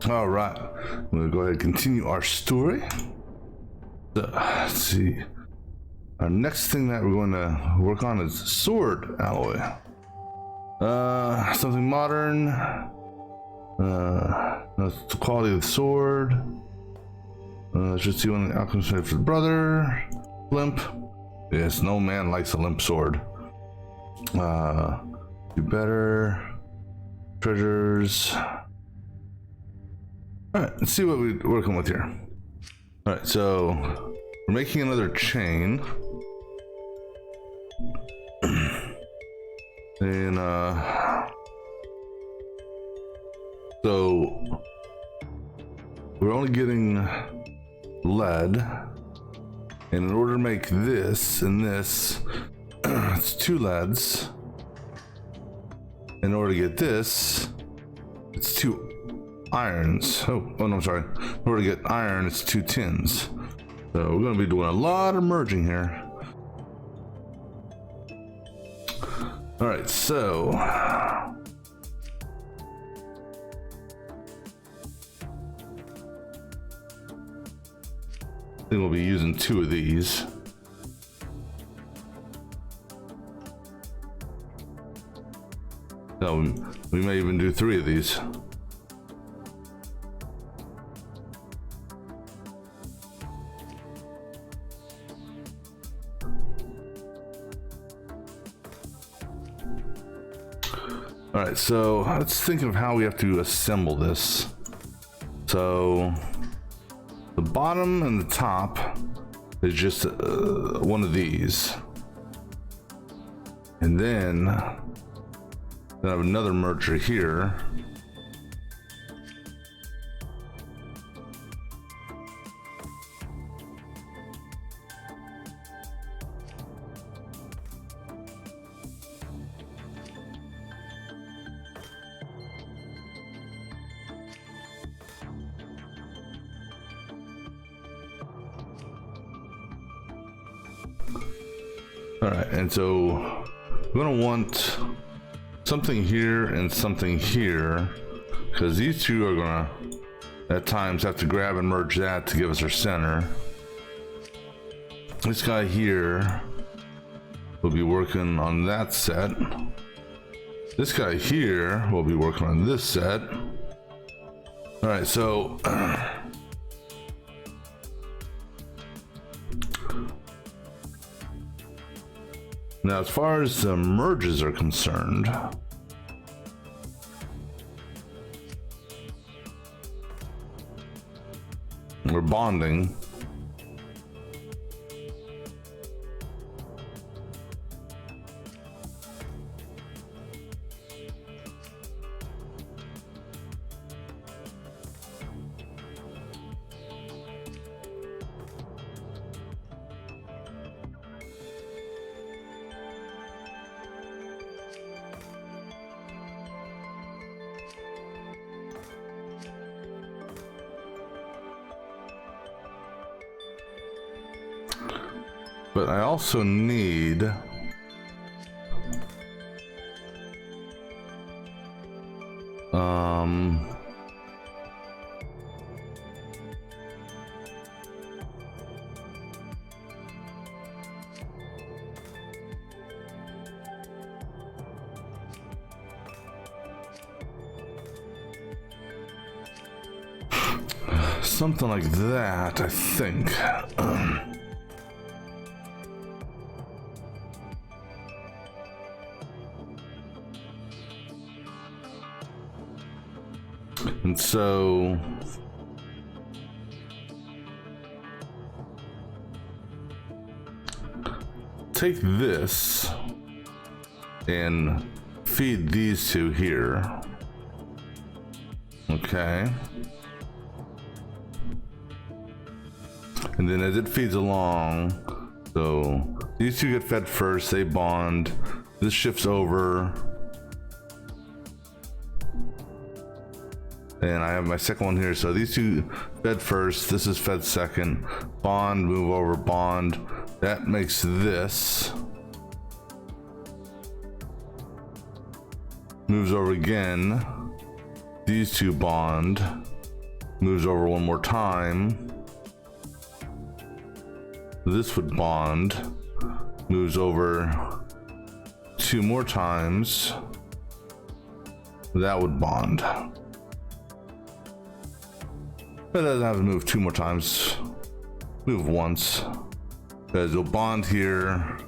All right, I'm gonna go ahead and continue our story. So, let's see. Our next thing that we're going to work on is sword alloy. Something modern. That's the quality of the sword. Should see one alchemist made for the brother. Limp. Yes, no man likes a limp sword. Do better. Treasures. Alright, let's see what we're working with here. Alright, so we're making another chain. And so we're only getting lead. And in order to make this and this, it's 2 leads. In order to get this, it's 2 irons. Oh no, I'm sorry. In order to get iron, it's 2 tins. So we're going to be doing a lot of merging here. All right, so I think we'll be using 2 of these. No, we may even do 3 of these. All right, so let's think of how we have to assemble this. So the bottom and the top is just one of these. And then I have another merger here. All right, and so we're gonna want something here and something here, because these 2 are gonna at times have to grab and merge that to give us our center. This guy here will be working on that set. This guy here will be working on this set. All right, so now, as far as the merges are concerned, we're bonding. But I also need something like that, I think. And so take this and feed these 2 here. Okay. And then as it feeds along, so these 2 get fed first, they bond, this shifts over. And I have my second one here, so these 2 fed first, this is fed second, bond, move over, bond, that makes this, moves over again, these 2 bond, moves over one more time. This would bond, moves over 2 more times. That would bond. But it doesn't have to move 2 more times. Move once. Because it'll bond here.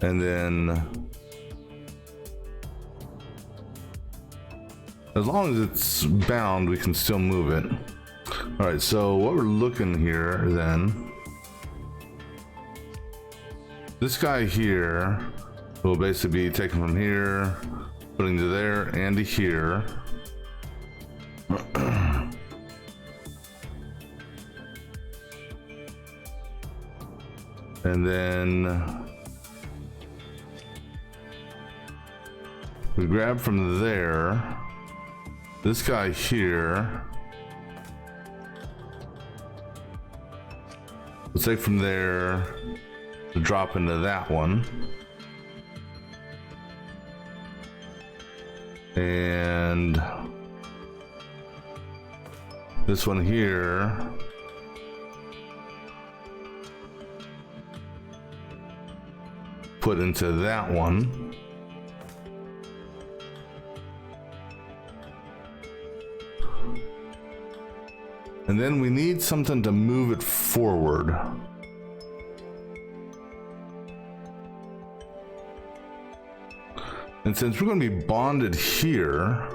And then as long as it's bound, we can still move it. All right, so what we're looking here then, this guy here will basically be taken from here, putting to there and to here. And then we grab from there, this guy here, we'll take from there to drop into that one. And this one here, put into that one. And then we need something to move it forward. And since we're going to be bonded here,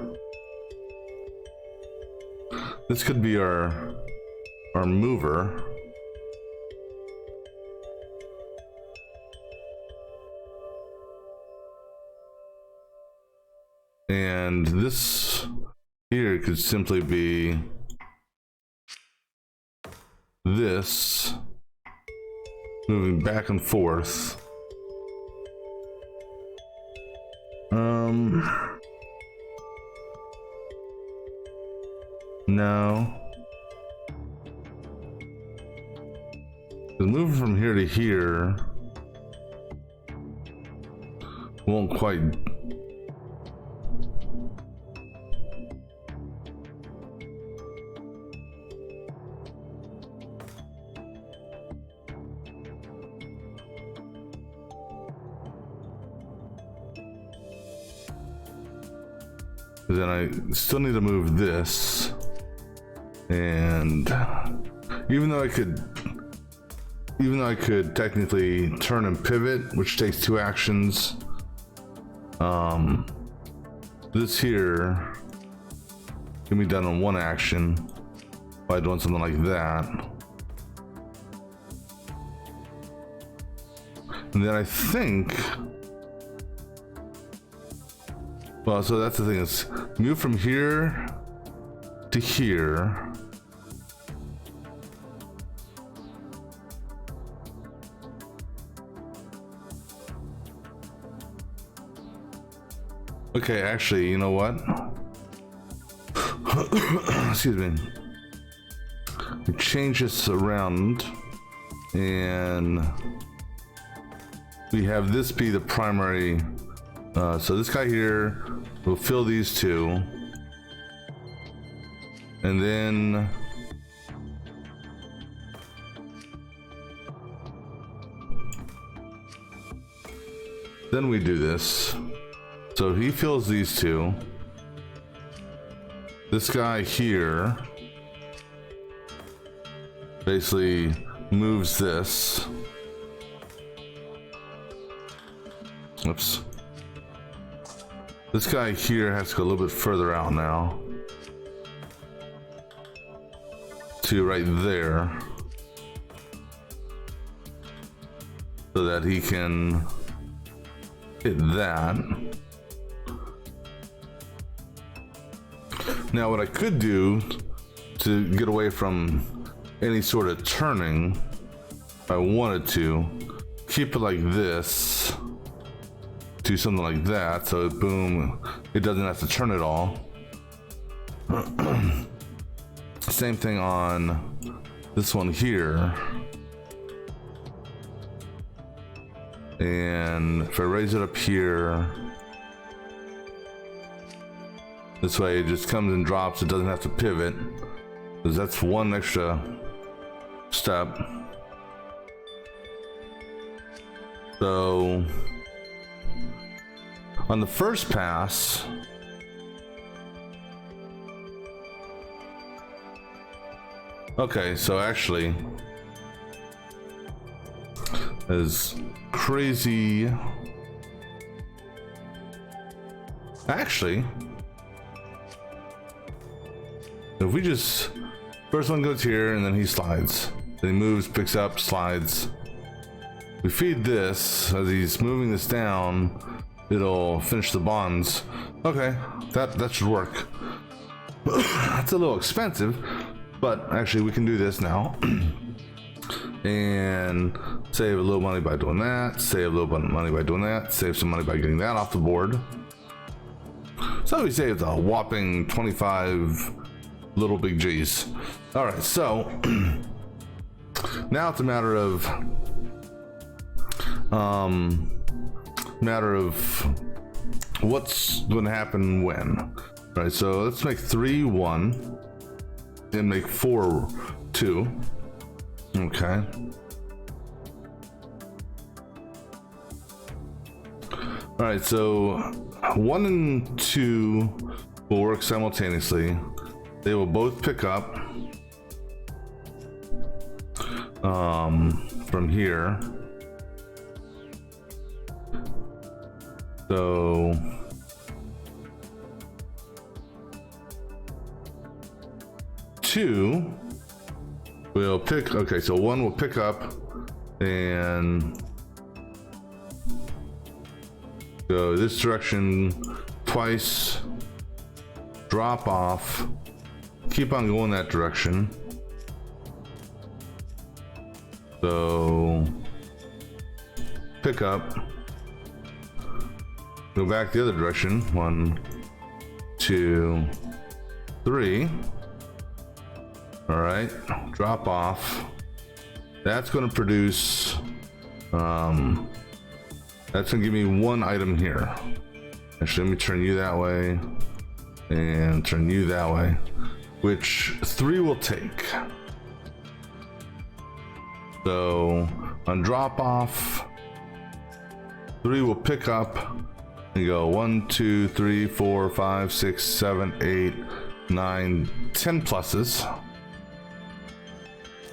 this could be our mover. And this here could simply be this moving back and forth. No. The moving from here to here won't quite. Then I still need to move this, and even though I could technically turn and pivot, which takes 2 actions, this here can be done in 1 action by doing something like that. And then I think, well, so that's the thing, is move from here to here. Okay, actually, you know what? Excuse me. We change this around, and we have this be the primary. So this guy here will fill these 2, and then we do this. So he fills these 2. This guy here basically moves this. Oops. This guy here has to go a little bit further out now to right there, so that he can hit that. Now what I could do to get away from any sort of turning, if I wanted to, keep it like this, do something like that, so boom, it doesn't have to turn at all. Same thing on this one here. And if I raise it up here, This way it just comes and drops. It doesn't have to pivot, because that's one extra step. So on the first pass, okay, so actually is crazy. Actually, if we just, first one goes here and then he slides, then he moves, picks up, slides. We feed this as he's moving this down, it'll finish the bonds. Okay, that should work. It's a little expensive, but actually we can do this now. And save a little money by doing that, save a little bit of money by doing that, save some money by getting that off the board. So we saved a whopping 25 little big G's. All right, so now it's a matter of what's going to happen when. All right, so let's make 3 1 and make 4 2. Okay. All right, so 1 and 2 will work simultaneously. They will both pick up from here. So two will pick, okay, so 1 will pick up and go this direction twice, drop off, keep on going that direction. So pick up, go back the other direction, 1, 2, 3. All right, drop off. That's going to produce, that's going to give me 1 item here. Actually, let me turn you that way and turn you that way, which 3 will take. So on drop off, 3 will pick up and go 1, 2, 3, 4, 5, 6, 7, 8, 9, 10 pluses.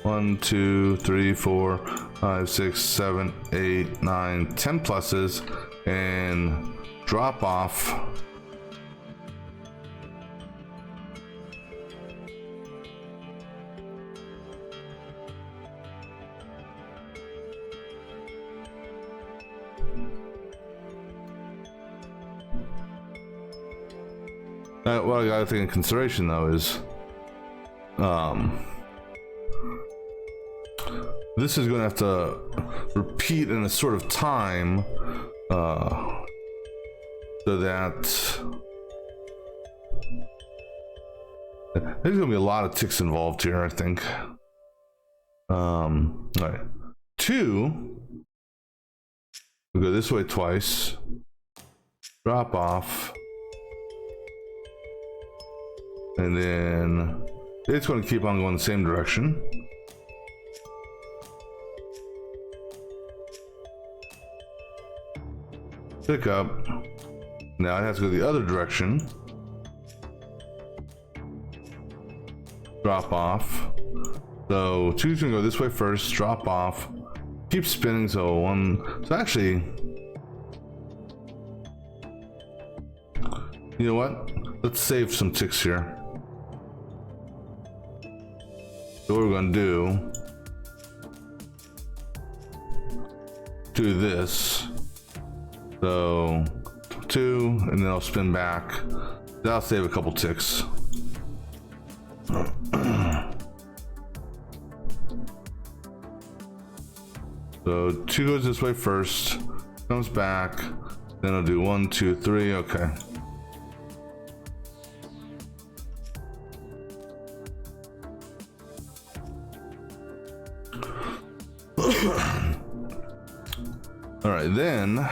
1, 2, 3, 4, 5, 6, 7, 8, 9, 10 pluses, and drop off. What I gotta take in consideration though is, this is going to have to repeat in a sort of time, so that there's going to be a lot of ticks involved here, I think. All right, 2, we'll go this way twice, drop off, and then it's going to keep on going the same direction. Pick up. Now it has to go the other direction. Drop off. So 2's gonna go this way first, drop off, keep spinning, so 1. So actually, you know what? Let's save some ticks here. So what we're gonna do this. So 2, and then I'll spin back. That'll save a couple ticks. So 2 goes this way first, comes back, then I'll do 1, 2, 3, okay. All right, then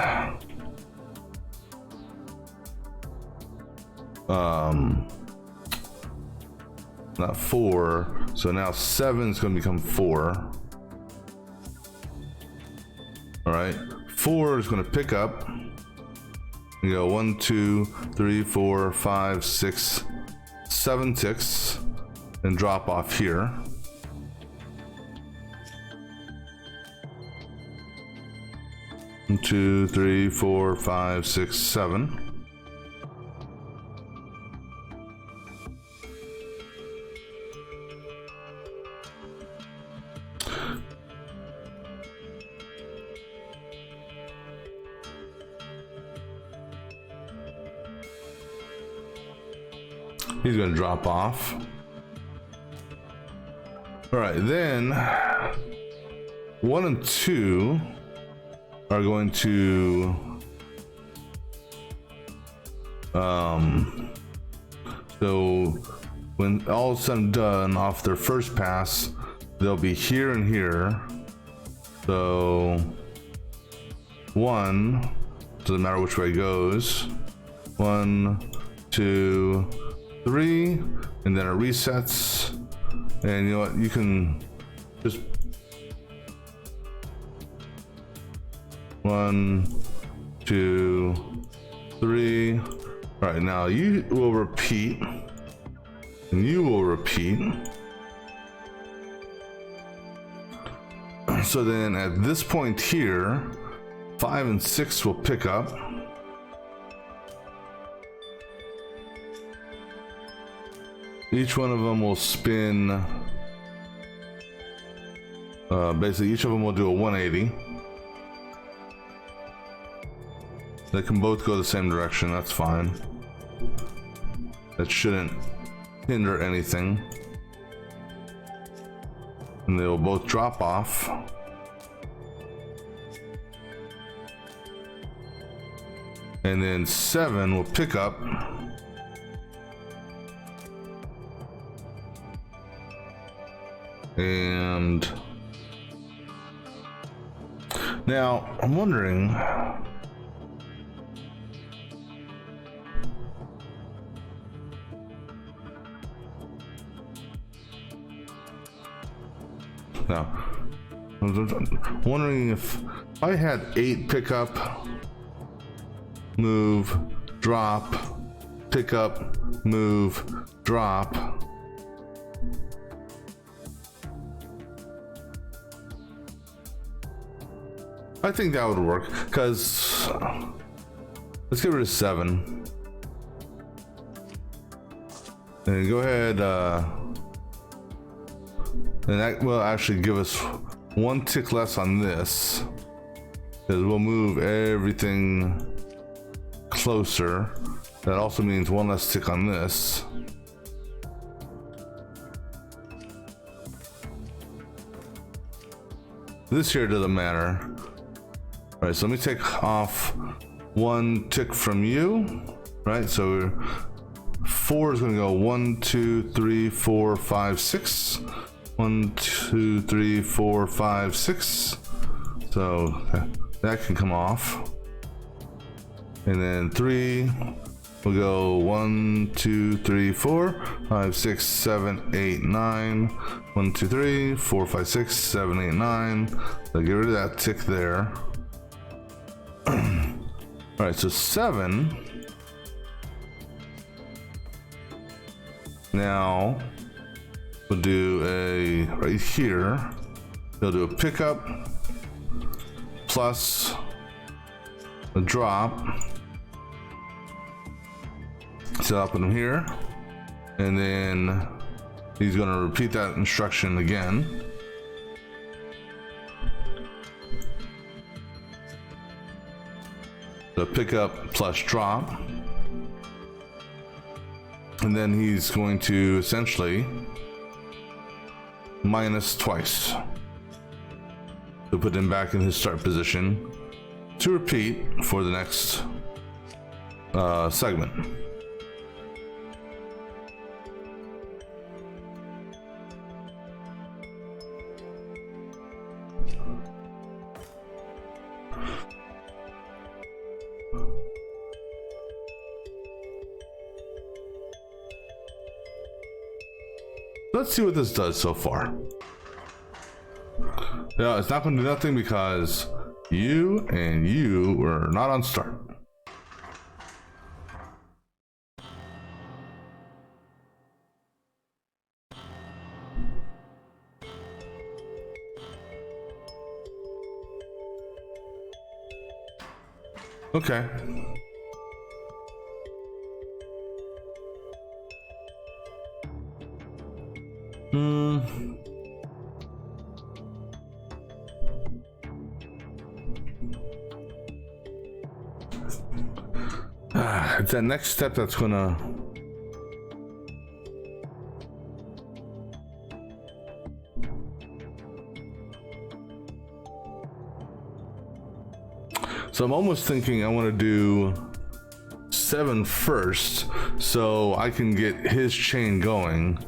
not 4. So now 7 is going to become 4. All right, 4 is going to pick up. You go 1, 2, 3, 4, 5, 6, 7 ticks, and drop off here. One, 2, 3, 4, 5, 6, 7. He's going to drop off. All right, then 1 and 2 are going to so when all is said and done off their first pass, they'll be here and here. So 1, doesn't matter which way it goes. 1, 2, 3, and then it resets. And you know what, you can just 1, 2, 3. All right, now you will repeat, and you will repeat. So then at this point here, 5 and 6 will pick up. Each one of them will spin, basically each of them will do a 180. They can both go the same direction, that's fine. That shouldn't hinder anything. And they will both drop off. And then 7 will pick up. And now I'm wondering, now I'm wondering if I had 8 pick up, move, drop, pick up, move, drop. I think that would work, because let's get rid of 7. And go ahead, and that will actually give us 1 tick less on this, because we'll move everything closer. That also means 1 less tick on this. This here doesn't matter. All right, so let me take off 1 tick from you, right? So 4 is going to go 1, 2, 3, 4, 5, 6. 1, 2, 3, 4, 5, 6. So that can come off. And then 3 will go 1, 2, 3, 4, 5, 6, 7, 8, 9. 1, 2, 3, 4, 5, 6, 7, 8, 9. So get rid of that tick there. All right, so 7 now we'll do a right here. They'll do a pickup plus a drop. So I'll put him here, and then he's going to repeat that instruction again. So pick up plus drop, and then he's going to essentially minus twice to put him back in his start position to repeat for the next segment. let's see what this does so far. No, it's not going to do nothing because you and you were not on start. Okay. It's that next step that's gonna... So I'm almost thinking I want to do 7 first so I can get his chain going,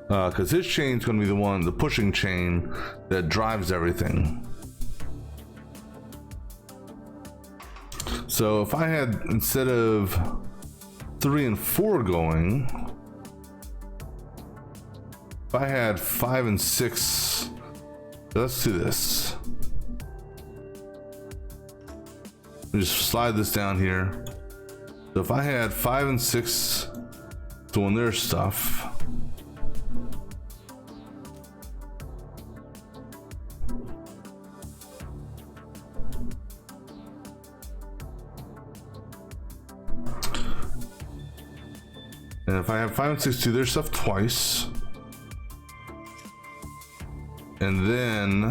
because his chain's going to be the pushing chain that drives everything. So if I had, instead of 3 and 4 going, if I had 5 and 6, let's do this. Just slide this down here. So if I had 5 and 6 doing their stuff, and if I have 5 and 6 do their stuff twice, and then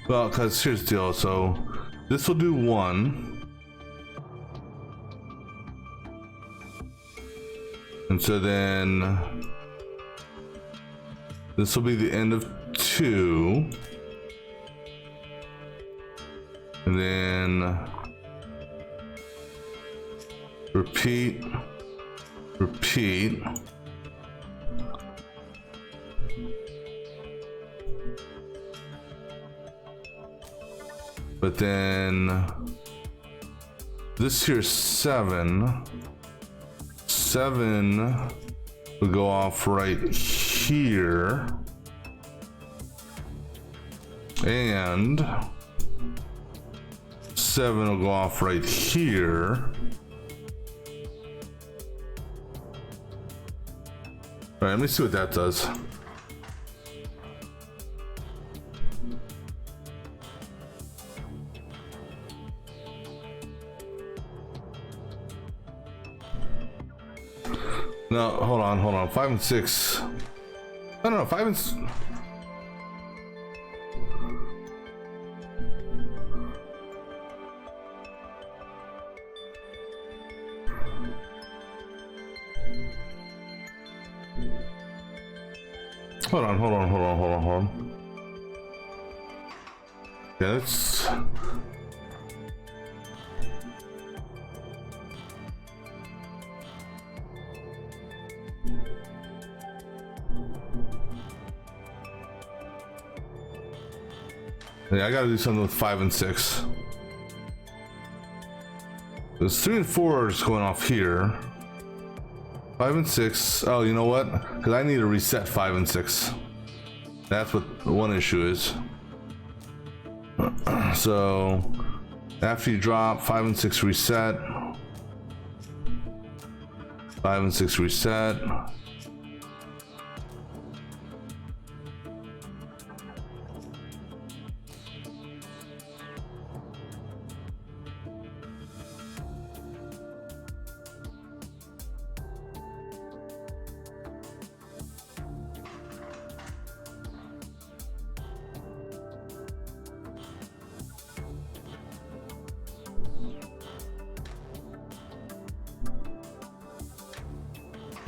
well, because here's the deal. So this will do 1, and so then this will be the end of 2, and then repeat. But then this here's 7 will go off right here, and 7 will go off right here. All right, let me see what that does. No, hold on. 5 and 6. No, 5 and... Hold on. Yeah, that's... Yeah, I gotta do something with 5 and 6. Because 3 and 4 is going off here. 5 and 6. Oh, you know what? Because I need to reset 5 and 6. That's what the one issue is. So after you drop 5 and 6 reset. 5 and 6 reset.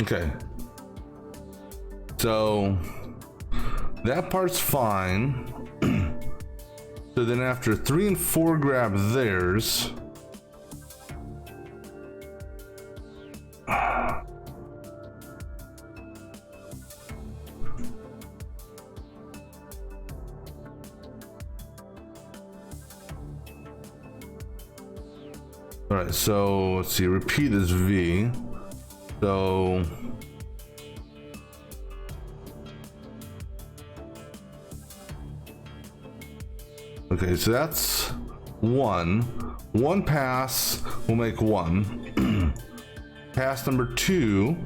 Okay, so that part's fine. So then after 3 and 4 grab theirs, All right, so let's see, repeat is V. So okay, so that's one. One pass will make one. Pass number two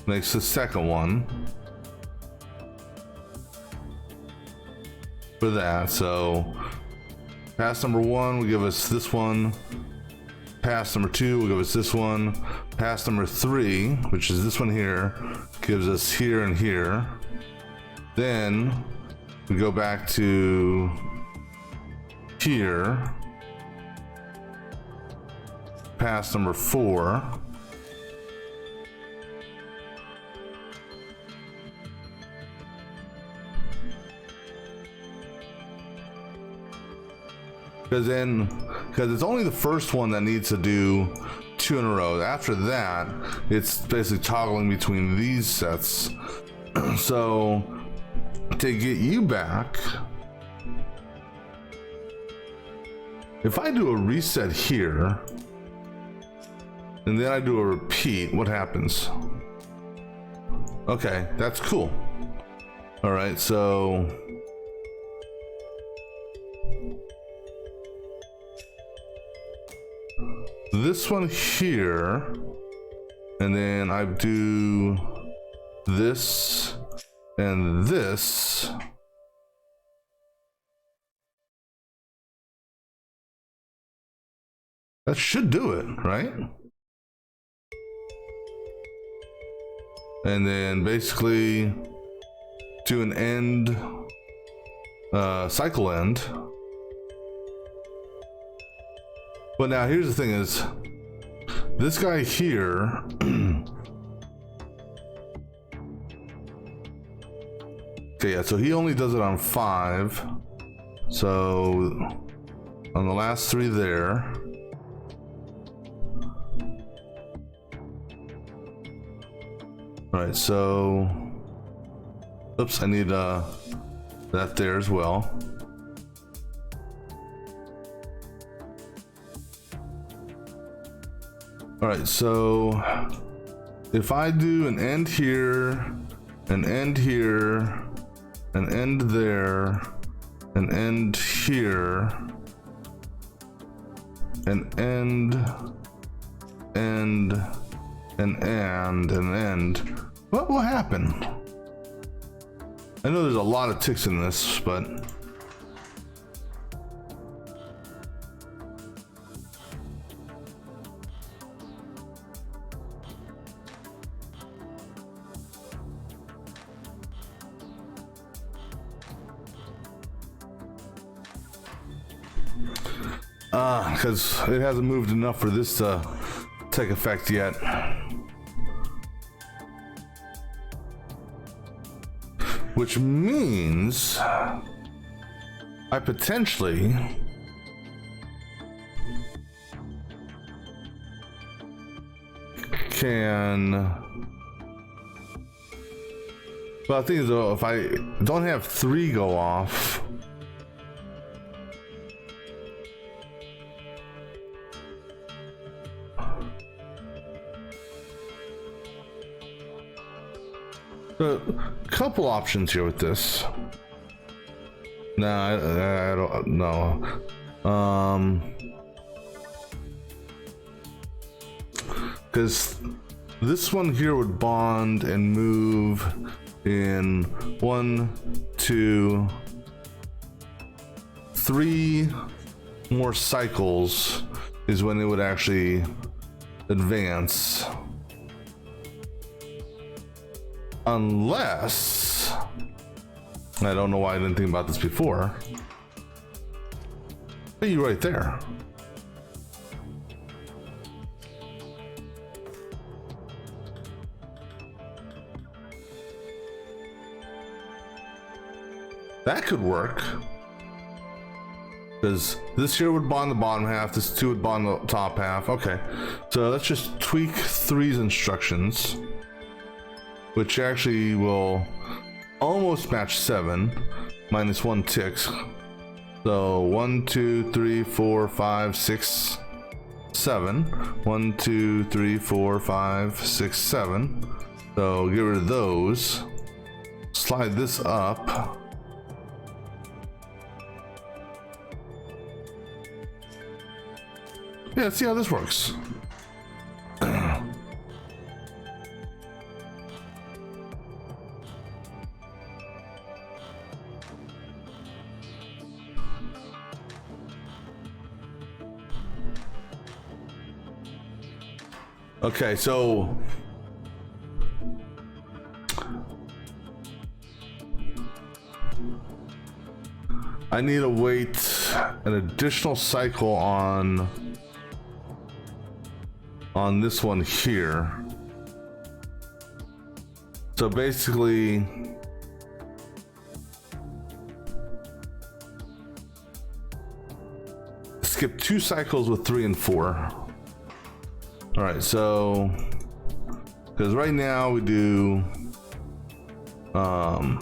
makes the second one for that. So pass number one will give us this one. Pass number two will give us this one. Pass number three, which is this one here, gives us here and here. Then we go back to here. Pass number four. Because it's only the first one that needs to do two in a row. After that, it's basically toggling between these sets. So to get you back, if I do a reset here and then I do a repeat, what happens? Okay, that's cool. All right, so this one here, and then I do this and this. That should do it, right? And then basically do an end, cycle end. But now here's the thing is, this guy here, okay, yeah, so he only does it on 5. So on the last 3 there. All right, so, oops, I need that there as well. All right, so if I do an end here, an end here, an end there, an end here, an end, end, an end, what will happen? I know there's a lot of ticks in this, but because it hasn't moved enough for this to take effect yet. Which means I potentially can, well, I think though, if I don't have 3 go off, a couple options here with this. Nah, I don't know. Because this one here would bond and move in 1, 2, 3 more cycles is when it would actually advance. Unless, I don't know why I didn't think about this before. Hey, you right there. That could work. Because this here would bond the bottom half, this 2 would bond the top half. Okay, so let's just tweak 3's instructions, which actually will almost match 7, minus 1 ticks. So 1, 2, 3, 4, 5, 6, 7. 1, 2, 3, 4, 5, 6, 7. So get rid of those. Slide this up. Yeah, let's see how this works. Okay, so I need to wait an additional cycle on this one here. So basically skip 2 cycles with 3 and 4. All right, so because right now we do 5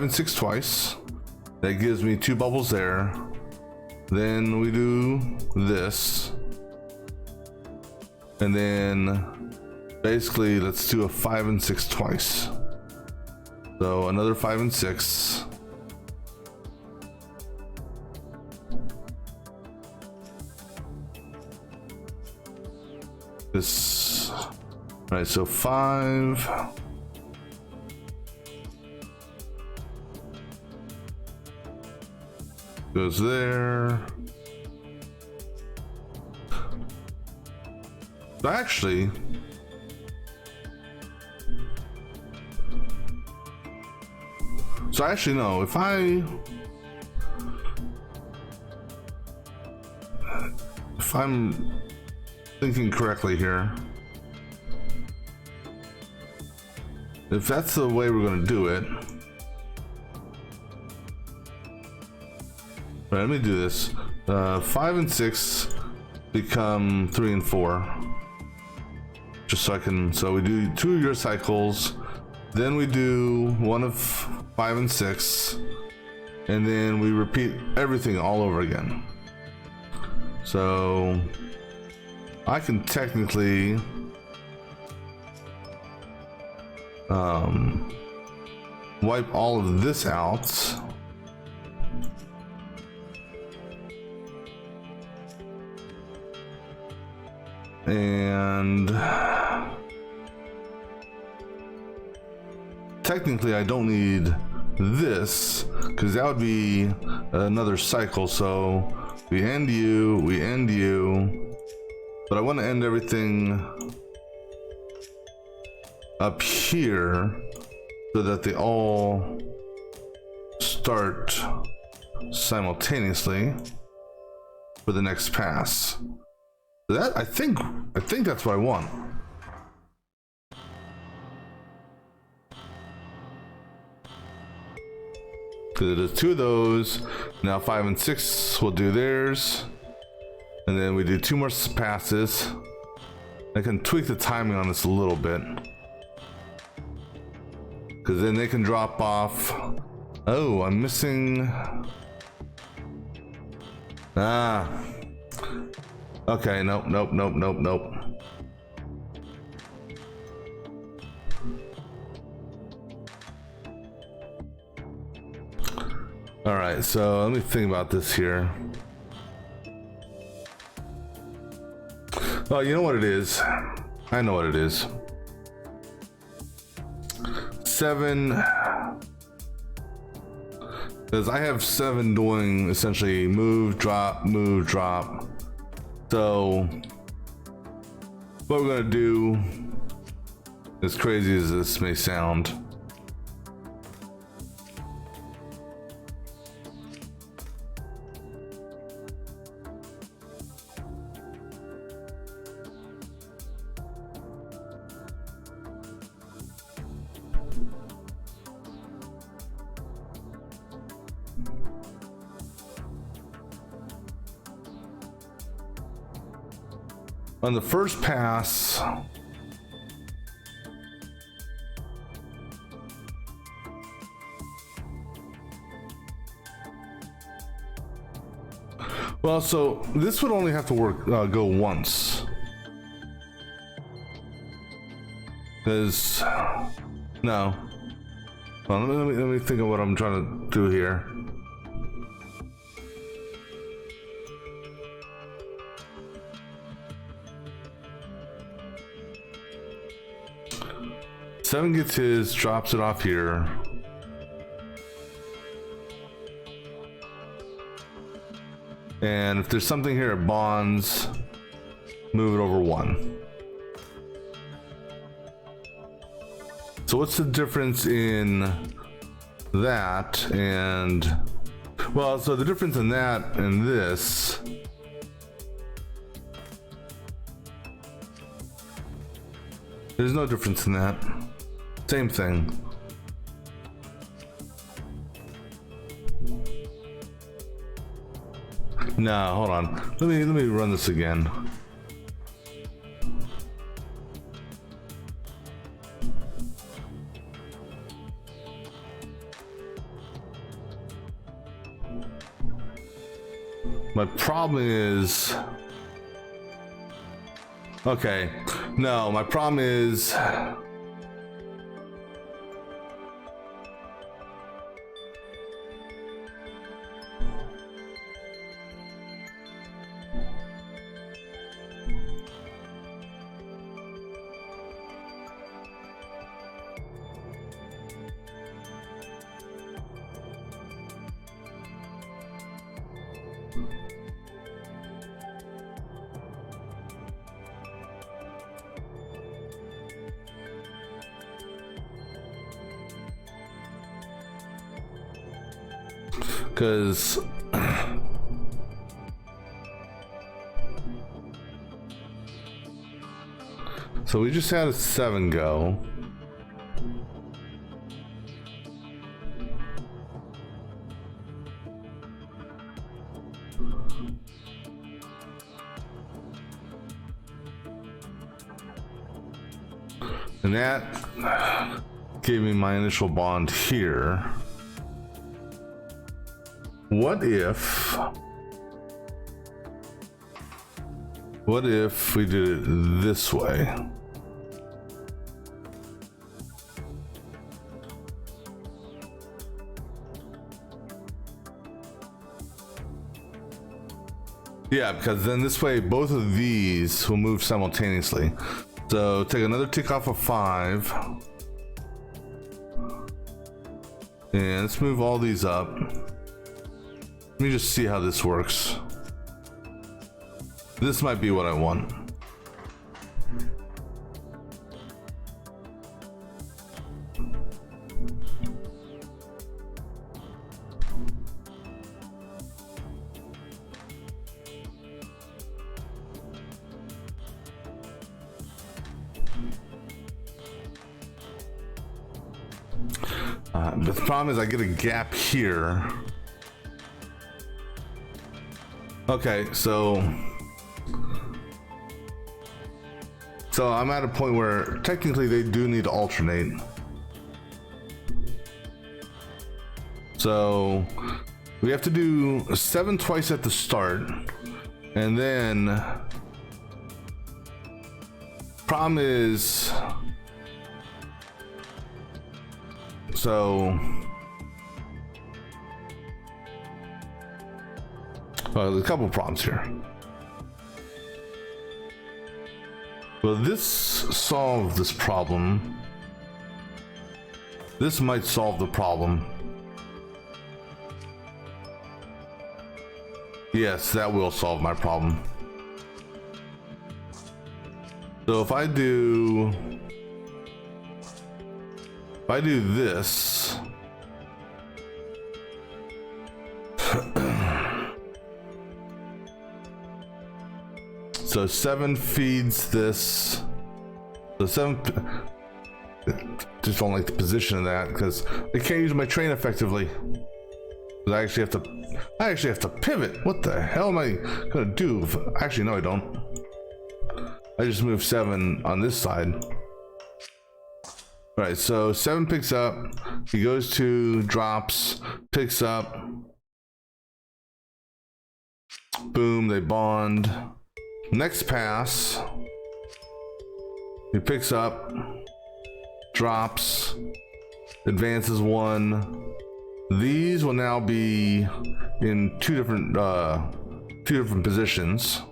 and 6 twice. That gives me 2 bubbles there. Then we do this, and then basically let's do a 5 and 6 twice. So another 5 and 6. This, all right, so 5. Goes there. So actually, no, if I'm thinking correctly here, if that's the way we're going to do it, right, let me do this. 5 and 6 become 3 and 4. Just so I can, so we do 2 of your cycles, then we do 1 of 5 and 6, and then we repeat everything all over again. So I can technically wipe all of this out. And technically I don't need this because that would be another cycle. So we end you, but I want to end everything up here so that they all start simultaneously for the next pass. That I think that's what I want. Because it is 2 of those. Now 5 and 6 will do theirs, and then we do 2 more passes. I can tweak the timing on this a little bit, because then they can drop off. Oh, I'm missing. Okay, nope. All right, so let me think about this here. Oh, you know what it is? I know what it is. 7, because I have 7 doing essentially move, drop, move, drop. So what we're gonna do, as crazy as this may sound, on the first pass, Well, so this would only have to work, go once. Because, no. Well, let me think of what I'm trying to do here. Seven gets his, drops it off here. And if there's something here at bonds, move it over one. So what's the difference in that and, well, so the difference in that and this, there's no difference in that. Same thing. No, hold on. Let me run this again. My problem is, okay, no, my problem is, because so we just had a 7 go. And that gave me my initial bond here. What if we did it this way? Yeah, because then this way both of these will move simultaneously. So take another tick off of 5. And let's move all these up. Let me just see how this works. This might be what I want. But the problem is I get a gap here. Okay, so I'm at a point where technically they do need to alternate. So we have to do 7 twice at the start, and then problem is, so there's a couple problems here. Will this solve this problem? This might solve the problem. Yes, that will solve my problem. So if I do this, so 7 feeds this. So 7, just don't like the position of that because I can't use my train effectively. I actually have to pivot. What the hell am I gonna do? Actually, no, I don't. I just moved 7 on this side. All right, so 7 picks up. He goes to drops, picks up. Boom, they bond. Next pass, he picks up, drops, advances one. These will now be in two different positions.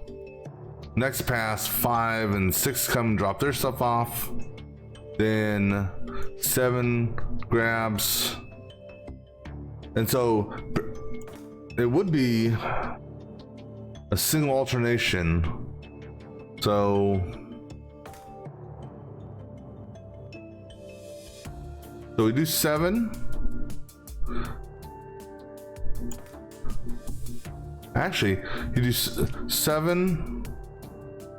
Next pass, 5 and 6 come and drop their stuff off. Then 7 grabs. And so it would be a single alternation. So we do 7. Actually, you do 7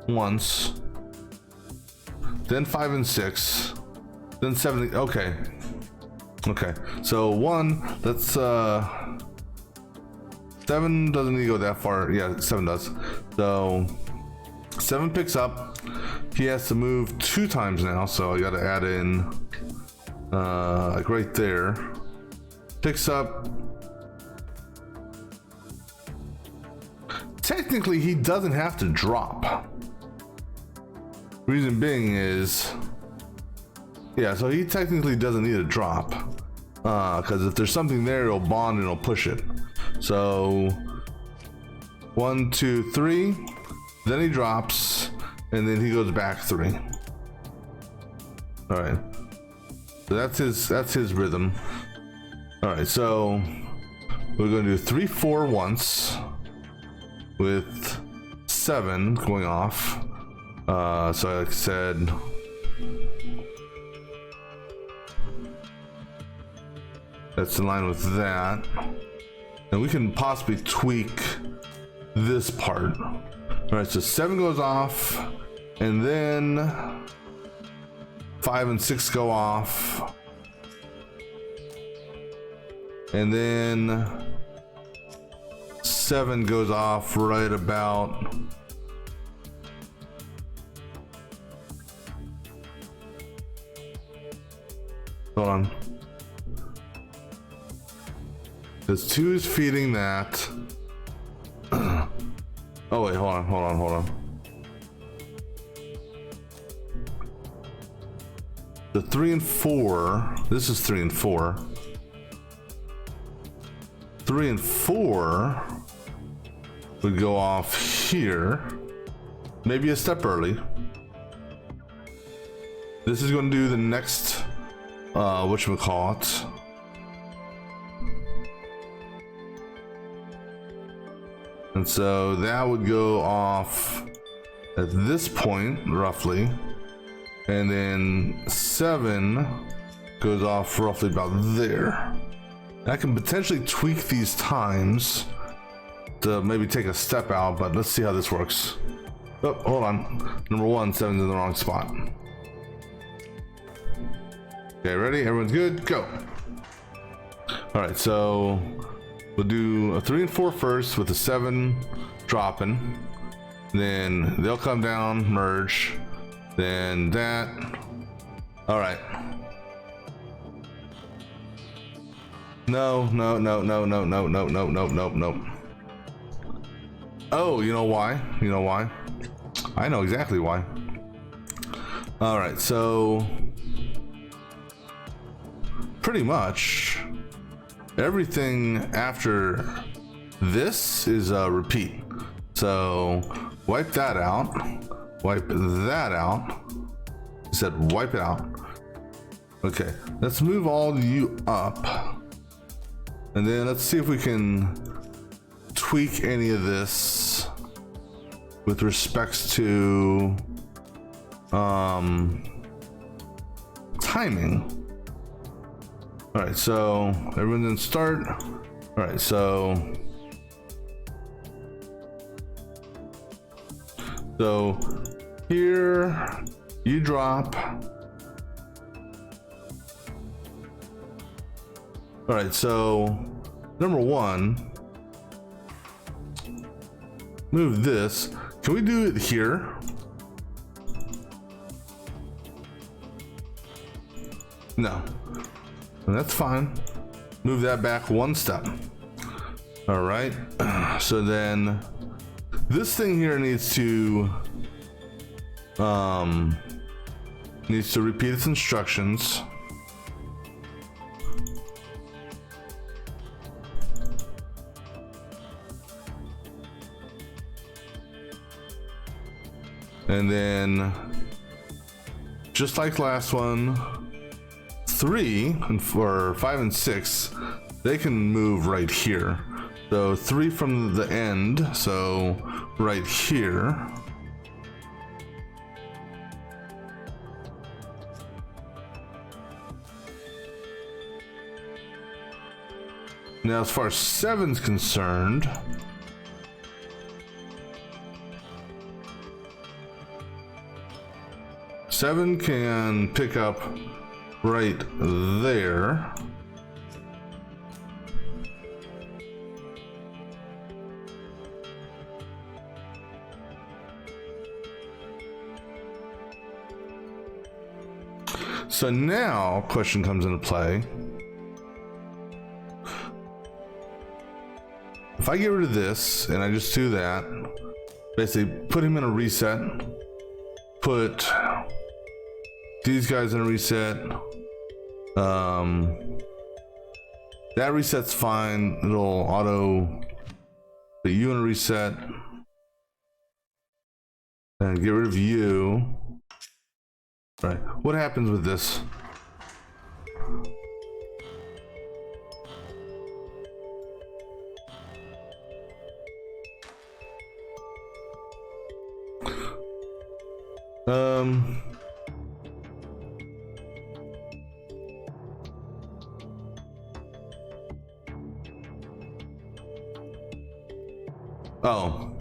once, then 5 and 6, then 7. Okay. So 1. That's 7 doesn't need to go that far. Yeah, 7 does. So 7 picks up. He has to move 2 times now, so I got to add in like right there. Picks up. Technically, he doesn't have to drop. Reason being is, yeah, so he technically doesn't need a drop, because if there's something there, it'll bond and it'll push it. So 1, 2, 3, then he drops, and then he goes back 3. All right, so that's his rhythm. All right, so we're going to do 3, 4 once with 7 going off. So like I said, that's in line with that. And we can possibly tweak this part. All right, so 7 goes off, and then 5 and 6 go off. And then 7 goes off right about hold on. Because 2 is feeding that. Oh wait, hold on. The 3 and 4. This is 3 and 4. 3 and 4 would go off here. Maybe a step early. This is going to do the next whatchamacallit. And so that would go off at this point, roughly. And then 7 goes off roughly about there. I can potentially tweak these times to maybe take a step out, but let's see how this works. Oh, hold on. Number 1, 7's in the wrong spot. Okay, ready? Everyone's good? Go. All right, so we'll do a 3 and 4 first with a 7 dropping. Then they'll come down, merge. Then that. All right. No. Oh, you know why? I know exactly why. All right, so pretty much everything after this is a repeat. So wipe that out. Wipe that out. I said wipe it out. Okay, let's move all you up. And then let's see if we can tweak any of this with respects to timing. All right, so everyone's in start. All right, so here you drop. All right, so number 1, move this. Can we do it here? No, that's fine. Move that back 1 step. All right, so then this thing here needs to repeat its instructions. And then, just like last one, 3 and 4, 5 and 6, they can move right here. So 3 from the end, so right here. Now, as far as 7's concerned, Seven can pick up right there. So now, question comes into play. If I get rid of this and I just do that, basically put him in a reset, put these guys in a reset, that reset's fine. It'll auto put you in a reset and get rid of you. All right, what happens with this? Oh,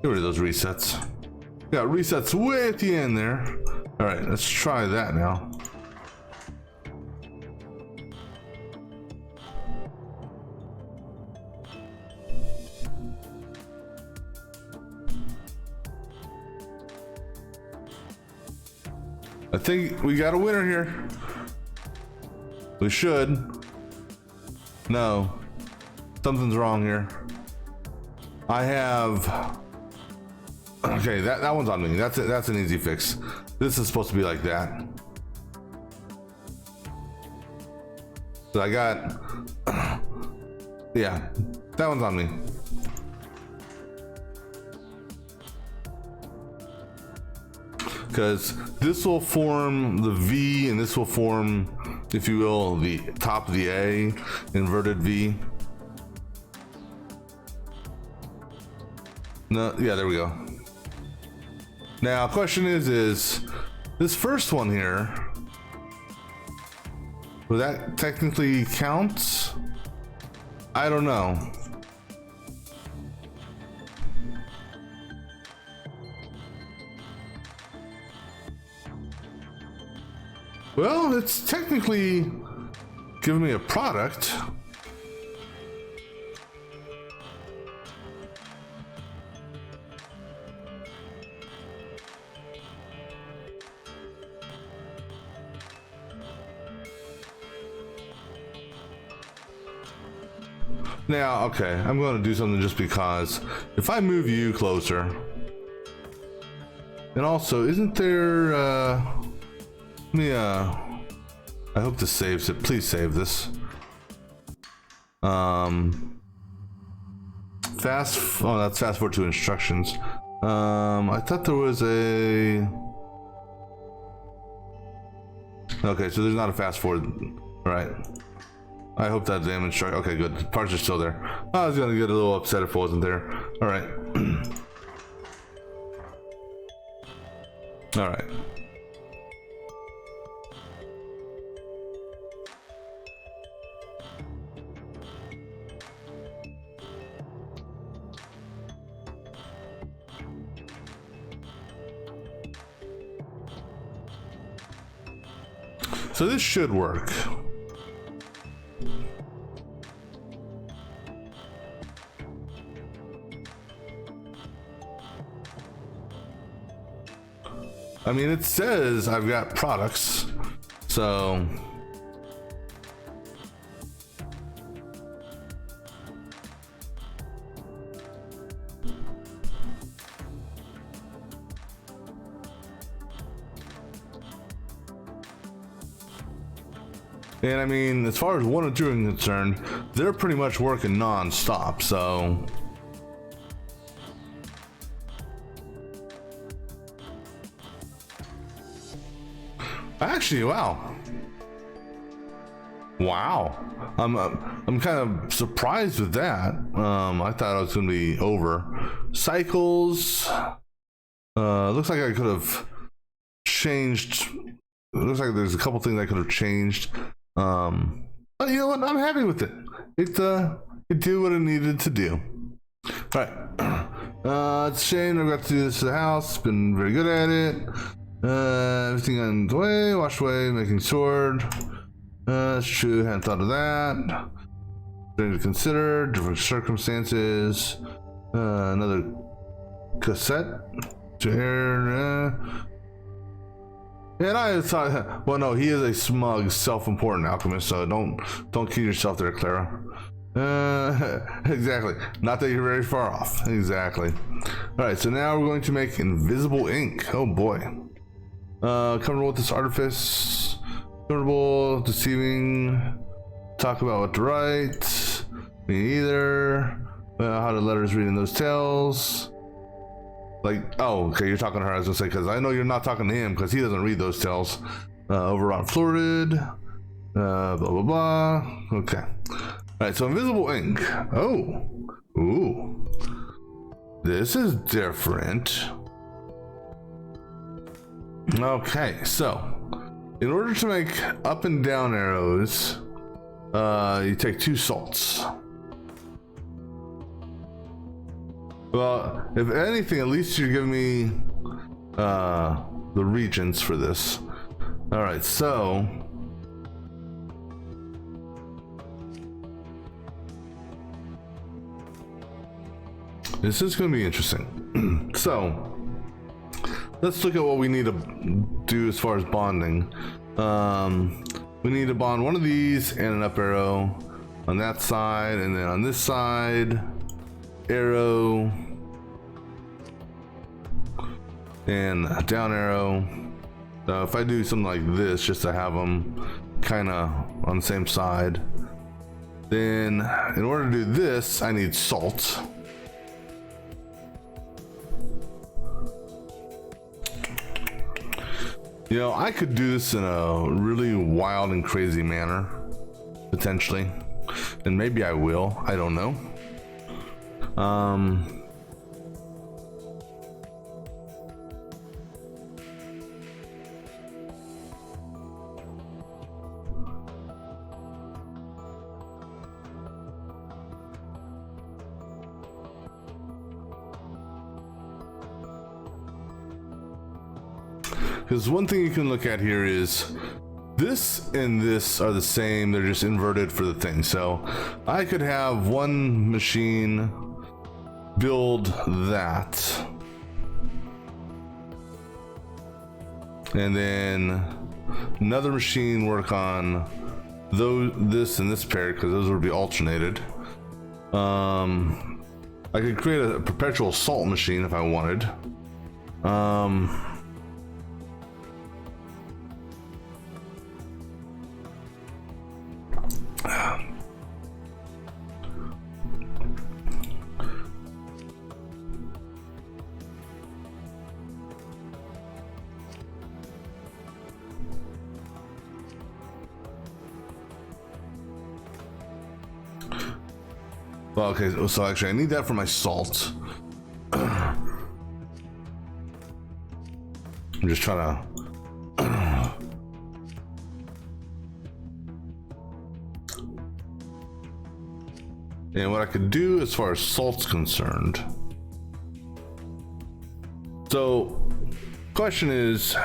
get rid of those resets. Got resets way at the end there. All right, let's try that now. I think we got a winner here. We should. No, something's wrong here. I have. Okay, that one's on me. That's an easy fix. This is supposed to be like that. So I got. Yeah, that one's on me. Because this will form the V, and this will form, if you will, the top of the A, inverted V. No, yeah, there we go. Now, question is this first one here, will that technically count? I don't know. Well, it's technically giving me a product. Now, okay, I'm going to do something just because. If I move you closer, and also, isn't there, let me, I hope this saves it. Please save this. That's fast forward to instructions. I thought there was a, okay, so there's not a fast forward, right? I hope that damage strike. Okay, good. Parts are still there. I was gonna get a little upset if it wasn't there. All right. All right. So this should work. I mean, it says I've got products, so And I mean, as far as 1 and 2 are concerned, they're pretty much working non-stop, so. Actually, wow. Wow. I'm kind of surprised with that. I thought it was gonna be over. Cycles. Looks like I could have changed. It looks like there's a couple things I could have changed. But you know what? I'm happy with it. It did what it needed to do. All right. It's a shame I got to do this to the house. Been very good at it. Everything on the way, wash away, making sword. That's true. Hadn't thought of that. Thing to consider. Different circumstances. Another cassette to air. And I thought, well, no, he is a smug, self-important alchemist, so don't kid yourself there, Clara. Exactly. Not that you're very far off. Exactly. All right, so now we're going to make invisible ink. Oh boy. Comfortable with this artifice. Comfortable, deceiving. Talk about what to write. Me either. How the letters read in those tales. Like, oh, okay, you're talking to her, I was gonna say, because I know you're not talking to him, because he doesn't read those tales. Over on Florid. Blah, blah, blah. Okay. Alright, so invisible ink. Oh. Ooh. This is different. Okay, so. In order to make up and down arrows, you take 2 salts. Well, if anything, at least you're giving me the regions for this. All right, so this is going to be interesting. So let's look at what we need to do as far as bonding. We need to bond one of these and an up arrow on that side, and then on this side, arrow and a down arrow. If I do something like this just to have them kind of on the same side, then in order to do this I need salt. You know, I could do this in a really wild and crazy manner potentially, and maybe I will, I don't know. Because one thing you can look at here is this and this are the same, they're just inverted for the thing. So I could have one machine build that, and then another machine work on this and this pair, because those would be alternated. I could create a perpetual salt machine if I wanted. Well, okay, so actually I need that for my salt. I'm just trying to and what I could do as far as salt's concerned. So question is,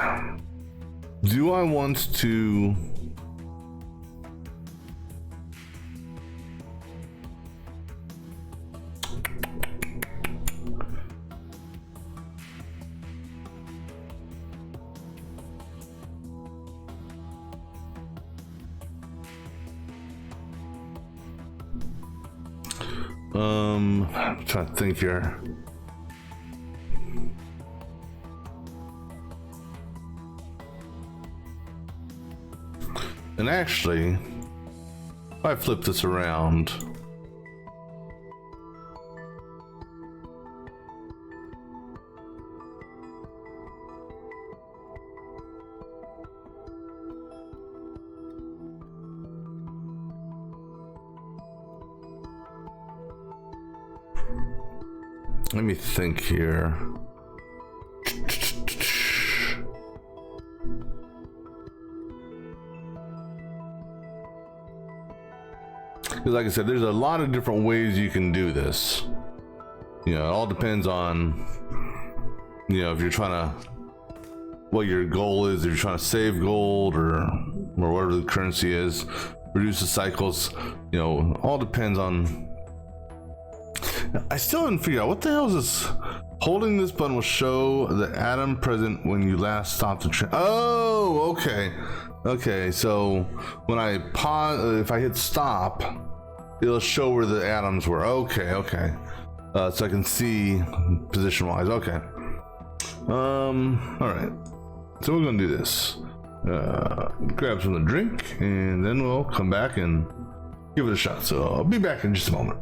do I want to I'm trying to think here. And actually, if I flip this around, let me think here. Because like I said, there's a lot of different ways you can do this. You know, it all depends on, you know, if you're trying to, what your goal is, if you're trying to save gold or whatever the currency is, reduce the cycles, you know, all depends on. I still haven't figured out what the hell is this. Holding this button will show the atom present when you last stopped the train. Oh, okay. Okay, so when I pause, if I hit stop, it'll show where the atoms were. Okay, okay. So I can see position wise. Okay. All right. So we're gonna do this. Grab some to drink, and then we'll come back and give it a shot. So I'll be back in just a moment.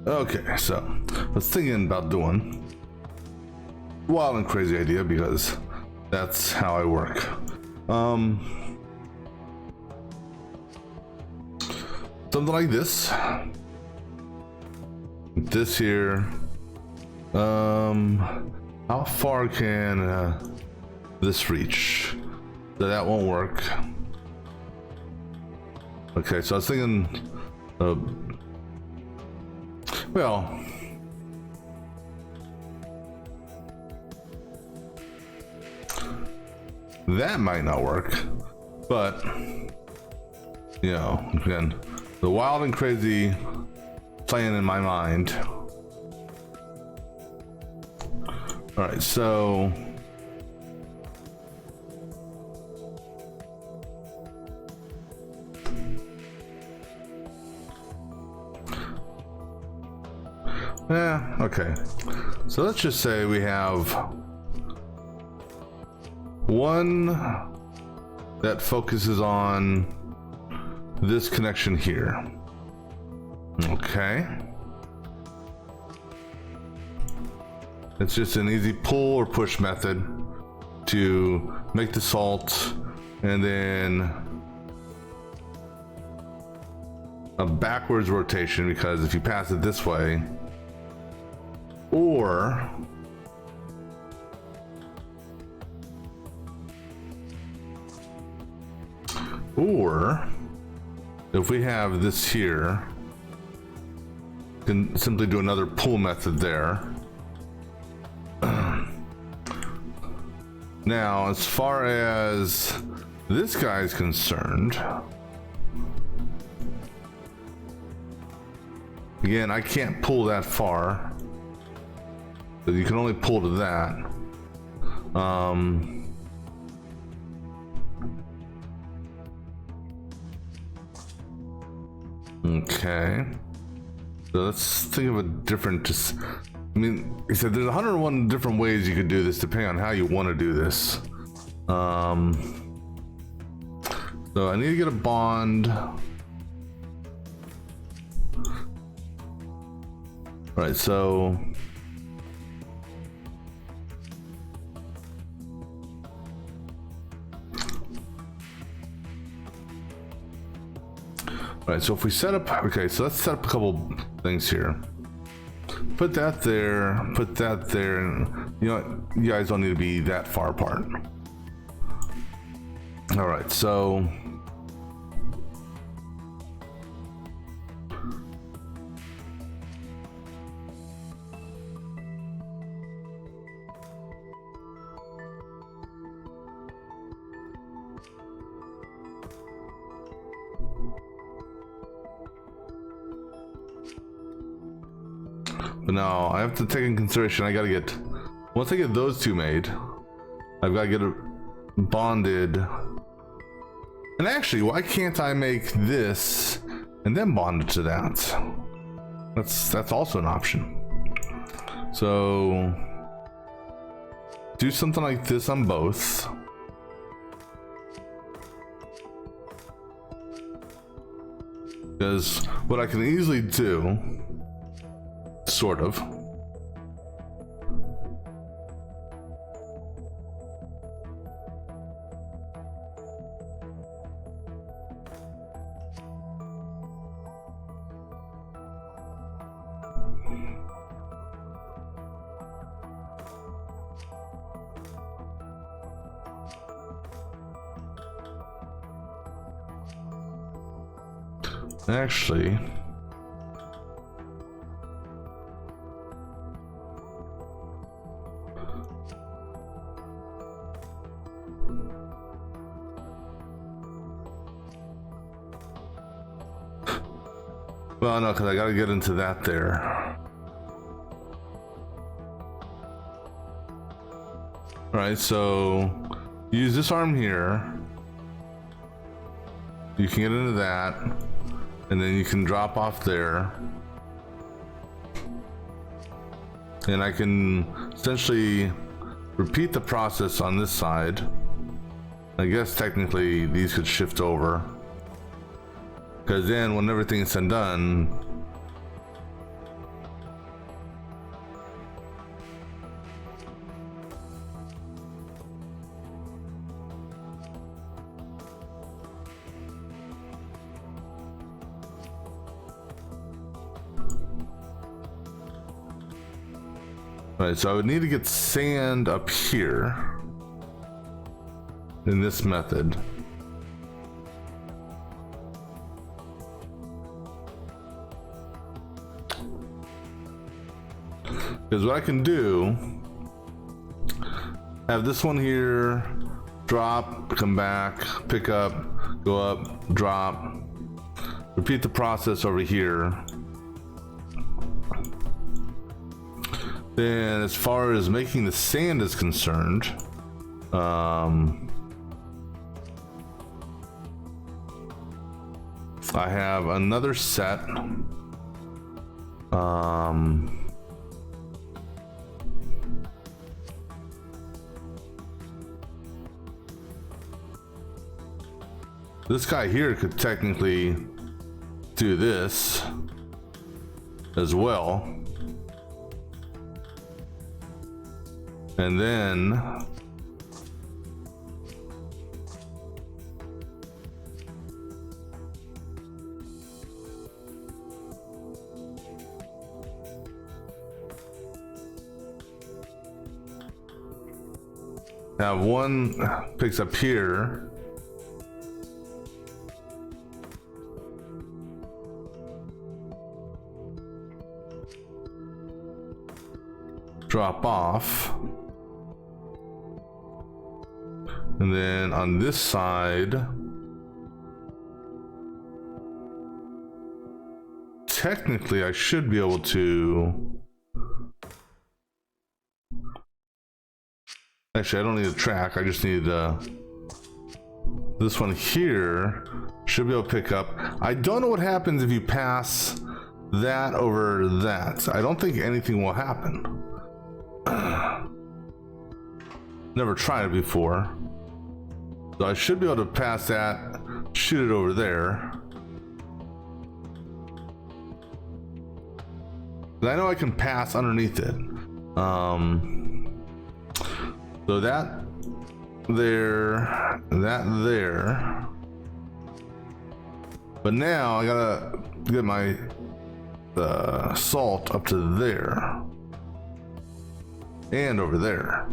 Okay, so I was thinking about doing wild and crazy idea because that's how I work. Something like this. This here. How far can this reach? So that won't work. Okay, so I was thinking Well, that might not work, but you know, again, the wild and crazy plan in my mind. All right, so yeah, okay. So let's just say we have one that focuses on this connection here. Okay. It's just an easy pull or push method to make the salt, and then a backwards rotation, because if you pass it this way, or if we have this here, you can simply do another pull method there. Now, as far as this guy is concerned, again, I can't pull that far. You can only pull to that. Okay. So let's think of a different, I mean, he said there's 101 different ways you could do this depending on how you want to do this. So I need to get a bond. Right, so so if we set up, okay, so let's set up a couple things here. Put that there, and you know what? You guys don't need to be that far apart. All right, so but now I have to take in consideration, I gotta get, once I get those two made, I've gotta get it bonded. And actually, why can't I make this and then bond it to that? That's also an option. So do something like this on both. Because what I can easily do, sort of, actually, well, no, because I gotta get into that there. All right, so use this arm here. You can get into that, and then you can drop off there. And I can essentially repeat the process on this side. I guess technically these could shift over, because then when everything is said and done, right, so I would need to get sand up here in this method. Because what I can do, have this one here, drop, come back, pick up, go up, drop, repeat the process over here. Then as far as making the sand is concerned, I have another set. This guy here could technically do this as well. And then have one picks up here. Drop off. And then on this side, technically I should be able to, actually I don't need a track, I just need this one here should be able to pick up. I don't know what happens if you pass that over that. I don't think anything will happen. Never tried it before. So I should be able to pass that, shoot it over there. But I know I can pass underneath it. So that there, that there. But now I gotta get my salt up to there. And over there.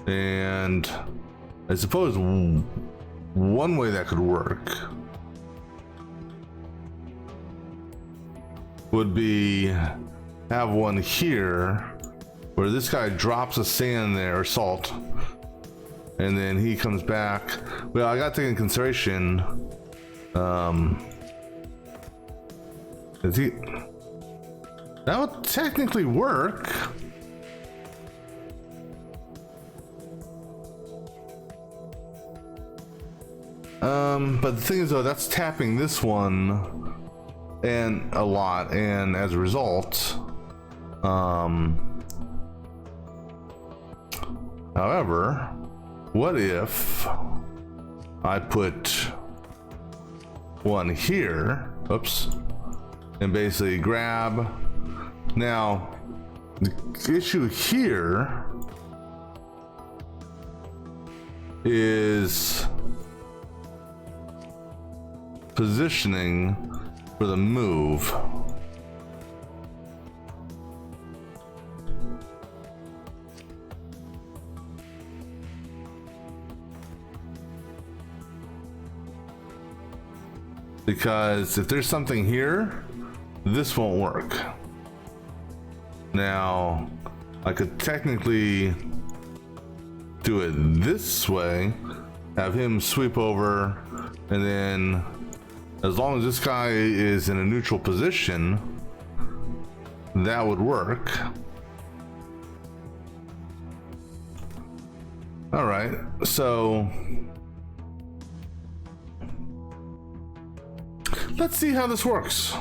And I suppose one way that could work would be have one here where this guy drops a sand there or salt and then he comes back. Well, I gotta take into consideration is he, that would technically work. But the thing is though, that's tapping this one and a lot, and as a result, however, what if I put one here, oops, and basically grab, now the issue here is positioning for the move. Because if there's something here, this won't work. Now, I could technically do it this way, have him sweep over, and then as long as this guy is in a neutral position, that would work. All right, so let's see how this works.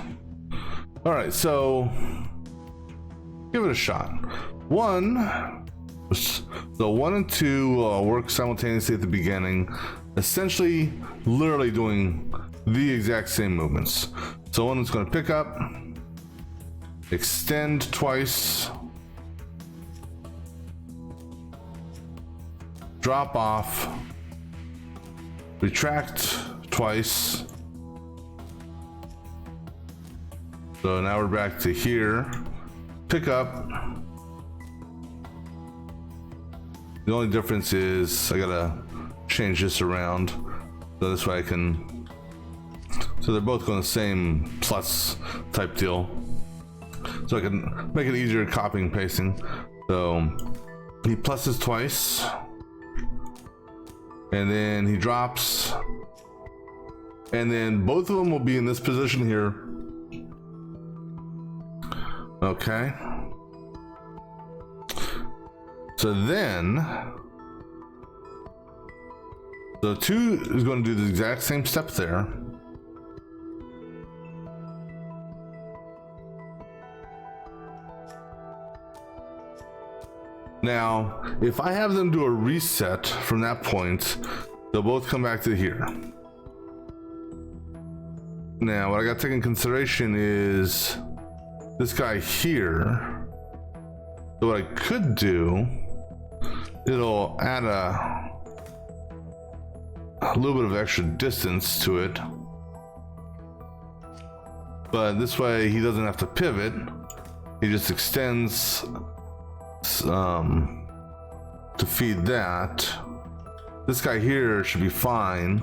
All right, so give it a shot. So 1 and 2 work simultaneously at the beginning, essentially literally doing the exact same movements. So one is going to pick up, extend twice, drop off, retract twice. So now we're back to here, pick up. The only difference is I gotta change this around so this way I can, so they're both going the same plus type deal. so I can make it easier copying and pasting. So he pluses twice, and then he drops, and then both of them will be in this position here. Okay. So then, so 2 is going to do the exact same step there. Now, if I have them do a reset from that point, they'll both come back to here. Now, what I got to take in consideration is this guy here. So what I could do, it'll add a little bit of extra distance to it, but this way he doesn't have to pivot. He just extends to feed that. This guy here should be fine.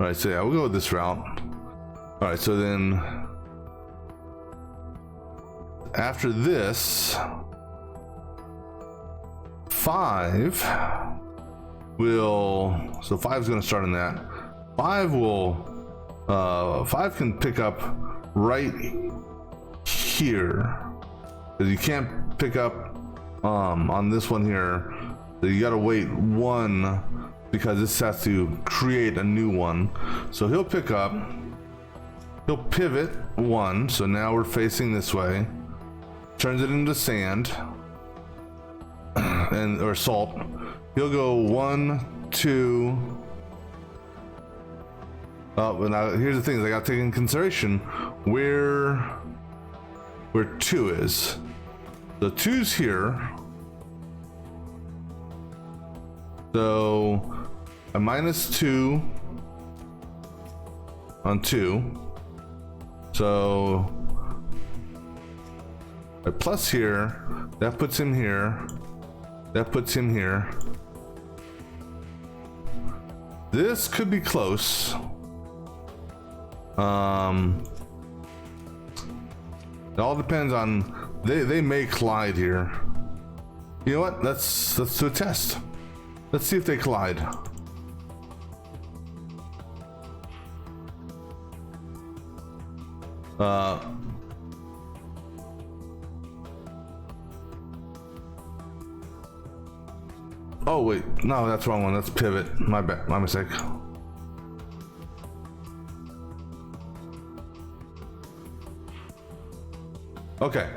All right, so yeah, we'll go with this route. All right, so then after this, 5 will, so 5 is going to start in that. 5 will, 5 can pick up right here, because you can't pick up on this one here. So you got to wait 1 because this has to create a new one. So he'll pick up, he'll pivot 1. So now we're facing this way. Turns it into sand and or salt. He'll go 1, 2. Oh, but now here's the thing: I got to take in consideration where 2 is. So 2's here. So a -2 on 2. So a plus here, that puts him here, that puts him here. This could be close. It all depends on, they may collide here. You know what? Let's do a test. Let's see if they collide. Oh wait, no, that's the wrong one. That's pivot. My bad, my mistake. Okay,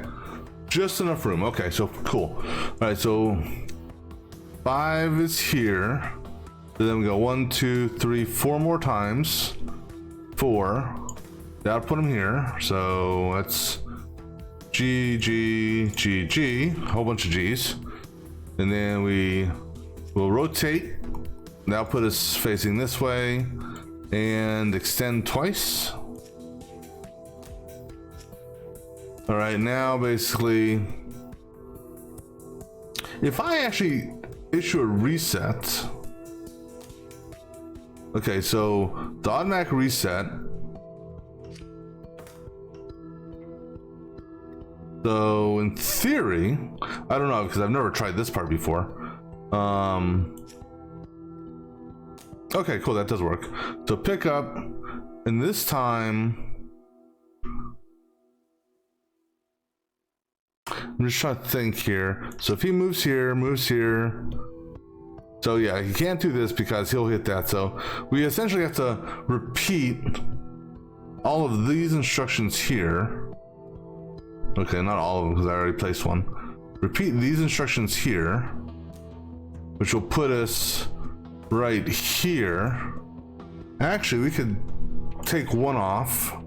just enough room. Okay, so cool. All right, so 5 is here. So then we go 1, 2, 3, 4 more times. 4. That'll put them here. So that's G, G, G, G. A whole bunch of G's. And then we'll rotate. That'll put us facing this way. And extend twice. All right, now basically, if I actually issue a reset, okay, so the automatic reset, so in theory, I don't know because I've never tried this part before. Okay, cool, that does work. So pick up, and this time, I'm just trying to think here. So if he moves here, so yeah, he can't do this because he'll hit that. So we essentially have to repeat all of these instructions here. Okay, not all of them because I already placed one. Repeat these instructions here, which will put us right here. Actually, we could take 1 off.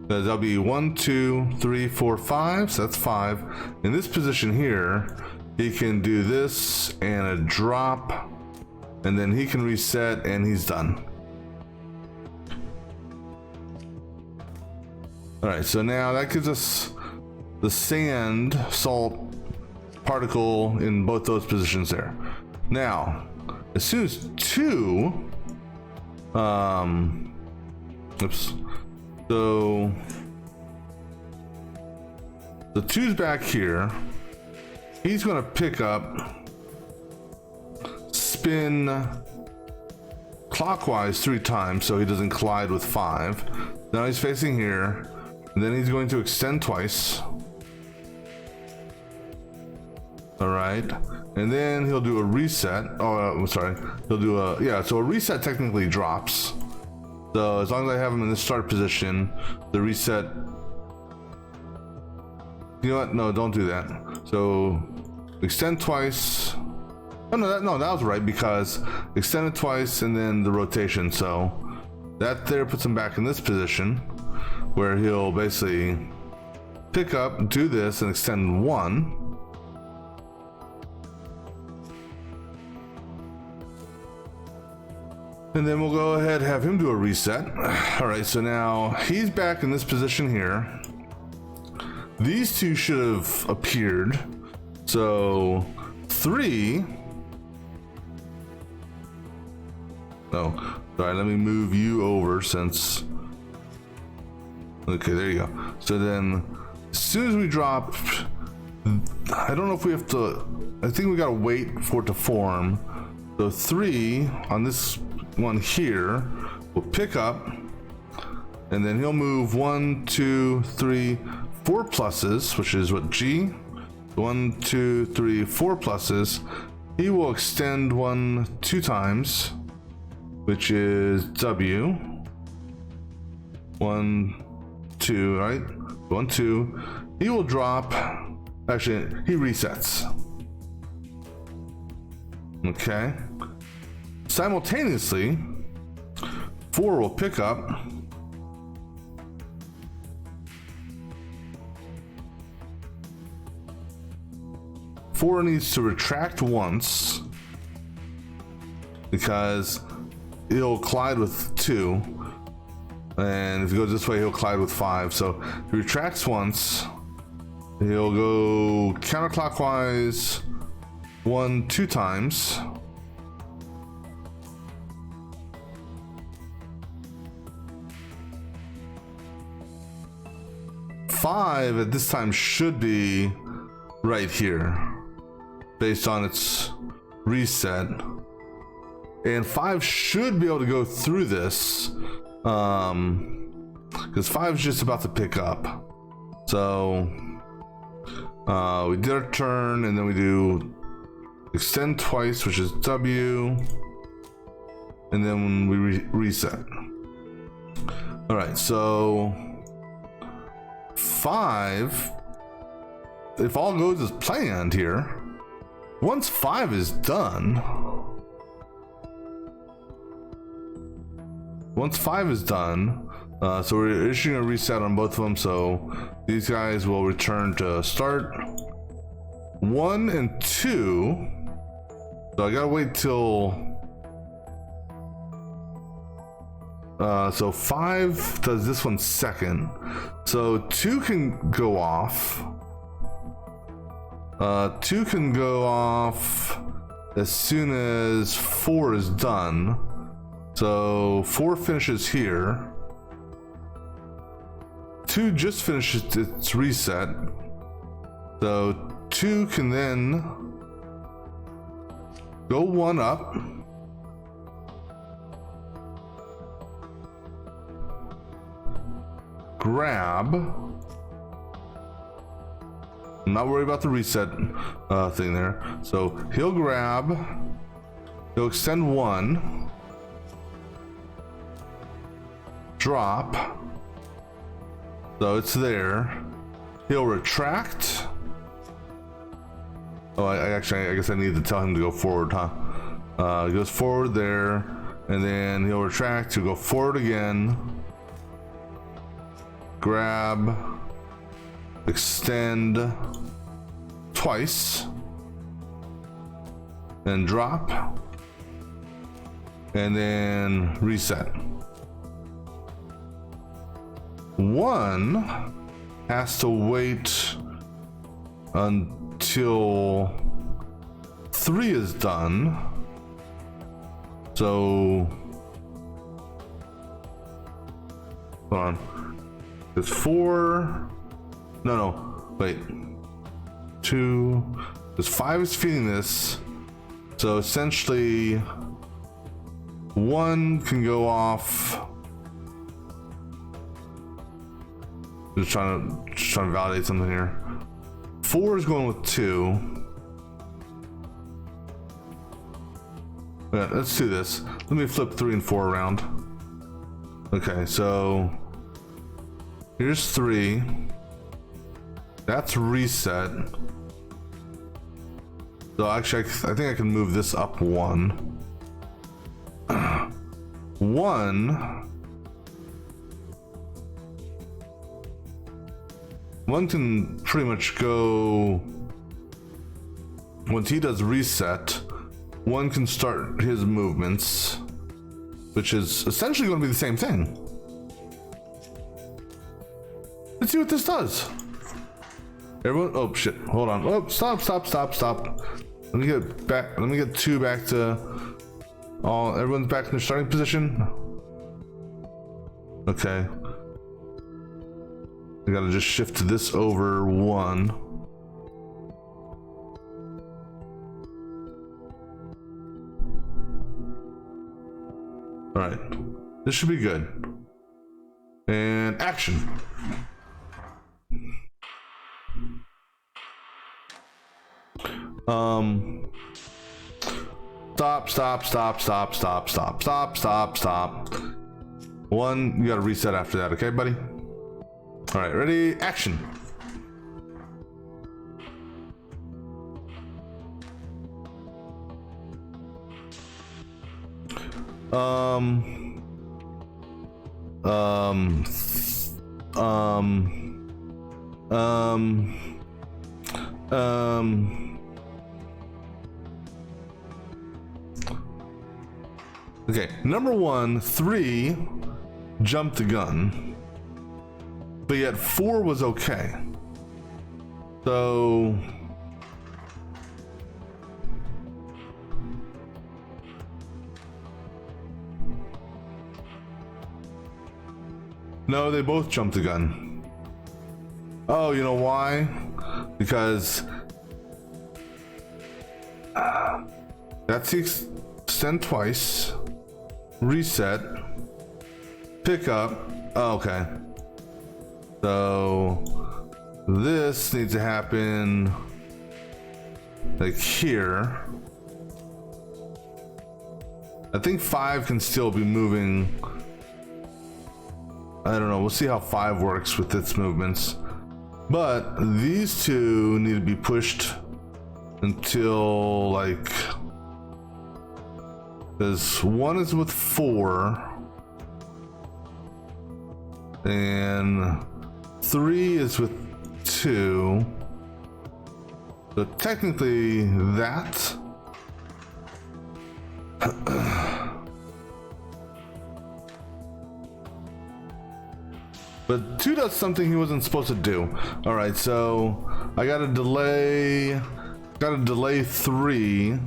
That'll be 1, 2, 3, 4, 5. So that's 5. In this position here, he can do this and a drop, and then he can reset, and he's done. All right, so now that gives us the sand salt particle in both those positions there. Now, as soon as 2, oops. So the 2's back here. He's going to pick up, spin clockwise 3 times so he doesn't collide with 5. Now he's facing here. And then he's going to extend twice. All right. And then he'll do a reset. Oh, I'm sorry. He'll do a, yeah, so a reset technically drops. So as long as I have him in the start position, the reset, you know what? No, don't do that. So extend twice. Oh, no, that was right, because extend it twice and then the rotation. So that there puts him back in this position where he'll basically pick up, do this, and extend 1. And then we'll go ahead and have him do a reset. All right, so now he's back in this position here. These 2 should have appeared. So 3. No, sorry, let me move you over since. Okay, there you go. So then as soon as we drop, I don't know if we have to, I think we gotta wait for it to form. So 3 on this one here will pick up, and then he'll move 1, 2, 3, 4 pluses, which is what G. 1, 2, 3, 4 pluses. He will extend 1, 2 times, which is W. 1, 2, right? 1, 2. He will drop. Actually, he resets. Okay. Simultaneously, 4 will pick up. Four needs to retract once because he'll collide with 2, and if he goes this way, he'll collide with 5. So he retracts once. He'll go counterclockwise 1, 2 times. Five at this time should be right here based on its reset, and 5 should be able to go through this because 5 is just about to pick up. So we did our turn, and then we do extend twice, which is W, and then when we reset. All right, so 5, if all goes as planned here, once 5 is done, so we're issuing a reset on both of them, so these guys will return to start. 1 and 2, so I gotta wait till so 5 does this one second, so 2 can go off. 2 can go off as soon as 4 is done. So 4 finishes here. 2 just finishes its reset. So 2 can then go 1 up. Grab. I'm not worried about the reset thing there. So he'll grab. He'll extend 1. Drop. So it's there. He'll retract. Oh, I guess I need to tell him to go forward, huh? He goes forward there, and then he'll retract. He'll go forward again. Grab. Extend twice. Then drop. And then reset. 1 has to wait until 3 is done. So Hold on. There's 4. No, wait. 2. There's 5 is feeding this. So essentially, 1 can go off. Just trying to validate something here. 4 is going with 2. Yeah, let's do this. Let me flip 3 and 4 around. Okay, so here's 3. That's reset. So actually, I think I can move this up 1. 1 can pretty much go. Once he does reset, 1 can start his movements, which is essentially going to be the same thing. Let's see what this does. Everyone, oh shit, hold on. Oh, stop. Let me get back, let me get 2 back to all, everyone's back in their starting position. Okay. I gotta just shift this over 1. All right, this should be good. And action. Stop. 1, you gotta reset after that, okay, buddy? All right, ready, action. Okay, number 1, 3 jumped the gun, but yet 4 was okay. So no, they both jumped the gun. Oh, you know why? Because that's the extend twice, reset, pick up. Oh, okay. So this needs to happen like here. I think 5 can still be moving. I don't know, we'll see how 5 works with its movements. But these 2 need to be pushed until like, because 1 is with 4 and 3 is with 2. So technically that but 2 does something he wasn't supposed to do. All right, so I gotta delay 3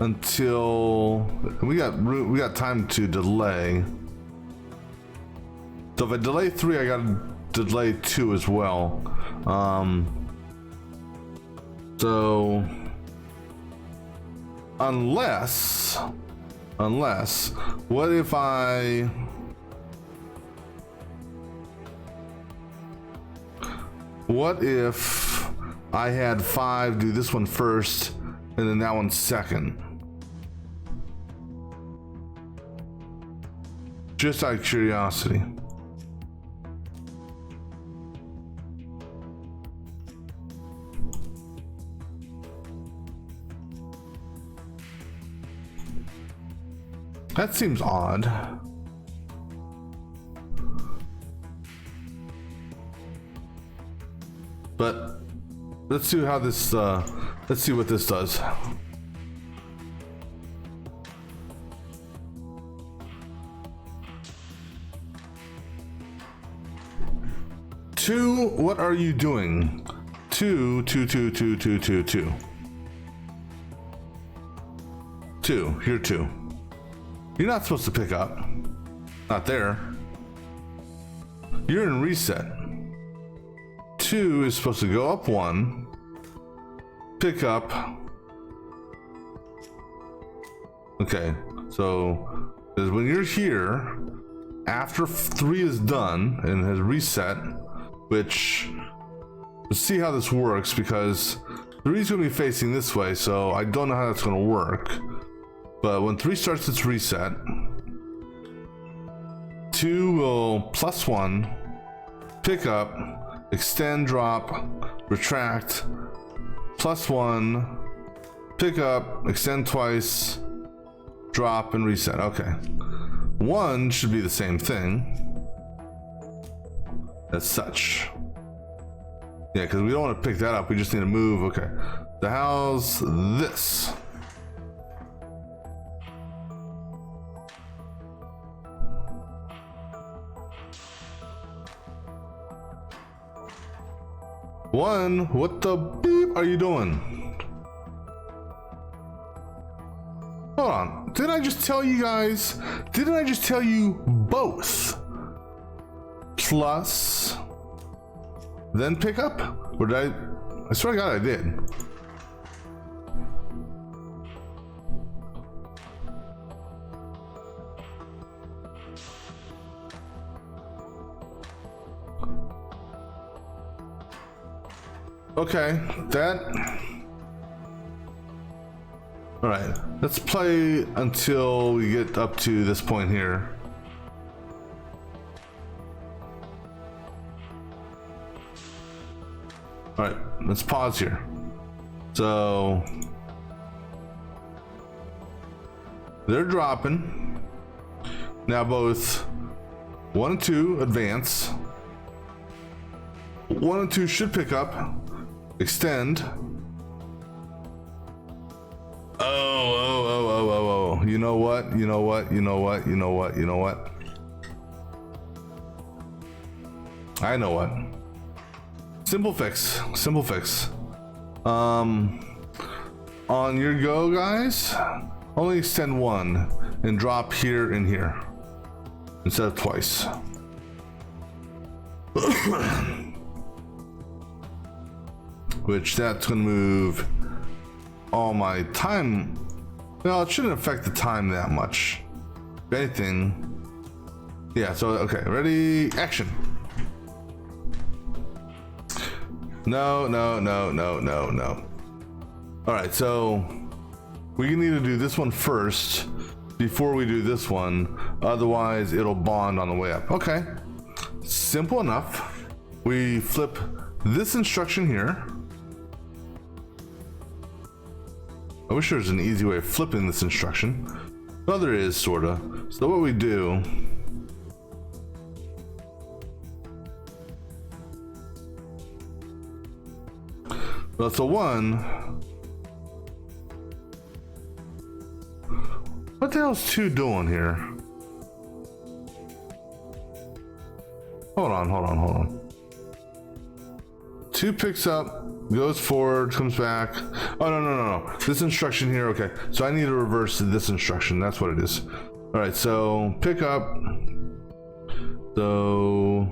until we got time to delay. So if I delay 3, I gotta delay 2 as well. So unless what if I had 5 do this one first and then that one second? Just out of curiosity. That seems odd. But let's see how this let's see what this does. Two, what are you doing? 2. Here 2. You're not supposed to pick up. Not there. You're in reset. 2 is supposed to go up 1, pick up. Okay, so when you're here, after 3 is done and has reset, which let's see how this works, because 3 is going to be facing this way, so I don't know how that's going to work. But when 3 starts its reset, 2 will +1, pick up, extend, drop, retract, +1, pick up, extend twice, drop, and reset. Okay. 1 should be the same thing as such. Yeah, because we don't want to pick that up. We just need to move. Okay. So how's this? One, what the beep are you doing? Hold on. Didn't I just tell you guys? Didn't I just tell you both? Plus, then pick up? Or did I swear to God I did. Okay, that. All right, let's play until we get up to this point here. All right, let's pause here. So they're dropping. Now both 1 and 2 advance. 1 and 2 should pick up. Extend. Oh. You know what? I know what. Simple fix. On your go, guys, only extend 1 and drop here and here instead of twice. Which that's gonna move all my time. Well, it shouldn't affect the time that much. If anything, yeah. So okay, ready, action. No. All right, so we need to do this one first before we do this one. Otherwise, it'll bond on the way up. Okay, simple enough. We flip this instruction here. I wish there was an easy way of flipping this instruction. Well, there is, sorta. So what we do, well, so 1. What the hell's 2 doing here? Hold on. 2 picks up, goes forward, comes back. Oh, no. This instruction here, okay. So I need to reverse this instruction. That's what it is. All right, so pick up. So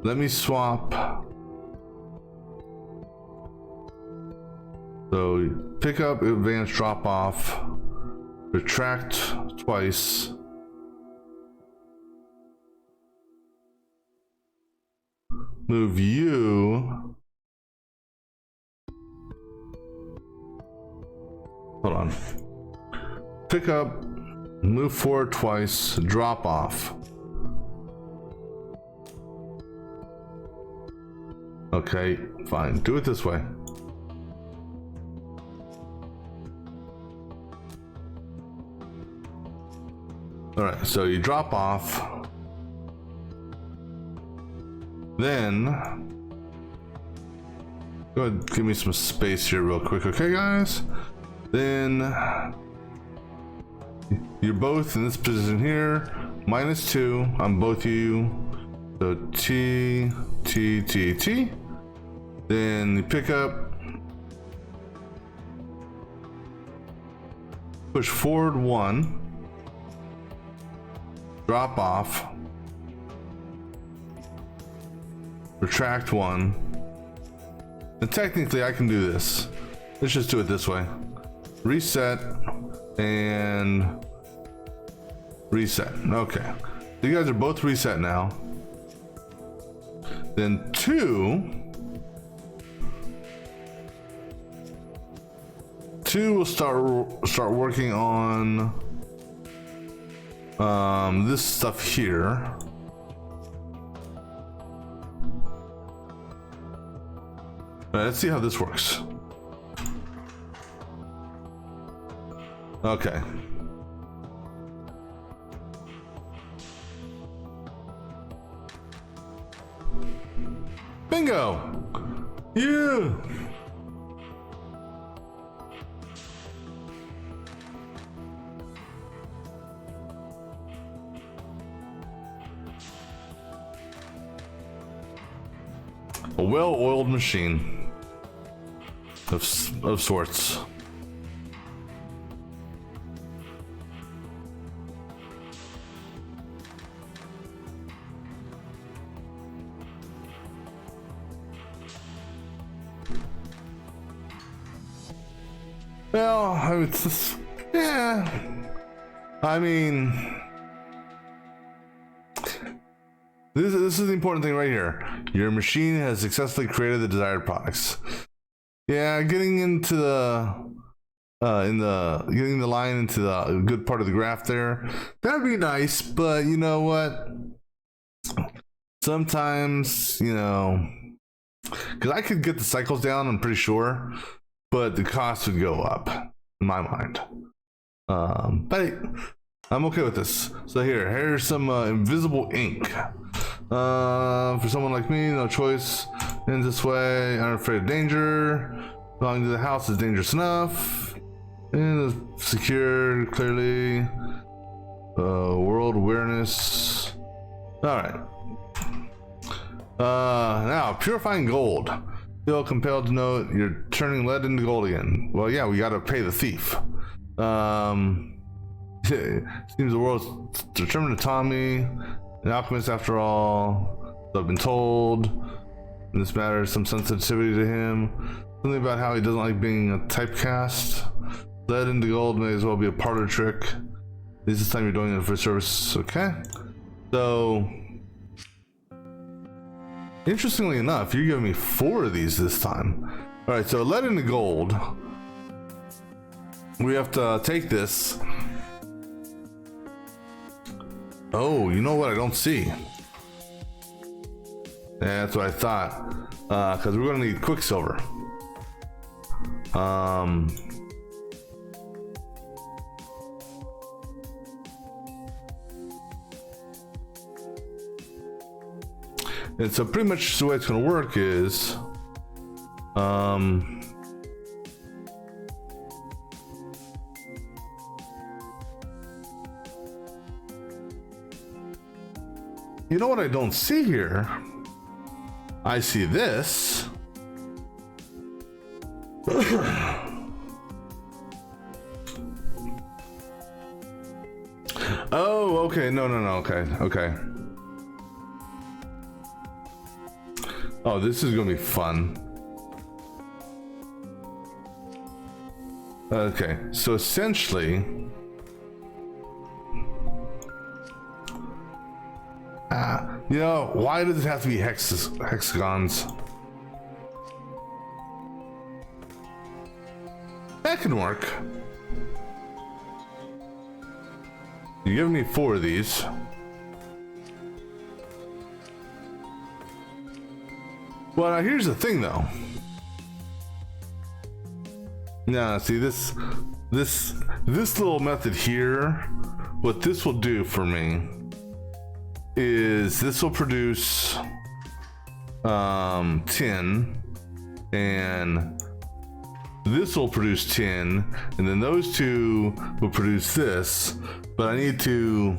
let me swap. So pick up, advance, drop off, retract twice. Move you. Hold on. Pick up, move forward twice, drop off. Okay, fine. Do it this way. All right, so you drop off. Then, go ahead, give me some space here real quick, okay, guys? Then, you're both in this position here, -2 on both of you. So T. Then you pick up, push forward 1, drop off, retract one, and technically I can do this. Let's just do it this way. Reset and reset. Okay, you guys are both reset now. Then two will start working on this stuff here. All right, let's see how this works. Okay. Bingo! Yeah! A well-oiled machine of sorts. Well, it's just, yeah. I mean, this is the important thing right here. Your machine has successfully created the desired products. Yeah, getting into the getting the line into the good part of the graph there, that'd be nice. But you know what? Sometimes, you know, because I could get the cycles down, I'm pretty sure, but the cost would go up in my mind. But I'm okay with this. So here's some invisible ink. For someone like me, no choice ends this way. Unafraid of danger. Belonging to the house is dangerous enough. And secure, clearly. World awareness. Alright. Now, purifying gold. Feel compelled to know you're turning lead into gold again. Well, yeah, we gotta pay the thief. Seems the world's determined autonomy. An alchemist, after all, so I've been told. In this matter, some sensitivity to him. Something about how he doesn't like being a typecast. Lead into gold may as well be a parlor trick. At least this time you're doing it for service. Okay. So, interestingly enough, you're giving me 4 of these this time. All right, so lead into gold. We have to take this. Oh, you know what I don't see? Yeah, that's what I thought. Because we're gonna need Quicksilver. And so pretty much the way it's gonna work is, you know what I don't see here? I see this. Oh, okay. No. Okay. Oh, this is gonna be fun. Okay, so essentially, you know, why does it have to be hexagons? That can work. You give me 4 of these. Well, now here's the thing, though. Now, see this little method here. What this will do for me is this will produce 10, and this will produce 10, and then those two will produce this. But I need to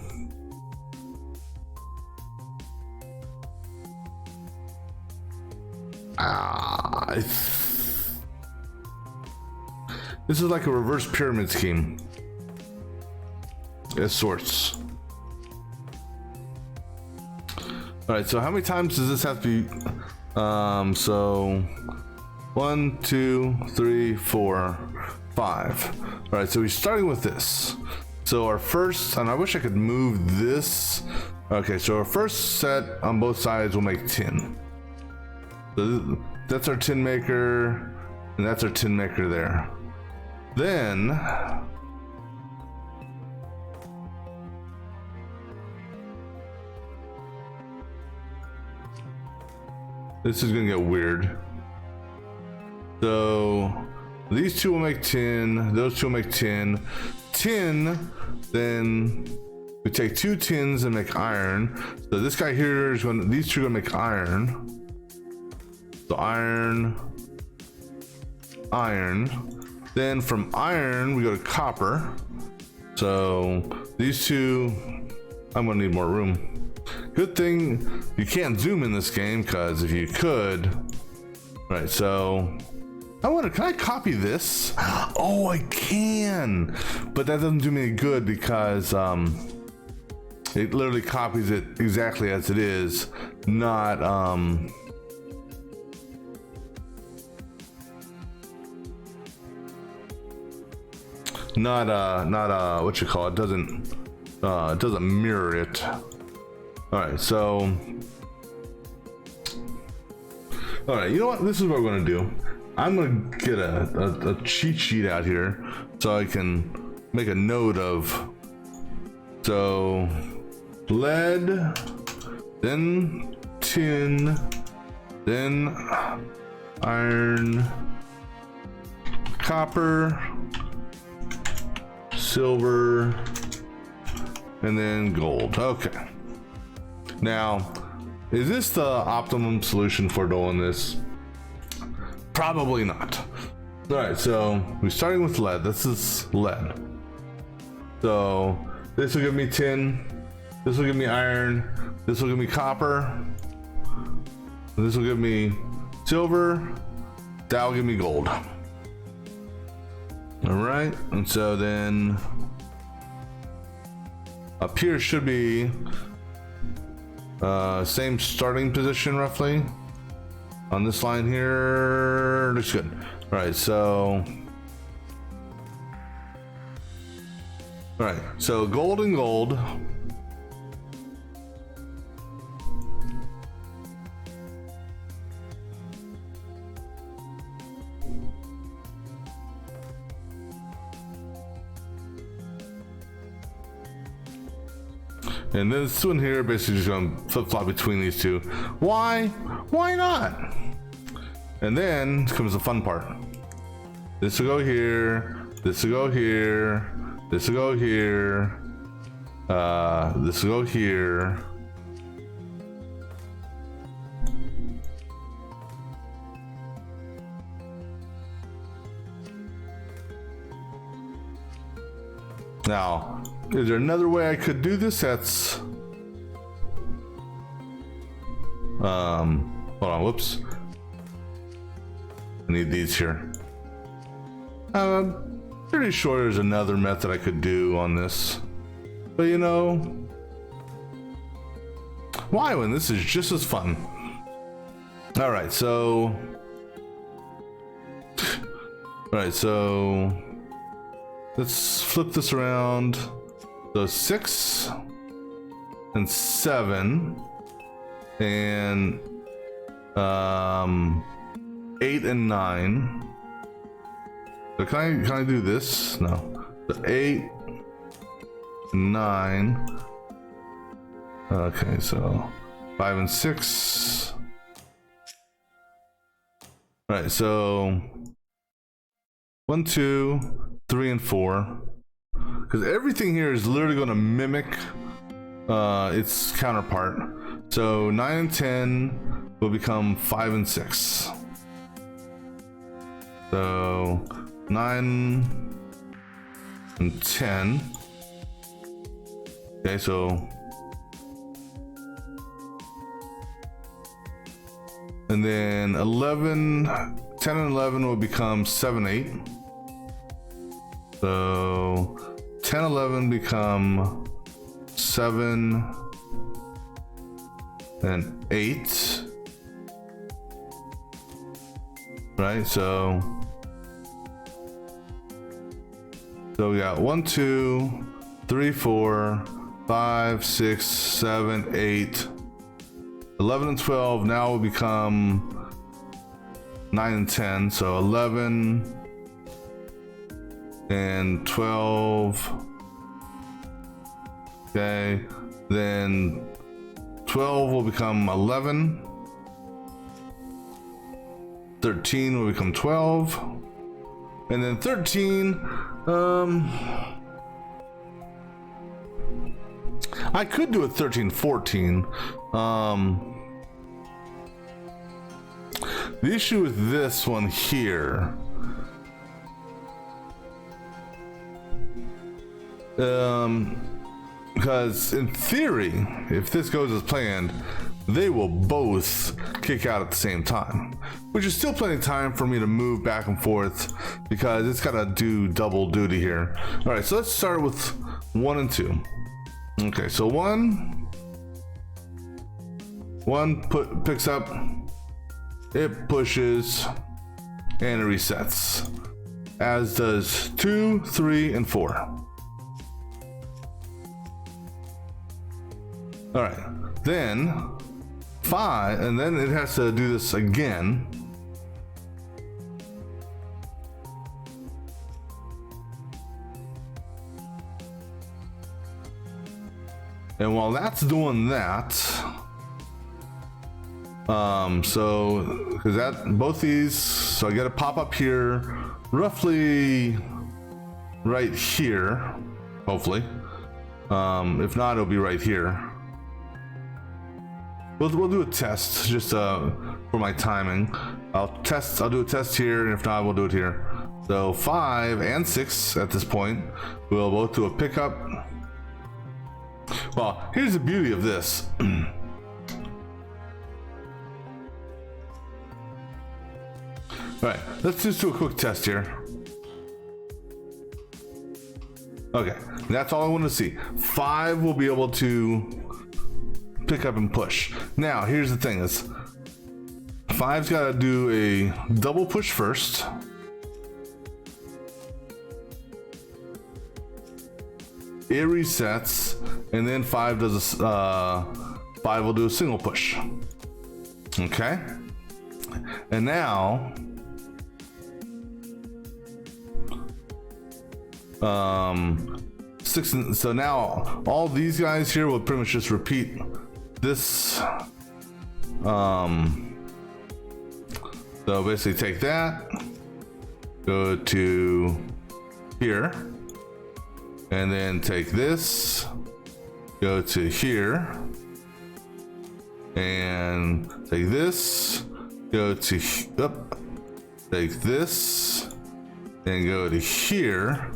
this is like a reverse pyramid scheme of sorts. All right, so how many times does this have to be? So 1, 2, 3, 4, 5. All right, so we're starting with this. So our first, and I wish I could move this. Okay, so our first set on both sides will make tin. So that's our tin maker, and that's our tin maker there. Then this is gonna get weird. So these two will make tin, those two will make tin. Tin, then we take 2 tins and make iron. So this guy here is going, these two are gonna make iron. So iron, iron. Then from iron, we go to copper. So these two, I'm gonna need more room. Good thing you can't zoom in this game, because if you could, right, so I wonder, can I copy this? Oh, I can, but that doesn't do me any good because it literally copies it exactly as it is, not what you call it, doesn't mirror it. All right, so all right, you know what, this is what we're gonna do. I'm gonna get a cheat sheet out here so I can make a note of, so lead, then tin, then iron, copper, silver, and then gold. Okay. Now, is this the optimum solution for doing this? Probably not. All right, so we're starting with lead. This is lead. So this will give me tin. This will give me iron. This will give me copper. This will give me silver. That will give me gold. All right, and so then up here should be same starting position roughly. On this line here, looks good. All right, so all right, so gold and gold. And this one here basically just gonna flip-flop between these two. Why? Why not? And then comes the fun part. This will go here, this will go here, this will go here, this will go here. Now, is there another way I could do this? That's hold on, whoops. I need these here. Pretty sure there's another method I could do on this. But you know, why when this is just as fun? All right, so let's flip this around. So 6 and 7 and 8 and 9. So can I do this? No. So 8, 9. Okay, so 5 and 6. All right, so 1, 2, 3, and 4. Because everything here is literally going to mimic its counterpart. So 9 and 10 will become 5 and 6. So 9 and 10. Okay, so and then 11, 10 and 11 will become 7, 8. So 10, 11 become 7, then 8. Right, so we got 1, 2, 3, 4, 5, 6, 7, 8, 11 and 12 now will become 9 and 10, so 11 and 12. Okay, then 12 will become 11. 13 will become 12. And then 13, I could do a 13, 14. The issue with this one here, because in theory, if this goes as planned, they will both kick out at the same time, which is still plenty of time for me to move back and forth because it's got to do double duty here. All right, so let's start with 1 and 2. Okay, so 1 picks up, it pushes, and it resets, as does 2, 3, and 4. All right, then 5, and then it has to do this again. And while that's doing that, so because that both these, so I get a pop up here, roughly right here, hopefully. If not, it'll be right here. We'll do a test just for my timing. I'll do a test here, and if not, we'll do it here. So 5 and 6 at this point, we'll both do a pickup. Well, here's the beauty of this. All right, let's just do a quick test here. Okay, that's all I want to see. 5 will be able to pick up and push. Now, here's the thing: is 5's got to do a double push first. It resets, and then 5 does a 5 will do a single push. Okay, and now 6. So now all these guys here will pretty much just repeat this. So basically take that, go to here, and then take this, go to here, and take this, go to take this, and go to here.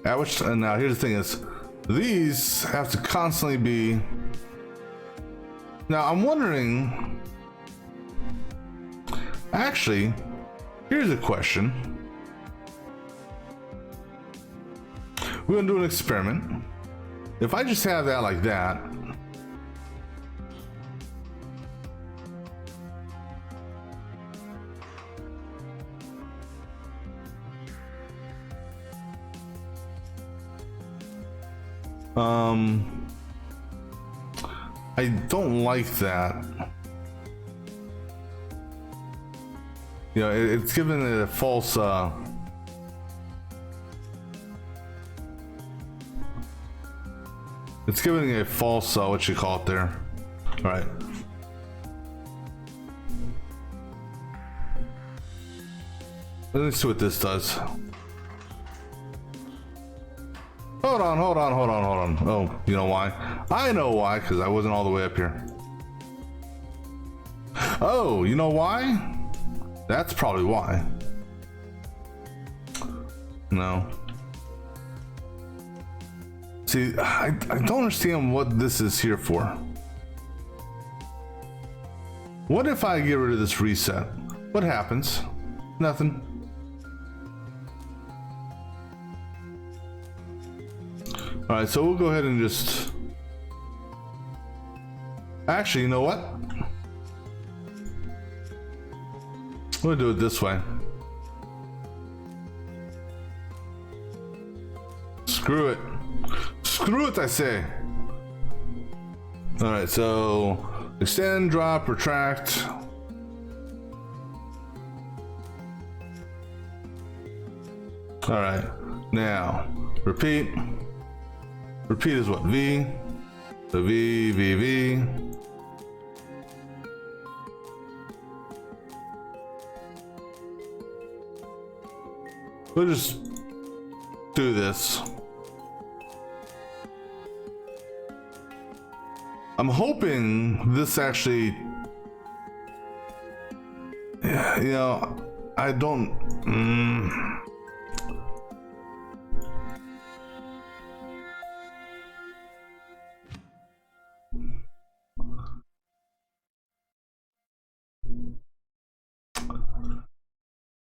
At which, and now here's the thing: is these have to constantly be. Now I'm wondering. Actually, here's a question. We're gonna do an experiment. If I just have that like that, I don't like that. You know, it's giving it a false it's giving it a false what you call it there. All right. Let's see what this does. Hold on. Oh, you know why? I know why, because I wasn't all the way up here. Oh, you know why? That's probably why. No. See, I don't understand what this is here for. What if I get rid of this reset? What happens? Nothing. All right, so we'll go ahead and just Actually, you know what? I'm gonna do it this way. Screw it. Screw it, I say. All right, so extend, drop, retract. All right, now repeat. Repeat is what? V. So V, V, V. We'll just do this. I'm hoping this actually, you know, I don't.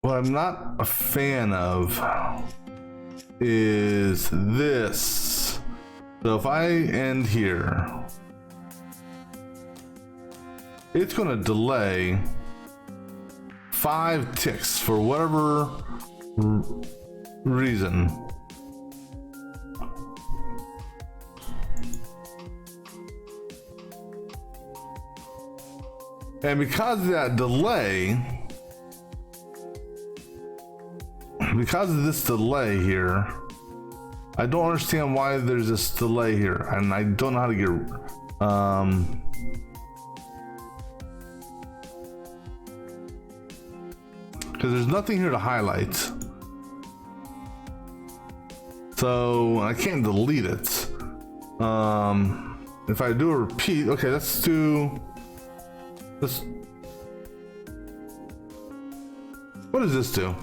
What I'm not a fan of is this. So if I end here, it's going to delay 5 ticks for whatever reason. And because of that delay, because of this delay here, I don't understand why there's this delay here, and I don't know how to get because there's nothing here to highlight, so I can't delete it. If I do a repeat, okay, let's do this. What does this do?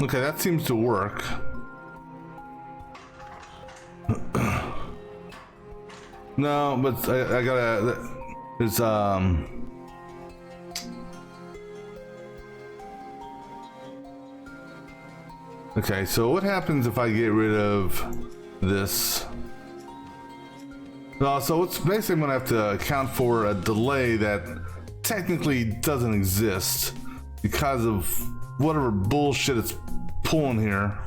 Okay, that seems to work. No, but I gotta. There's Okay, so what happens if I get rid of this? So it's basically I'm gonna have to account for a delay that technically doesn't exist because of whatever bullshit it's pulling here.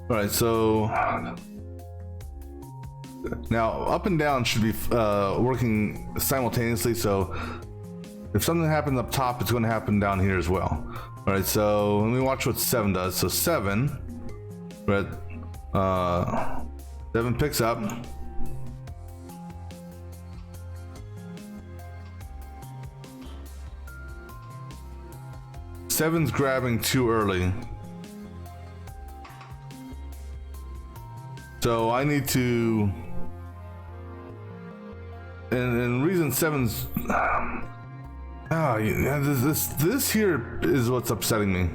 All right, so now up and down should be working simultaneously. So if something happens up top, it's going to happen down here as well. All right, so let me watch what 7 does. So 7, right? 7 picks up. Seven's grabbing too early. So I need to, and reason 7's, this here is what's upsetting me,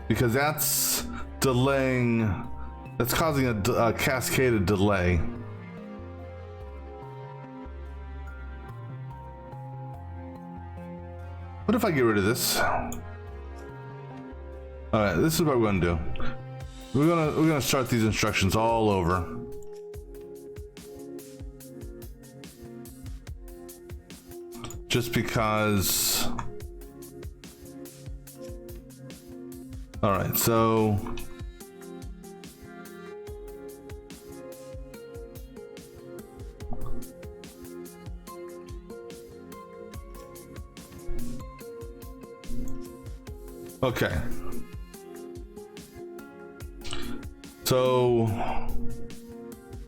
because that's delaying, that's causing a cascaded delay. What if I get rid of this? All right, this is what we're gonna do. We're gonna start these instructions all over. Just because. All right, so okay. So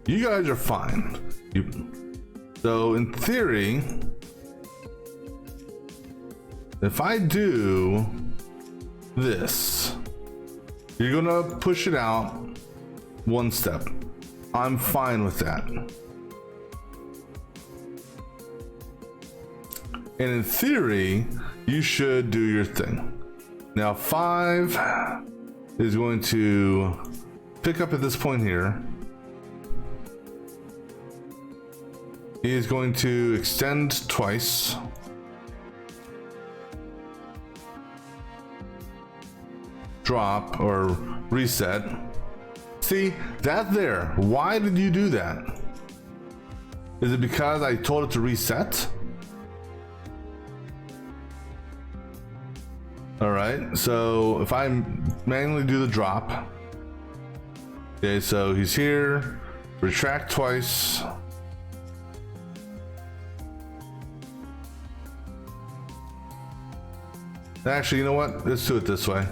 you guys are fine. So in theory, if I do this, you're gonna push it out 1 step. I'm fine with that. And in theory, you should do your thing. Now 5 is going to pick up at this point here. He is going to extend twice. Drop or reset. See, that there. Why did you do that? Is it because I told it to reset? All right, so if I manually do the drop. Okay, so he's here, retract twice. Actually, you know what? Let's do it this way.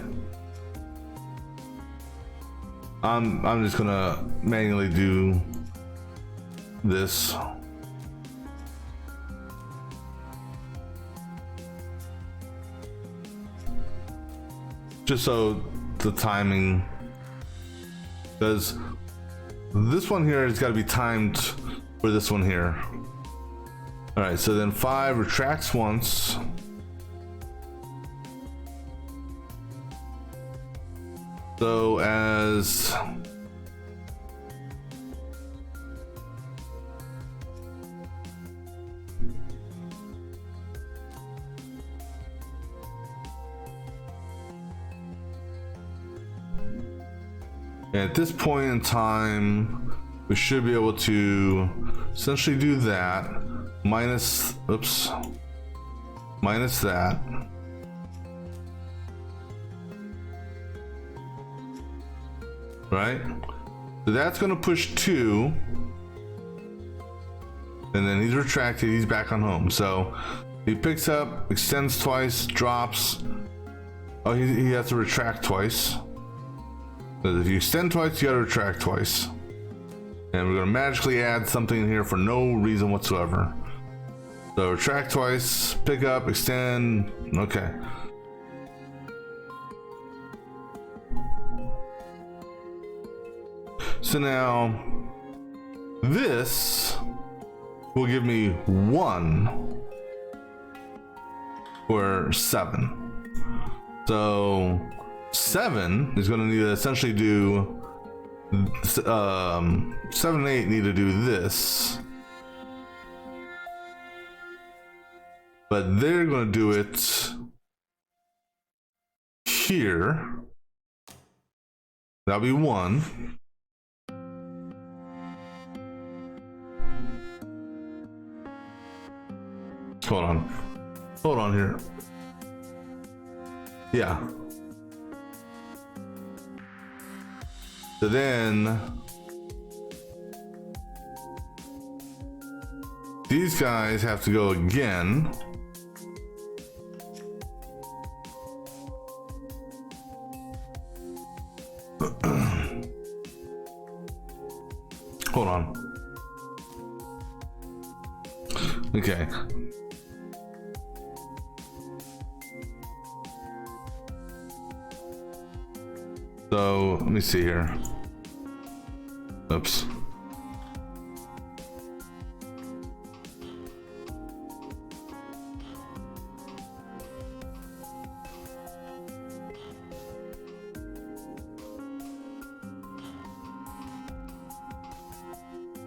I'm just gonna manually do this. Just so the timing, because this one here has got to be timed for this one here. All right, so then 5 retracts once. So as at this point in time, we should be able to essentially do that minus, oops, minus that. Right? So that's going to push 2. And then he's retracted, he's back on home. So he picks up, extends twice, drops. Oh, he has to retract twice. So if you extend twice, you gotta retract twice. And we're gonna magically add something in here for no reason whatsoever. So retract twice, pick up, extend, okay. So now, this will give me 1 or 7. So 7 is going to need to essentially do 7 and 8 need to do this, but they're going to do it here. That'll be 1. Hold on here. Yeah. So then these guys have to go again. Hold on. Okay. So let me see here. Oops.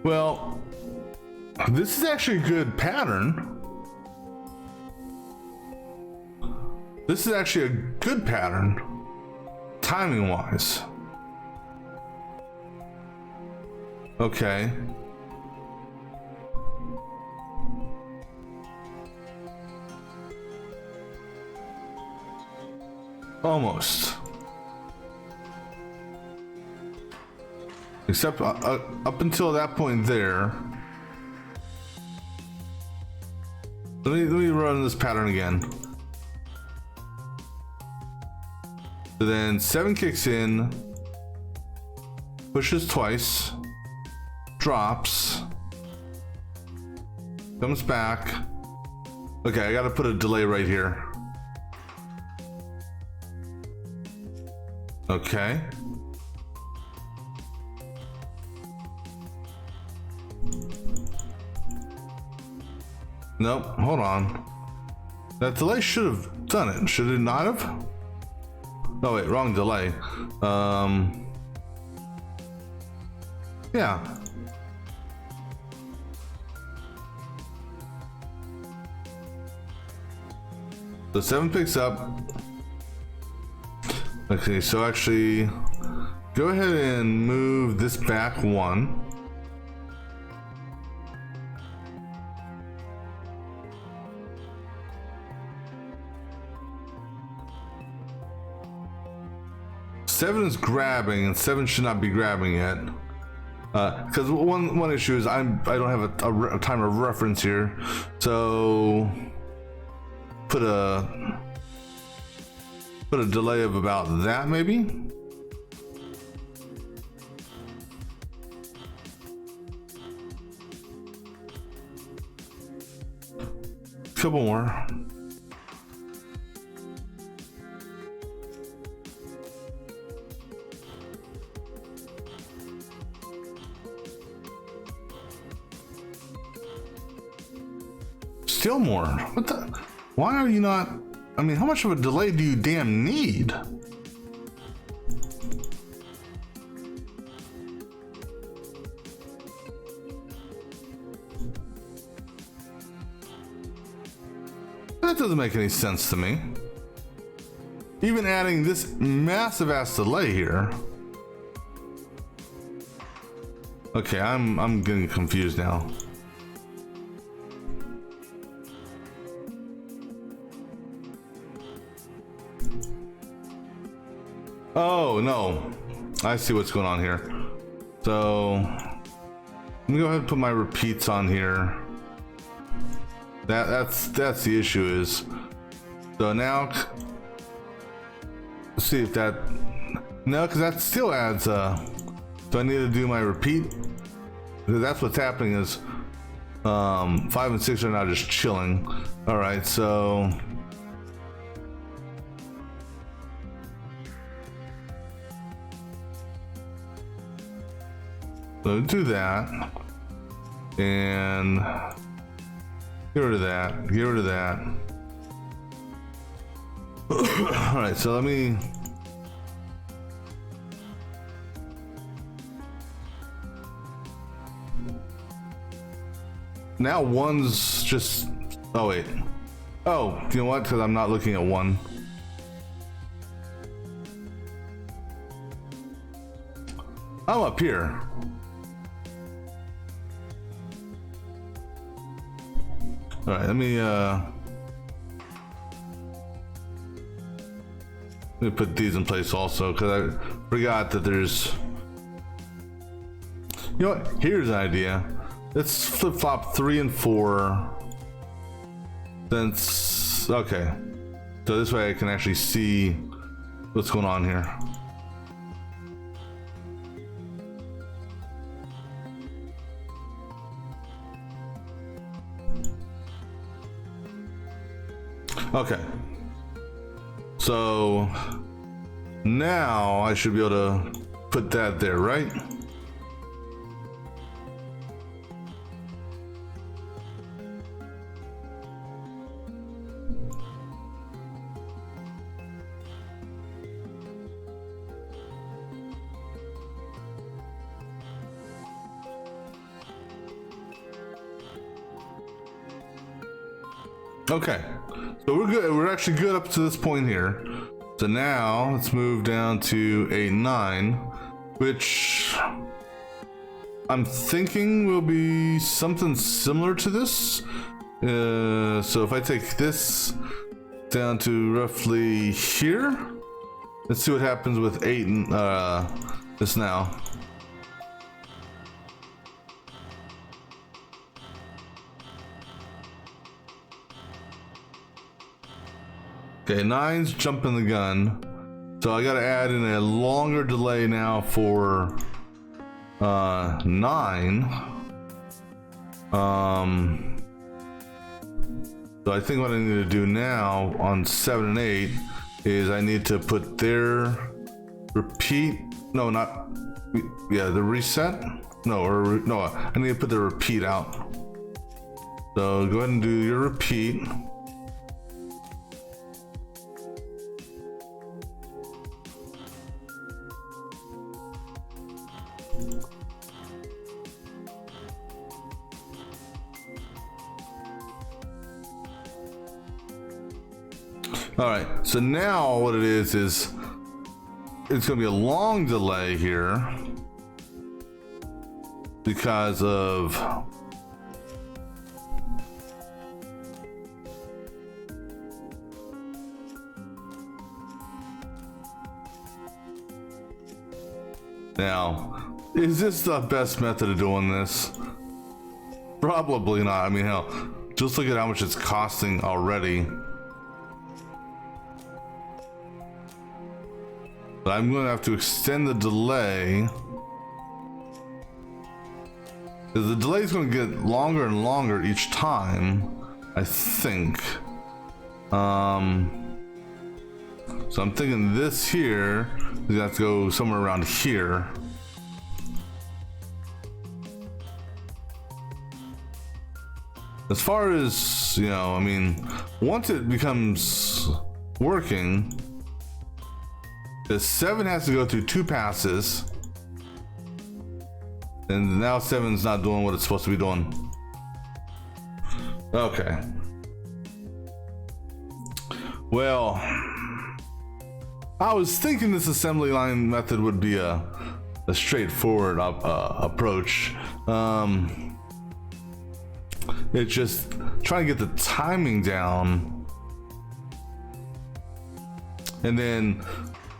Well, this is actually a good pattern. This is actually a good pattern. Timing wise. Okay. Almost. Except up until that point there. Let me run this pattern again. So then 7 kicks in, pushes twice, drops, comes back. Okay, I gotta put a delay right here. Okay. Nope, hold on. That delay should have done it, should it not have? Oh wait, wrong delay. Yeah. The 7 picks up. Okay, so actually, go ahead and move this back 1. Seven is grabbing, and 7 should not be grabbing yet. Because one issue is I don't have a time of reference here, so put a delay of about that maybe. Couple more. Still more. What the? Why are you not? I mean, how much of a delay do you damn need? That doesn't make any sense to me. Even adding this massive ass delay here. Okay, I'm getting confused now. Oh no, I see what's going on here. So let me go ahead and put my repeats on here. That's the issue is. So now, let's see if that, no, because that still adds. So I need to do my repeat. Because that's what's happening is 5 and 6 are now just chilling. All right, so. So do that, and get rid of that, get rid of that. All right, so let me, now 1's just, oh wait. Oh, you know what, because I'm not looking at 1. I'm up here. All right, let me put these in place also, because I forgot that there's, you know what, here's an idea. Let's flip-flop 3 and 4. Since, okay. So this way I can actually see what's going on here. Okay, so now I should be able to put that there, right? Okay, so we're good. We're actually good up to this point here. So now let's move down to a 9, which I'm thinking will be something similar to this. So if I take this down to roughly here, let's see what happens with 8 and this now. Okay, 9's jumping the gun. So I gotta add in a longer delay now for 9. So I think what I need to do now on 7 and 8 is I need to put their repeat, no, not, yeah, the reset, no, or no, I need to put the repeat out. So go ahead and do your repeat. All right, so now what it is it's gonna be a long delay here because of now, is this the best method of doing this? Probably not. I mean, hell, just look at how much it's costing already. But I'm going to have to extend the delay. Because the delay is going to get longer and longer each time, I think. So I'm thinking this here is going to have to go somewhere around here. As far as, you know, I mean, once it becomes working, the 7 has to go through 2 passes, and now 7's not doing what it's supposed to be doing. Okay. Well, I was thinking this assembly line method would be a straightforward approach. It's just trying to get the timing down, and then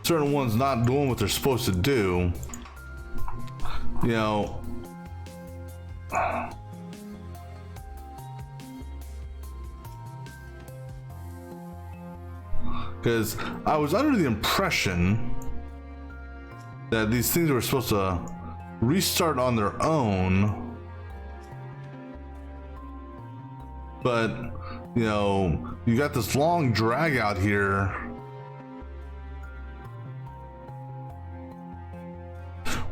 certain ones not doing what they're supposed to do, you know. Because I was under the impression that these things were supposed to restart on their own, but you know, you got this long drag out here.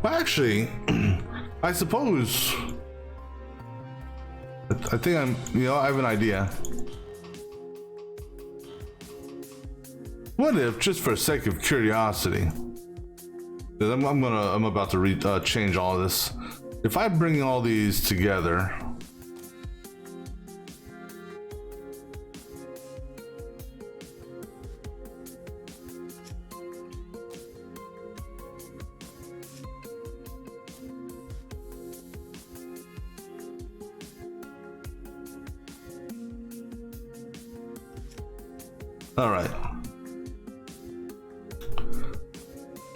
Well, actually, I suppose I think I have an idea. What if, just for sake of curiosity, because I'm about to change all of this. If I bring all these together, all right.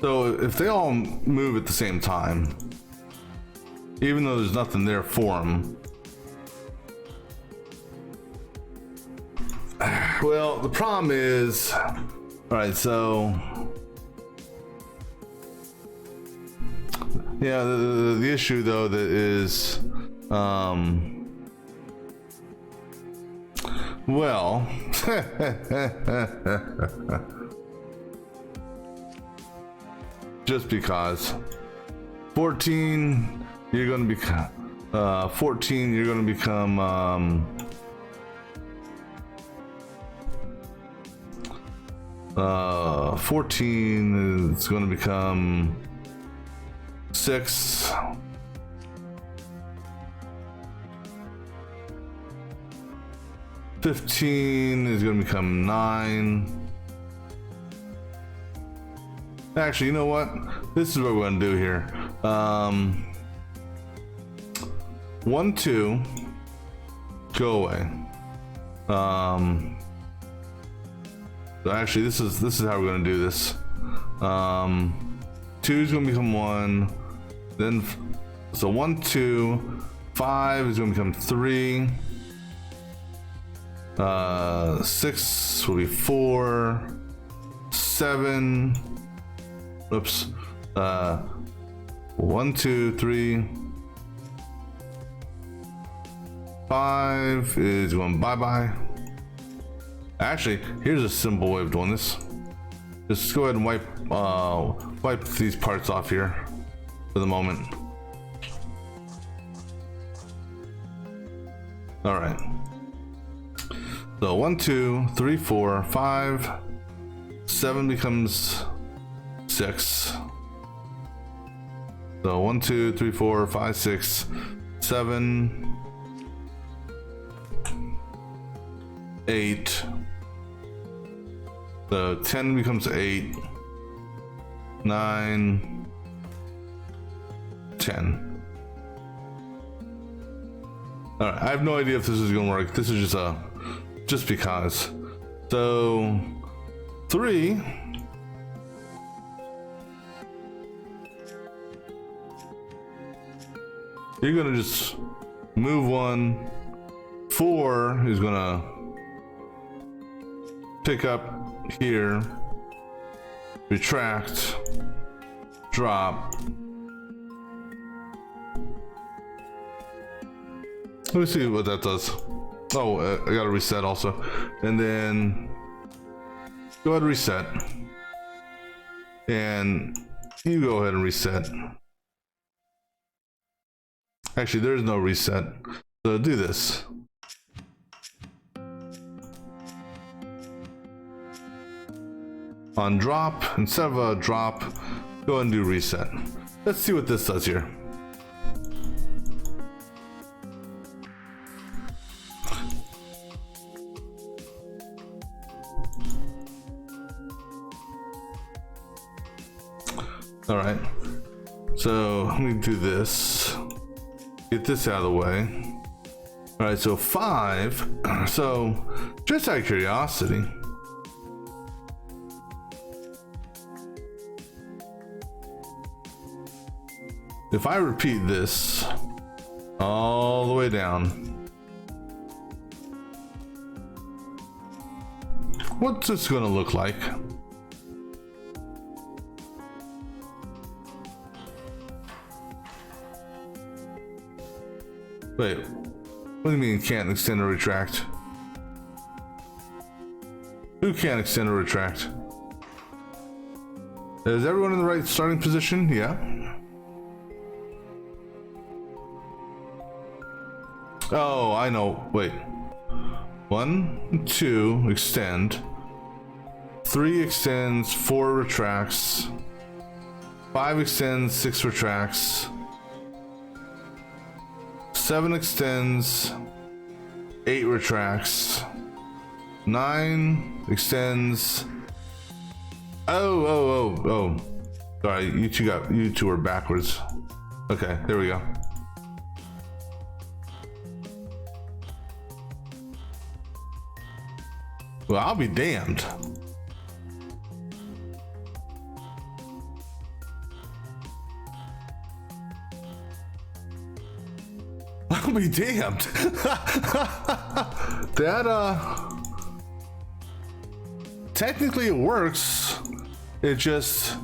So if they all move at the same time, even though there's nothing there for them, well, the problem is, all right, so yeah, the issue though that is, well, just because 14 you're going to become 14 you're going to become 14 is going to become 6. $15 is going to become 9. Actually, you know what? This is what we're going to do here. 1, 2, go away. So actually, this is how we're going to do this. 2 is going to become 1. Then, so 1, 2, 5 is going to become 3. 6 will be 4. 7. Oops. 1, 2, 3. 5 is going bye-bye. Actually, here's a simple way of doing this. Just go ahead and wipe these parts off here for the moment. All right. So 1, 2, 3, 4, 5. 7 becomes 6. So 1, 2, 3, 4, 5, 6, 7, 8, So 10 becomes 8, 9, 10. All right, I have no idea if this is gonna work. This is just because. So 3. You're gonna just move 1. 4 is gonna pick up here, retract, drop. Let me see what that does. Oh, I gotta reset also. And then go ahead and reset. And you go ahead and reset. Actually, there's no reset. So do this. On drop, instead of a drop, go ahead and do reset. Let's see what this does here. All right, so let me do this. Get this out of the way. All right, so 5. So just out of curiosity, if I repeat this all the way down, what's this gonna look like? Wait, what do you mean can't extend or retract? Who can't extend or retract? Is everyone in the right starting position? Yeah. Oh, I know. Wait. 1, 2, extend. 3 extends, 4 retracts. 5 extends, 6 retracts. 7 extends, 8 retracts. 9 extends. Oh. Sorry, you two are backwards. Okay, there we go. Well, I'll be damned. I'll be damned. That technically it works. It just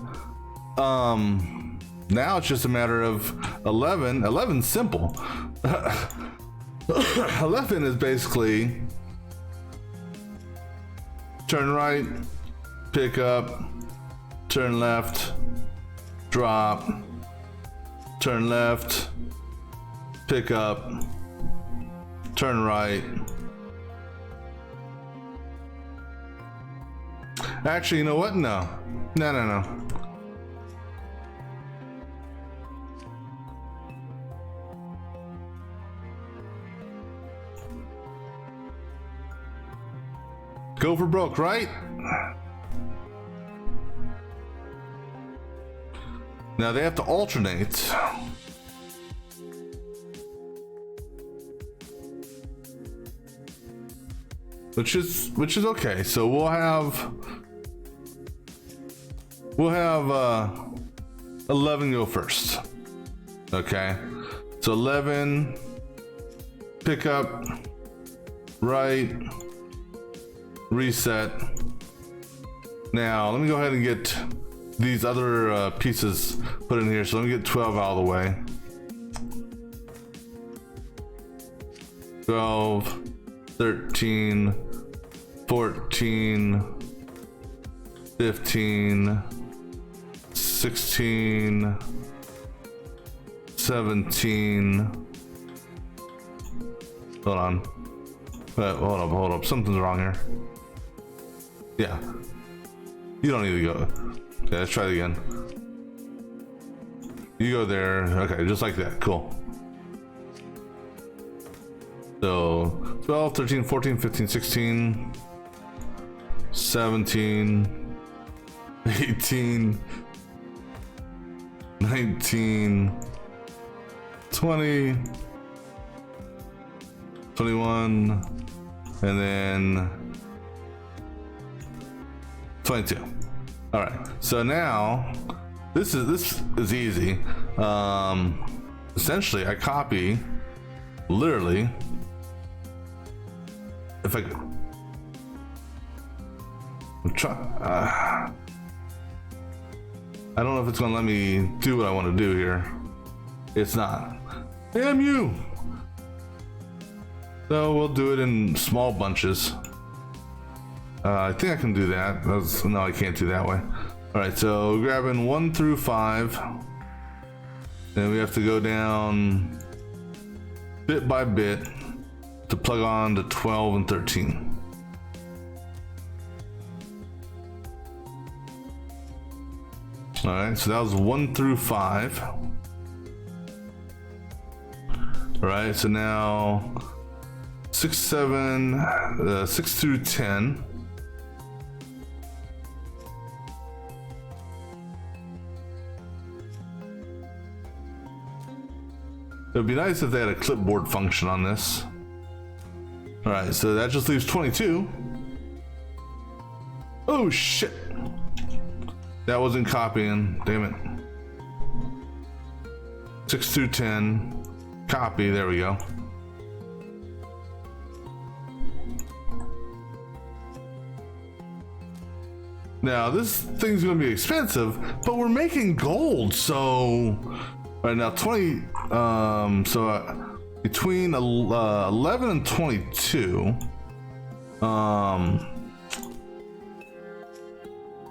now it's just a matter of 11. 11's simple. 11 is basically turn right, pick up, turn left, drop, turn left, pick up, turn right. Actually, you know what? No. Go for broke, right? Now they have to alternate. Which is okay. So we'll have 11 go first. Okay. So 11 pick up, right, reset. Now let me go ahead and get these other pieces put in here. So let me get 12 out of the way. 12, 13, 14, 15, 16, 17. Hold on. Hold up. Something's wrong here. Yeah. You don't need to go. Okay, let's try it again. You go there. Okay, just like that. Cool. So 12, 13, 14, 15, 16, 17, 18, 19, 20, 21, and then 22. All right, so now this is easy. Essentially I copy literally, if I try, I don't know if it's gonna let me do what I want to do here. It's not. Damn you. So we'll do it in small bunches. I think I can do that. No, I can't do that way. All right, so grabbing 1 through 5. Then we have to go down bit by bit to plug on to 12 and 13. All right, so that was 1 through 5. All right, so now 6, 7, 6 through 10. It would be nice if they had a clipboard function on this. All right, so that just leaves 22. Oh shit. That wasn't copying, damn it. 6 through 10, copy, there we go. Now this thing's gonna be expensive, but we're making gold, so right now 20, between 11 and 22,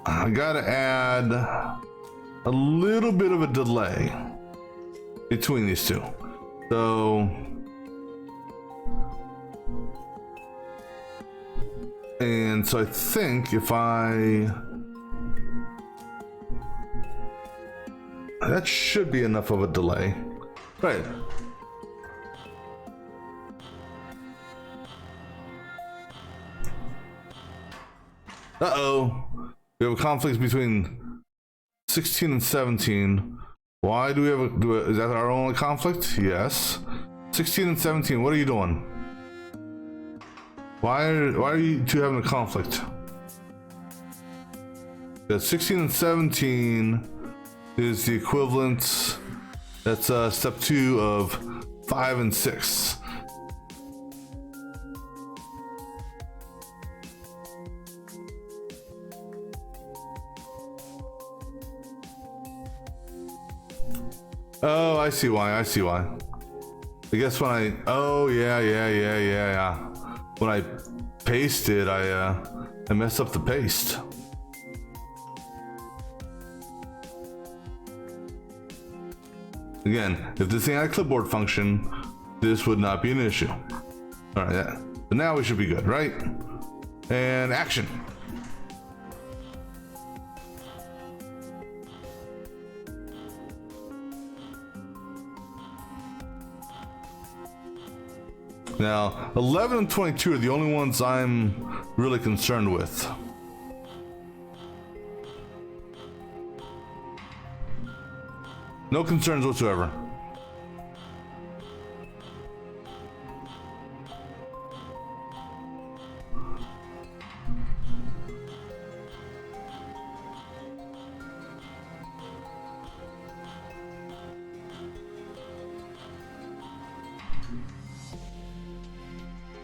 I gotta add a little bit of a delay between these two. So, and so I think if that should be enough of a delay. Right. Uh-oh. We have a conflict between 16 and 17. Why do we have is that our only conflict? Yes. 16 and 17, what are you doing? Why are you two having a conflict? The 16 and 17 is the equivalent. That's step 2 of 5 and 6. Oh, I see why. I guess when I, oh yeah. When I pasted, I messed up the paste. Again, if this thing had a clipboard function, this would not be an issue. All right, yeah. So now we should be good, right? And action. Now, 11 and 22 are the only ones I'm really concerned with. No concerns whatsoever.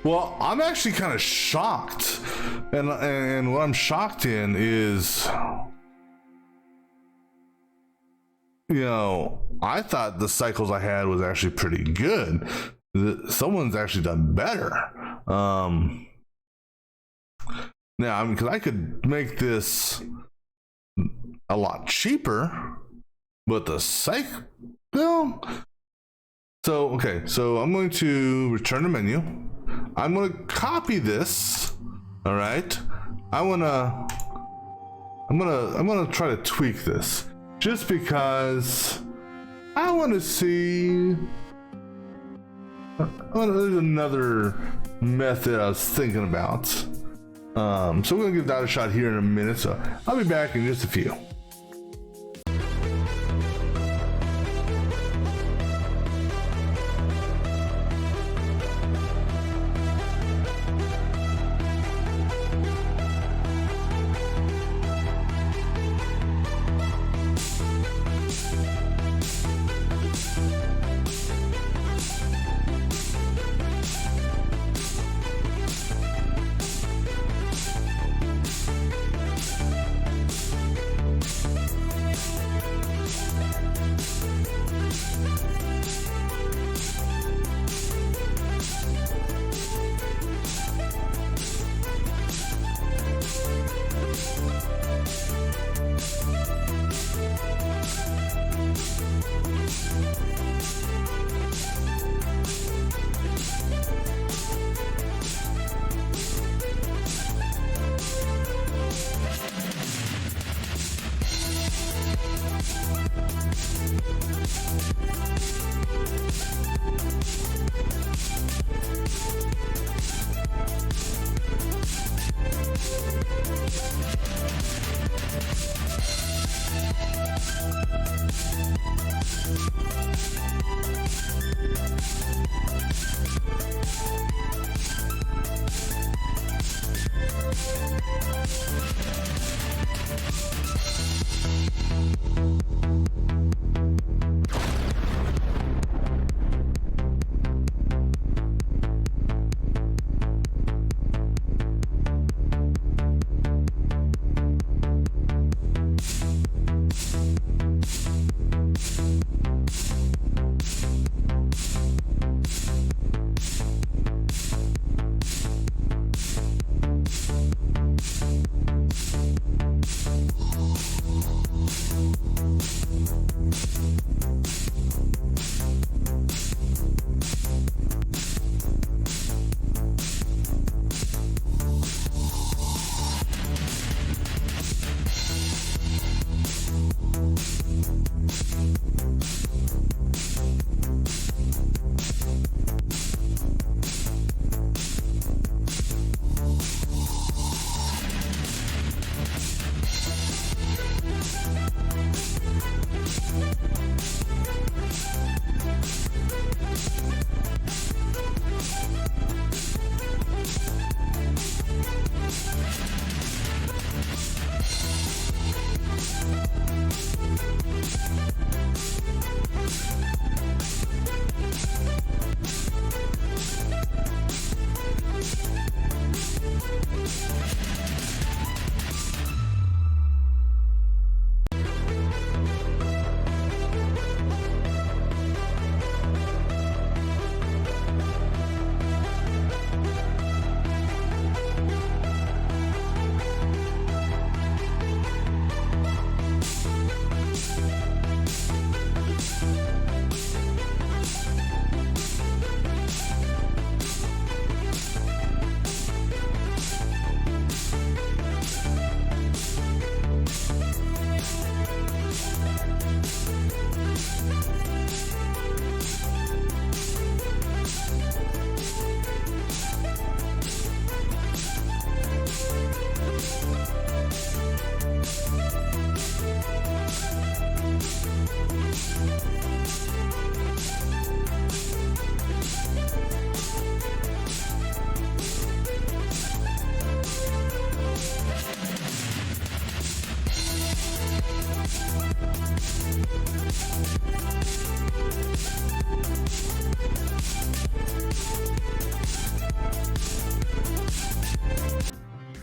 Well, I'm actually kind of shocked, and what I'm shocked in is, you know, I thought the cycles I had was actually pretty good. Someone's actually done better. Now, I mean, because I could make this a lot cheaper, but the cycle. So okay, so I'm going to return to menu. I'm going to copy this. All right. I'm gonna try to tweak this just because I want to see. There's another method I was thinking about. So we're gonna give that a shot here in a minute. So I'll be back in just a few.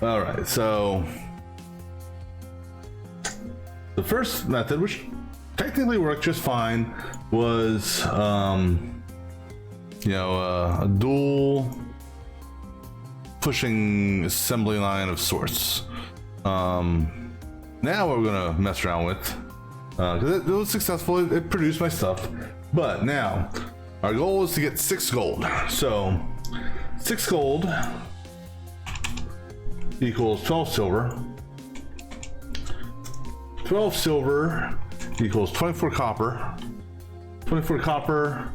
All right, so the first method, which technically worked just fine, was a dual pushing assembly line of sorts. Now what we're gonna mess around with, because it was successful, it produced my stuff, but now our goal is to get 6 gold. So 6 gold equals 12 silver. 12 silver equals 24 copper. 24 copper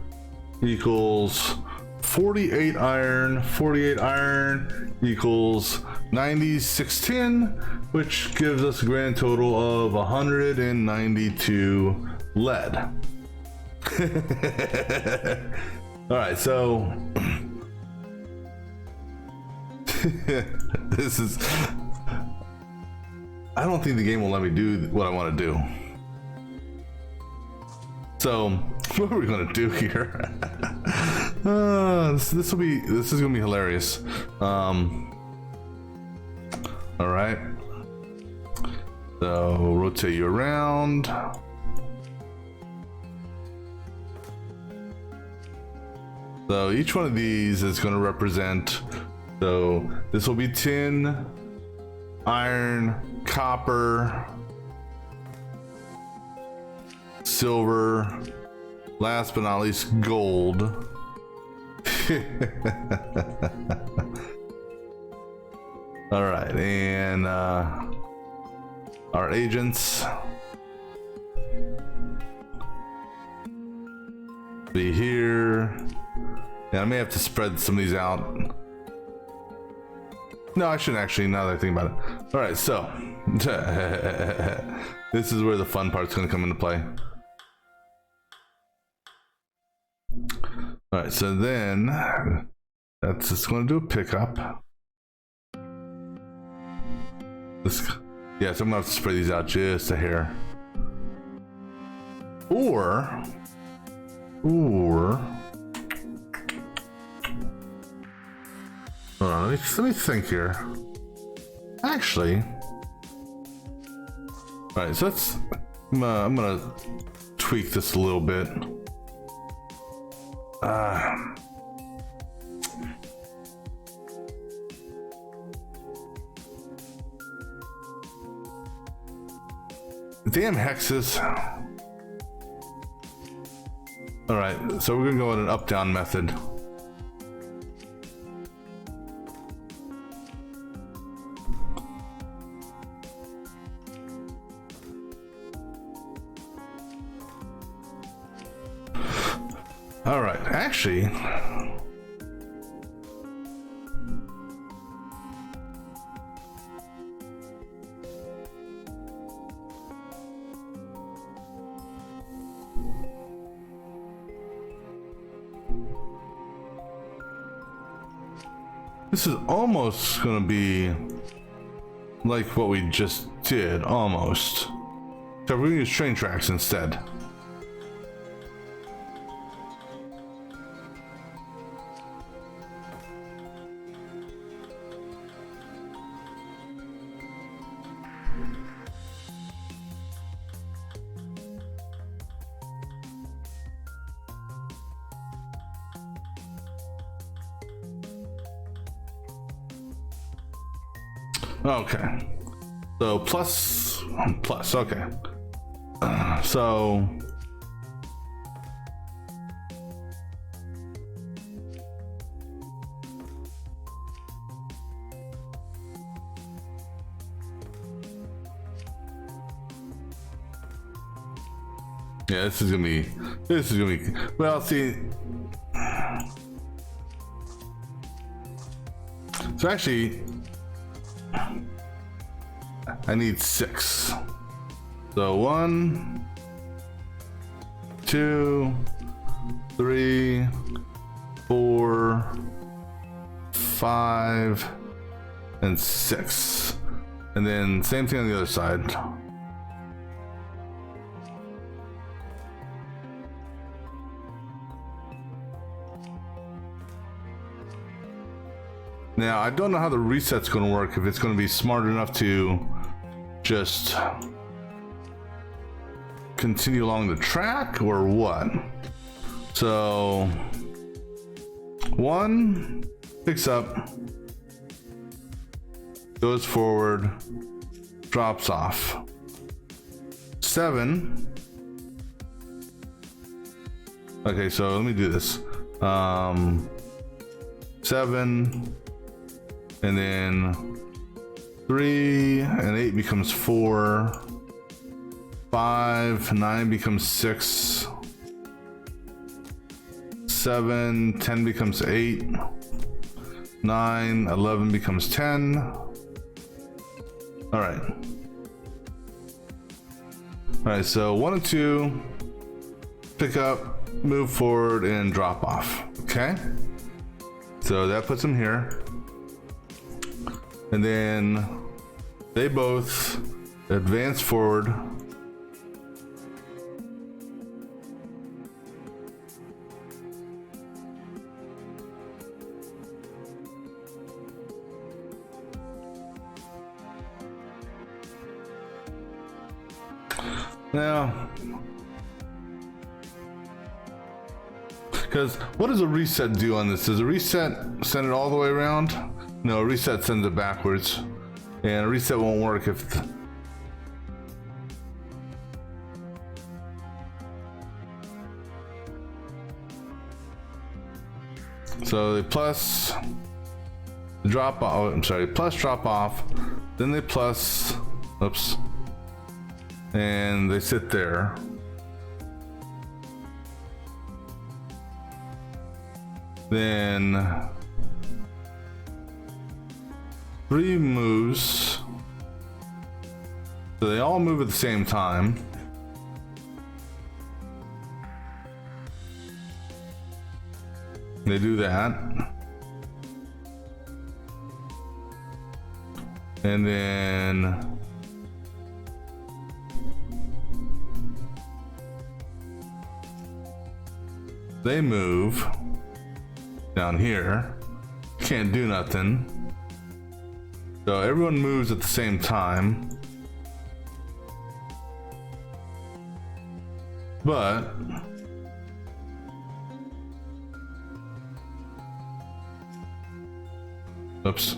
equals 48 iron. 48 iron equals 90, 610, which gives us a grand total of 192 lead. All right, so this is, I don't think the game will let me do what I want to do. So what are we gonna do here? This is gonna be hilarious. All right, so rotate you around. So each one of these is going to represent, so this will be tin, iron, copper, silver, last but not least gold. All right, and our agents be here. Yeah, I may have to spread some of these out. No, I shouldn't actually, now that I think about it. All right, so this is where the fun part's gonna come into play. All right, so then that's just gonna do a pickup. Yeah, so I'm gonna have to spread these out just a hair. Or hold on, let me think here. Actually, all right, so I'm gonna tweak this a little bit. Damn hexes. All right, so we're gonna go in an up-down method. All right, actually, this is almost gonna be like what we just did, almost. So we're gonna use train tracks instead. Okay, so plus, okay. So yeah, this is gonna be, well, see, so actually I need 6. So 1, 2, 3, 4, 5, and 6. And then same thing on the other side. Now, I don't know how the reset's going to work, if it's going to be smart enough to just continue along the track or what. So 1 picks up, goes forward, drops off. 7, okay, so let me do this. 7, and then 3 and 8 becomes 4, 5, 9 becomes 6, 7, 10 becomes 8, 9, 11 becomes 10, All right. All right, so 1 and 2, pick up, move forward, and drop off. Okay. So that puts them here. And then they both advance forward. Now, because what does a reset do on this? Does a reset send it all the way around? No, a reset sends it backwards. And a reset won't work if... So they plus drop off, oh, I'm sorry, plus drop off, then they plus, oops, and they sit there. Then 3 moves, so they all move at the same time. They do that. And then they move down here. Can't do nothing. So everyone moves at the same time. But oops.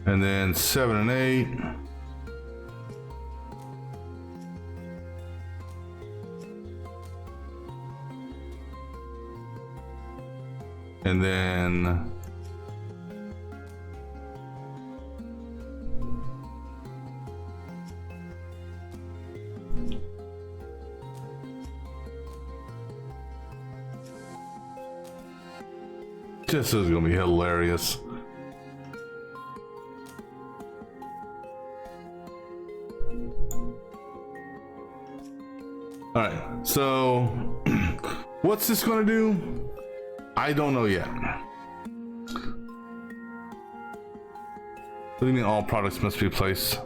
And then 7 and 8. And then this is gonna be hilarious. All right, so what's this gonna do? I don't know yet. What do you mean all products must be placed?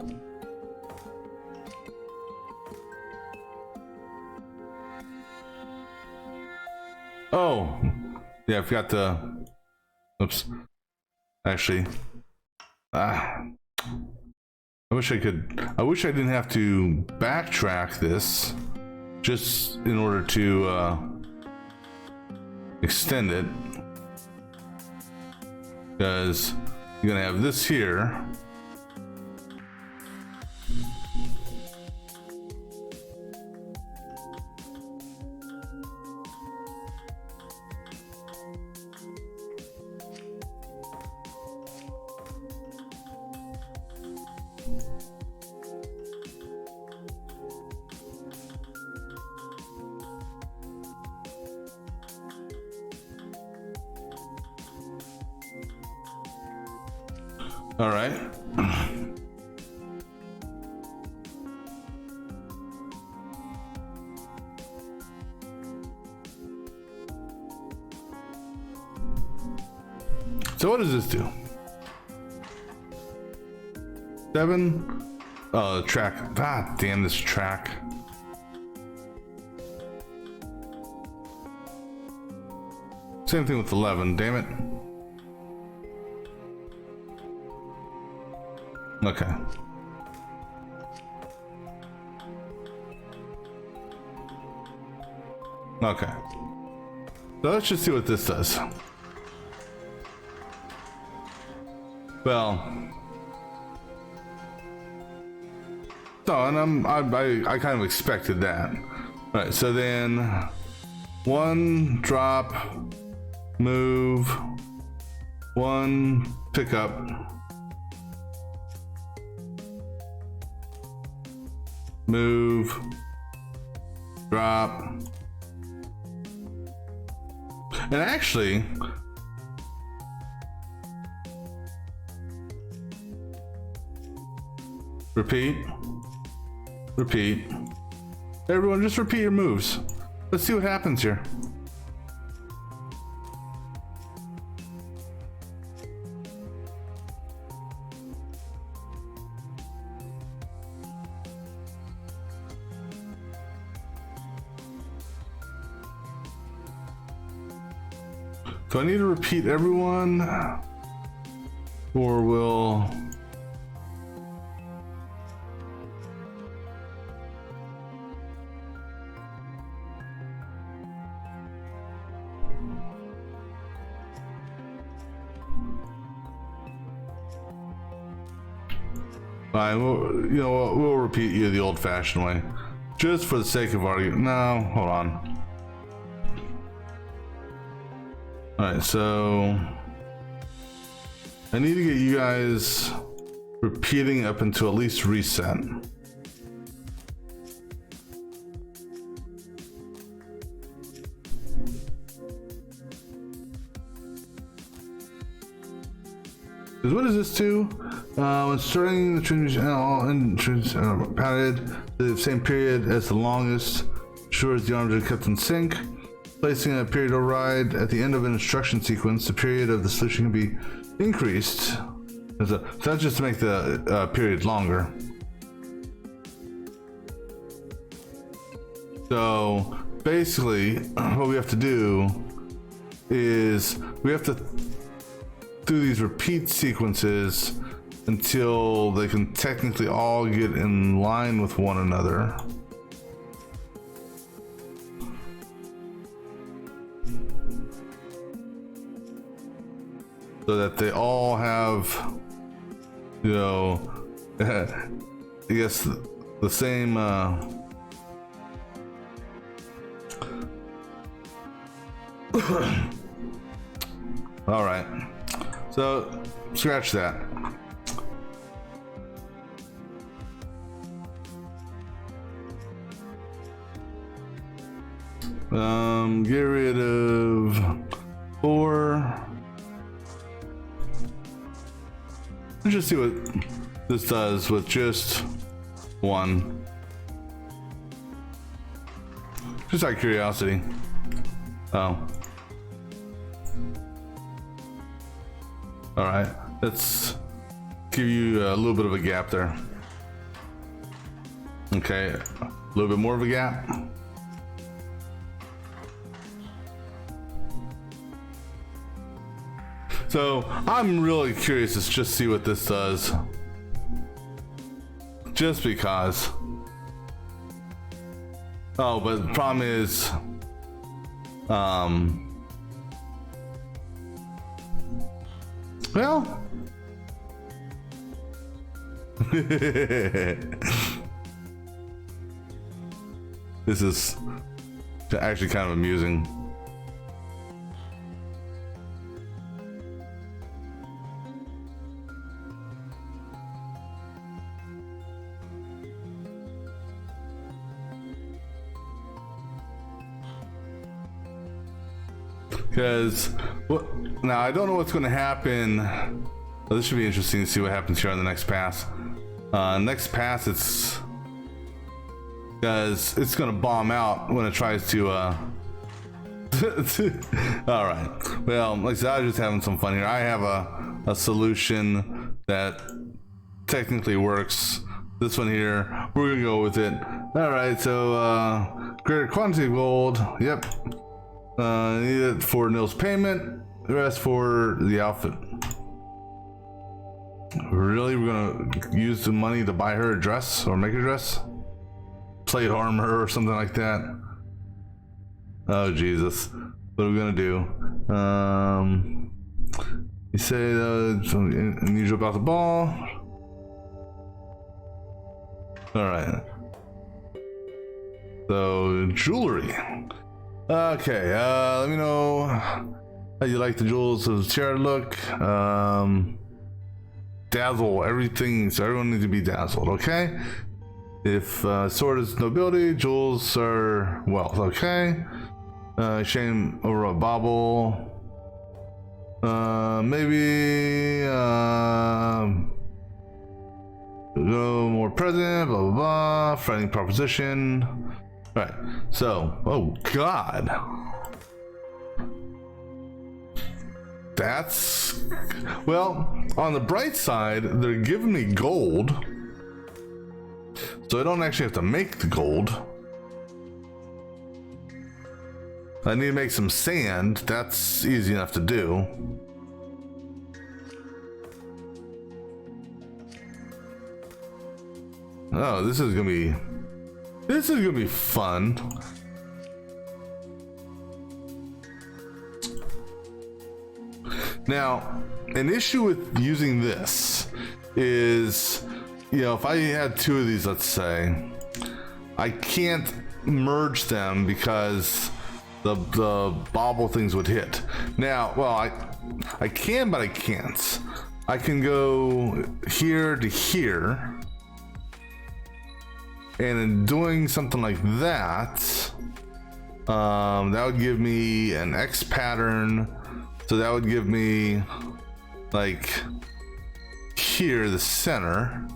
Oh, yeah, I forgot to, oops. Actually, I wish I didn't have to backtrack this just in order to extend it, because you're gonna have this here. All right. So what does this do? 7. Oh, the track. God damn this track. Same thing with 11. Damn it. Okay. Okay. So let's just see what this does. Well, so and I kind of expected that. All right. So then 1 drop, move, 1 pick up. Move, drop, and actually, Repeat. Repeat. Everyone, just repeat your moves. Let's see what happens here. Do I need to repeat everyone? Or will... Fine, we'll repeat you the old-fashioned way. Just for the sake of argument. No, hold on. Alright, so... I need to get you guys repeating up until at least reset. Because what does this do? When starting the transmission, all engines padded the same period as the longest, ensures the arms are kept in sync. Placing a period override at the end of an instruction sequence, the period of the solution can be increased. So that's just to make the period longer. So basically, what we have to do is we have to do these repeat sequences until they can technically all get in line with one another. So that they all have, you know, I guess the same all right, so scratch that. Get rid of 4. Let's just see what this does with just 1. Just out of curiosity. Oh. Alright, let's give you a little bit of a gap there. Okay, a little bit more of a gap. So I'm really curious to just see what this does. Just because. Oh, but the problem is, well, this is actually kind of amusing. Because now I don't know what's going to happen. Well, this should be interesting to see what happens here on the next pass. Next pass, it's because it's going to bomb out when it tries to. All right. Well, like I said, I was just having some fun here. I have a solution that technically works. This one here, we're gonna go with it. All right. So greater quantity of gold. Yep. Need it for Nils payment, the rest for the outfit. Really? We're gonna use the money to buy her a dress or make a dress? Plate armor or something like that? Oh, Jesus. What are we gonna do? You say something unusual about the ball. Alright. So, jewelry. Okay, let me know how you like the jewels of the chair look. Dazzle everything, so everyone needs to be dazzled, okay? If sword is nobility, jewels are wealth, okay? Shame over a bauble. Maybe Go more present, blah, blah, blah. Friendly proposition. All right, so, oh God. That's, well, on the bright side, they're giving me gold. So I don't actually have to make the gold. I need to make some sand. That's easy enough to do. Oh, this is gonna be fun. Now, an issue with using this is, you know, if I had two of these, let's say, I can't merge them because the bobble things would hit. Now, well, I can, but I can't. I can go here to here. And in doing something like that, that would give me an X pattern. So that would give me, like, here, the center.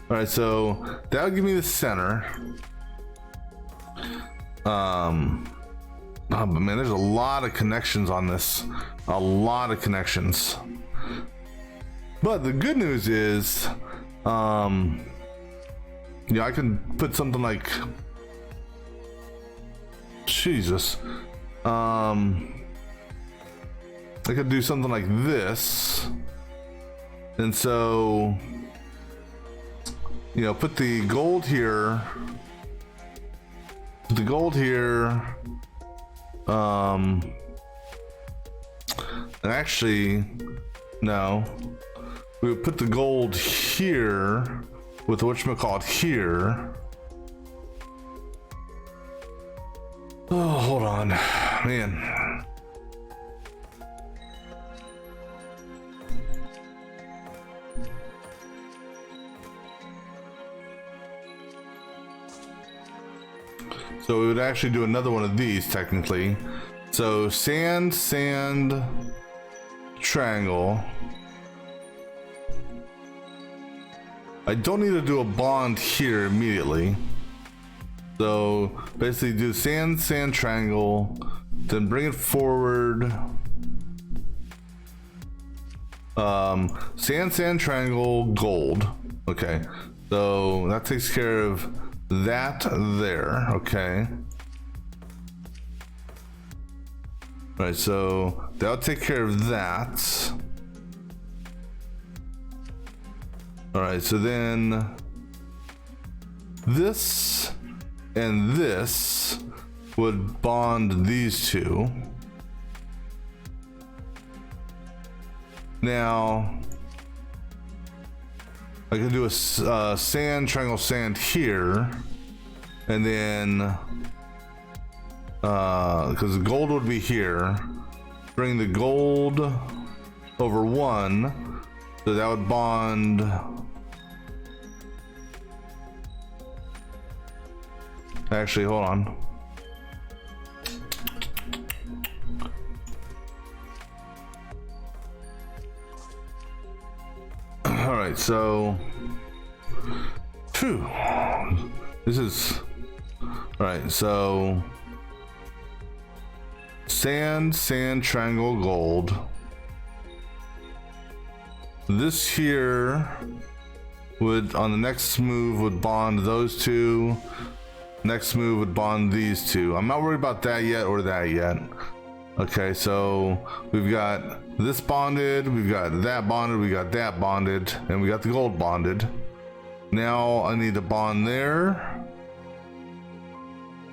All right, so that would give me the center. Oh, but man, there's a lot of connections on this. A lot of connections. But the good news is, yeah, I can put something like, Jesus. I could do something like this. And so, you know, put the gold here. Put the gold here. And actually, no. We would put the gold here with whatchamacallit here. Oh, hold on, man. So we would actually do another one of these technically. So sand, sand, triangle. I don't need to do a bond here immediately. So basically do sand, sand, triangle, then bring it forward. Sand, sand, triangle, gold. Okay, so that takes care of that there. Okay. All right, so that'll take care of that. All right, so then this and this would bond these two. Now I can do a sand, triangle, sand here, and then because the gold would be here, bring the gold over one, so that would bond. Actually, hold on. All right, so, phew, this is, all right, so, sand, sand, triangle, gold. This here would, on the next move, would bond those two. Next move would bond these two. I'm not worried about that yet or that yet. Okay, so we've got this bonded, we've got that bonded, we got that bonded, and we got the gold bonded. Now I need to bond there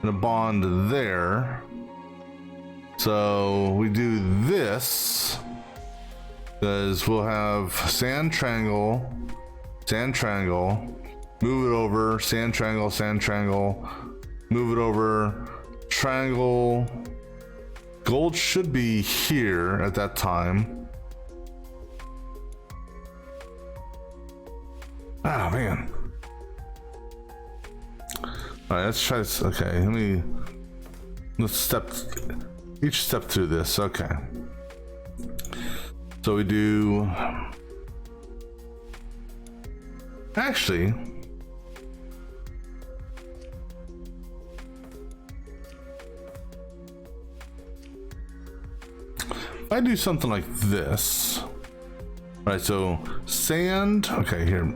and a bond there. So we do this because we'll have sand, triangle, move it over, sand, triangle, move it over, triangle. Gold should be here at that time. Oh man. All right, let's try this. Okay, let's step through this. Okay. So we do Actually, if I do something like this, right? So sand, okay, here,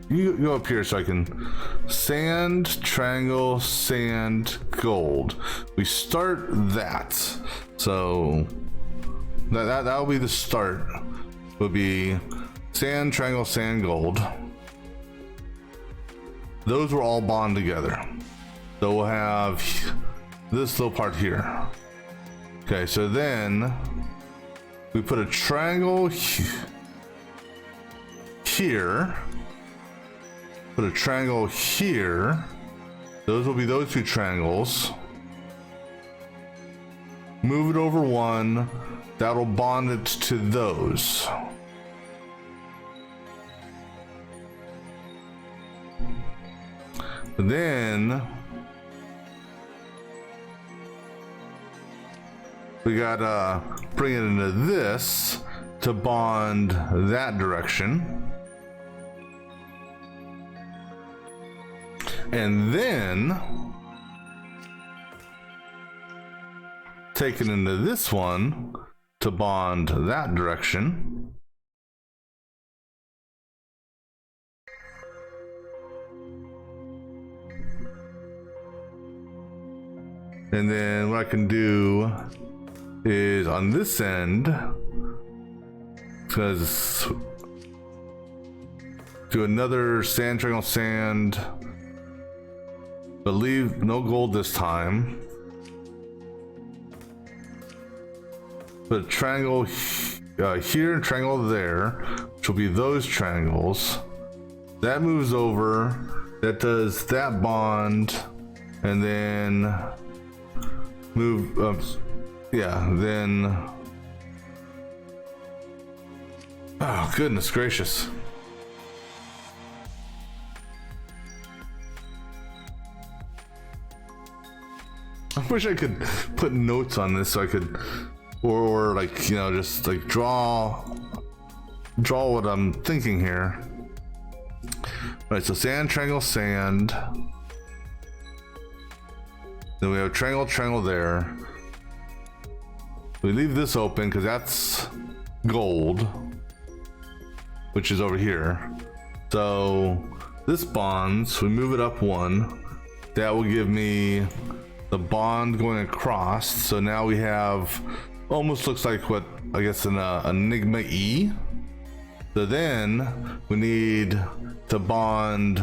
you go up here so I can sand, triangle, sand, gold. We start that. So that'll be the start. Would be sand, triangle, sand, gold. Those will all bond together. So we'll have this little part here. Okay, so then we put a triangle here. Put a triangle here. Those will be those two triangles. Move it over one. That'll bond it to those. Then we gotta bring it into this to bond that direction. And then take it into this one to bond that direction. And then what I can do is on this end, because do another sand, triangle, sand, but leave no gold this time. Put a triangle here and triangle there, which will be those triangles. That moves over, that does that bond, and then move up, yeah, then, oh goodness gracious. I wish I could put notes on this so I could, or like, you know, just like draw what I'm thinking here. Right, so sand, triangle, sand. Then we have triangle, triangle there. We leave this open because that's gold, which is over here. So this bonds, we move it up one. That will give me the bond going across. So now we have, almost looks like what, I guess an Enigma E. So then we need to bond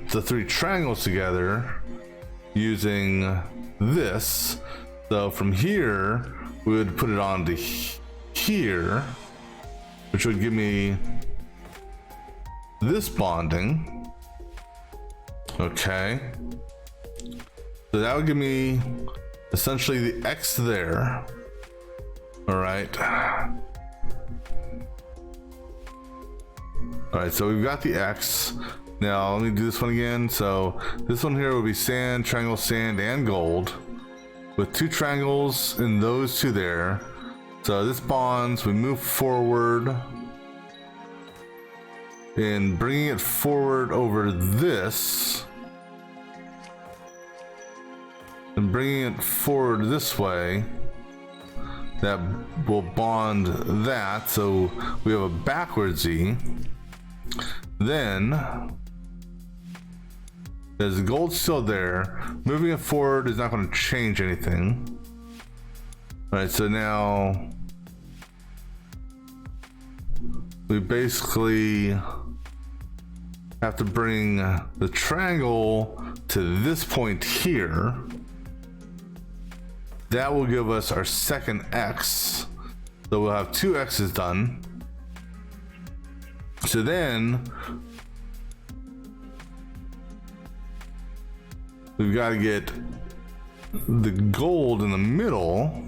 the three triangles together using this. So from here we would put it onto here, which would give me this bonding. Okay, so that would give me essentially the X there. All right, so we've got the X. Now let me do this one again. So this one here will be sand, triangle, sand, and gold, with two triangles and those two there. So this bonds, we move forward and bringing it forward over this and bringing it forward this way. That will bond that, so we have a backwards Z. Then there's gold still there. Moving it forward is not going to change anything. All right, so now we basically have to bring the triangle to this point here. That will give us our second X. So we'll have two X's done. So then we've got to get the gold in the middle.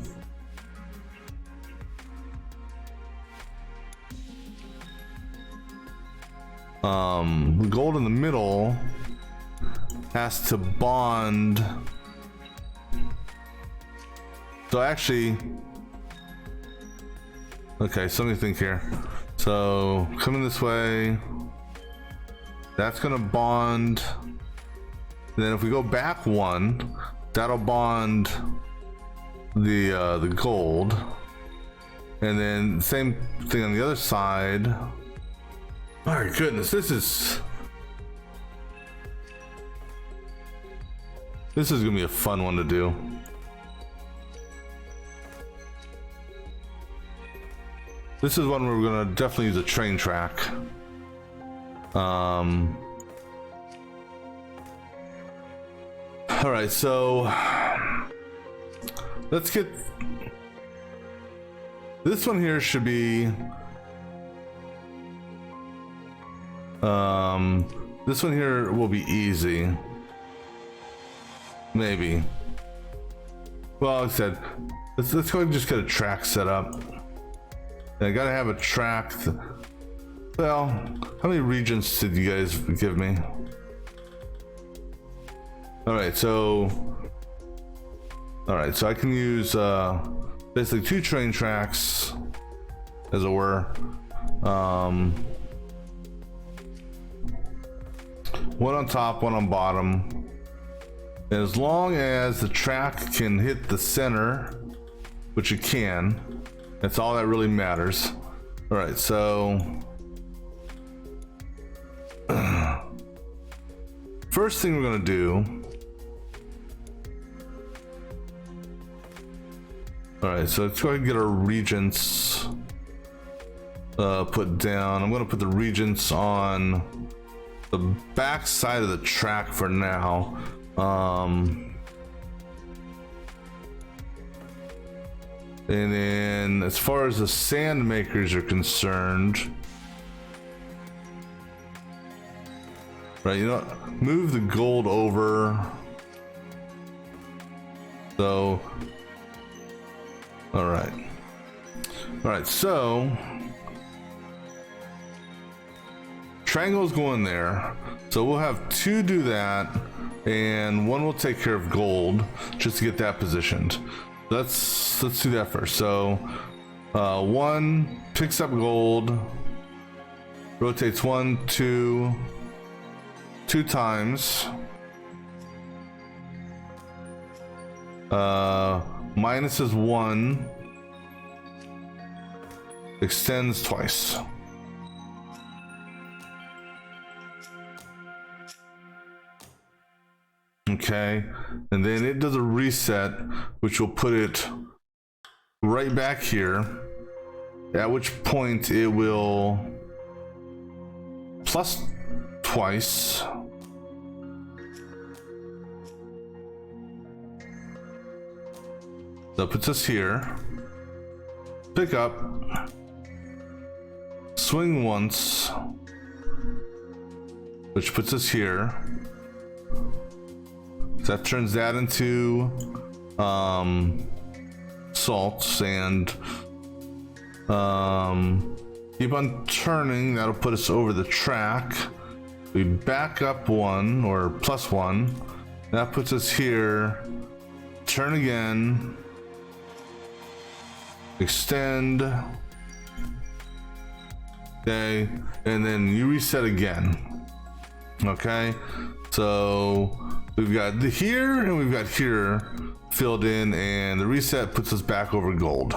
The gold in the middle has to bond. So actually, okay, so let me think here. So coming this way, That's gonna bond. Then if we go back one, that'll bond the gold. And then same thing on the other side. My goodness, this is gonna be a fun one to do. This is one where we're gonna definitely use a train track. All right, so let's get this one here. Should be this one here will be easy, maybe. Well, like I said, let's go ahead and just get a track set up. And I gotta have a track. Well, how many regions did you guys give me? All right, so I can use basically 2 train tracks, as it were. One on top, one on bottom. And as long as the track can hit the center, which it can, that's all that really matters. All right, so first thing we're gonna do. All right, so let's go ahead and get our regents put down. I'm gonna put the regents on the back side of the track for now. And then as far as the sand makers are concerned, right, you know, move the gold over. So, all right, so triangles go in there. So we'll have 2 do that, and 1 will take care of gold just to get that positioned. Let's do that first. So 1 picks up gold, rotates 1, 2 times, minuses 1, extends twice. Okay, and then it does a reset, which will put it right back here, at which point it will plus twice. That puts us here. Pick up, swing once, which puts us here. That turns that into salts, and keep on turning. That'll put us over the track. We back up 1 or plus 1. That puts us here. Turn again. Extend. Okay, and then you reset again. Okay, so we've got the here and we've got here filled in, and the reset puts us back over gold.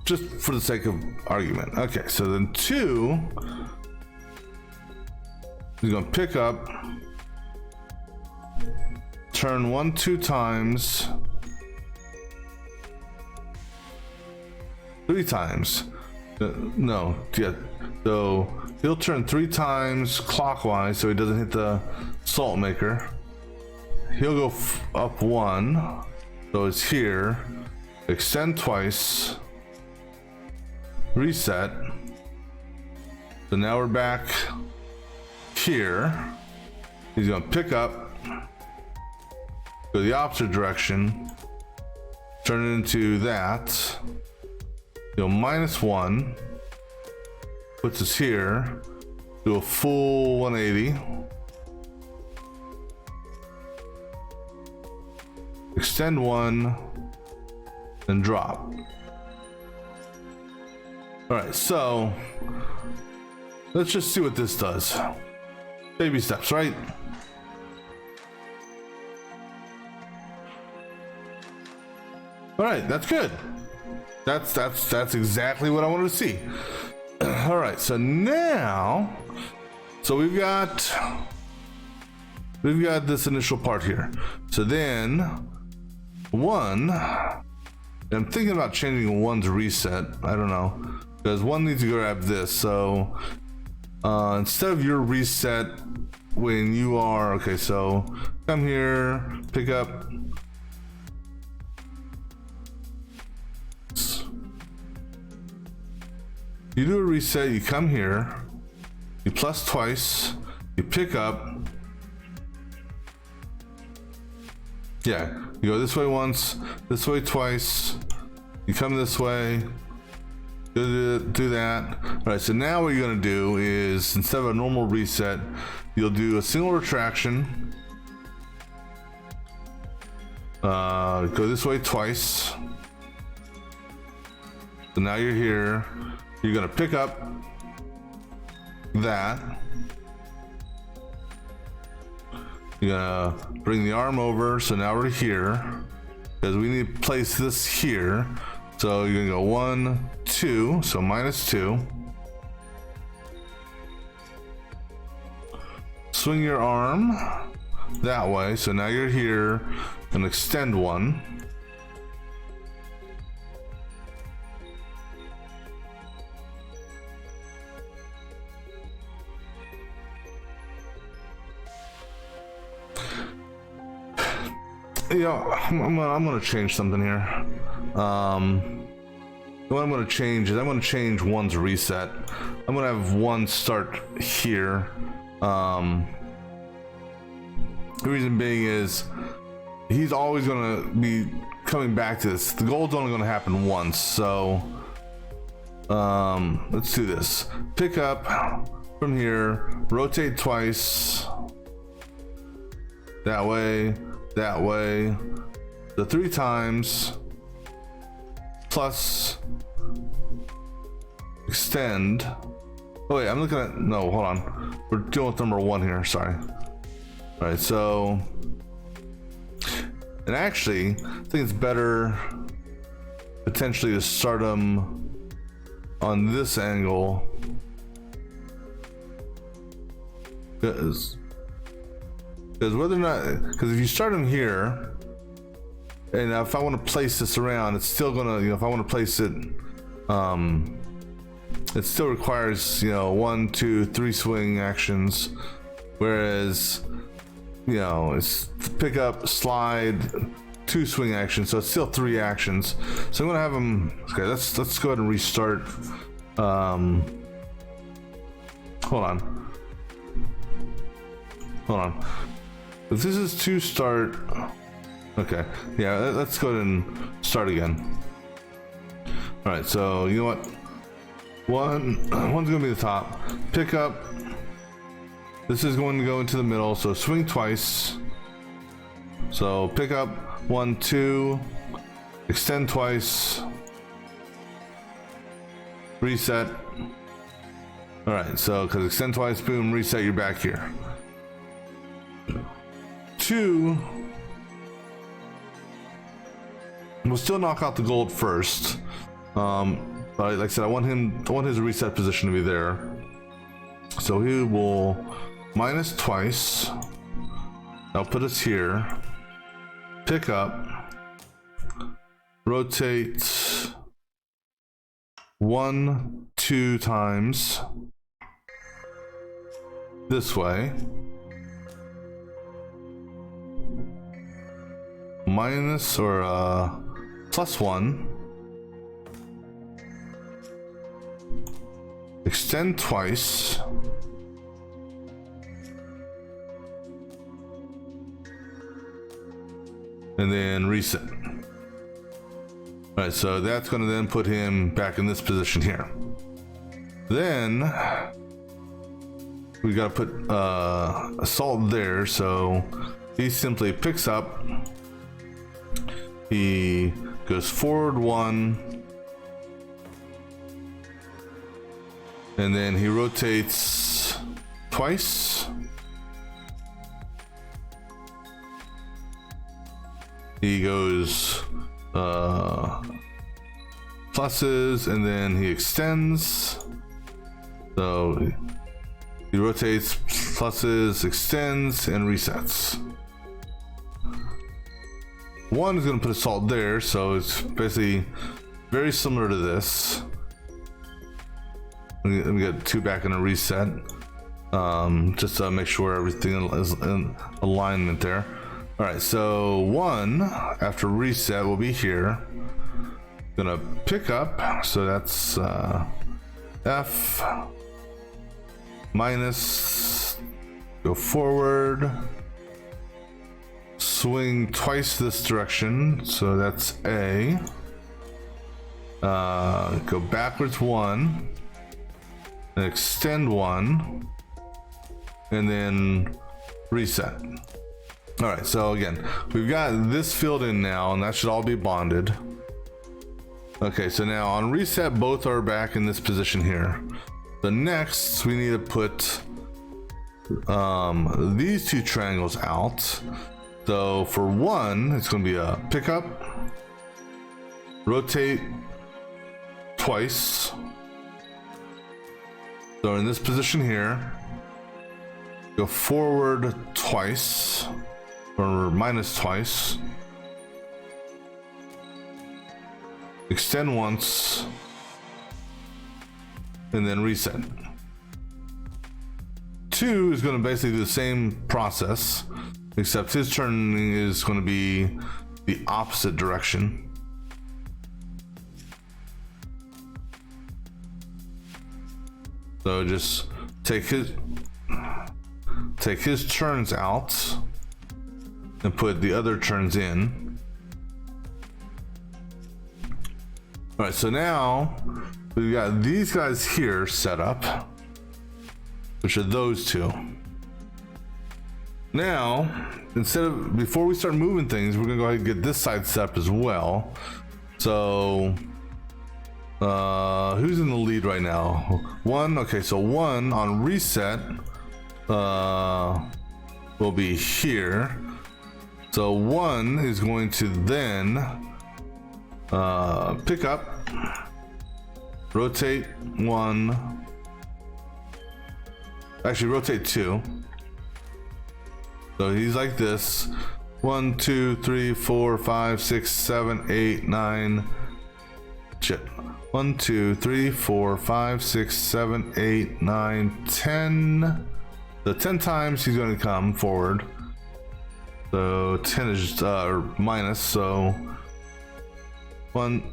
Just for the sake of argument. Okay, so then 2 is going to pick up, turn 1 2 times, 3 times. No, yeah. So he'll turn 3 times clockwise, so he doesn't hit the salt maker. He'll go up 1, so it's here. Extend twice. Reset. So now we're back here. He's gonna pick up, go the opposite direction, turn it into that. Go -1, puts us here, do a full 180, extend 1, and drop. All right, so let's just see what this does. Baby steps, right? All right, that's good. That's exactly what I wanted to see. All right, so now, so we've got this initial part here. So then one, I'm thinking about changing one's reset. I don't know, because one needs to grab this. So instead of your reset when you are, okay, so come here, pick up. You do a reset, you come here, you plus twice, you pick up. Yeah, you go this way once, this way twice, you come this way, do that. All right, so now what you're gonna do is, instead of a normal reset, you'll do a single retraction, go this way twice. So now you're here. You're gonna pick up that. You're gonna bring the arm over, so now we're here, because we need to place this here. So you're gonna go 1, 2, so -2. Swing your arm that way, so now you're here, and extend 1. Yeah, I'm gonna change something here. What I'm gonna change is I'm gonna change one's reset. I'm gonna have one start here. The reason being is he's always gonna be coming back to this. The gold's only gonna happen once, so let's do this. Pick up from here, rotate twice. That way. The 3 times plus extend. Oh wait, I'm looking at, no, hold on. We're dealing with number 1 here, sorry. All right, so, and actually, I think it's better potentially to start them on this angle. Because whether or not, because if you start them here, and if I want to place this around, it's still gonna, you know, if I want to place it, it still requires, you know, 1, 2, 3 swing actions, whereas, you know, it's pick up, slide, 2 swing actions, so it's still 3 actions. So I'm gonna have them. Okay, let's go ahead and restart. Hold on. If this is to start, okay, yeah, let's go ahead and start again. All right, so you know what? One's gonna be the top. Pick up. This is going to go into the middle, so swing twice. So pick up 1, 2, extend twice, reset. All right, so because extend twice, boom, reset, you're back here. 2, we'll still knock out the gold first. But like I said, I want his reset position to be there. So he will minus twice. That'll put us here. Pick up. Rotate 1, 2 times this way. Minus or plus 1. Extend twice. And then reset. All right, so that's going to then put him back in this position here. Then we got to put assault there, so he simply picks up. He goes forward 1, And then he rotates twice. He goes pluses, and then he extends. So he rotates, pluses, extends, and resets. One is going to put a salt there, so it's basically very similar to this. Let me get 2 back in a reset, just to make sure everything is in alignment there. All right, so 1 after reset will be here. Gonna pick up, so that's F minus, go forward, swing twice this direction, so that's A. Go backwards 1, and extend 1, and then reset. All right, so again, we've got this filled in now, and that should all be bonded. Okay, so now on reset, both are back in this position here. The next, we need to put these 2 triangles out. So for 1, it's going to be a pickup, rotate twice. So in this position here, go forward twice, or minus twice. Extend once, and then reset. 2 is going to basically do the same process, except his turning is going to be the opposite direction. So just take his turns out and put the other turns in. All right, so now we've got these guys here set up, which are those 2. Now, before we start moving things, we're gonna go ahead and get this side set up as well. So, who's in the lead right now? 1, okay, so 1 on reset will be here. So 1 is going to then pick up, rotate 1, actually rotate 2. So he's like this. 1, 2, 3, 4, 5, 6, 7, 8, 9. Shit. 1, 2, 3, 4, 5, 6, 7, 8, 9, 10. So 10 times he's going to come forward. So 10 is minus, so wrong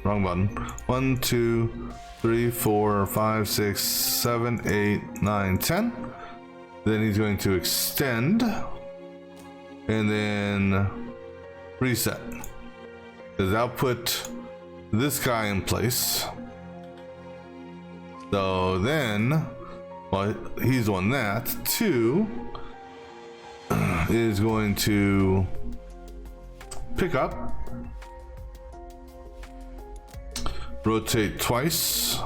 button. 1, 2, 3, 4, 5, 6, 7, 8, 9, 10. Then he's going to extend and then reset, because that'll put this guy in place. So then, well, he's on that. 2 is going to pick up, rotate twice.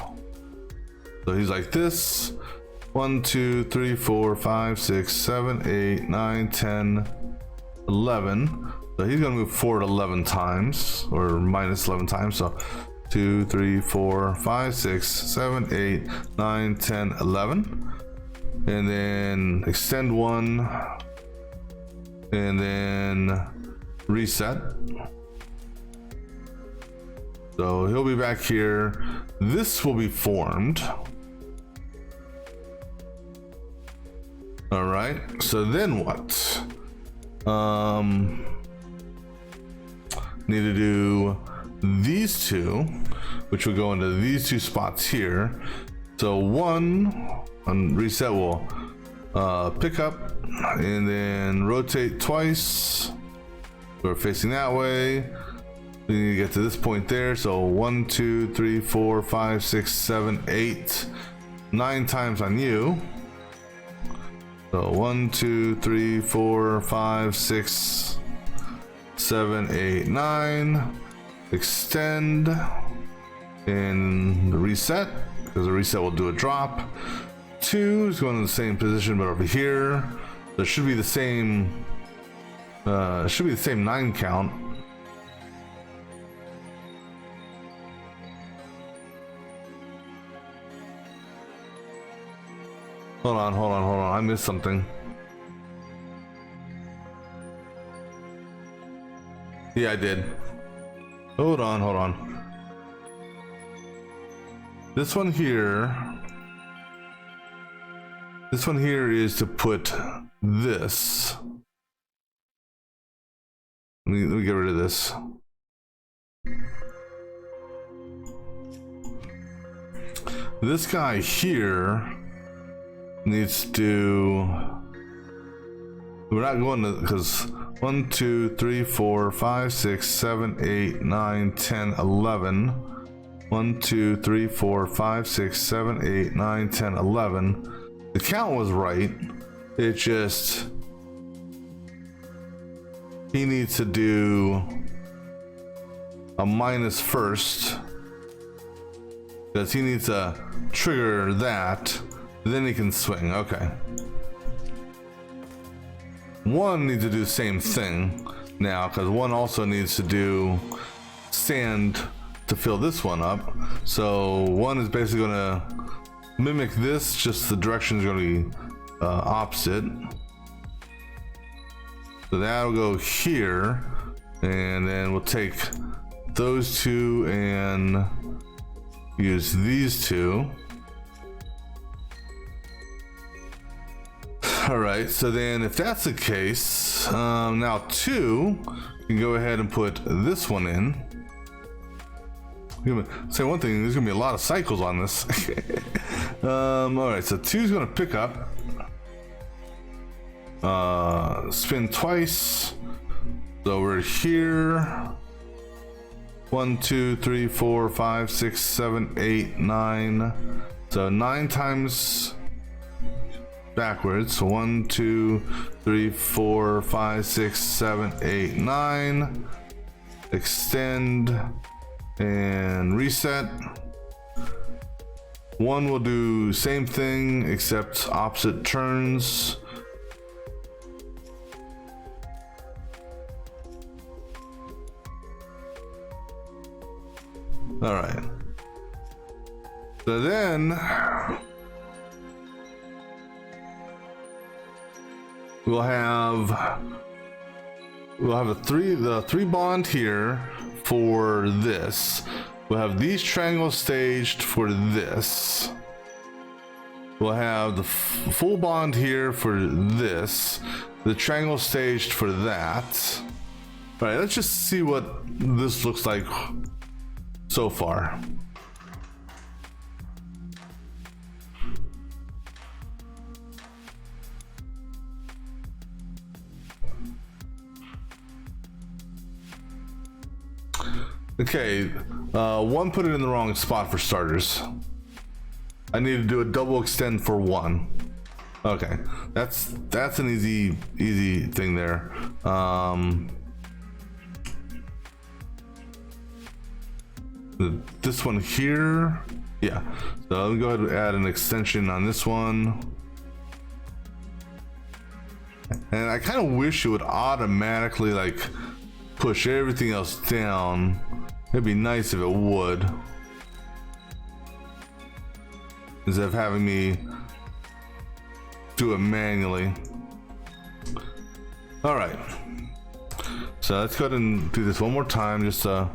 So he's like this. 1, 2, 3, 4, 5, 6, 7, 8, 9, 10, 11. So he's gonna move forward 11 times, or minus 11 times. So 2, 3, 4, 5, 6, 7, 8, 9, 10, 11. And then extend 1, and then reset. So he'll be back here. This will be formed. All right, so then what? Need to do these 2, which will go into these 2 spots here. So 1 on reset will pick up and then rotate twice. We're facing that way. We need to get to this point there. So 1, 2, 3, 4, 5, 6, 7, 8, 9 times on you. So 1, 2, 3, 4, 5, 6, 7, 8, 9. Extend. and the reset, because the reset will do a drop. 2 is going in the same position but over here. There should be the same 9 count. Hold on, I missed something. Yeah, I did. Hold on. This one here is to put this. Let me get rid of this. This guy here needs to, we're not going to, because 1 2 3 4 5 6 7 8 9 10 11. 1 2 3 4 5 6 7 8 9 10 11. The count was right. It just, he needs to do a minus first, because he needs to trigger that, then he can swing. Okay. 1 needs to do the same thing now, because 1 also needs to do sand to fill this one up. So 1 is basically going to mimic this, just the direction is going to be opposite. So that'll go here, and then we'll take those 2 and use these 2. All right, so then if that's the case, now 2, you can go ahead and put this one in. I'm gonna say one thing, there's gonna be a lot of cycles on this. All right, so 2 is gonna pick up, spin twice. So we're here. 1 2 3 4 5 6 7 8 9. So 9 times backwards. 1 2 3 4 5 6 7 8 9. Extend and reset. 1 will do same thing except opposite turns. All right. So then we'll have the 3 bond here for this. We'll have these triangles staged for this. We'll have the full bond here for this. The triangle staged for that. All right, let's just see what this looks like so far. Okay, 1 put it in the wrong spot for starters. I need to do a double extend for 1. Okay, that's an easy thing there. This one here, yeah. So let me go ahead and add an extension on this one. And I kind of wish it would automatically like push everything else down. It'd be nice if it would, instead of having me do it manually. All right, so let's go ahead and do this one more time, just to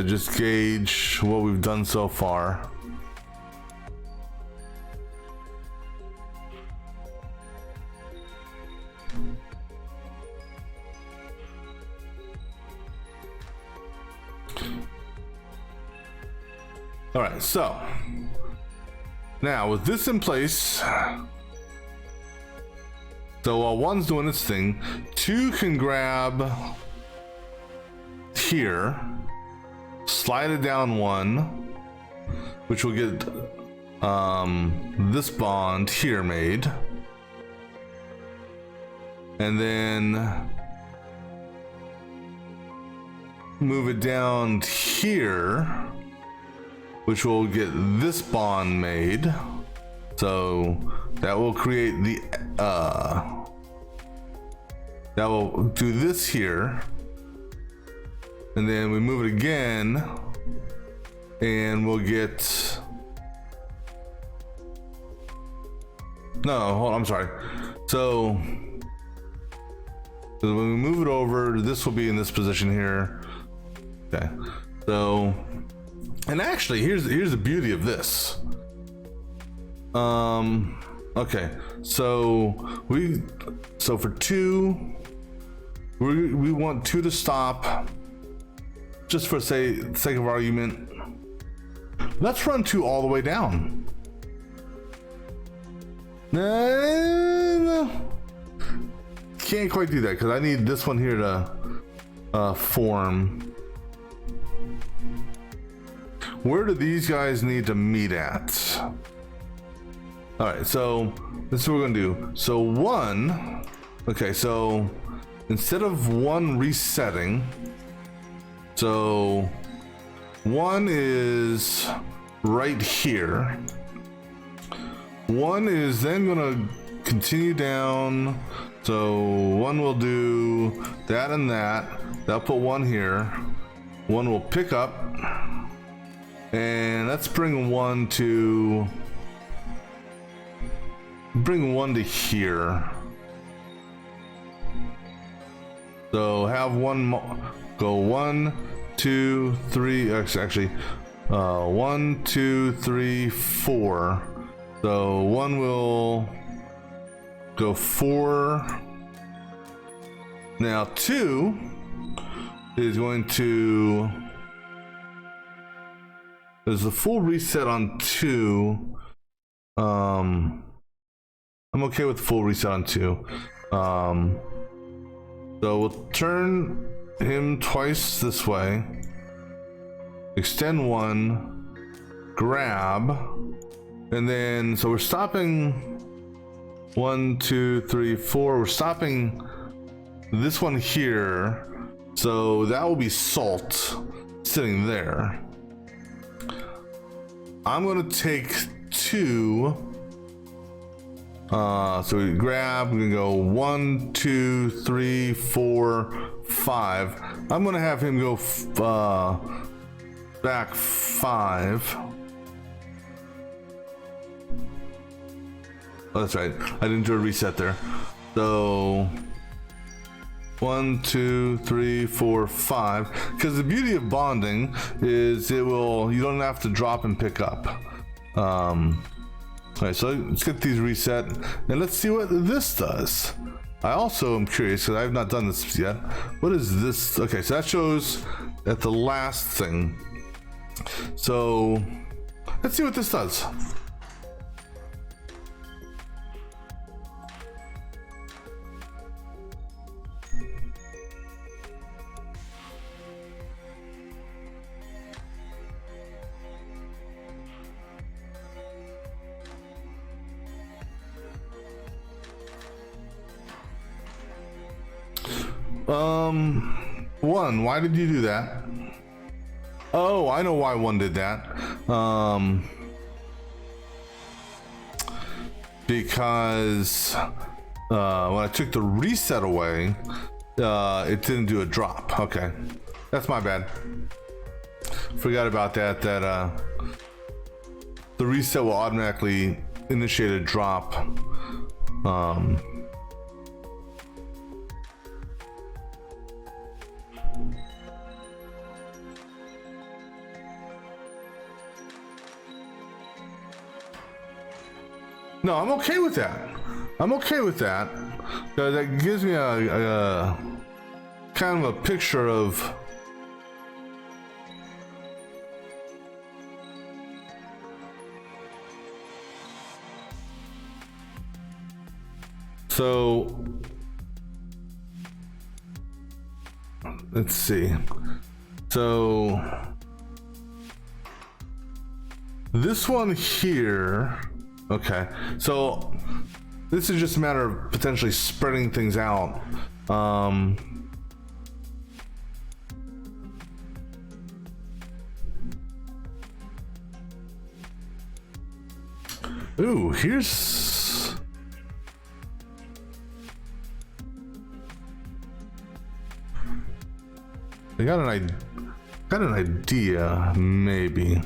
just gauge what we've done so far. All right, so now with this in place, so while 1's doing its thing, 2 can grab here, slide it down 1, which will get this bond here made, and then move it down here which will get this bond made. So that will create the that will do this here, and then we move it again, and we'll get, no, hold on, I'm sorry. So when we move it over, this will be in this position here. Okay, so, and actually here's the beauty of this. Okay, so for 2, we want 2 to stop, just for sake of argument. Let's run 2 all the way down. No, can't quite do that because I need this one here to form. Where do these guys need to meet at? All right, so this is what we're gonna do. So 1, okay, so instead of 1 resetting, so 1 is right here. 1 is then gonna continue down. So 1 will do that and that. That'll put 1 here. 1 will pick up, and let's bring 1 to here. So have 1 go 1, 2, 3. Actually, 1, 2, 3, 4. So 1 will go 4. Now 2 is going to. There's a full reset on 2. I'm okay with the full reset on 2. So we'll turn him twice this way, extend 1, grab, and then so we're stopping 1, 2, 3, 4. We're stopping this one here, so that will be salt sitting there. I'm gonna take 2. So we grab, we're gonna go 1, 2, 3, 4, 5. I'm gonna have him go back 5. Oh, that's right, I didn't do a reset there. So 1, 2, 3, 4, 5. Because the beauty of bonding is you don't have to drop and pick up. All right, so let's get these reset and let's see what this does. I also am curious because I have not done this yet. What is this? Okay, so that shows at the last thing. So let's see what this does. One, why did you do that? Oh, I know why 1 did that. Because when I took the reset away, it didn't do a drop. Okay, that's my bad. Forgot about that. That the reset will automatically initiate a drop. No, I'm okay with that. I'm okay with that. That gives me a kind of a picture of so let's see. So this one here. Okay, so this is just a matter of potentially spreading things out. Ooh, here's... I got an idea, maybe.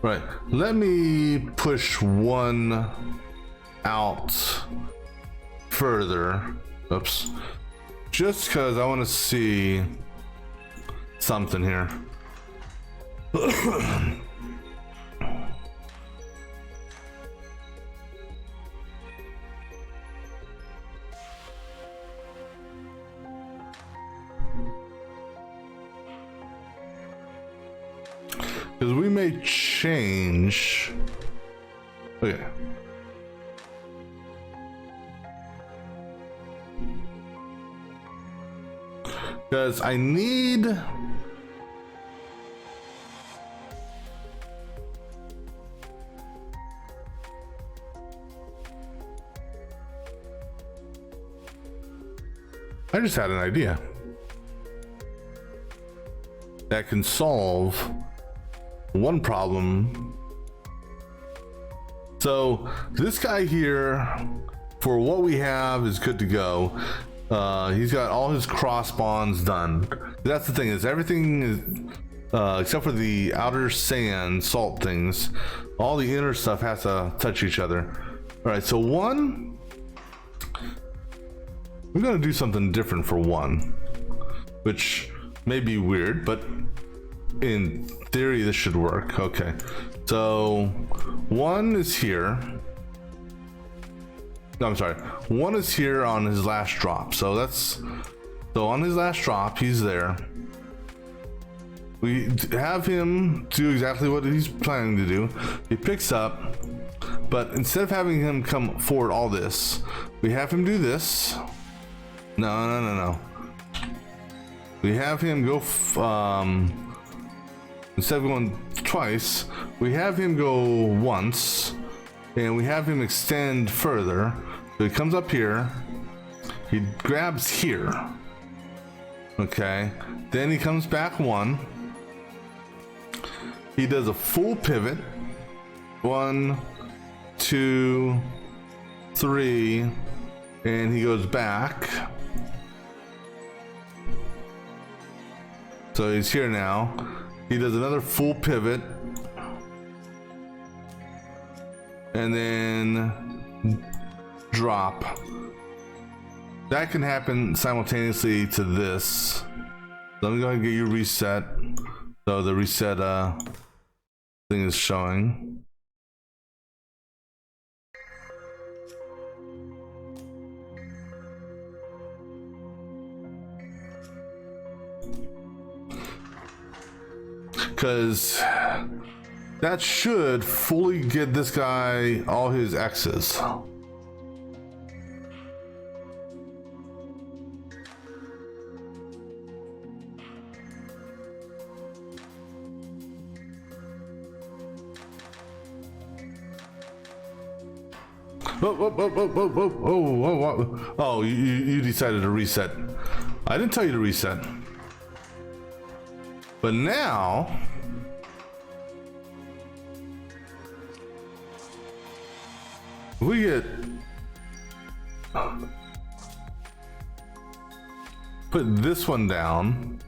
Right, let me push one out further. Oops. Just because I want to see something here. Because we may change. Okay. Because I need. I just had an idea that can solve one problem. So this guy here, for what we have, is good to go. He's got all his cross bonds done. That's the thing, is everything is except for the outer sand salt things, all the inner stuff has to touch each other. All right, so one, we're gonna do something different for one, which may be weird, but in theory this should work. Okay, so one is here. No, I'm sorry, one is here on his last drop. So on his last drop, he's there. We have him do exactly what he's planning to do. He picks up, but instead of having him come forward all this, we have him do this. No. We have him go, instead of going twice, we have him go once, and we have him extend further. So he comes up here, he grabs here. Okay, then he comes back one. He does a full pivot. 1, 2, 3, and he goes back. So he's here now. He does another full pivot, and then drop. That can happen simultaneously to this. Let me go ahead and get you reset. So the reset thing is showing. Because that should fully get this guy all his X's. Whoa. Oh, you decided to reset. I didn't tell you to reset. But now, we get put this one down.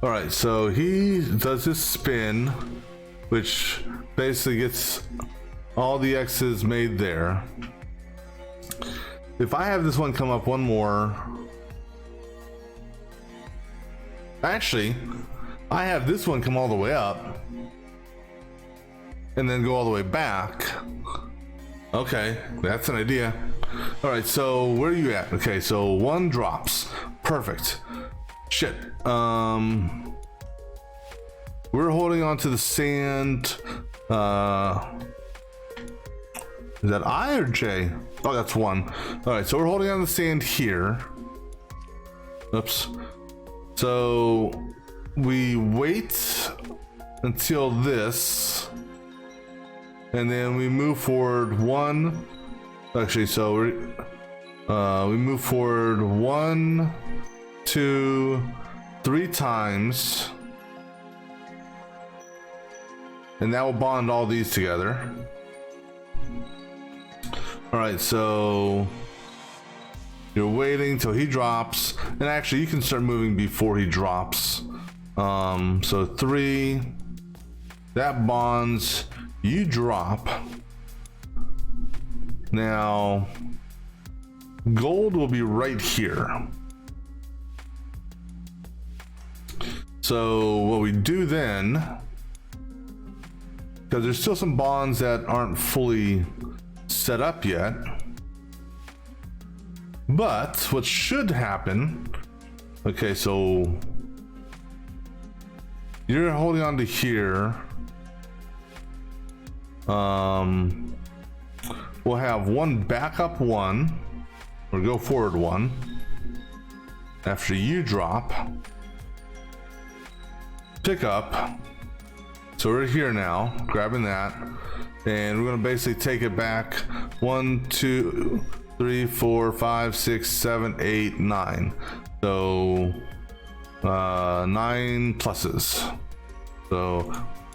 All right, so he does his spin, which basically gets all the X's made there. If I have this one come up one more, Actually, I have this one come all the way up and then go all the way back. Okay, that's an idea. All right, so where are you at? Okay, so one drops. Perfect. Shit. We're holding on to the sand. Is that I or J? Oh, that's one. All right, so we're holding on to the sand here. Oops. So we wait until this, and then we move forward one. Actually, so we move forward 1, 2, 3 times, and that will bond all these together. All right, so you're waiting till he drops, and actually you can start moving before he drops. So 3, that bonds, you drop. Now, gold will be right here. So what we do then, because there's still some bonds that aren't fully set up yet, but what should happen, okay, so you're holding on to here. We'll have one backup one, or go forward one, after you drop, pick up. So we're here now, grabbing that, and we're gonna basically take it back 1, 2, 3, 4, 5, 6, 7, 8, 9. So 9 pluses. So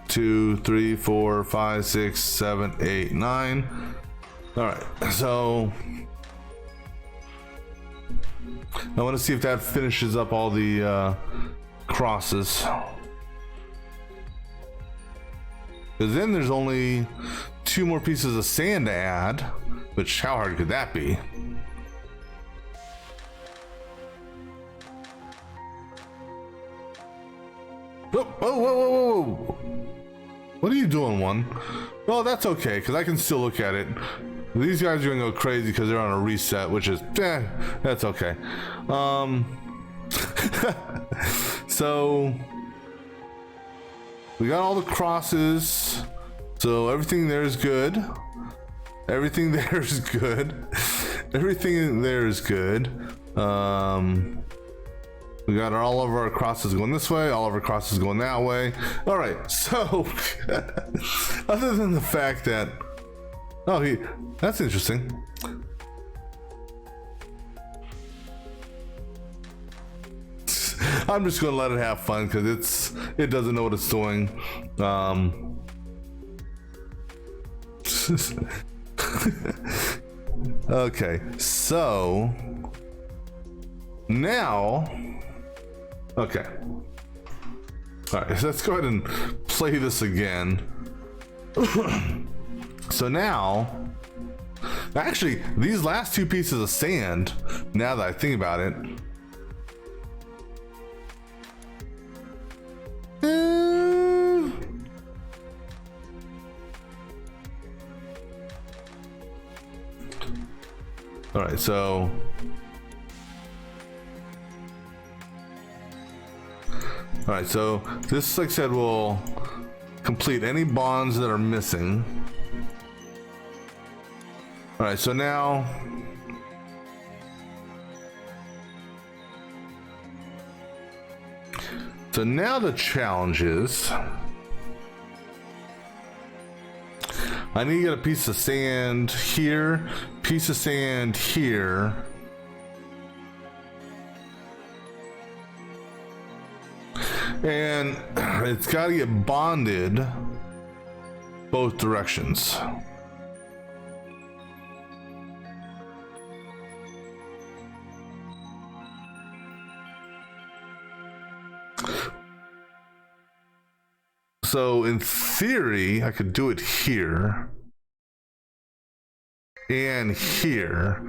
2, 3, 4, 5, 6, 7, 8, 9. All right, so I want to see if that finishes up all the crosses, because then there's only 2 more pieces of sand to add, which how hard could that be? Whoa, whoa, whoa, whoa, whoa. What are you doing, one? Well, that's okay, because I can still look at it. These guys are gonna go crazy because they're on a reset, which is, that's okay. So we got all the crosses, so everything there is good. Everything there is good. Everything there is good. We got all of our crosses going this way, all of our crosses going that way. All right, so other than the fact that, that's interesting. I'm just gonna let it have fun because it doesn't know what it's doing. Okay, so now, okay. All right, so let's go ahead and play this again. So now, actually, these last 2 pieces of sand, now that I think about it, all right, so this, like I said, will complete any bonds that are missing. All right, so now the challenge is I need to get a piece of sand here, piece of sand here, and it's got to get bonded both directions. So in theory, I could do it here and here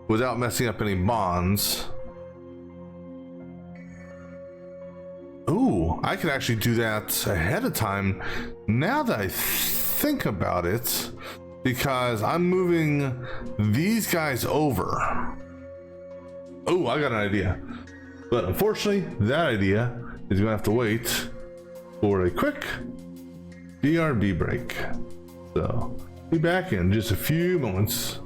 without messing up any bonds. Oh, I could actually do that ahead of time now that I think about it, because I'm moving these guys over. Oh, I got an idea. But unfortunately, that idea is gonna have to wait for a quick BRB break. So, be back in just a few moments.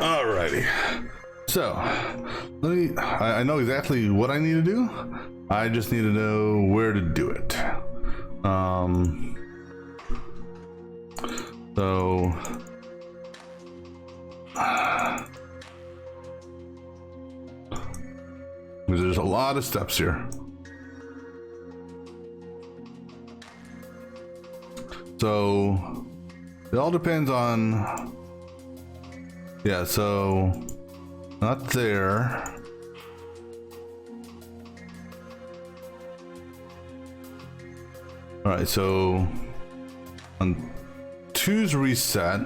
Alrighty. So, I know exactly what I need to do. I just need to know where to do it. So, there's a lot of steps here. So, it all depends on, yeah, so not there. All right, so on 2's reset.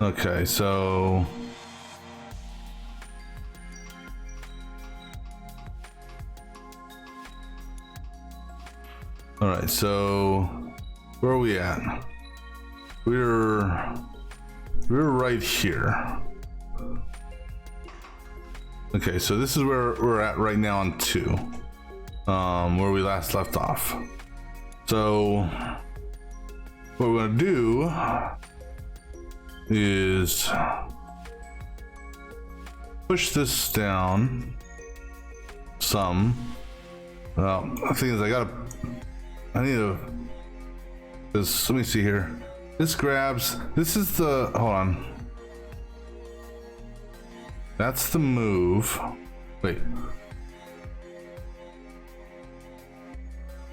Okay, so all right, so where are we at? We're right here. Okay, so this is where we're at right now on 2, where we last left off. So what we're gonna do is push this down some. Well, the thing is, I need to, let me see here. This grabs, this is the, hold on. That's the move. Wait.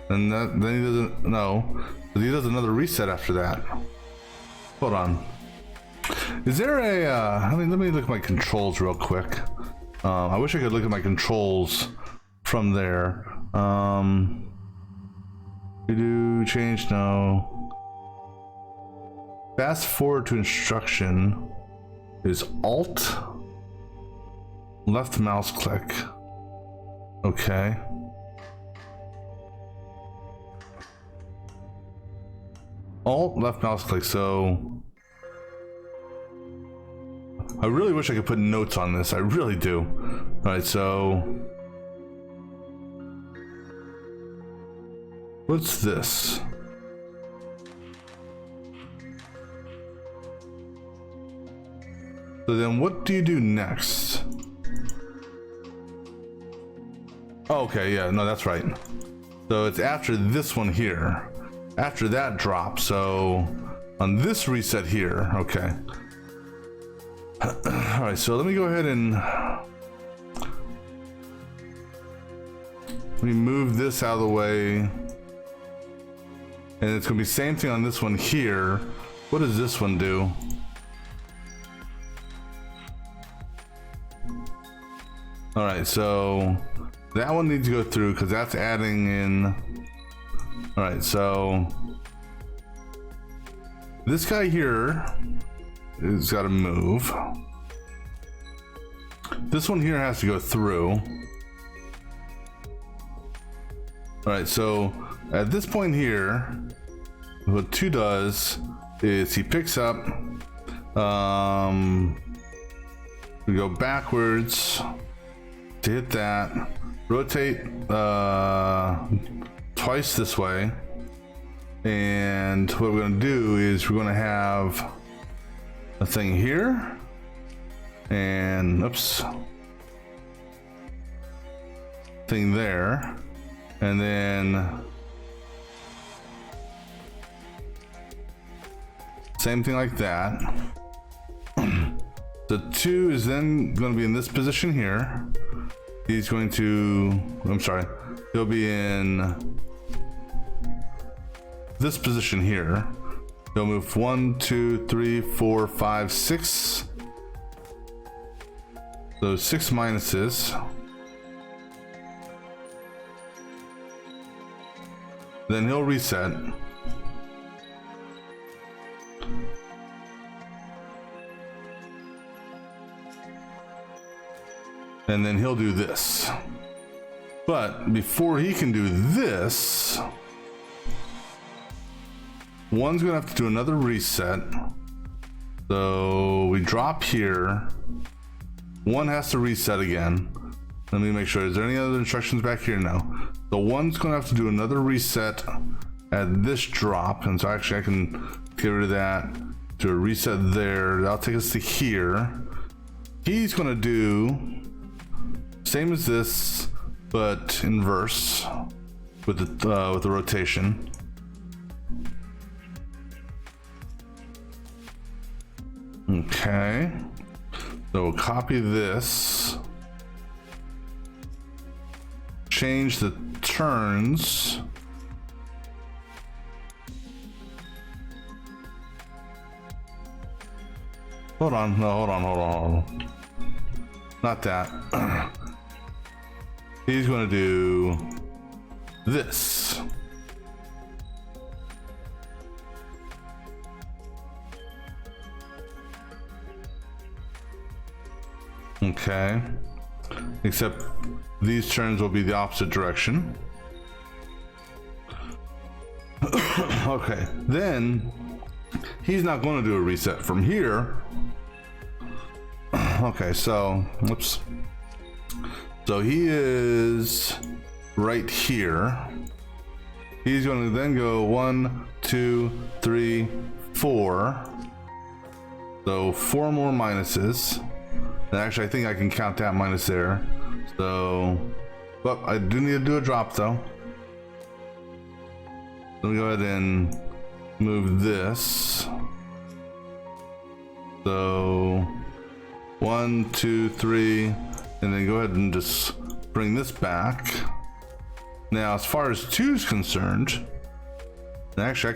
And then he doesn't, no. But he does another reset after that. Hold on. Is there a, let me look at my controls real quick. I wish I could look at my controls from there. Do change, no. Fast forward to instruction is Alt, left mouse click. Okay. Alt, left mouse click. So I really wish I could put notes on this. I really do. All right, so what's this? So then what do you do next? Oh, okay, yeah, no, that's right. So it's after this one here. After that drop, so on this reset here, okay. All right, so let me go ahead and let me move this out of the way. And it's gonna be same thing on this one here. What does this one do? All right, so that one needs to go through because that's adding in. All right, so this guy here has got to move. This one here has to go through. All right, so at this point here, what 2 does is he picks up, we go backwards to hit that, rotate twice this way, and what we're going to do is we're going to have a thing here, and oops, thing there, And then same thing like that. The 2 is then going to be in this position here. He's going to, I'm sorry, he'll be in this position here. He'll move 1, 2, 3, 4, 5, 6. Those 6 minuses. Then he'll reset. And then he'll do this. But before he can do this, one's gonna have to do another reset. So we drop here. One has to reset again. Let me make sure. Is there any other instructions back here? No. So one's gonna have to do another reset at this drop. And so actually I can get rid of that. Do a reset there. That'll take us to here. He's gonna do same as this, but inverse with the rotation. Okay, so we'll copy this, change the turns. Hold on, no, hold on. Not that. He's going to do this. Okay. Except these turns will be the opposite direction. Okay. Then he's not going to do a reset from here. Okay, so, whoops. So he is right here. He's going to then go 1, 2, 3, 4. So 4 more minuses. And actually, I think I can count that minus there. So, well, I do need to do a drop though. Let me go ahead and move this. So 1, 2, 3. And then go ahead and just bring this back. Now, as far as 2 is concerned, actually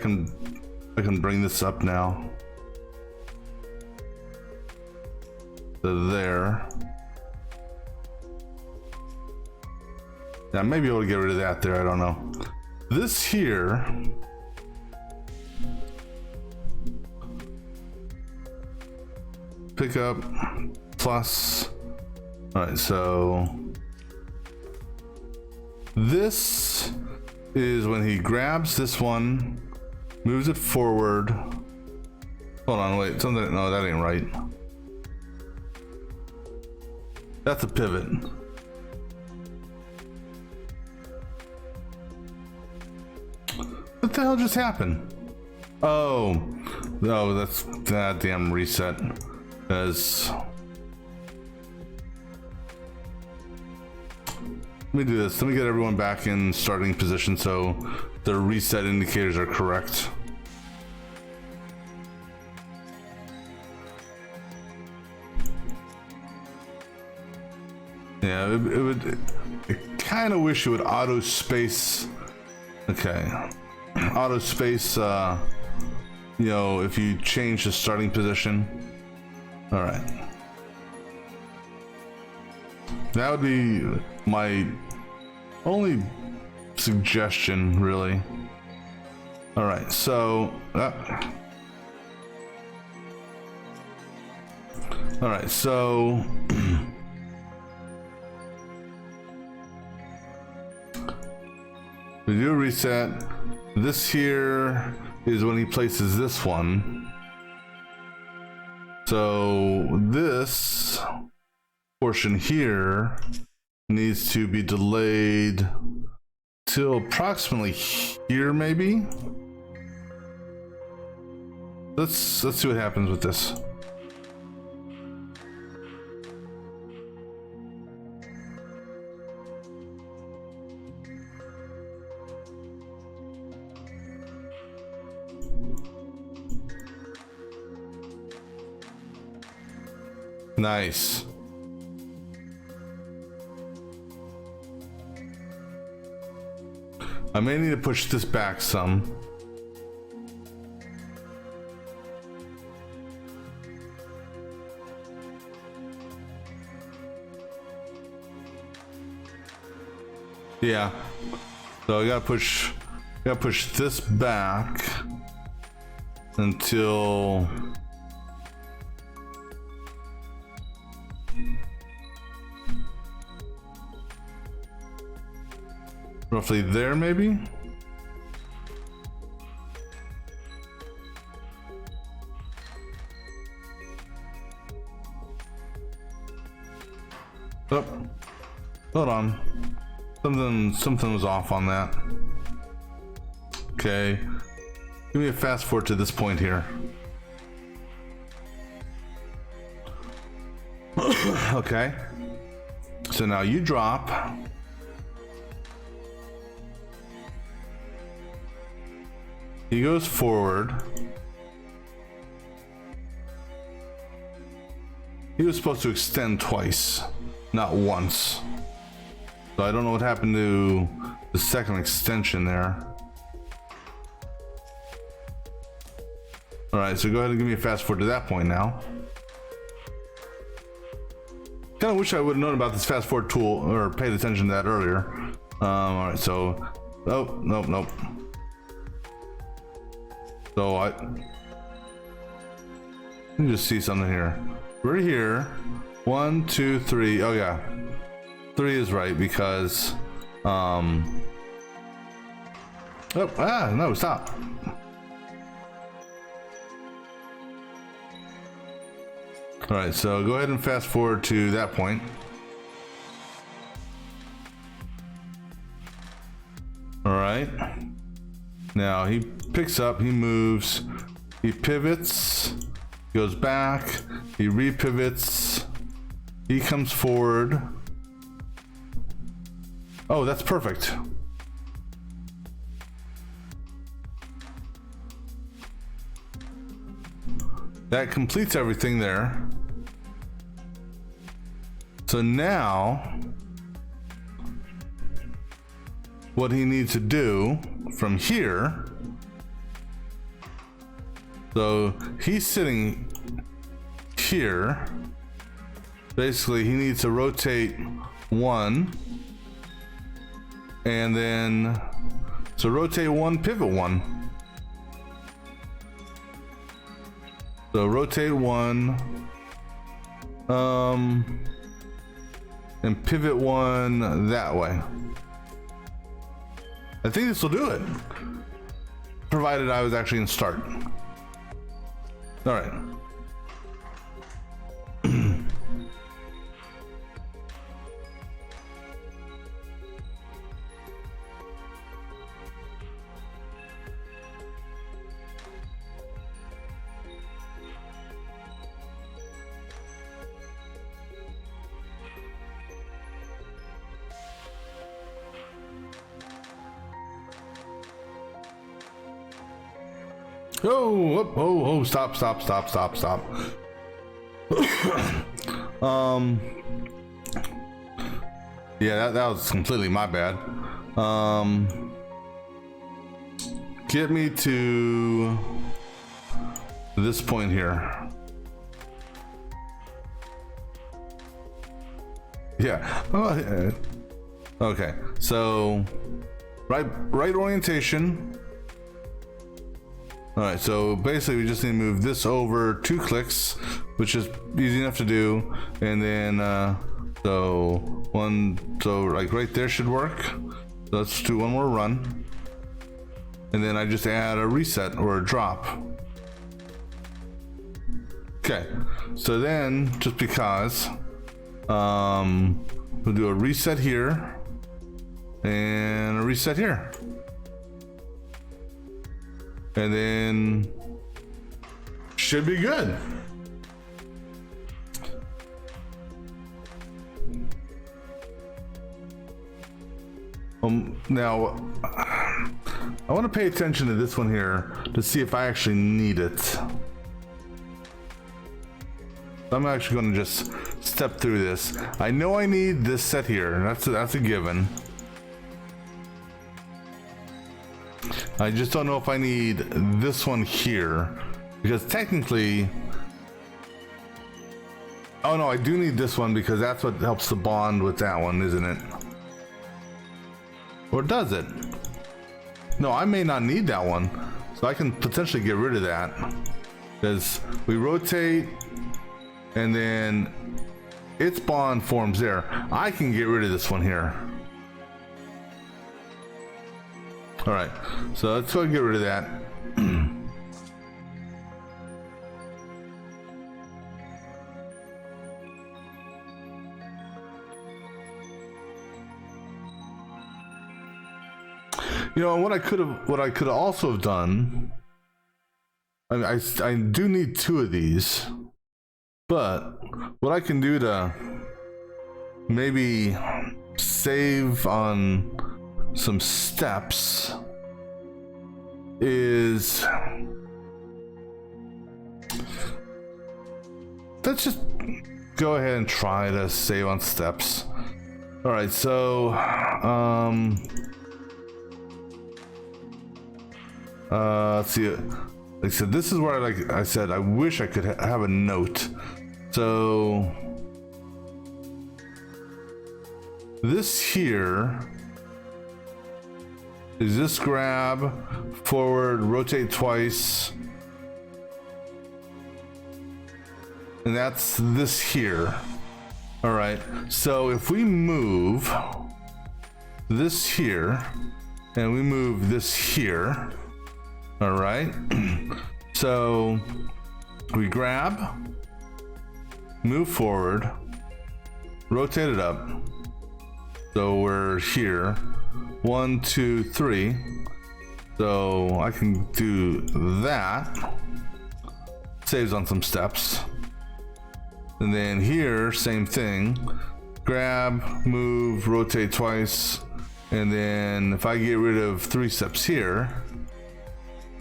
I can bring this up now to there. Yeah, I may be able to get rid of that there. I don't know. This here, pick up plus. All right, so this is when he grabs this one, moves it forward. Hold on, wait, something, no, that ain't right. That's a pivot. What the hell just happened? Oh, no, that's that damn reset. As let me do this. Let me get everyone back in starting position so the reset indicators are correct. Yeah, I kind of wish it would auto space. Okay, auto space. You know, if you change the starting position. All right. That would be my only suggestion, really. All right, so all right, so we do a reset. This here is when he places this one. So this portion here needs to be delayed till approximately here, maybe. Let's see what happens with this. Nice. I may need to push this back some. Yeah. So I gotta push this back until roughly there, maybe? Oh, hold on. Something was off on that. Okay. Give me a fast forward to this point here. Okay. So now you drop. He goes forward. He was supposed to extend twice, not once. So I don't know what happened to the second extension there. All right, so go ahead and give me a fast forward to that point now. Kind of wish I would have known about this fast forward tool or paid attention to that earlier. All right, so, oh, nope. So let me just see something here. We're here. 1, 2, 3. Oh yeah, 3 is right because no, stop. All right, so go ahead and fast forward to that point. All right. Now he picks up, he moves, he pivots, goes back, he repivots, he comes forward. Oh, that's perfect. That completes everything there. So now, what he needs to do from here, so he's sitting here. Basically, he needs to rotate 1, and then, so rotate 1, pivot 1. So rotate 1, and pivot 1 that way. I think this will do it, provided I was actually in start. All right. Oh, stop. Yeah, that was completely my bad. Get me to this point here. Yeah. Okay, so right orientation. All right, so basically we just need to move this over 2 clicks, which is easy enough to do, and then so like right there should work. So let's do one more run, and then I just add a reset or a drop. Okay, so then just because we'll do a reset here and a reset here. And then should be good. Now I want to pay attention to this one here to see if I actually need it. I'm actually going to just step through this. I know I need this set here. That's a given. I just don't know if I need this one here, because technically, oh no, I do need this one because that's what helps the bond with that one, isn't it? Or does it? No, I may not need that one, so I can potentially get rid of that, because we rotate and then its bond forms there. I can get rid of this one here. All right, so let's go and get rid of that. You know what I could also have done. I do need two of these, but what I can do to maybe save on some steps is, let's just go ahead and try to save on steps. All right, so let's see. Like I said, this is where, like I said, I wish I could have a note. So this here is this grab, forward, rotate twice, and that's this here. All right, so if we move this here and we move this here, all right, so we grab, move forward, rotate it up, so we're here, 1, 2, 3, so I can do that, saves on some steps, and then here, same thing, grab, move, rotate twice, and then if I get rid of 3 steps here,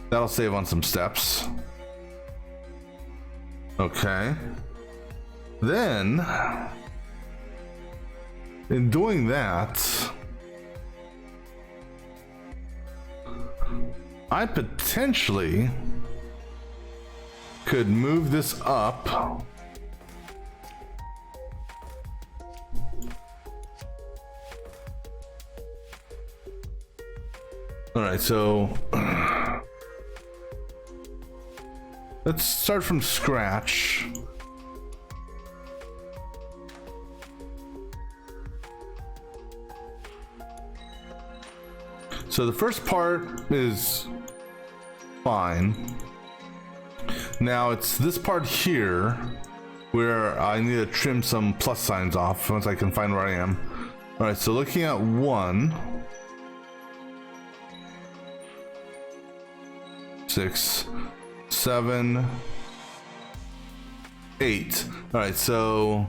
that'll save on some steps. Okay. Then, in doing that, I potentially could move this up. All right, so let's start from scratch. So the first part is fine. Now it's this part here where I need to trim some plus signs off once I can find where I am. All right, so looking at 1, 6, 7, 8. All right, so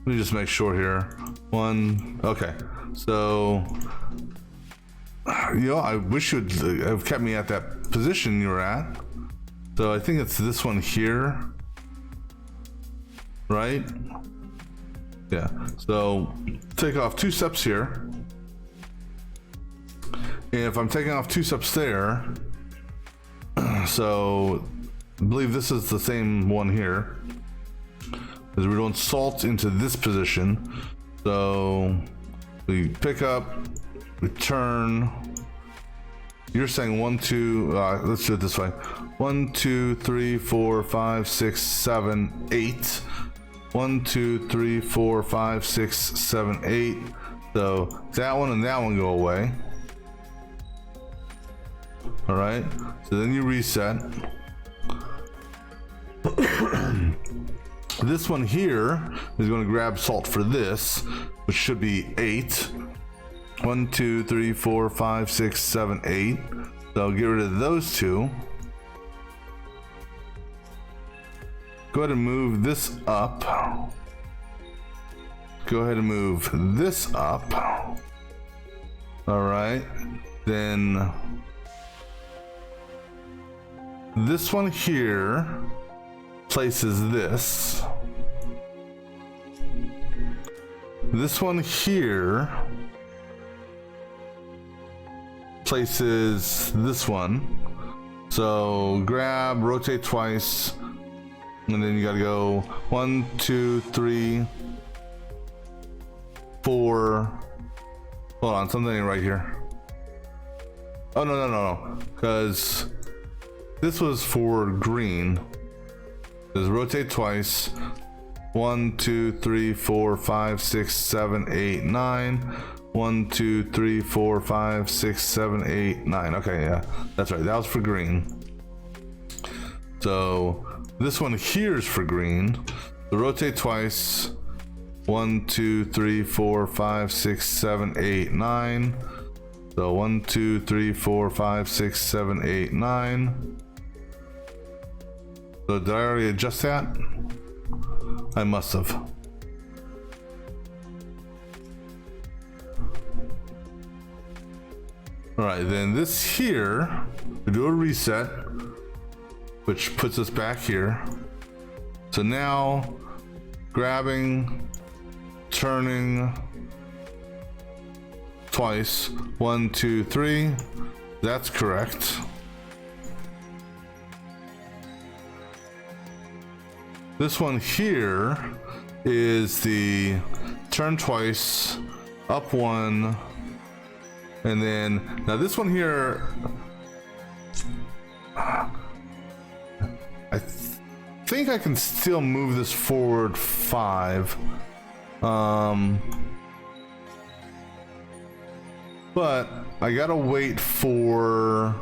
let me just make sure here. 1, okay. So, you know, I wish you'd have kept me at that position you were at. So I think it's this one here, right? Yeah, so take off 2 steps here. And if I'm taking off 2 steps there, so I believe this is the same one here, because we're doing salt into this position. So we pick up, we turn. You're saying 1, 2, let's do it this way. 1, 2, 3, 4, 5, 6, 7, 8. 1, 2, 3, 4, 5, 6, 7, 8. So that one and that one go away. All right, so then you reset. This one here is going to grab salt for this, which should be 8. 1, 2, 3, 4, 5, 6, 7, 8. So I'll get rid of those 2. Go ahead and move this up. Go ahead and move this up. All right, then this one here places this. This one here places this one. So grab, rotate twice, and then you gotta go 1, 2, 3, 4. Hold on, something ain't right here. Oh, no. Because this was for green. Just rotate twice. 1, 2, 3, 4, 5, 6, 7, 8, 9. 1, 2, 3, 4, 5, 6, 7, 8, 9. Okay, yeah, that's right. That was for green. So this one here is for green. So rotate twice. 1, 2, 3, 4, 5, 6, 7, 8, 9. So 1, 2, 3, 4, 5, 6, 7, 8, 9. So did I already adjust that? I must have. All right, then this here, we do a reset, which puts us back here. So now grabbing, turning twice, 1, 2, 3, that's correct. This one here is the turn twice, up 1, and then now this one here, I think I can still move this forward 5. But I gotta wait for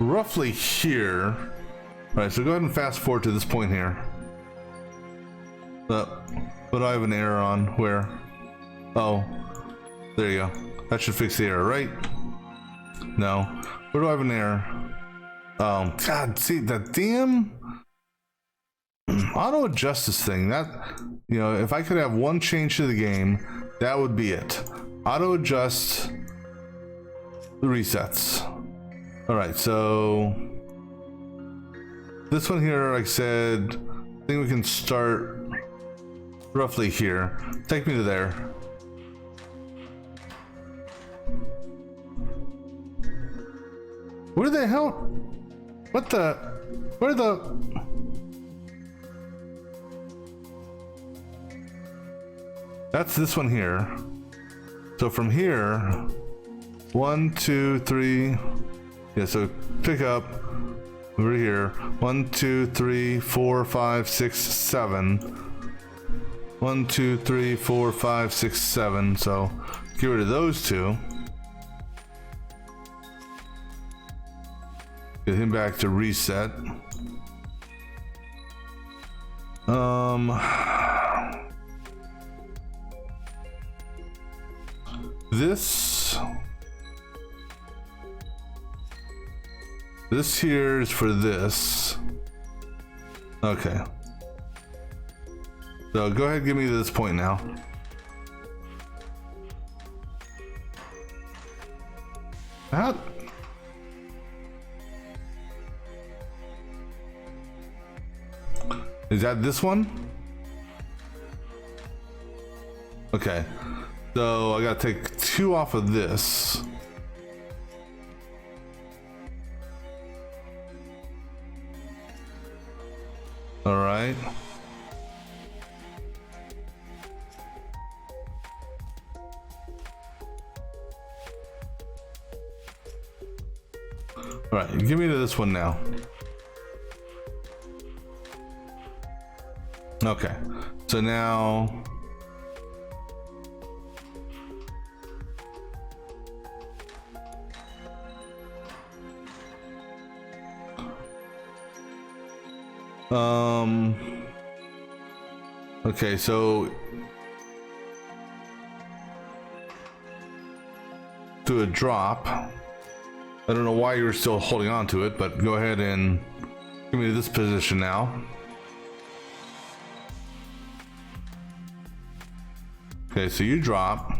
roughly here. All right, so go ahead and fast forward to this point here. But I have an error on where? Oh, there you go. That should fix the error, right? No. Where do I have an error? Oh, God, see that damn auto adjust this thing. That, you know, if I could have one change to the game, that would be it. Auto adjust the resets. All right, so this one here, like I said, I think we can start roughly here. Take me to there. Where the hell? What the? Where the? That's this one here. So from here, 1, 2, 3. Yeah, so pick up over here. 1, 2, 3, 4, 5, 6, 7. 1, 2, 3, 4, 5, 6, 7. So get rid of those two. Get him back to reset. This here is for this. Okay. So go ahead and give me to this point now. How? Is that this one? Okay. So I gotta take 2 off of this. All right. All right, give me to this one now. Okay, so now okay, so do a drop. I don't know why you're still holding on to it, but go ahead and give me this position now. Okay, so you drop.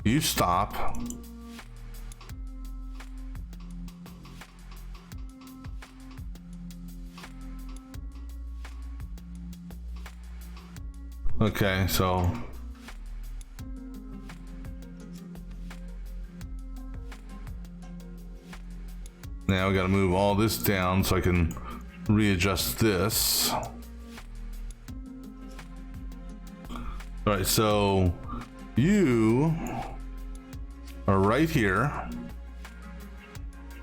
You stop. Okay, so now we got to move all this down so I can readjust this. All right, so you are right here.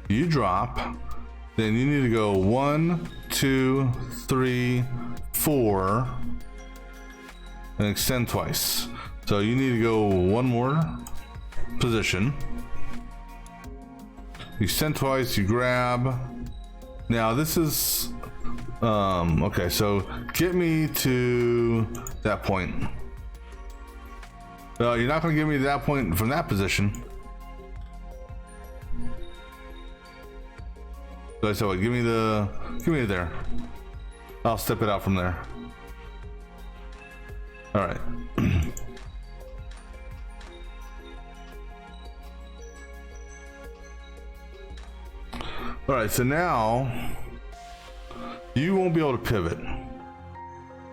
You drop. Then you need to go 1, 2, 3, 4, and extend twice. So you need to go one more position. Extend twice, you grab. Now this is okay, so get me to that point. You're not going to get me to that point from that position. So what, give me there. I'll step it out from there. All right. All right, so now you won't be able to pivot,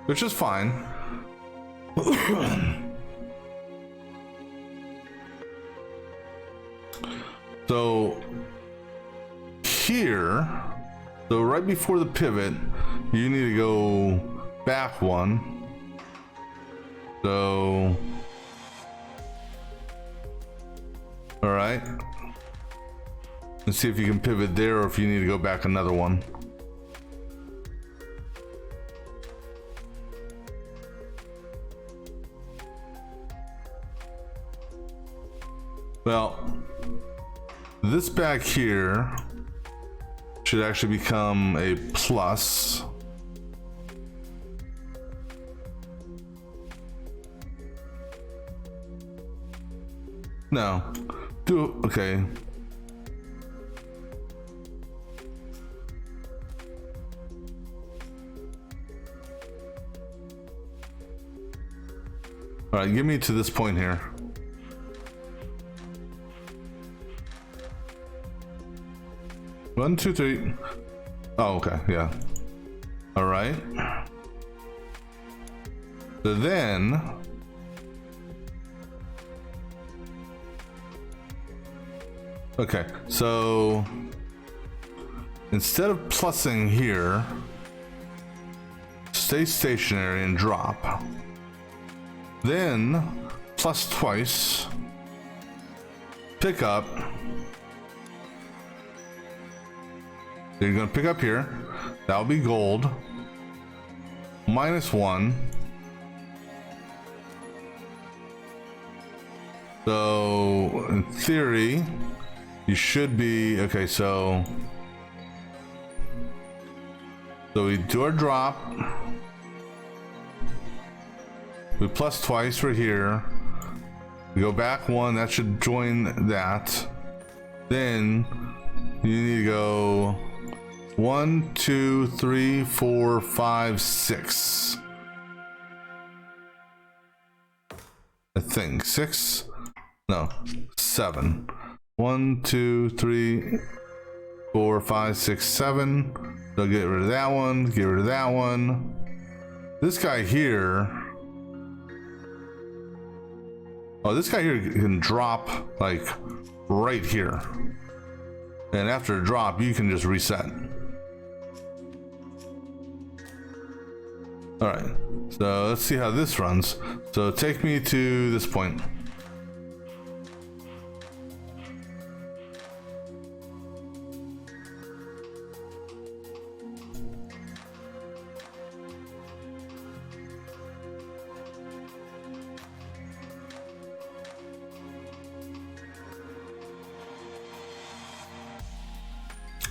which is fine. So here, so right before the pivot, you need to go back one. So, all right. Let's see if you can pivot there or if you need to go back another one. Well, this back here should actually become a plus. No. Okay. All right, get me to this point here. One, two, three. Oh, okay, yeah. All right. So then, okay, so instead of plussing here, stay stationary and drop. Then plus twice, pick up. You're gonna pick up here. That'll be gold. -1. So in theory, you should be okay. So we do our drop. We plus twice right here. We go back one. That should join that. Then you need to go 1, 2, 3, 4, 5, 6. I think 6. No, 7. 1, 2, 3, 4, 5, 6, 7. So get rid of that one. Get rid of that one. This guy here. Oh, this guy here can drop like right here. And after a drop, you can just reset. All right, so let's see how this runs. So take me to this point.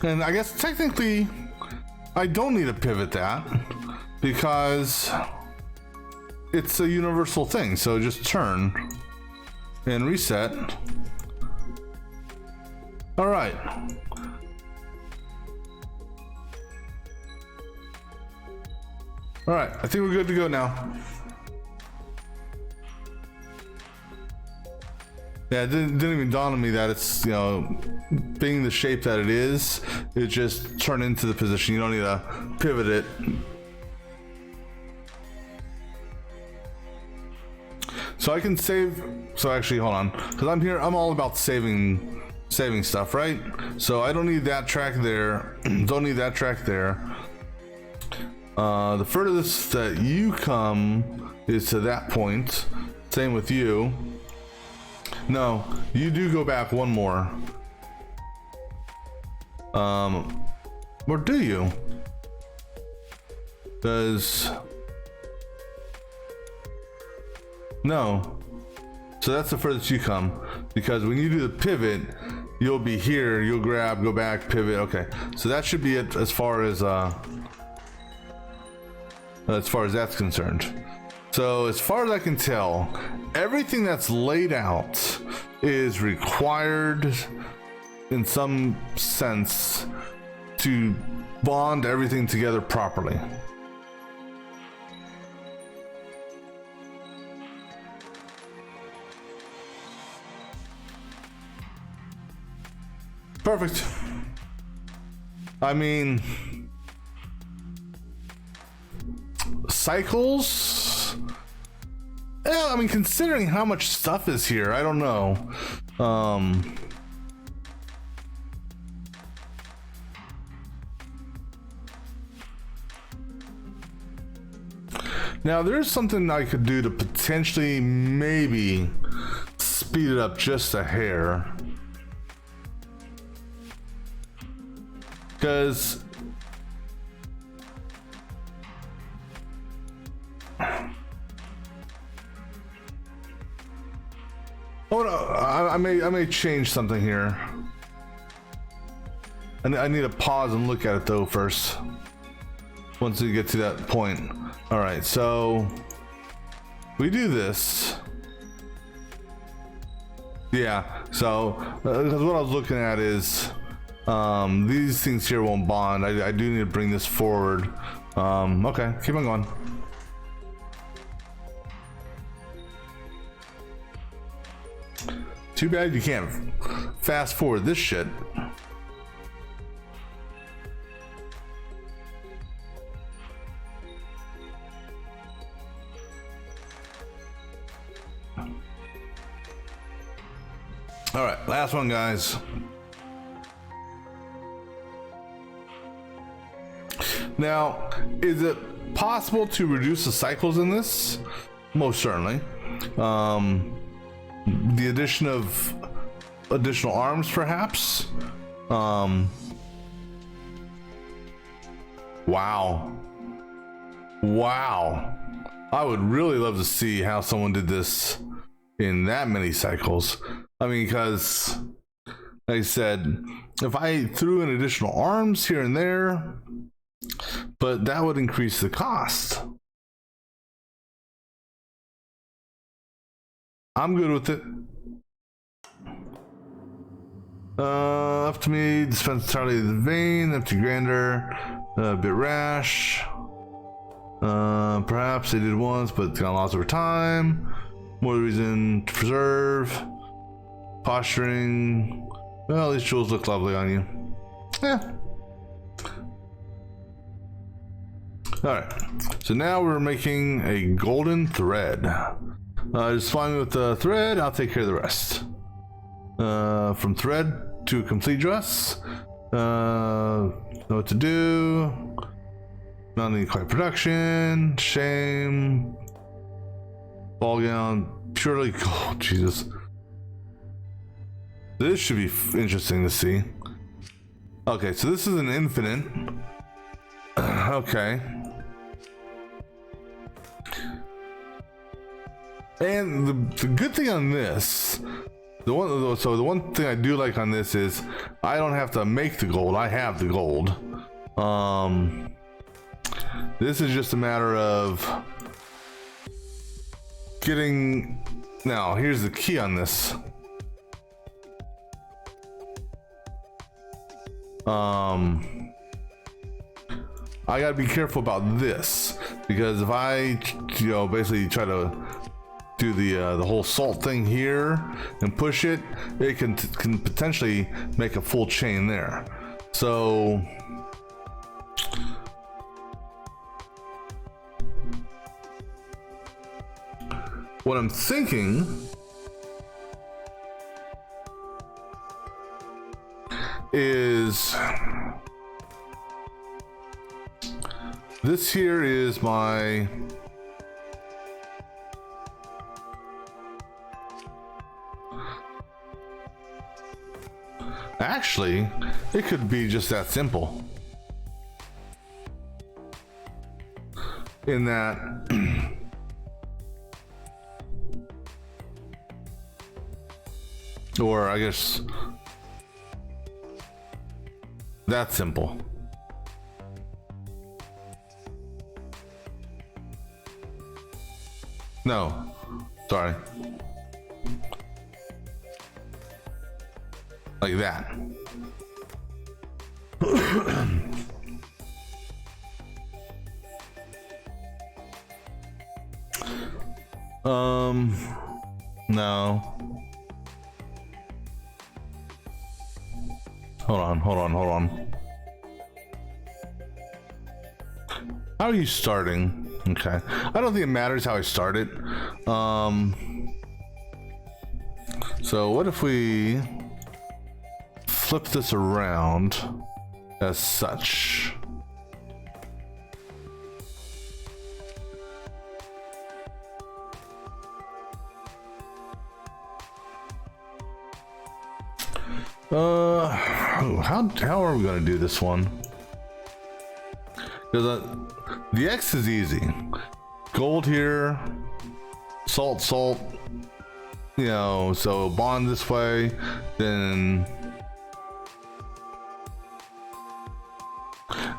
And I guess technically I don't need to pivot that because it's a universal thing. So just turn and reset. All right. All right, I think we're good to go now. Yeah, it didn't even dawn on me that it's, you know, being the shape that it is, it just turned into the position. You don't need to pivot it. So I can save. So actually, hold on, because I'm here. I'm all about saving stuff, right? So I don't need that track there. Don't need that track there. The furthest that you come is to that point. Same with you. No, you do go back one more. Or do you? Does no. So that's the furthest you come, because when you do the pivot, you'll be here, you'll grab, go back, pivot. Okay, so that should be it as far as that's concerned. So as far as I can tell, everything that's laid out is required in some sense to bond everything together properly. Perfect. I mean, cycles? Yeah, I mean, considering how much stuff is here, I don't know. Now, there's something I could do to potentially maybe speed it up just a hair. Because oh no, I may change something here. I need to pause and look at it though first. Once we get to that point. All right, so we do this. Yeah. So because what I was looking at is these things here won't bond. I do need to bring this forward. Okay, keep on going. Too bad you can't fast forward this shit. All right, last one, guys. Now, is it possible to reduce the cycles in this? Most certainly. The addition of additional arms, perhaps. Wow. I would really love to see how someone did this in that many cycles. I mean, because, like I said, if I threw in additional arms here and there, but that would increase the cost. I'm good with it. Up to me, dispense entirely the vein, empty grander, a bit rash. Perhaps they did once, but got lost over time. More reason to preserve. Posturing. Well, these jewels look lovely on you. Yeah. Alright, so now we're making a golden thread. Just find me with the thread, I'll take care of the rest. From thread to a complete dress. Know what to do. Not any quite production. Shame. Ball gown. Purely gold. Jesus. This should be interesting to see. Okay, so this is an infinite. Okay. And the good thing on this, the one thing I do like on this is I don't have to make the gold. I have the gold. This is just a matter of getting. Now, here's the key on this. I gotta be careful about this, because if I, basically try to do the whole salt thing here and push it, it can potentially make a full chain there. So what I'm thinking is this here is my actually it could be just that simple in that or I guess that's simple. No, sorry. Like that. No. Hold on. How are you starting? Okay. I don't think it matters how I start it. So what if we flip this around as such? How are we gonna do this one? Because the X is easy. Gold here, salt, you know, so bond this way, then.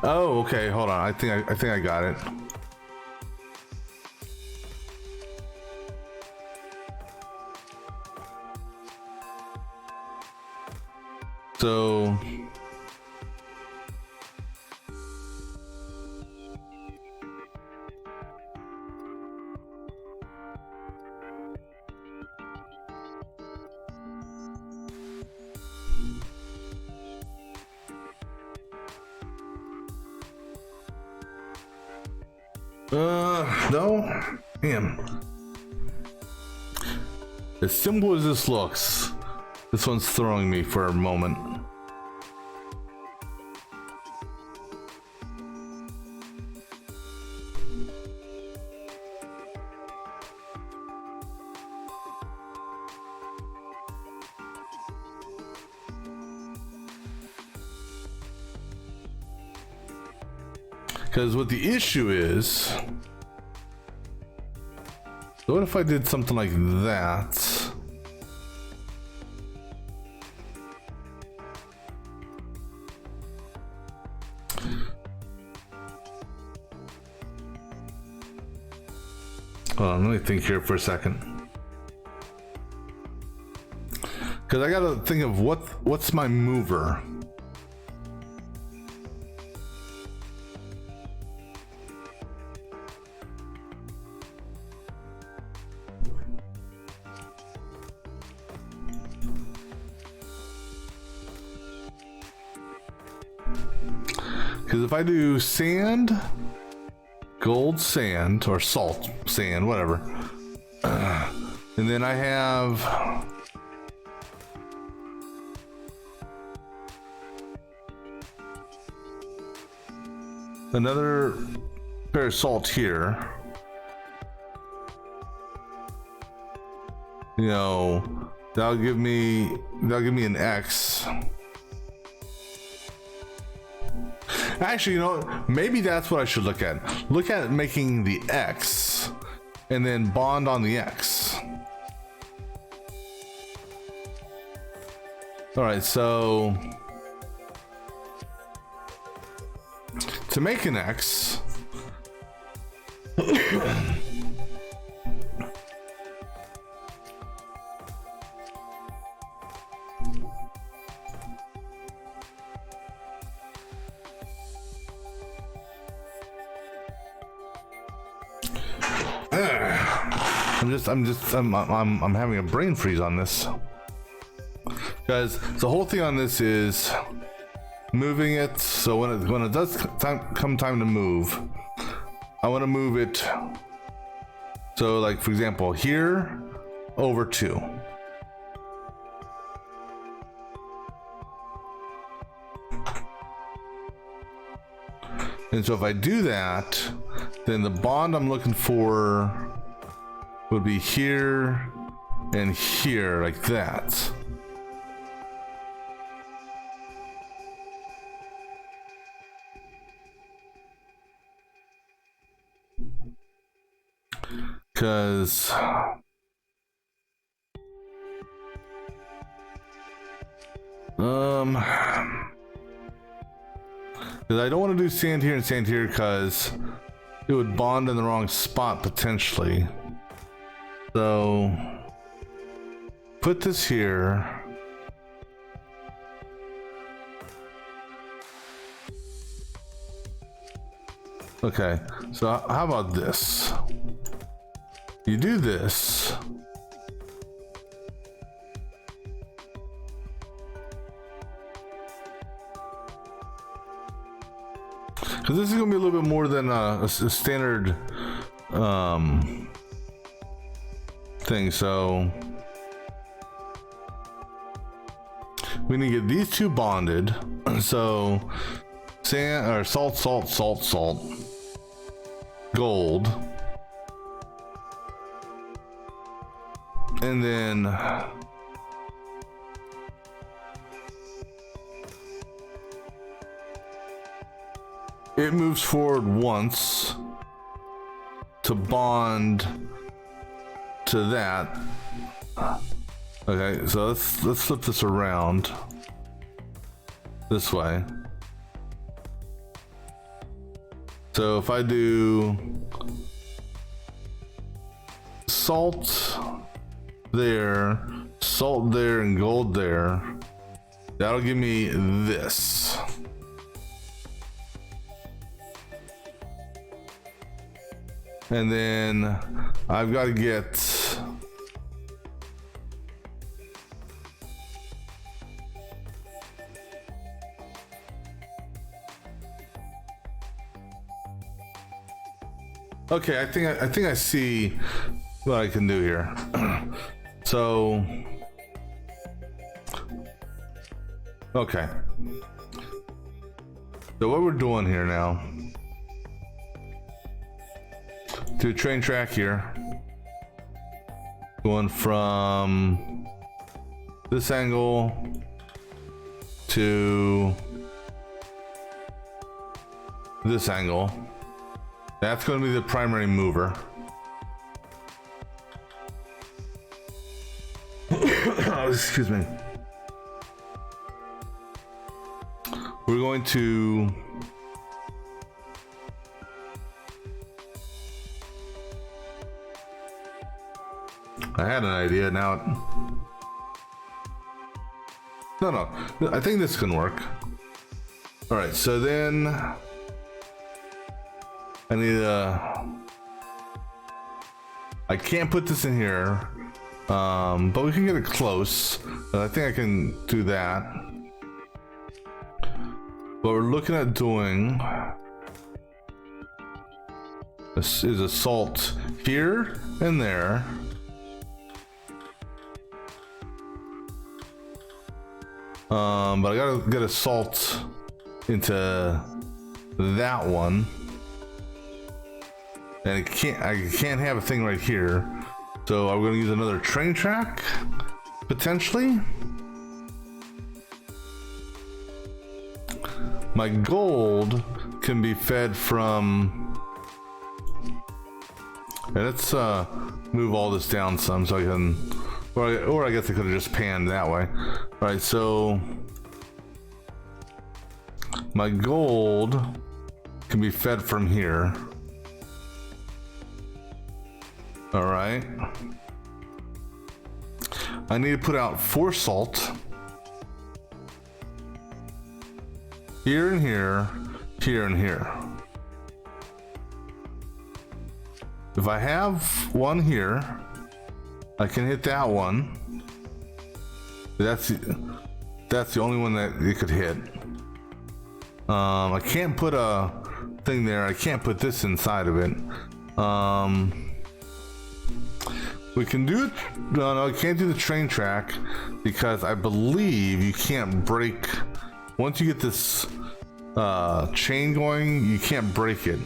Oh, okay, hold on. I think I got it. So no, damn. As simple as this looks, this one's throwing me for a moment. Because what the issue is, what if I did something like that? Hold on, let me think here for a second. Because I gotta think of what's my mover. Because if I do sand, gold sand, or salt sand, whatever, and then I have another pair of salt here, you know, that'll give me an X. Actually, you know, maybe that's what I should look at. Look at making the X and then bond on the X. All right, so to make an X, I'm having a brain freeze on this. Guys, the whole thing on this is moving it. So when it does come time to move, I want to move it. So like, for example, here over 2. And so if I do that, then the bond I'm looking for would be here and here, like that. Because I don't want to do sand here and sand here because it would bond in the wrong spot potentially. So put this here. Okay, so how about this? You do this. Because this is going to be a little bit more than a standard thing. So we need to get these two bonded. So sand or salt, salt, salt, salt, gold, and then it moves forward once to bond to that. Okay, so let's flip this around this way. So if I do salt there, salt there, and gold there, that'll give me this. And then I've got to get okay, I think I see what I can do here. So okay. So what we're doing here now, do a train track here, going from this angle to this angle. That's going to be the primary mover. Oh, excuse me. We're going to I had an idea now. No, I think this can work. All right, so then I need I can't put this in here, but we can get it close. I think I can do that. What we're looking at doing is a salt here and there. But I gotta get a salt into that one, and I can't have a thing right here. So I'm gonna use another train track potentially. My gold can be fed from, and let's move all this down some so I can, or I guess I could have just panned that way. All right, so my gold can be fed from here. All right. I need to put out 4 salt. Here and here, here and here. If I have one here, I can hit that one. That's the only one that it could hit. I can't put a thing there. I can't put this inside of it. We can do it. No, I can't do the train track because I believe you can't break. Once you get this chain going, you can't break it.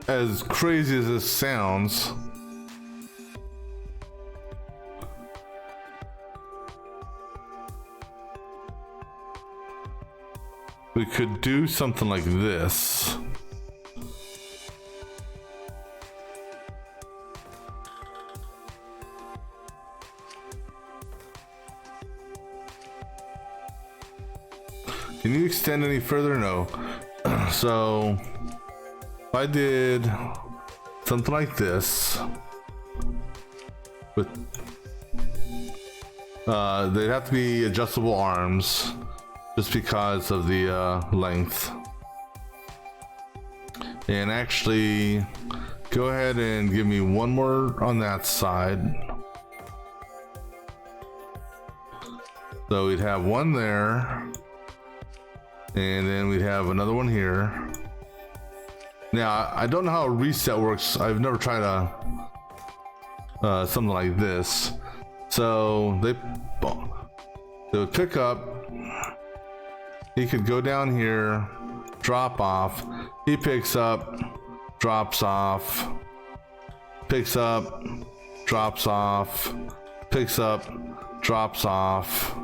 As crazy as this sounds, we could do something like this. Can you extend any further? No. So if I did something like this with they'd have to be adjustable arms just because of the length. And actually go ahead and give me one more on that side. So we'd have one there, and then we'd have another one here. Now, I don't know how a reset works. I've never tried something like this. So they would pick up. He could go down here, drop off. He picks up, drops off, picks up, drops off, picks up, drops off.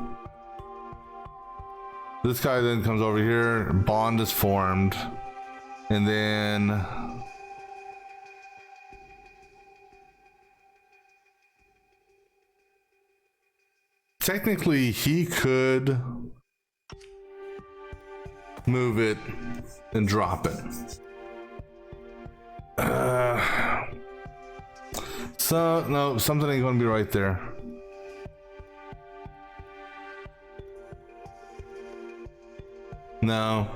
This guy then comes over here, bond is formed, and then technically he could move it and drop it. So no, something ain't gonna be right there. No.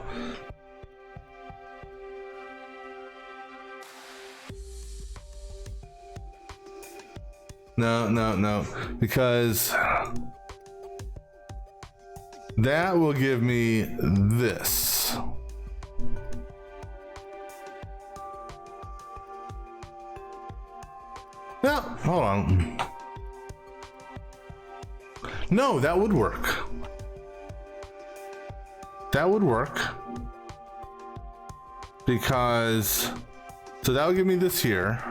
No, because that will give me this. No, hold on. No, that would work. That would work. Because, so that would give me this here.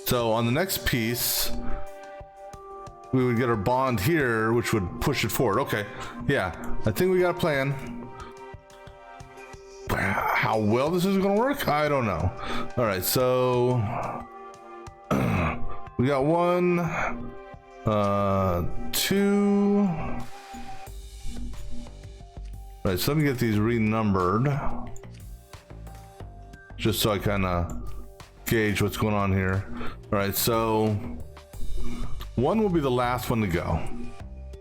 So on the next piece, we would get our bond here, which would push it forward. Okay, yeah, I think we got a plan. How well this is gonna work, I don't know. All right, so we got 1, 2. All right, so let me get these renumbered, just so I kind of gauge what's going on here. All right, so 1 will be the last one to go.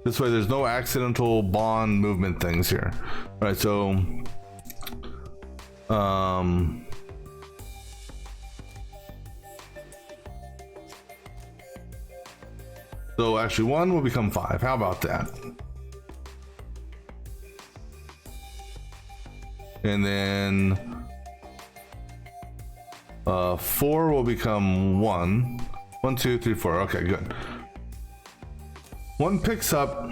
This way there's no accidental bond movement things here. All right, so so actually 1 will become 5. How about that? And then 4 will become 1. 1, 2, 3, 4. Okay, good. 1 picks up,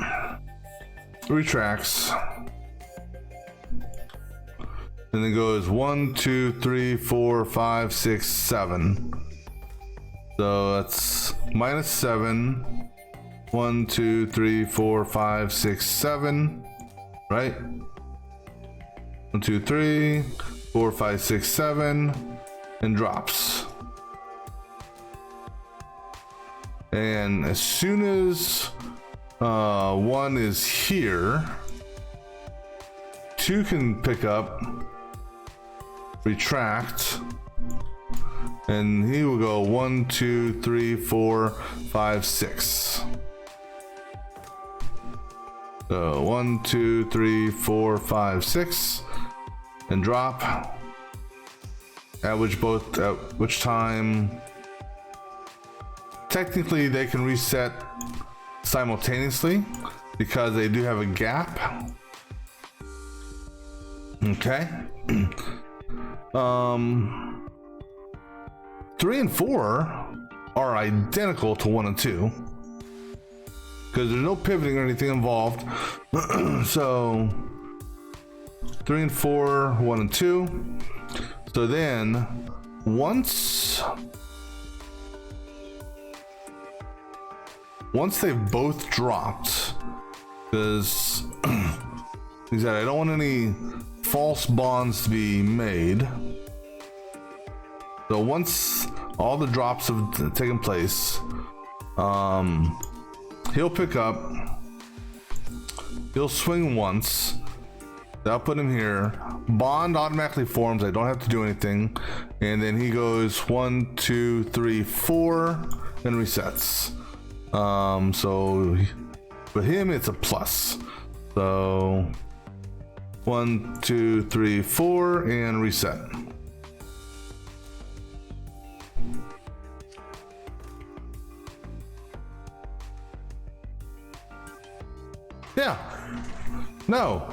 retracts, and then goes 1, 2, 3, 4, 5, 6, 7. So that's -7. 1, 2, 3, 4, 5, 6, 7. Right? 1, 2, 3, 4, 5, 6, 7, and drops. And as soon as 1 is here, 2 can pick up, retract, and he will go 1, 2, 3, 4, 5, 6. So 1, 2, 3, 4, 5, 6, and drop. at which time technically they can reset simultaneously because they do have a gap. Okay. 3 and 4 are identical to 1 and 2 because there's no pivoting or anything involved. So 3 and 4, 1 and 2. So then once they've both dropped, because exactly, I don't want any false bonds to be made. So once all the drops have taken place, he'll pick up, he'll swing once, that'll put him here, bond automatically forms, I don't have to do anything, and then he goes 1, 2, 3, 4 and resets. So with him it's a plus, so 1, 2, 3, 4 and reset. Yeah. No.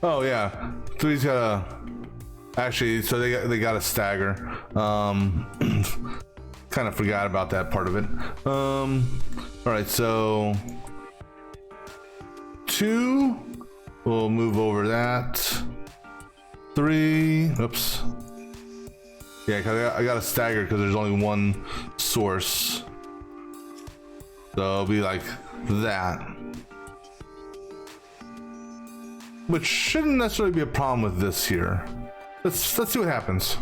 Oh yeah. 3's gotta actually, so they gotta stagger. Kind of forgot about that part of it. All right, so 2, we'll move over that. 3, oops. Yeah, 'cause I gotta stagger because there's only one source. So it'll be like that, which shouldn't necessarily be a problem with this here. Let's see what happens.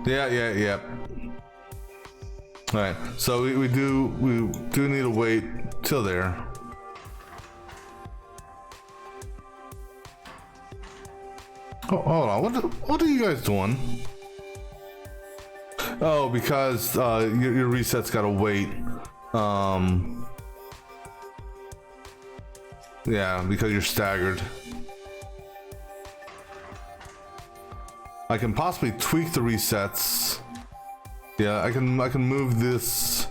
Yeah. All right, so we do need to wait till there. Oh, hold on, what are you guys doing? Oh, because your reset's gotta wait. Yeah, because you're staggered. I can possibly tweak the resets. Yeah, I can move this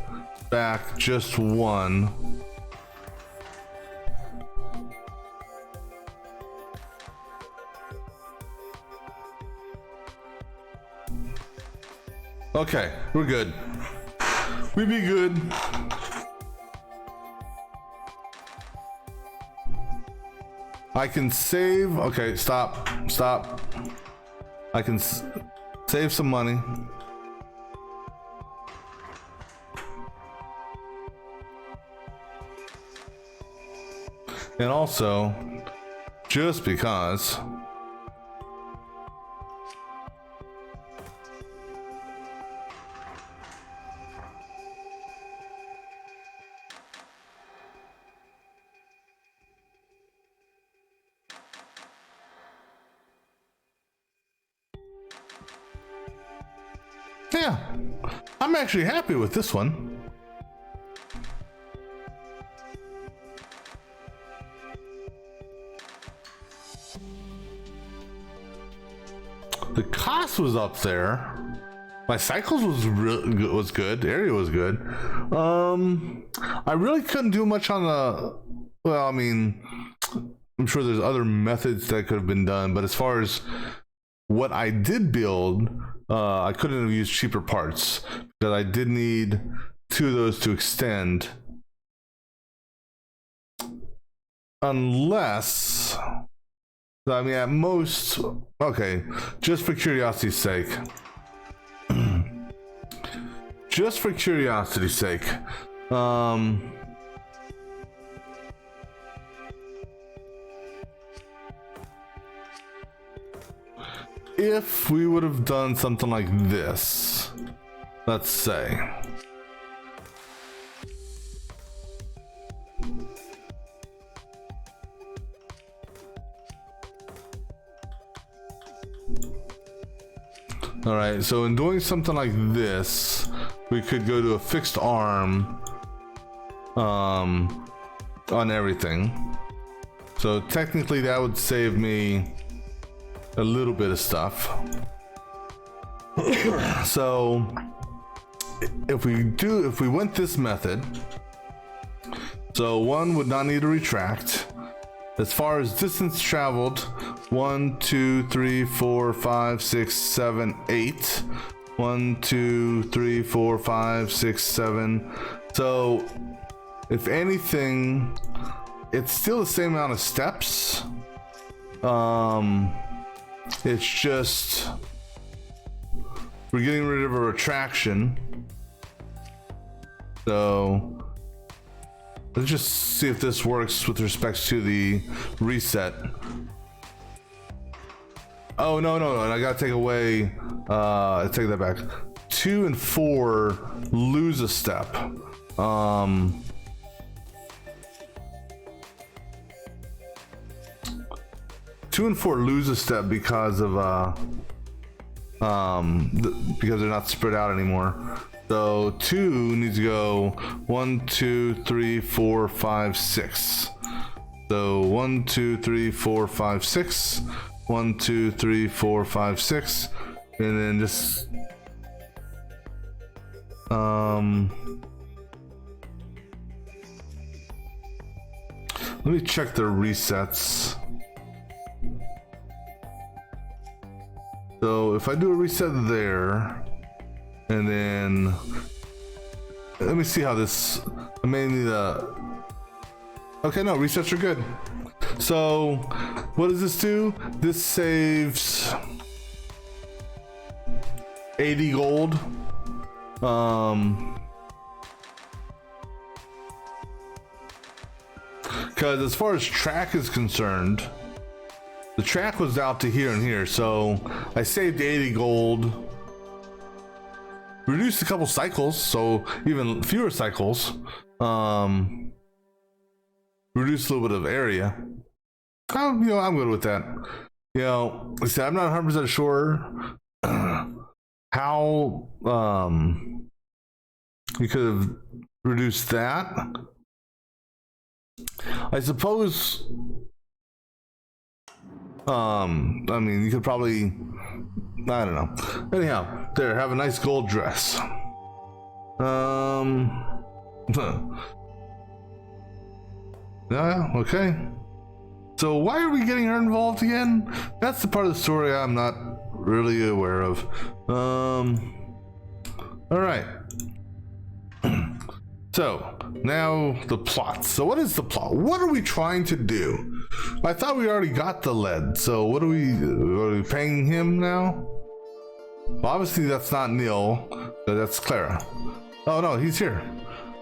back just 1. Okay, we're good. We be good. I can save. Okay, stop. I can save some money. And also, just because. Yeah, I'm actually happy with this one. The cost was up there. My cycles was good. Area was good. I really couldn't do much on the. Well, I mean, I'm sure there's other methods that could have been done, but as far as what I did build, I couldn't have used cheaper parts because I did need 2 of those to extend. Unless, I mean, at most, okay, just for curiosity's sake. Just for curiosity's sake. If we would have done something like this, let's say. All right, so in doing something like this, we could go to a fixed arm on everything. So technically that would save me a little bit of stuff. So if we went this method, so 1 would not need to retract. As far as distance traveled, 1, 2, 3, 4, 5, 6, 7, 8. 1, 2, 3, 4, 5, 6, 7. So if anything, it's still the same amount of steps. It's just we're getting rid of a retraction. So let's just see if this works with respect to the reset. Oh, no, I gotta take away, take that back. 2 and 4 lose a step. 2 and 4 lose a step because of, because they're not spread out anymore. So 2 needs to go 1, 2, 3, 4, 5, 6. So 1, 2, 3, 4, 5, 6. 1, 2, 3, 4, 5, 6, and then just let me check the resets. So if I do a reset there, and then let me see how this mainly okay, no, resets are good. So what does this do? This saves 80 gold. Because as far as track is concerned, the track was out to here and here, so I saved 80 gold, reduced a couple cycles, so even fewer cycles, reduced a little bit of area. I'm good with that. Like I said, I'm not 100% sure how you could have reduced that. I suppose, I mean, you could probably, I don't know. Anyhow, there, have a nice gold dress. Yeah, okay. So why are we getting her involved again? That's the part of the story I'm not really aware of. All right. So now the plot. So what is the plot? What are we trying to do? I thought we already got the lead. So what are we paying him now? Well, obviously that's not Neil. That's Clara. Oh no, he's here.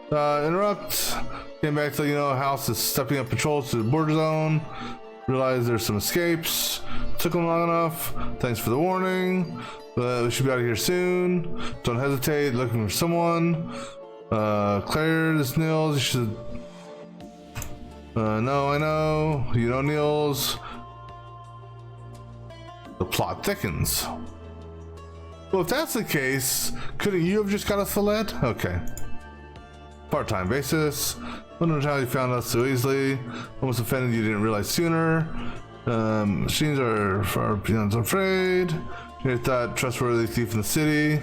Interrupt. Came back to let you know house is stepping up patrols to the border zone. Realized there's some escapes. Took them long enough. Thanks for the warning. We should be out of here soon. Don't hesitate. Looking for someone. Claire, this Nils. You should. No, I know. You know Nils. The plot thickens. Well, if that's the case, couldn't you have just got us the lead? Okay. Part-time basis. Wonder how you found us so easily. Almost offended you didn't realize sooner. Machines are far beyond afraid. You thought trustworthy thief in the city.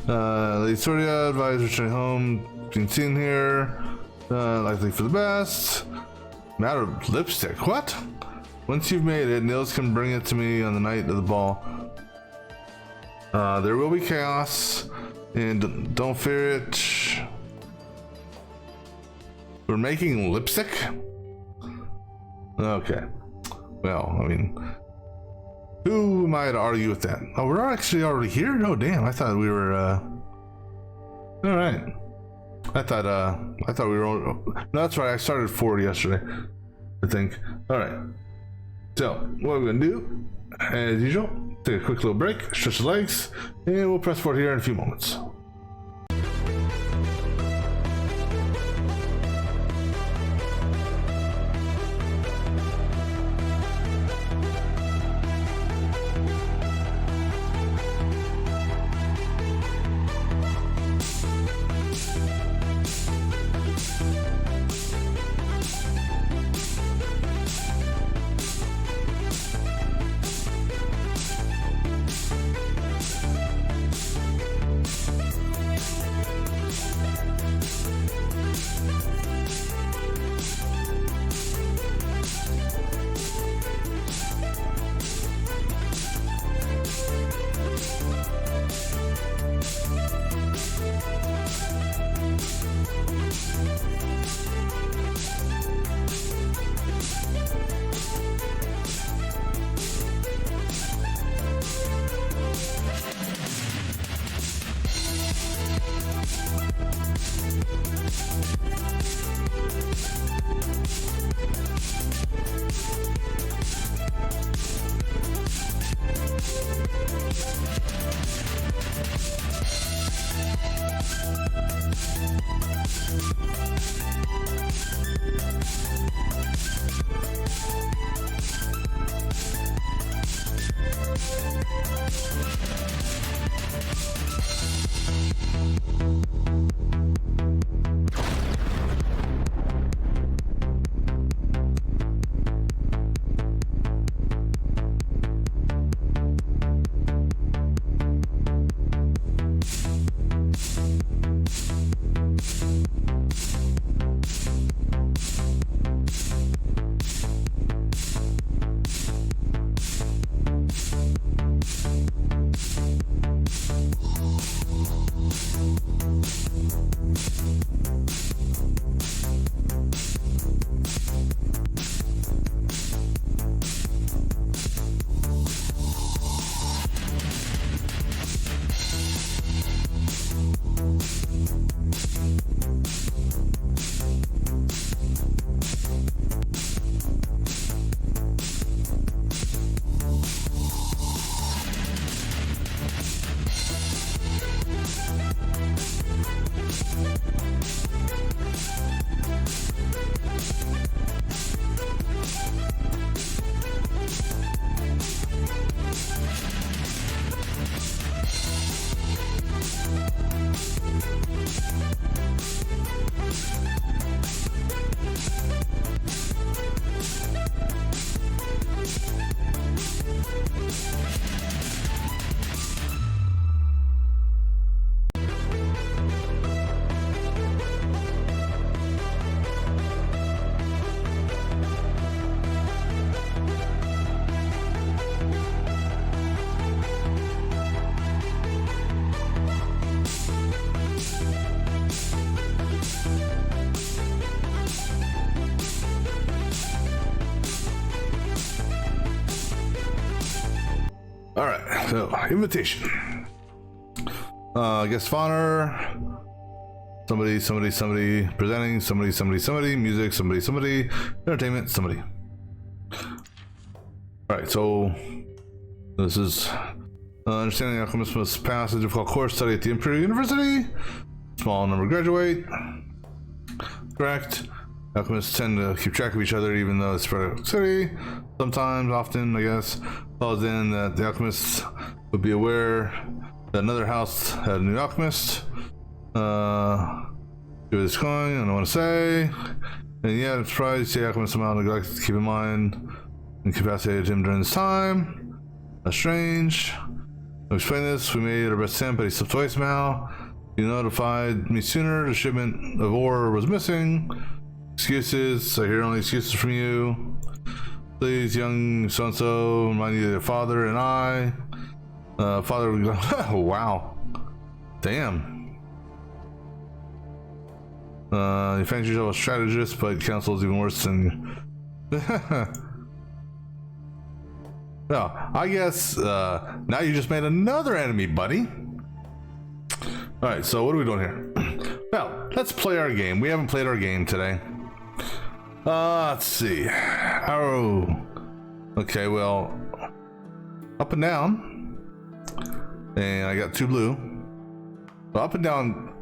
Lady Soria advised returning home. Being seen here. Likely for the best. Matter of lipstick. What? Once you've made it, Nils can bring it to me on the night of the ball. There will be chaos, and don't fear it. We're making lipstick? Okay. Well, I mean, who am I to argue with that? Oh, we're actually already here? Oh, damn. I thought we were, all right. I thought we were, no, that's right. I started 4 yesterday, I think. All right. So, what we're going to do, as usual, take a quick little break, stretch the legs, and we'll press forward here in a few moments. All right, so invitation. Guest of honor. Somebody presenting. Somebody. Music. Somebody. Entertainment. Somebody. All right, so this is understanding alchemists must pass a difficult course, study at the Imperial University. Small number graduate. Correct. Alchemists tend to keep track of each other even though it's spread out the city. Sometimes, often, I guess, follows in that the alchemists would be aware that another house had a new alchemist. See where it's going, I don't want to say. And yeah, I'm surprised the alchemist somehow neglected to keep in mind incapacitated him during this time. That's strange. To explain this, we made our best attempt, but he slipped away somehow. You notified me sooner, the shipment of ore was missing. Excuses, I hear only excuses from you. Please, young so-and-so, remind you of your father and I. Father would go, wow. Damn. You fancy yourself a strategist, but counsel is even worse than... Well, I guess now you just made another enemy, buddy. Alright, so what are we doing here? Well, let's play our game. We haven't played our game today. Let's see. Oh. Okay, well. Up and down. And I got 2 blue. Well, up and down.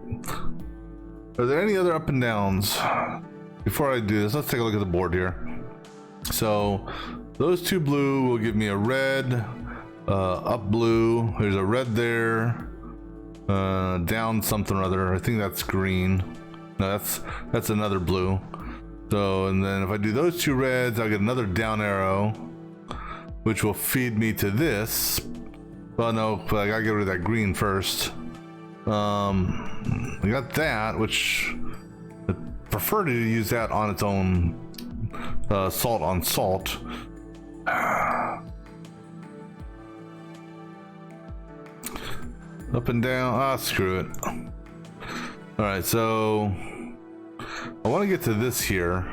Are there any other up and downs? Before I do this, let's take a look at the board here. So, those 2 blue will give me a red. Up blue. There's a red there. Down something or other. I think that's green. No, that's another blue. So, and then if I do those 2 reds, I'll get another down arrow, which will feed me to this. Well, no, but I gotta get rid of that green first. I got that, which I prefer to use that on its own. Salt on salt. Up and down. Screw it. All right, so I want to get to this here.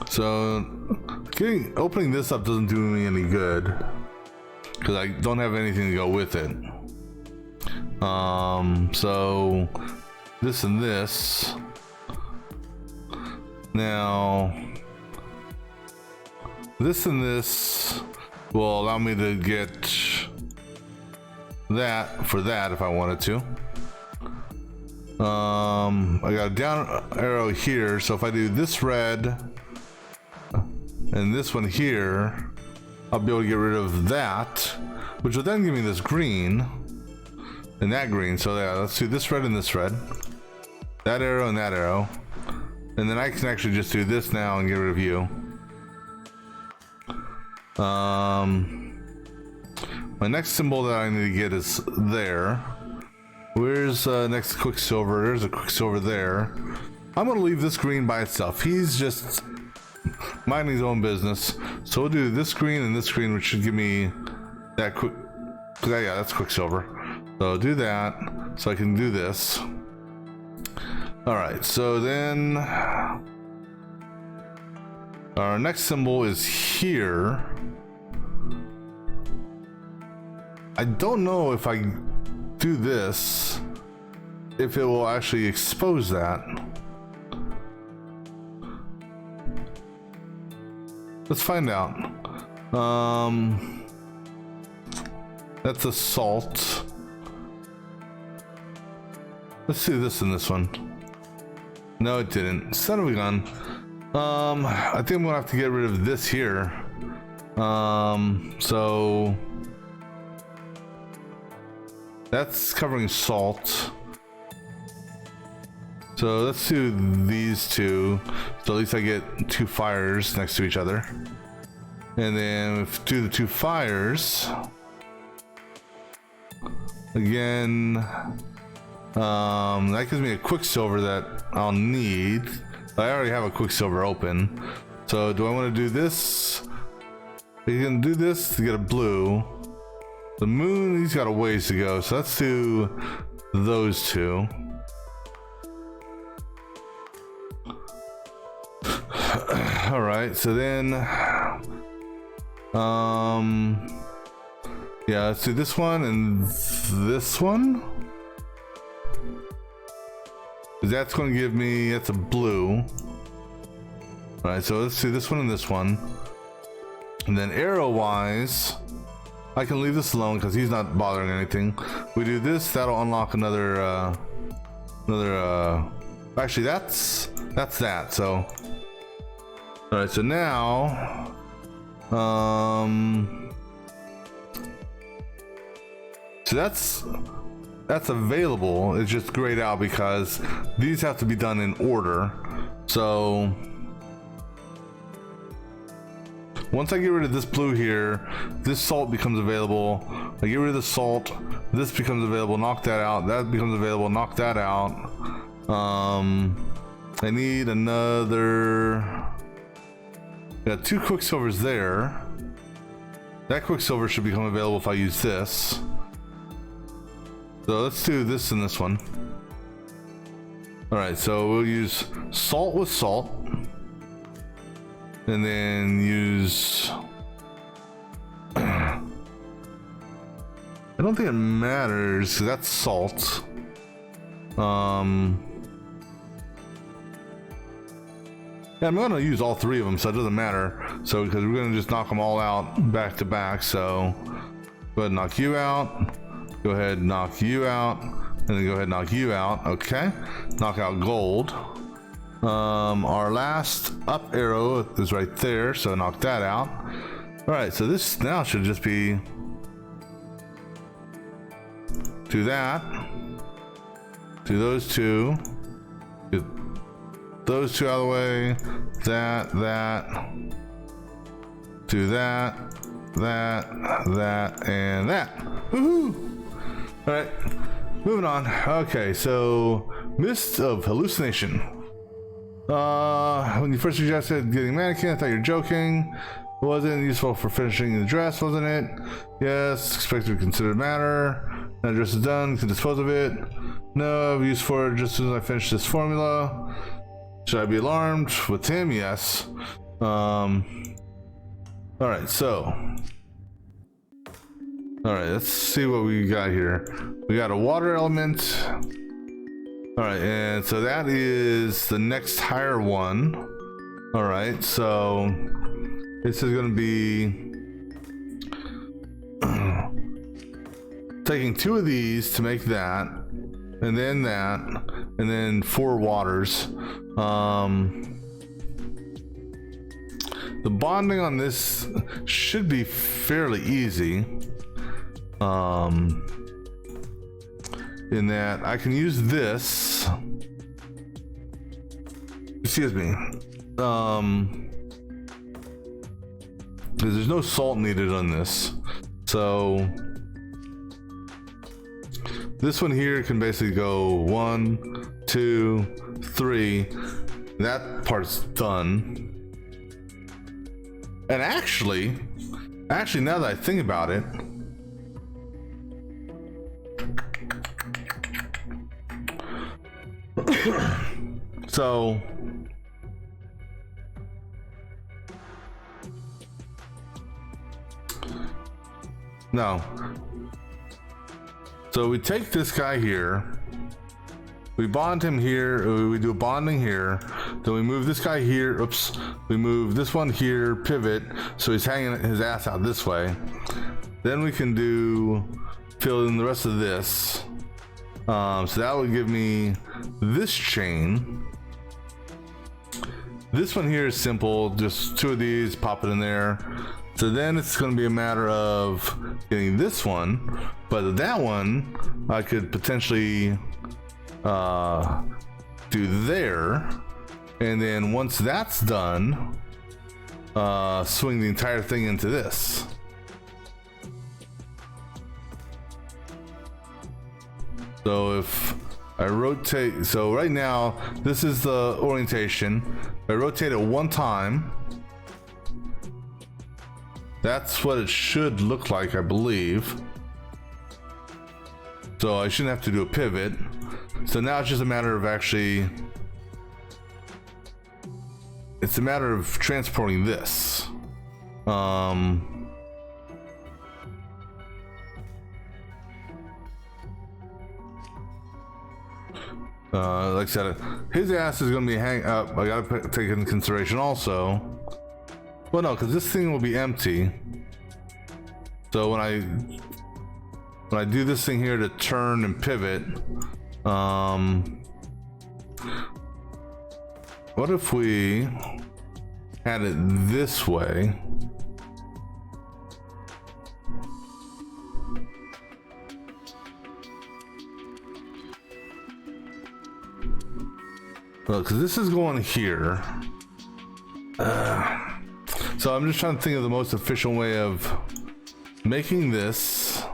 So opening this up doesn't do me any good because I don't have anything to go with it. So this and this. Now, this and this will allow me to get that for that if I wanted to. I got a down arrow here, so if I do this red and this one here, I'll be able to get rid of that, which will then give me this green and that green. So yeah, let's do this red and this red, that arrow and that arrow, and then I can actually just do this now and get rid of you. My next symbol that I need to get is there. Where's next Quicksilver? There's a Quicksilver there. I'm gonna leave this green by itself. He's just minding his own business. So we'll do this green and this green, which should give me that quick. Yeah, that's Quicksilver. So do that, so I can do this. All right. So then our next symbol is here. I don't know if I do this, if it will actually expose that. Let's find out. That's a salt. Let's do this in this one. No, it didn't. Son of a gun. I think I'm gonna have to get rid of this here. So that's covering salt. So let's do these two. So at least I get two fires next to each other. And then if we do the two fires again, that gives me a Quicksilver that I'll need. I already have a Quicksilver open. So do I want to do this? You can do this to get a blue. The moon, he's got a ways to go, so let's do those two. All right, so then, yeah, let's do this one and this one. That's going to give me, that's a blue. All right, so let's do this one and this one. And then arrow-wise, I can leave this alone because he's not bothering anything. We do this, that'll unlock another, actually that's that, so. All right, so now, so that's available. It's just grayed out because these have to be done in order. So once I get rid of this blue here, this salt becomes available. I get rid of the salt, this becomes available, knock that out, that becomes available, knock that out. I need another, got two Quicksilvers there. That Quicksilver should become available if I use this. So let's do this and this one. All right, so we'll use salt with salt. And then use, I don't think it matters, that's salt. Yeah, I'm gonna use all three of them, so it doesn't matter. So, because we're gonna just knock them all out back to back. So, go ahead and knock you out. Go ahead and knock you out. And then go ahead and knock you out. Okay. Knock out gold. Our last up arrow is right there, so knock that out. All right, so this now should just be do that, do those two, get those two out of the way, that, do that, and that. Woohoo! All right, moving on. Okay, so Mist of Hallucination. When you first suggested getting mannequin, I thought you were joking. It wasn't useful for finishing the dress, wasn't it? Yes, expect to be considered matter. Now the dress is done, can dispose of it. No, I have use for it just as soon as I finish this formula. Should I be alarmed? With him, yes. Alright, so All right, let's see what we got here. We got a water element. All right, and so that is the next higher one. All right, so this is going to be taking 2 of these to make that, and then 4 waters. The bonding on this should be fairly easy. In that I can use this. Excuse me. Because there's no salt needed on this. So this one here can basically go 1, 2, 3. That part's done. And actually, now that I think about it, so no. So we take this guy here, we bond him here, we do a bonding here, then we move this guy here, oops, we move this one here, pivot, so he's hanging his ass out this way. Then we can fill in the rest of this. So that would give me this chain. This one here is simple, just 2 of these, pop it in there. So then it's going to be a matter of getting this one, but that one I could potentially do there, and then once that's done, swing the entire thing into this. So if I rotate, so right now this is the orientation. If I rotate it 1 time, that's what it should look like, I believe. So I shouldn't have to do a pivot. So now it's just a matter of it's a matter of transporting this. Like I said, his ass is going to be hang up. I got to take into consideration also. Well, no, because this thing will be empty. So when I do this thing here to turn and pivot, what if we had it this way? Well, because this is going here. So I'm just trying to think of the most efficient way of making this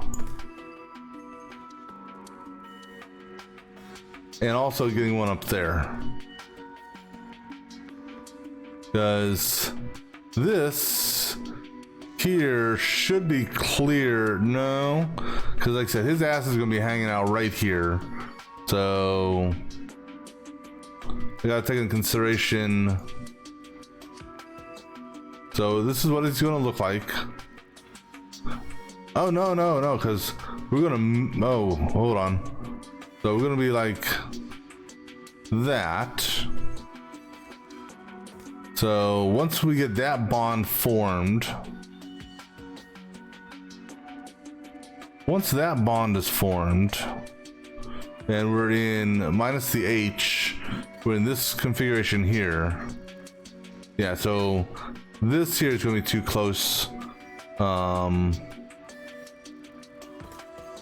and also getting one up there, because this here should be clear. No, because like I said, his ass is going to be hanging out right here, so I gotta take into consideration. So this is what it's gonna look like. Oh no, because we're gonna, oh, hold on. So we're gonna be like that. So once we get that bond formed, once that bond is formed, and we're in minus the H, we're in this configuration here. Yeah, so this here is going to be too close.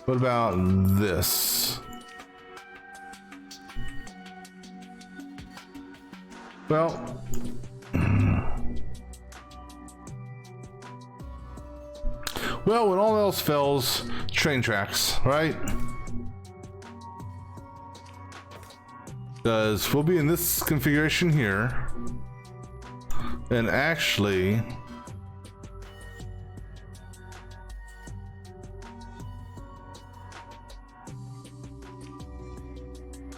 What about this? Well, when all else fails, train tracks, right? Because we'll be in this configuration here, and actually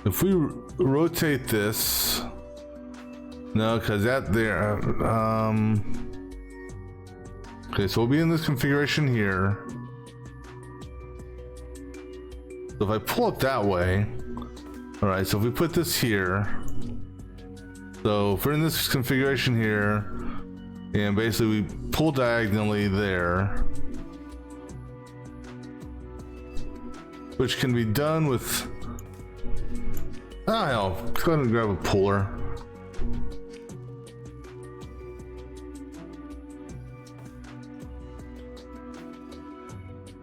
if we rotate this, no, because that there, okay, so we'll be in this configuration here, So if I pull it that way, all right, so if we put this here, so if we're in this configuration here, and basically we pull diagonally there, which can be done with, hell, let's go ahead and grab a puller.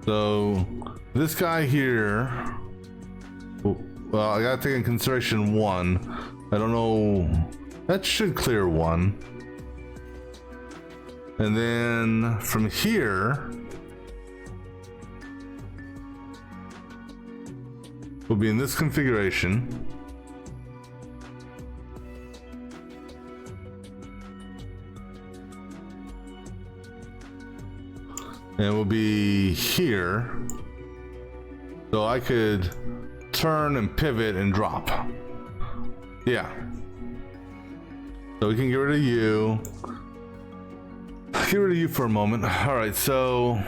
So this guy here, well, I gotta take in consideration 1. I don't know, that should clear 1. And then from here, we'll be in this configuration. And we'll be here. So I could turn and pivot and drop. Yeah. So we can get rid of you. Get rid of you for a moment. All right, so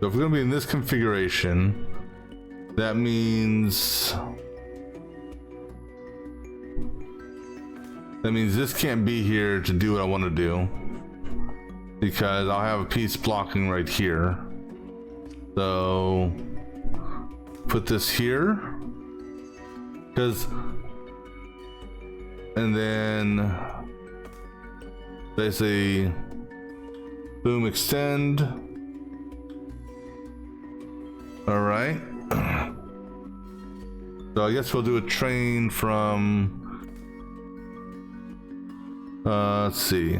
if we're gonna be in this configuration, that means this can't be here to do what I want to do, because I'll have a piece blocking right here. So put this here, and then basically boom, extend. All right. So I guess we'll do a train from, let's see.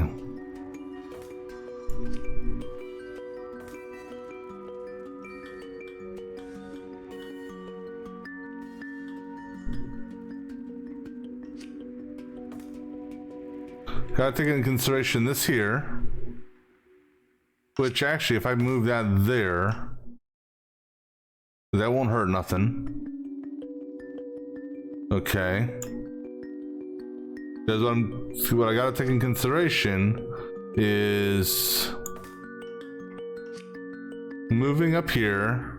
Gotta take into consideration this here, which actually, if I move that there, that won't hurt nothing. Okay. Because what I gotta take in consideration is moving up here.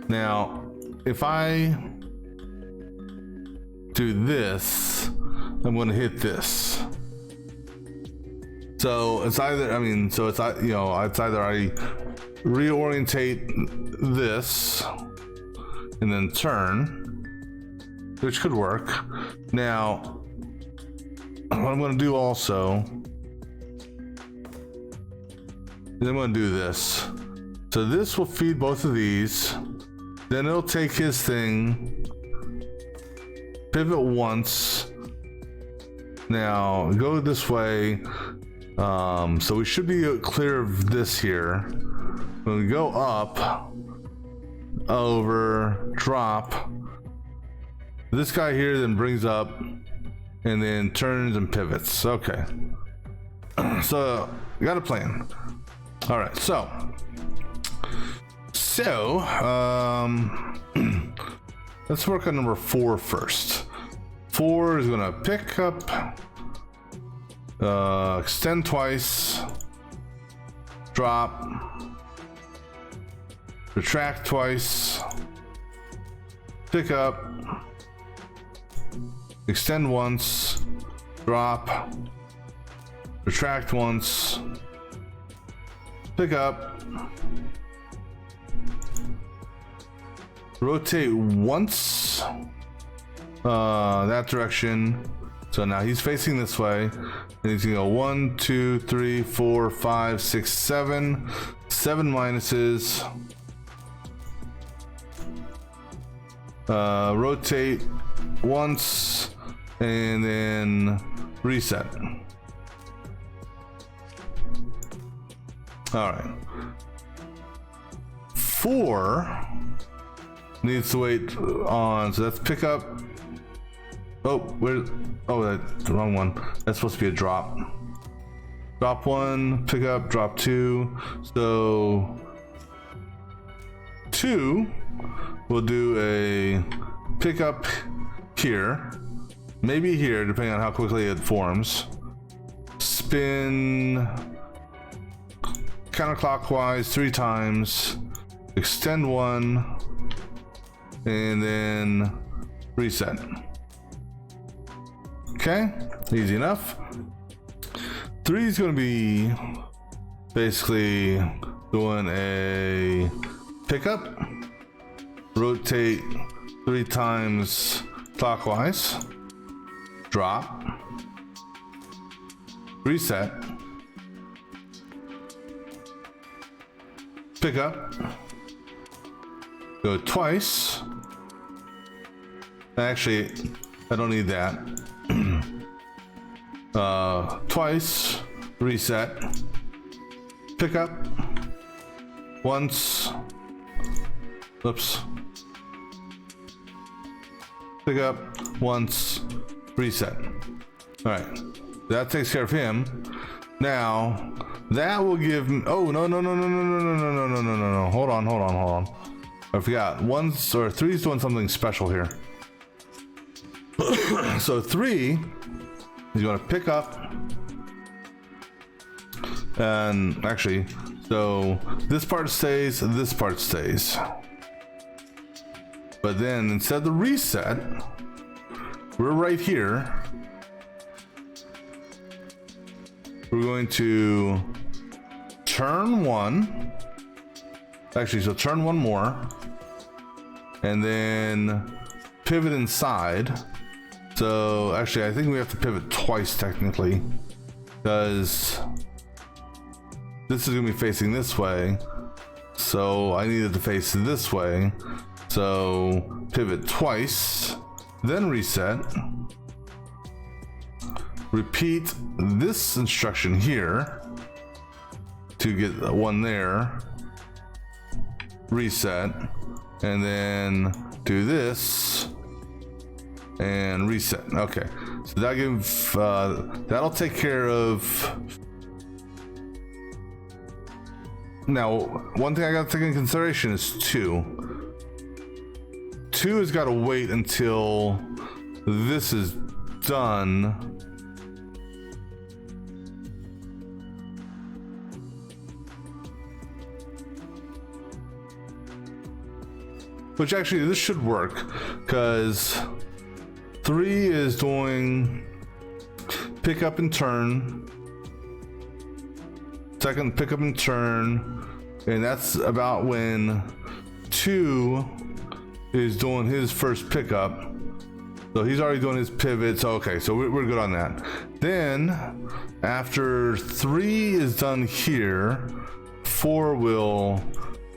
Now, if I do this, I'm gonna hit this. So it's either, it's either I reorientate this and then turn, which could work. Now, what I'm gonna do also is I'm gonna do this. So this will feed both of these, then it'll take his thing, pivot once. Now go this way. So we should be clear of this here. When we go up, over, drop, this guy here then brings up and then turns and pivots. Okay. So we got a plan. All right. So let's work on number 4 first. 4 is gonna pick up, extend twice, drop, retract twice, pick up, extend once, drop, retract once, pick up, rotate once, that direction. So now he's facing this way, and he's gonna go 1, 2, 3, 4, 5, 6, 7. 7 minuses. Rotate once, and then reset. All right. 4 needs to wait on, so let's pick up. Oh, that's the wrong one. That's supposed to be a drop. Drop 1, pick up, drop 2. So 2, we'll do a pick up here, maybe here, depending on how quickly it forms. Spin counterclockwise 3 times, extend 1, and then reset. Okay, easy enough. 3 is going to be basically doing a pickup, rotate 3 times clockwise, drop, reset, pick up, go twice. Actually, I don't need that. Twice, reset, pick up, once, oops, pick up, once, reset. All right, that takes care of him. Now, that will give me, oh, no. Hold on. I forgot, 1s or 3's doing something special here. So 3 is going to pick up, and actually, so this part stays, this part stays. But then instead of the reset, we're right here. We're going to turn 1. Actually, so turn 1 more, and then pivot inside. So actually, I think we have to pivot twice technically, because this is gonna be facing this way. So I needed to face this way. So pivot twice, then reset. Repeat this instruction here to get 1 there. Reset, and then do this and reset. Okay, so that gives that'll take care of. Now, one thing I got to take into consideration is 2. 2 has got to wait until this is done. Which actually, this should work, because 3 is doing pick up and turn, second pick up and turn, and that's about when 2 is doing his first pickup. So he's already doing his pivot. So okay, so we're good on that. Then after 3 is done here, 4 will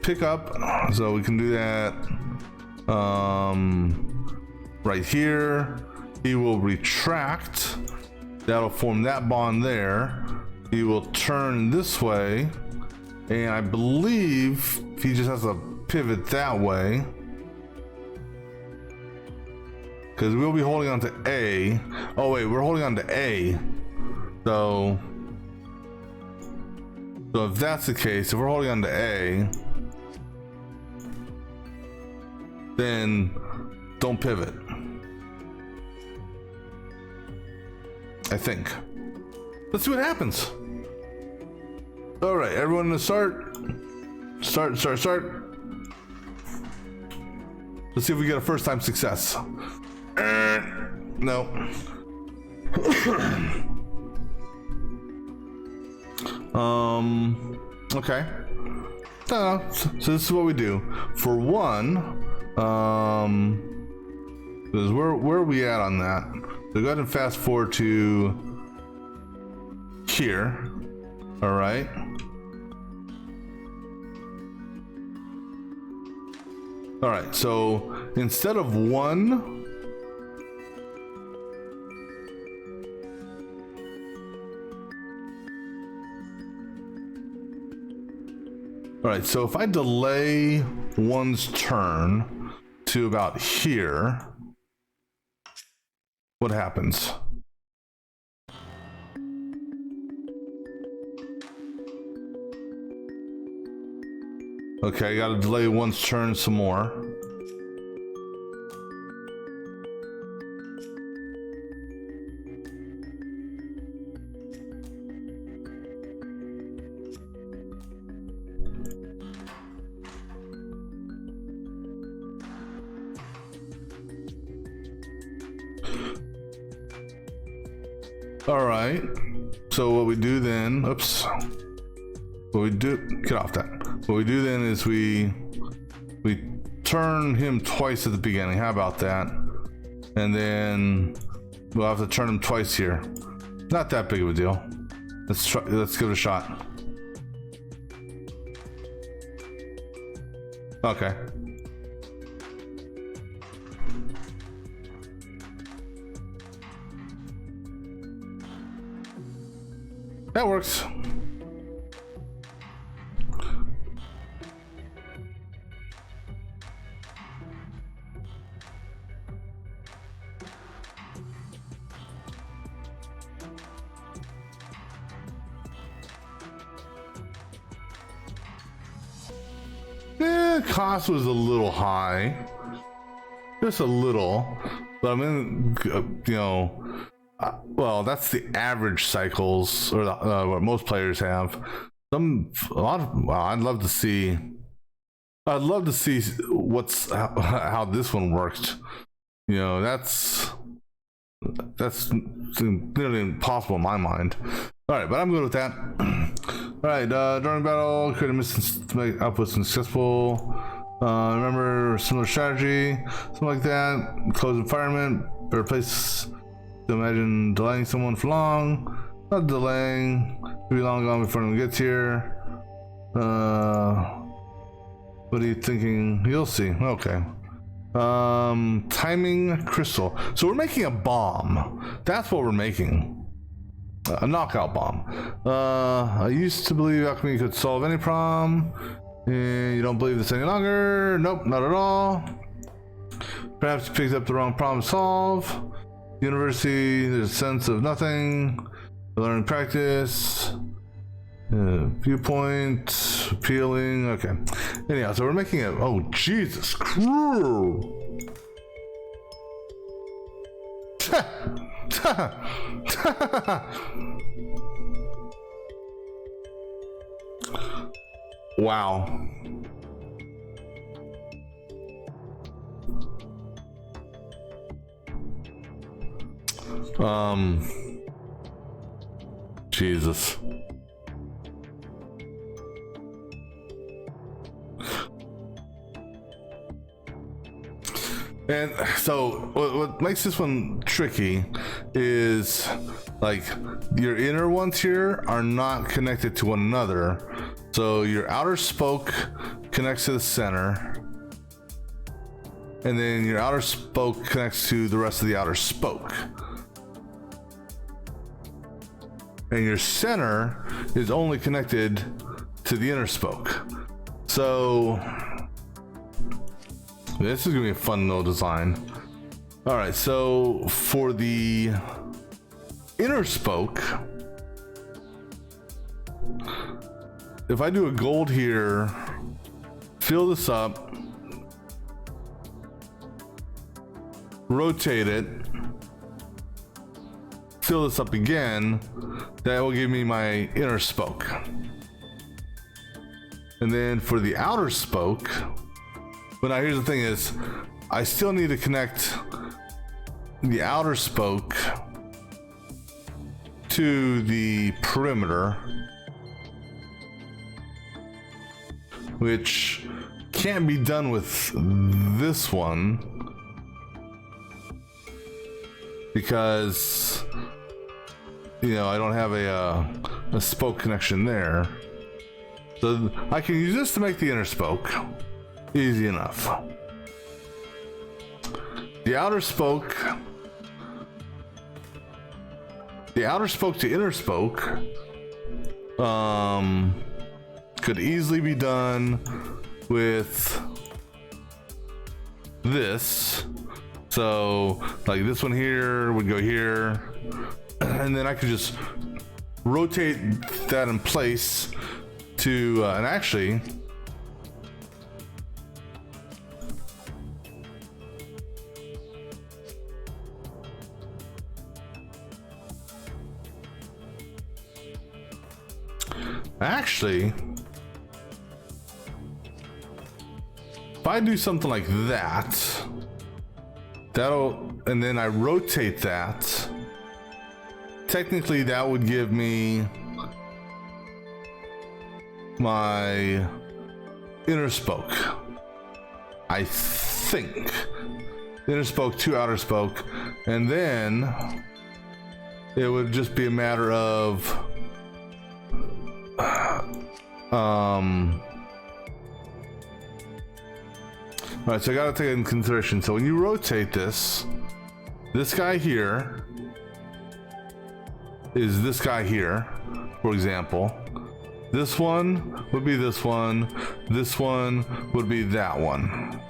pick up. So we can do that right here. He will retract. That'll form that bond there. He will turn this way, and I believe he just has to pivot that way, because we'll be holding on to A. Oh wait, we're holding on to A. So if that's the case, if we're holding on to A, then don't pivot, I think. Let's see what happens. All right, everyone to start. Let's see if we get a first time success. No. Okay. So this is what we do. For 1, is where are we at on that? So go ahead and fast forward to here. All right. All right, so instead of 1, all right, so if I delay 1's turn to about here, what happens? Okay, I gotta delay 1's turn some more. All right. So what we do then, oops. What we do, get off that. What we do then is we turn him twice at the beginning. How about that? And then we'll have to turn him twice here. Not that big of a deal. Let's try, let's give it a shot. Okay. That works. Cost was a little high, just a little, but I mean, you know, well, that's the average cycles, or what most players have. A lot of, well, I'd love to see what's how this one worked. You know, that's nearly impossible in my mind. All right, but I'm good with that. All right, during battle, create a mission to make outputs successful. Remember similar strategy, something like that. Close environment, better place to imagine delaying someone for long. Not delaying, it'll be long gone before anyone gets here. What are you thinking? You'll see. Okay. Timing crystal. So we're making a bomb. That's what we're making. A knockout bomb. I used to believe alchemy could solve any problem. You don't believe this any longer? Nope, not at all. Perhaps you picked up the wrong problem to solve. University, there's a sense of nothing. Learning practice. Viewpoint. Appealing. Okay. Anyhow, so we're making it. Oh, Jesus Christ. Wow. Jesus. And so what makes this one tricky is like your inner ones here are not connected to one another. So your outer spoke connects to the center, and then your outer spoke connects to the rest of the outer spoke. And your center is only connected to the inner spoke. So this is gonna be a fun little design. All right, so for the inner spoke, if I do a gold here, fill this up, rotate it, fill this up again, that will give me my inner spoke. And then for the outer spoke, but now here's the thing is, I still need to connect the outer spoke to the perimeter, which can't be done with this one because, you know, I don't have a spoke connection there. So I can use this to make the inner spoke. Easy enough. The outer spoke to inner spoke could easily be done with this. So like this one here would go here, and then I could just rotate that in place to and actually if I do something like that, and then I rotate that technically that would give me my inner spoke. I think. Inner spoke to outer spoke. And then it would just be a matter of alright, so I gotta take it in consideration. So when you rotate this guy here is this guy here, for example. This one would be this one would be that one.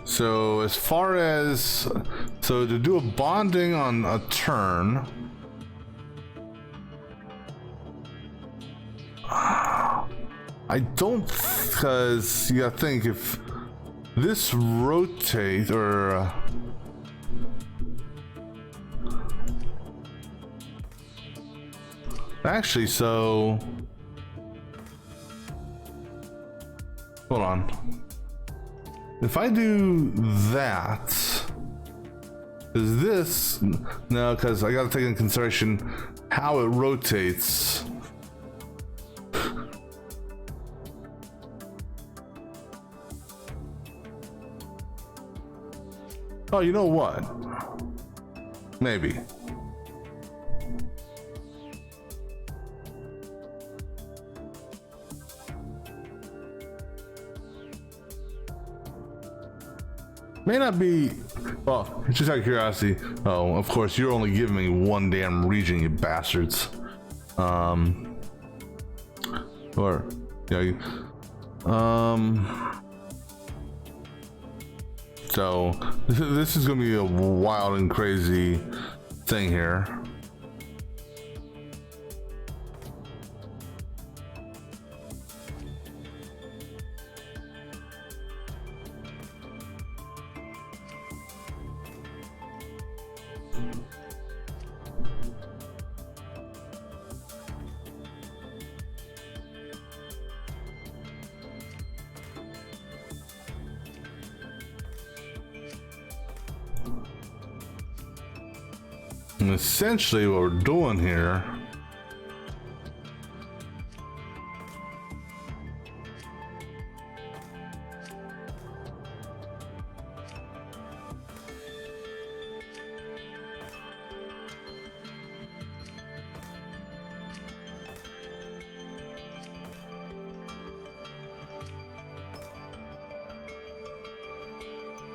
So as far as, so to do a bonding on a turn, I don't, because you gotta think if this rotate or actually, so hold on. If I do that, is this no? Because I gotta take into consideration how it rotates. Oh, you know what? Maybe. May not be, well, just out of curiosity. Oh, of course, you're only giving me one damn region, you bastards. Or, yeah, so this is gonna be a wild and crazy thing here. And essentially what we're doing here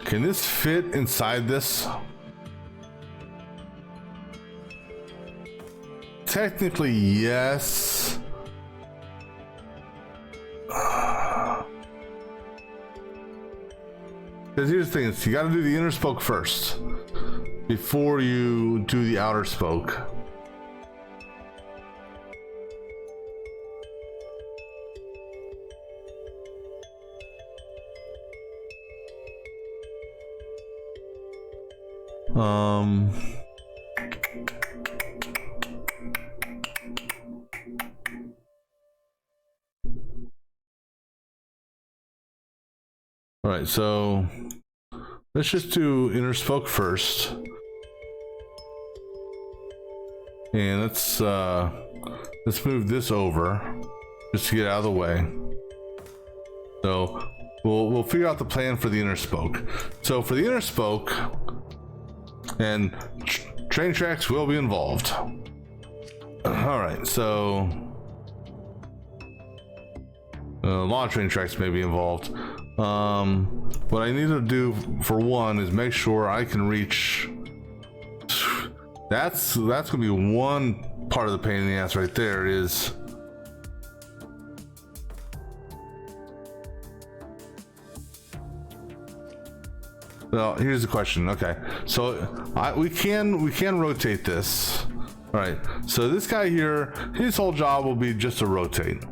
can this fit inside this? Technically, yes. Because here's the thing, is you got to do the inner spoke first before you do the outer spoke. All right, so let's just do inner spoke first, and let's move this over just to get out of the way. So we'll figure out the plan for the inner spoke. So for the inner spoke, and train tracks will be involved. All right, so a lot of train tracks may be involved. What I need to do for one is make sure I can reach. That's gonna be one part of the pain in the ass right there. Is well, here's the question. Okay, so we can rotate this. All right, so this guy here, his whole job will be just to rotate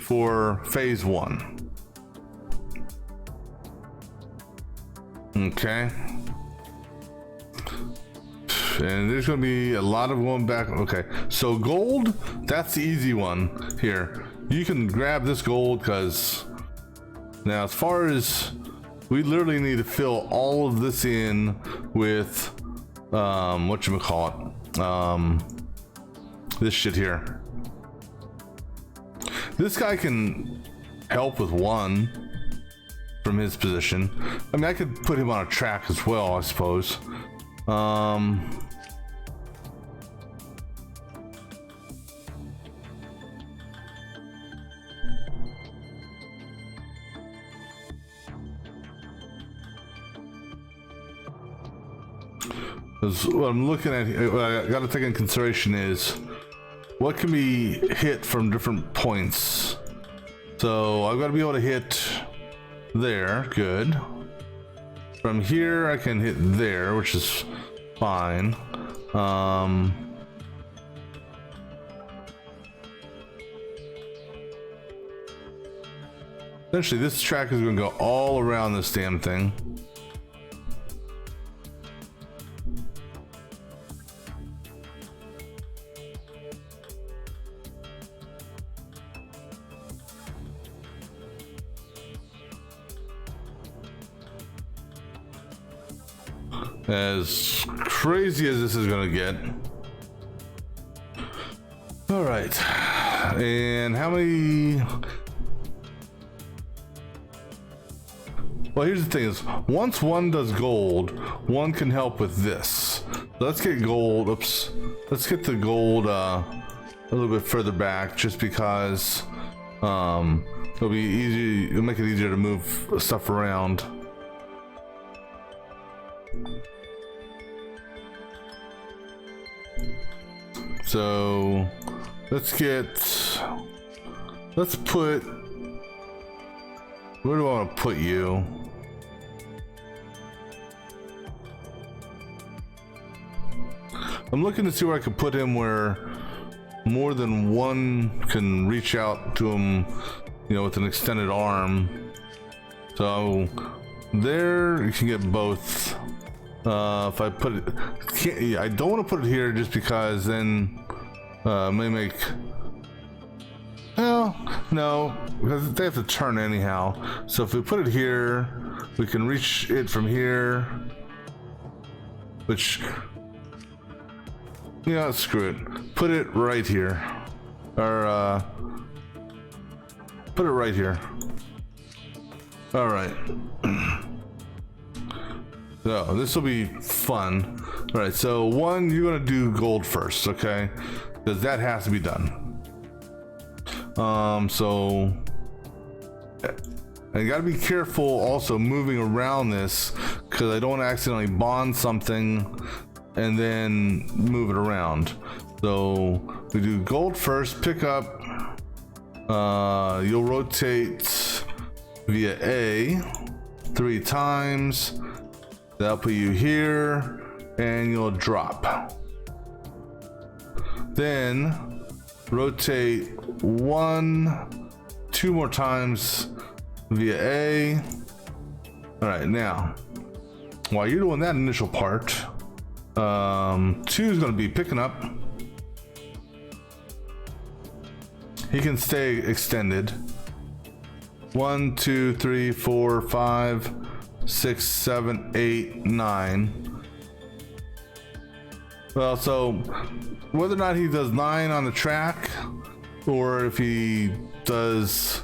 for phase one. Okay, and there's gonna be a lot of going back. Okay, so gold, that's the easy one here. You can grab this gold, because now as far as we literally need to fill all of this in with whatchamacallit, this shit here. This guy can help with one from his position. I mean, I could put him on a track as well, I suppose. What I'm looking at, what I got to take into consideration is what can be hit from different points. So I've got to be able to hit there, good. From here I can hit there, which is fine. Essentially this track is going to go all around this damn thing. As crazy as this is gonna get. All right, and how many? Well, here's the thing: is once one does gold, one can help with this. Let's get gold. Oops. Let's get the gold a little bit further back, just because it'll be easy. It'll make it easier to move stuff around. So let's put, where do I want to put you? I'm looking to see where I can put him where more than one can reach out to him, you know, with an extended arm. So there you can get both. If I put it, I don't want to put it here just because then may make, well, no, because they have to turn anyhow. So if we put it here, we can reach it from here, which, yeah, screw it. Put it right here, or put it right here. All right. So this will be fun. All right, so one, you're gonna do gold first, okay? Because that has to be done. So I gotta be careful also moving around this, because I don't want to accidentally bond something and then move it around. So we do gold first, pick up, you'll rotate via A 3 times. That'll put you here, and you'll drop. Then rotate 1, 2 more times via A. All right, now while you're doing that initial part, 2 is going to be picking up. He can stay extended. 1, 2, 3, 4, 5, 6, 7, 8, 9. Well, so whether or not he does 9 on the track, or if he does,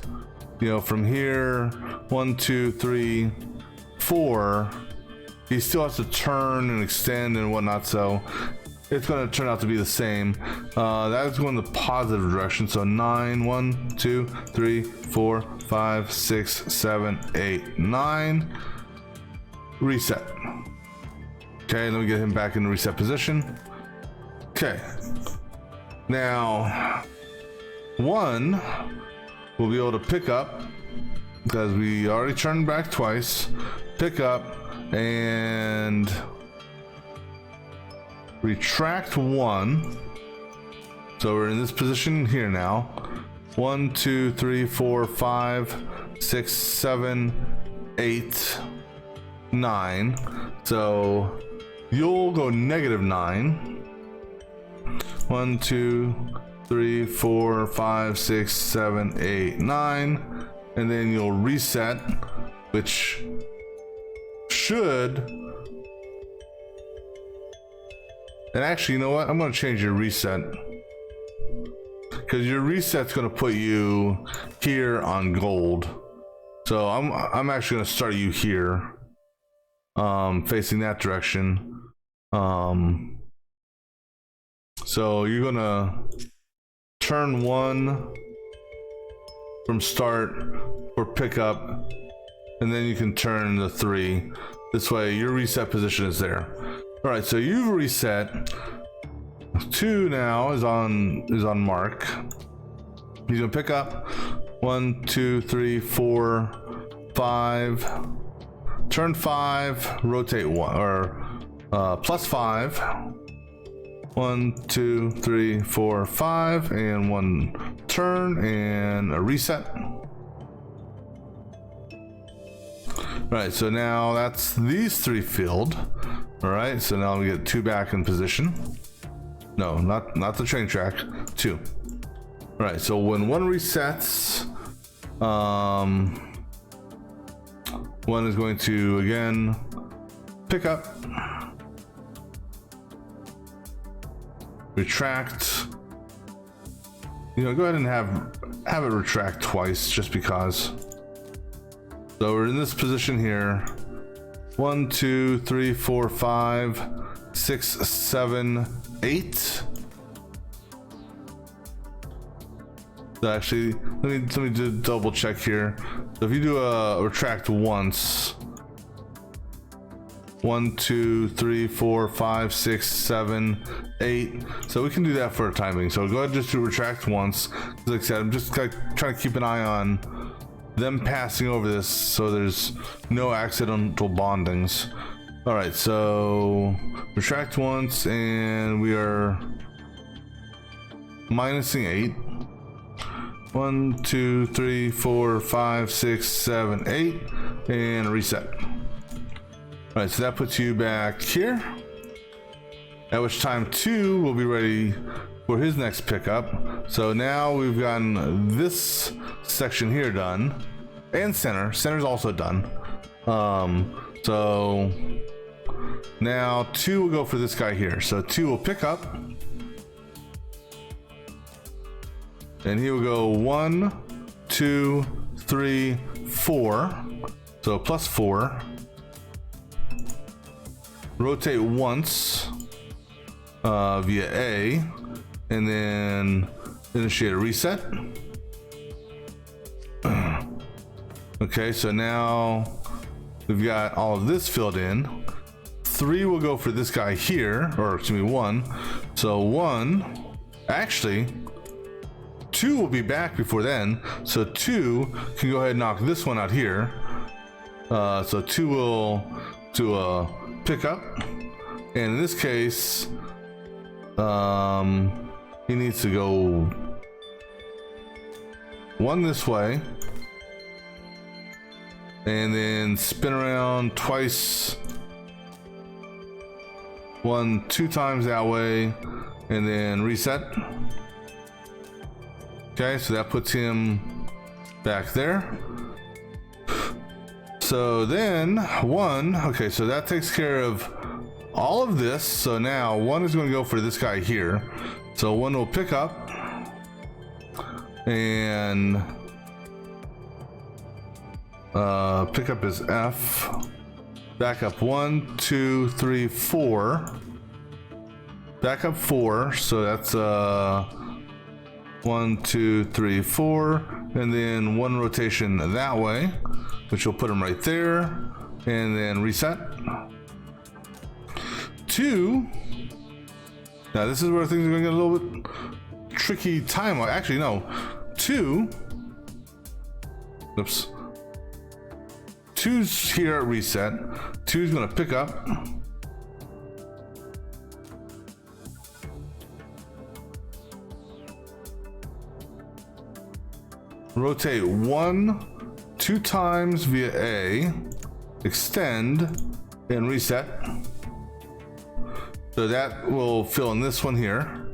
you know, from here 1, 2, 3, 4, he still has to turn and extend and whatnot. So it's going to turn out to be the same. That is going the positive direction. So 9, 1, 2, 3, 4, 5, 6, 7, 8, 9. Reset. Okay, let me get him back in the reset position. Okay. Now, 1 will be able to pick up, because we already turned back twice. Pick up and retract 1. So we're in this position here now. 1, 2, 3, 4, 5, 6, 7, 8, 9. So you'll go -9. 1, 2, 3, 4, 5, 6, 7, 8, 9, and then you'll reset, which should, and actually, you know what? I'm going to change your reset, because your reset's going to put you here on gold. So I'm actually going to start you here, facing that direction. So you're going to turn 1 from start for pickup, and then you can turn the 3. This way your reset position is there. All right, so you've reset. 2 now is on Mark. He's gonna pick up 1, 2, 3, 4, 5. Turn 5, rotate 1 or plus 5. 1, 2, 3, 4, 5, and 1 turn and a reset. All right, so now that's these 3 filled. All right, so now we get 2 back in position. No, not the train track, 2. All right, so when 1 resets, 1 is going to again pick up, retract. You know, go ahead and have it retract twice, just because. So we're in this position here. 1, 2, 3, 4, 5, 6, 7, 8. So actually, let me do double check here. So if you do a retract once, 1, 2, 3, 4, 5, 6, 7, 8. So we can do that for a timing. So go ahead and just do retract once. Like I said, I'm just trying to keep an eye on them passing over this so there's no accidental bondings. All right, so retract once, and we are minusing 8. 1, 2, 3, 4, 5, 6, 7, 8, and reset. All right, so that puts you back here, at which time 2 will be ready for his next pickup. So now we've gotten this section here done, and center's also done. So now 2 will go for this guy here. So 2 will pick up, and he will go 1, 2, 3, 4. So plus 4. Rotate once via A, and then initiate a reset. Okay, so now we've got all of this filled in. 3 will go for this guy here, or excuse me, 1. So 1, actually 2 will be back before then. So 2 can go ahead and knock this one out here. So 2 will do a pick up, and in this case, he needs to go 1 this way, and then spin around twice. 1, 2 times that way, and then reset. Okay, so that puts him back there. So then 1, okay, so that takes care of all of this. So now 1 is going to go for this guy here. So 1 will pick up and pick up his F. Back up 1, 2, 3, 4. Back up 4. So that's 1, 2, 3, 4, and then 1 rotation that way, which will put him right there, and then reset. 2. Now this is where things are going to get a little bit tricky time. Actually, no. 2. Oops. 2's here at reset. 2's going to pick up. Rotate 1, 2 times via A, extend, and reset. So that will fill in this one here.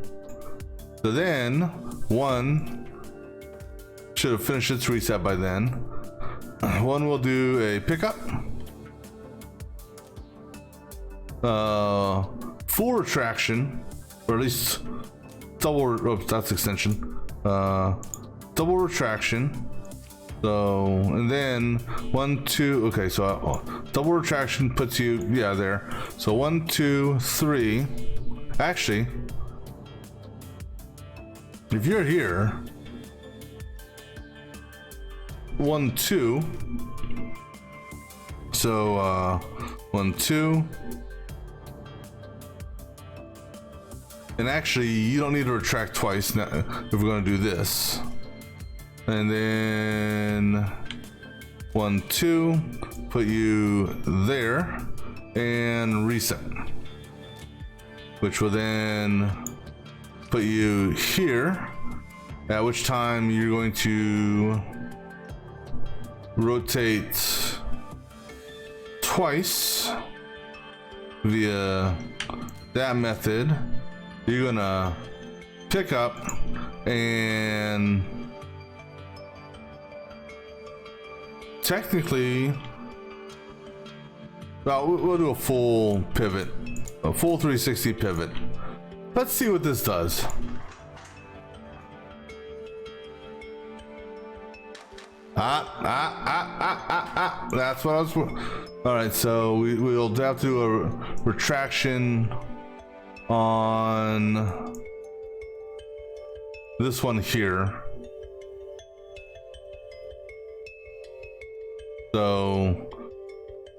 So then 1 should have finished its reset by then. 1 will do a pickup, full retraction, or at least double, oops, that's extension. Double retraction. So, and then 1, 2, okay, so double retraction puts you, yeah, there. So 1, 2, 3. Actually, if you're here, 1, 2. So 1, 2. And actually, you don't need to retract twice now if we're going to do this. And then 1, 2, put you there and reset, which will then put you here, at which time you're going to rotate twice via that method. You're gonna pick up and technically, well, we'll do a full pivot, a full 360 pivot. Let's see what this does. That's what I was. All right, so we'll have to do a retraction on this one here. So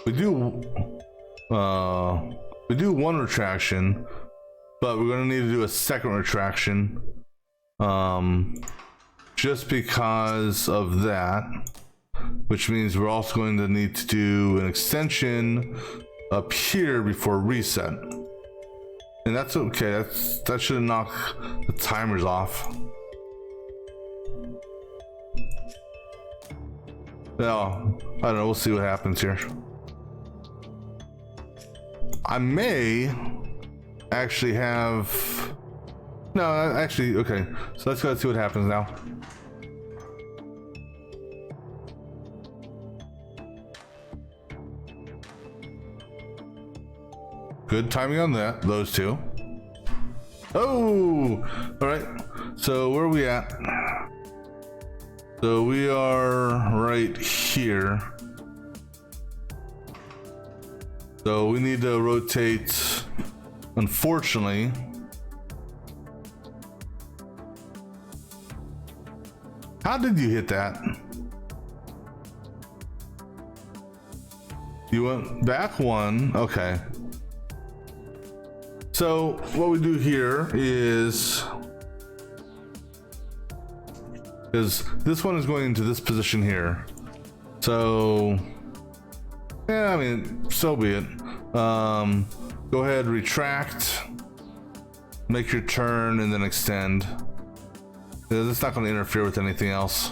we do one retraction, but we're gonna need to do a second retraction, just because of that, which means we're also going to need to do an extension up here before reset. And that's okay, that should knock the timers off. Well, I don't know, we'll see what happens here. I may actually have, no, actually, okay. So let's go see what happens now. Good timing on that, those two. Oh, all right. So where are we at? So we are right here. So we need to rotate, unfortunately. How did you hit that? You went back one, okay. So what we do here is this one is going into this position here. So yeah, I mean, so be it. Go ahead, retract, make your turn, and then extend. It's not going to interfere with anything else.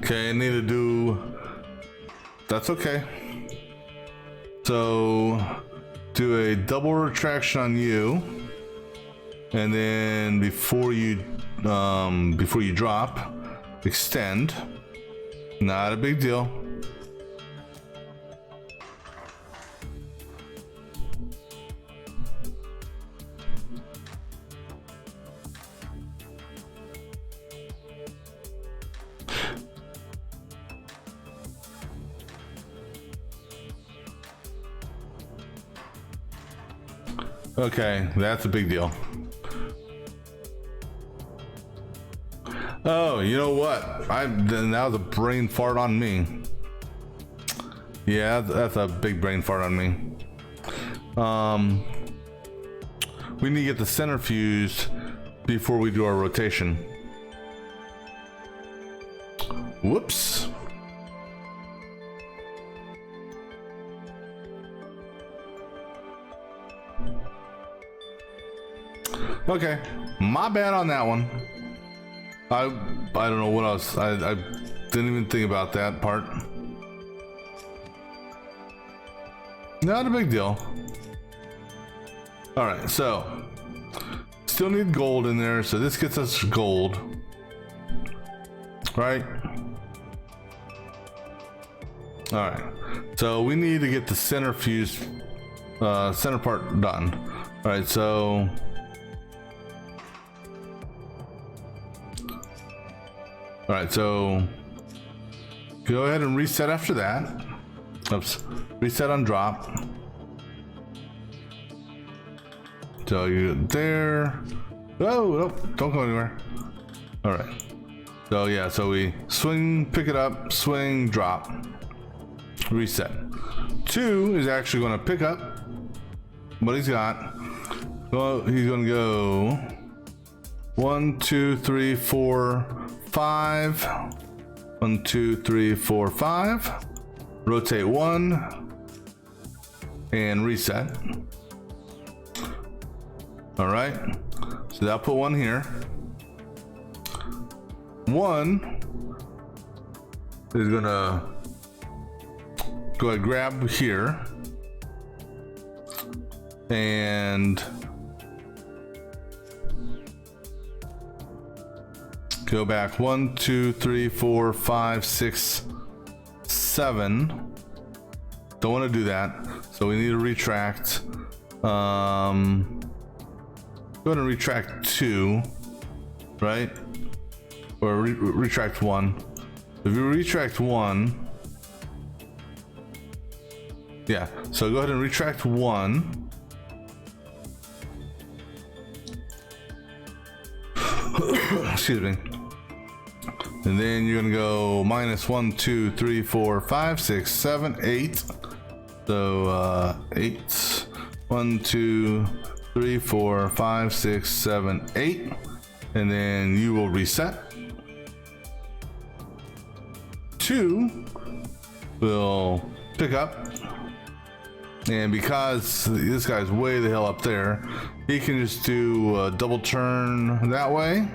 Okay, I need to do, that's okay. So do a double retraction on you, and then before you drop, extend. Not a big deal. Okay, that's a big deal. Oh, you know what? That was a brain fart on me. Yeah, that's a big brain fart on me. We need to get the center fused before we do our rotation. Whoops. Okay, my bad on that one. I don't know what else. I didn't even think about that part. Not a big deal. All right, so still need gold in there, so this gets us gold, right? All right, so we need to get the center fuse, center part done. All right, so go ahead and reset after that. Oops, reset on drop. So you there. Oh, don't go anywhere. All right. So yeah, so we swing, pick it up, swing, drop, reset. 2 is actually going to pick up what he's got. Well, he's going to go 1, 2, 3, 4, 5. 1, 2, 3, 4, 5. Rotate 1 and reset. All right, so that'll put 1 here. 1 is gonna go ahead and grab here and go back 1, 2, 3, 4, 5, 6, 7. Don't want to do that, so we need to retract. Go ahead and retract 2, right? Or retract 1. If you retract 1, yeah, so go ahead and retract 1. Excuse me. And then you're gonna go minus 1, 2, 3, 4, 5, 6, 7, 8. So 8. 1, 2, 3, 4, 5, 6, 7, 8. And then you will reset. 2 will pick up. And because this guy's way the hell up there, he can just do a double turn that way,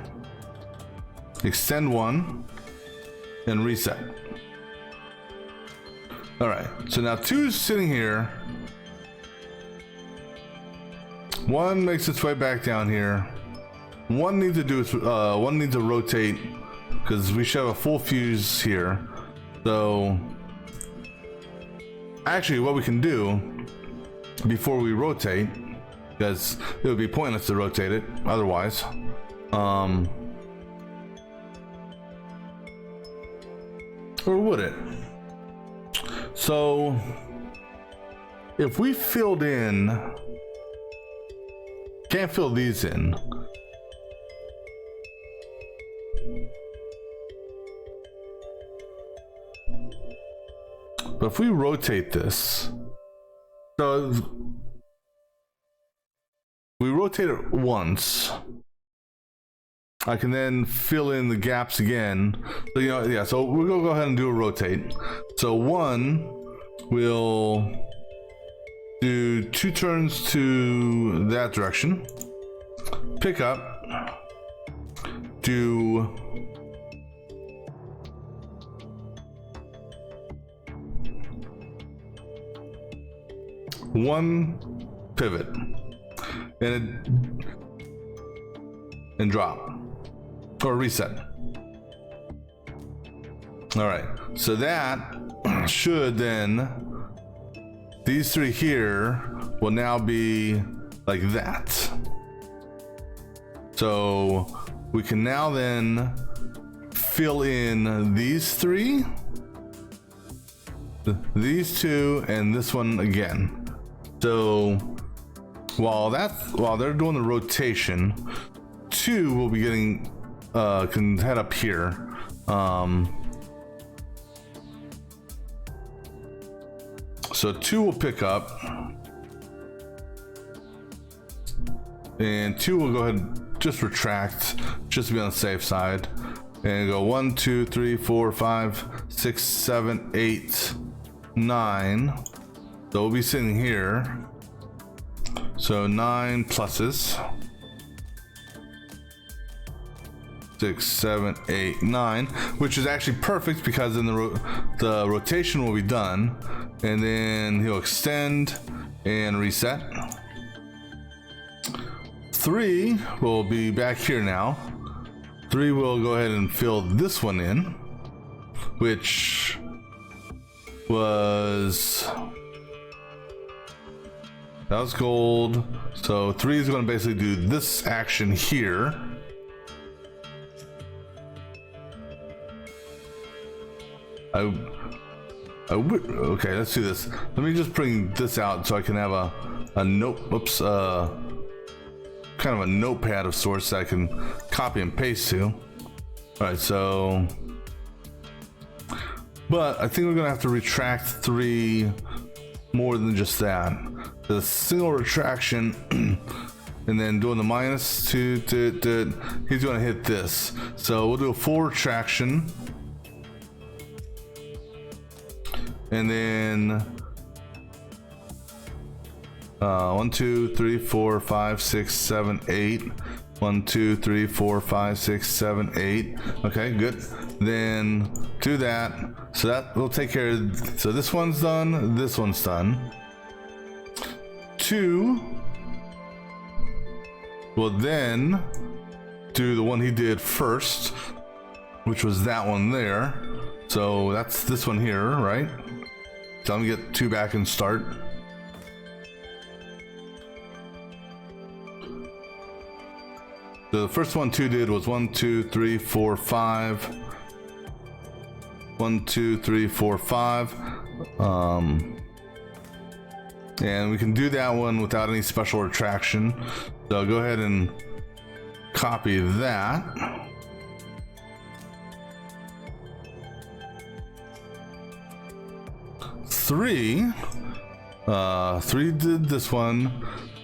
extend 1, and reset. All right, so now 2's sitting here. 1 makes its way back down here. 1 needs to do is, 1 needs to rotate because we should have a full fuse here. So actually what we can do before we rotate, because it would be pointless to rotate it otherwise, or would it? So if we filled in, can't fill these in. But if we rotate this, so we rotate it once, I can then fill in the gaps again. So, you know, yeah, so we're gonna go ahead and do a rotate. So 1 will do 2 turns to that direction, pick up, do 1 pivot and drop or reset. All right, so that should then, these 3 here will now be like that. So we can now then fill in these 3, these 2, and this one again. So while they're doing the rotation, 2 will be getting can head up here. So 2 will pick up, and 2 will go ahead and just retract, just to be on the safe side, and go 1, 2, 3, 4, 5, 6, 7, 8, 9. So we'll be sitting here. So 9 pluses. 6, 7, 8, 9, which is actually perfect because then the rotation will be done, and then he'll extend and reset. 3 will be back here now. 3 will go ahead and fill this one in, which was, that was gold. So 3 is going to basically do this action here. Okay, let's do this. Let me just bring this out so I can have a note. Oops, kind of a notepad of sorts that I can copy and paste to. All right, so, but I think we're gonna have to retract 3 more than just that. The single retraction, and then doing the minus 2, he's gonna hit this. So we'll do a full retraction. And then 1, 2, 3, 4, 5, 6, 7, 8. 1, 2, 3, 4, 5, 6, 7, 8. Okay, good. Then do that. So that will take care of. So this one's done. This one's done. 2 will then do the one he did first, which was that one there. So that's this one here, right? So let me get 2 back and start. The first one 2 did was 1, 2, 3, 4, 5. 1, 2, 3, 4, 5. And we can do that one without any special retraction. So I'll go ahead and copy that. Three did this one.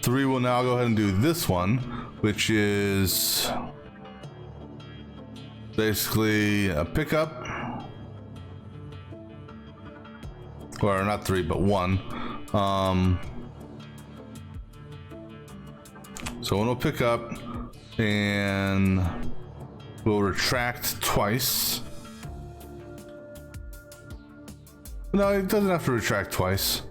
3 will now go ahead and do this one, which is basically a pickup, or not 3 but 1. So one will pick up and we'll retract twice. No, it doesn't have to retract twice.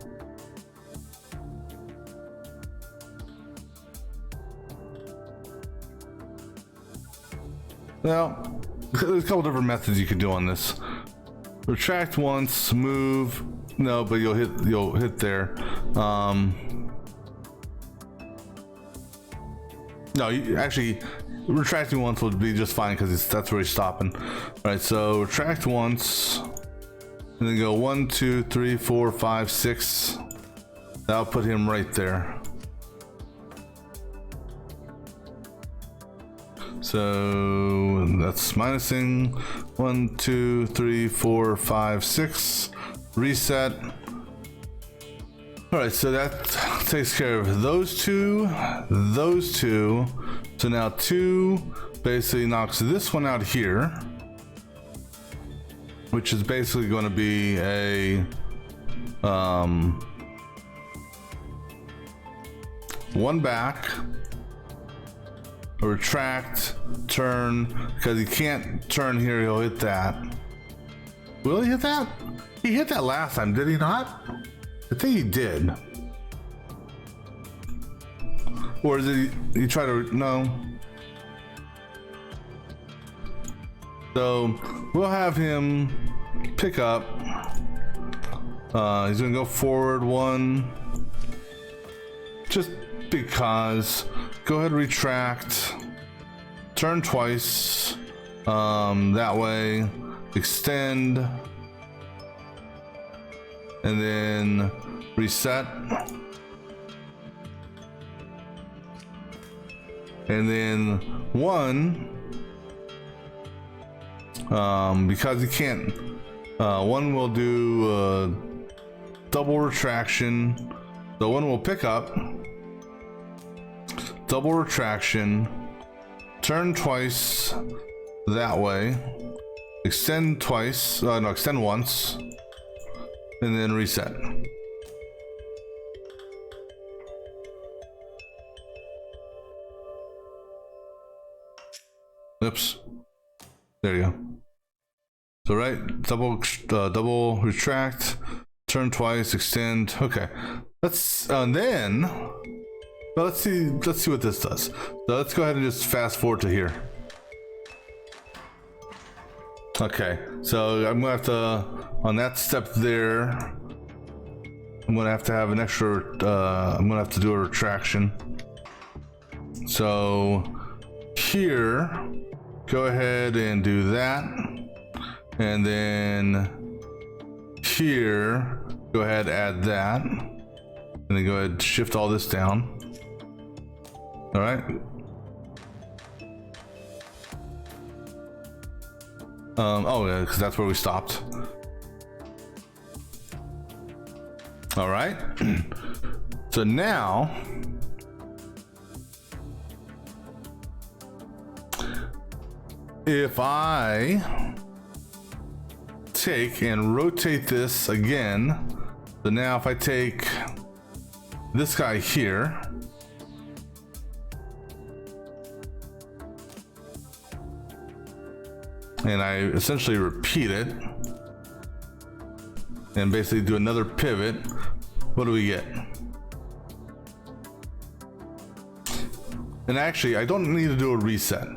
Well, there's a couple different methods you can do on this. Retract once, move. No, but you'll hit there. No, actually, retracting once would be just fine because that's where he's stopping. All right, so retract once. And then go 1, 2, 3, 4, 5, 6. That'll put him right there. So that's minusing 1, 2, 3, 4, 5, 6. Reset. All right, so that takes care of those two. So now 2 basically knocks this one out here, which is basically going to be a 1 back, a retract, turn, because he can't turn here, he'll hit that. Will he hit that? He hit that last time, did he not? I think he did. Or is it he tried to, no. So we'll have him pick up. He's gonna go forward 1, just because. Go ahead, retract, turn twice, that way, extend, and then reset. And then 1, because he can't, 1 will do double retraction. The 1 will pick up, double retraction, turn twice that way, extend twice, no, extend once, and then reset. Oops. There you go. So right, double retract, turn twice, extend. Okay, let's then. Well, let's see what this does. So let's go ahead and just fast forward to here. Okay, so I'm gonna have to, on that step there, I'm gonna have to have an extra, I'm gonna have to do a retraction. So here, go ahead and do that. And then here, go ahead and add that. And then go ahead and shift all this down. All right. Oh yeah, because that's where we stopped. All right. So now, if I take and rotate this again, so now if I take this guy here, and I essentially repeat it and basically do another pivot, what do we get? And actually, I don't need to do a reset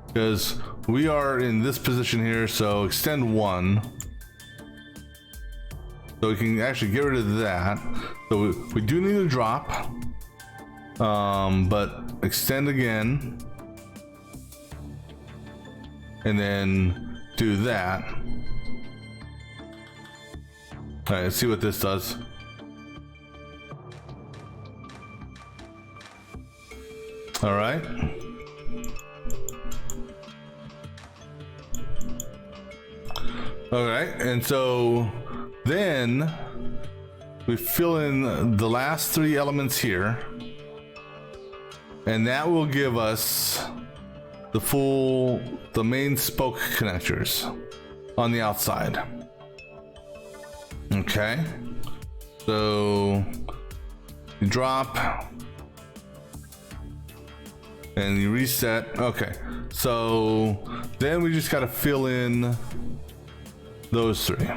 because we are in this position here. So extend one, so we can actually get rid of that. So we do need to drop, but extend again. And then do that. All right, let's see what this does. All right. All right, and so then we fill in the last three elements here, and that will give us the main spoke connectors on the outside. Okay, so you drop and you reset. Okay, so then we just got to fill in those three.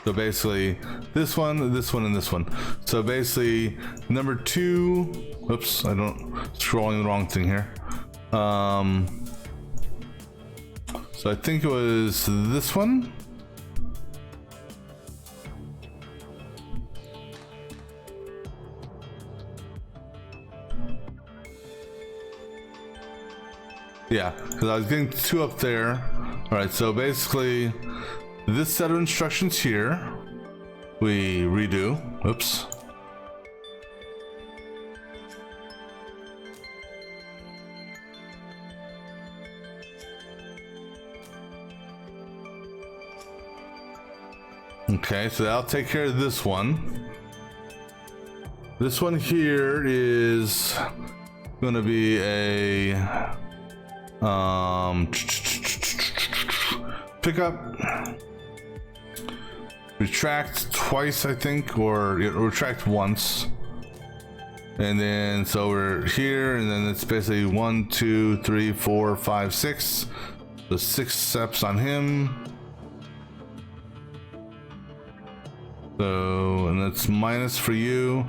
So basically this one, this one, and this one. So basically number two, whoops, I don't, scrolling the wrong thing here. So I think it was this one. Yeah, because I was getting two up there. All right, so basically this set of instructions here, we redo. Oops. Okay, so that'll take care of this one. This one here is going to be a pick up, retract twice, I think, or retract once. And then so we're here, and then it's basically 1, 2, 3, 4, 5, 6. So 6 steps on him. So, and that's minus for you,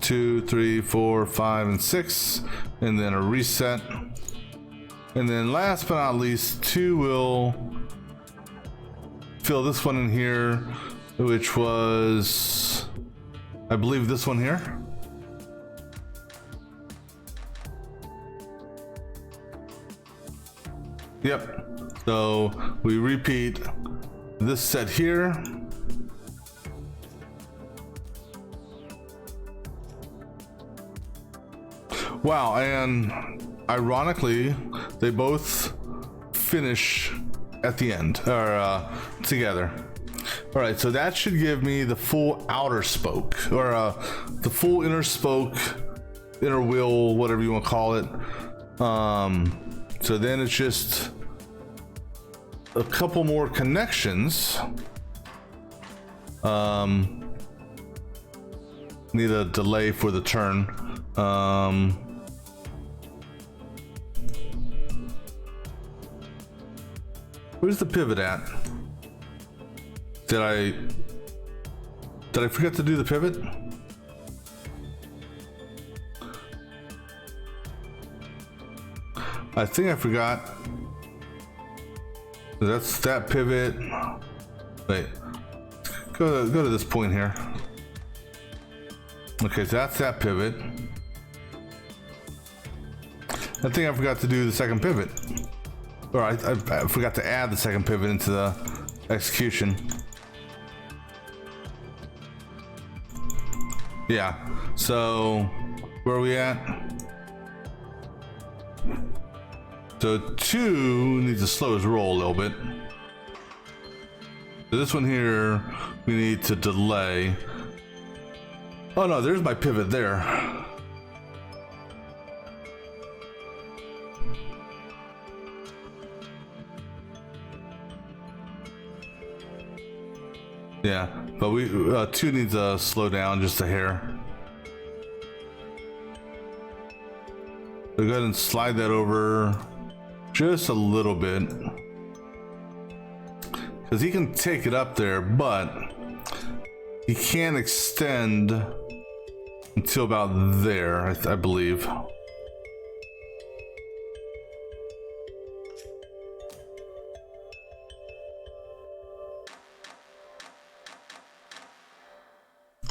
2, 3, 4, 5, and 6, and then a reset. And then last but not least, 2 will fill this one in here, which was, I believe, this one here. Yep. So we repeat this set here. Wow, and ironically, they both finish at the end, or together. All right, so that should give me the full outer spoke, or the full inner spoke, inner wheel, whatever you want to call it. So then it's just a couple more connections. Need a delay for the turn. Where's the pivot at? Did I forget to do the pivot? I think I forgot. That's that pivot. Wait, go to this point here. Okay, so that's that pivot. I think I forgot to do the second pivot. Or I forgot to add the second pivot into the execution. Yeah, so where are we at? So 2 needs to slow his roll a little bit. So this one here, we need to delay. Oh no, there's my pivot there. Yeah, but we 2 needs to slow down just a hair. So go ahead and slide that over just a little bit, because he can take it up there, but he can't extend until about there, I believe.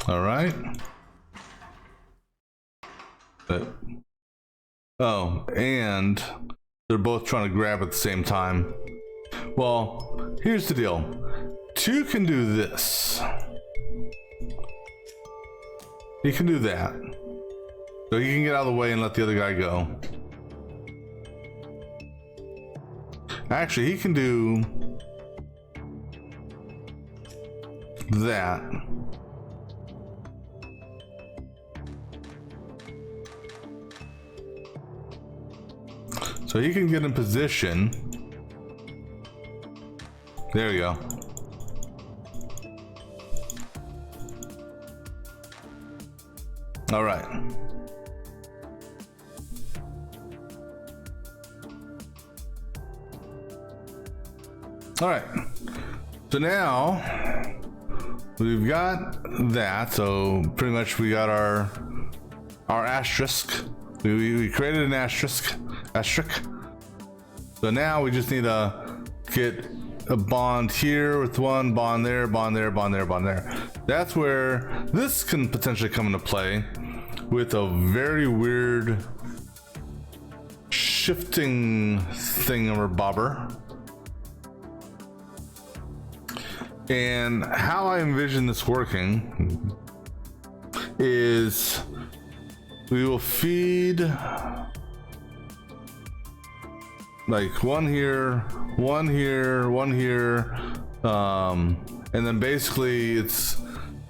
All right. Oh, and they're both trying to grab at the same time. Well, here's the deal. 2 can do this. He can do that. So he can get out of the way and let the other guy go. Actually, he can do that. So he can get in position. There you go. All right. All right. So now we've got that. So pretty much we got our asterisk. We created an asterisk. So now we just need to get a bond here with one bond there, bond there, bond there, bond there. That's where this can potentially come into play with a very weird shifting thingamabobber. And how I envision this working is we will feed like one here, one here, one here, and then basically it's,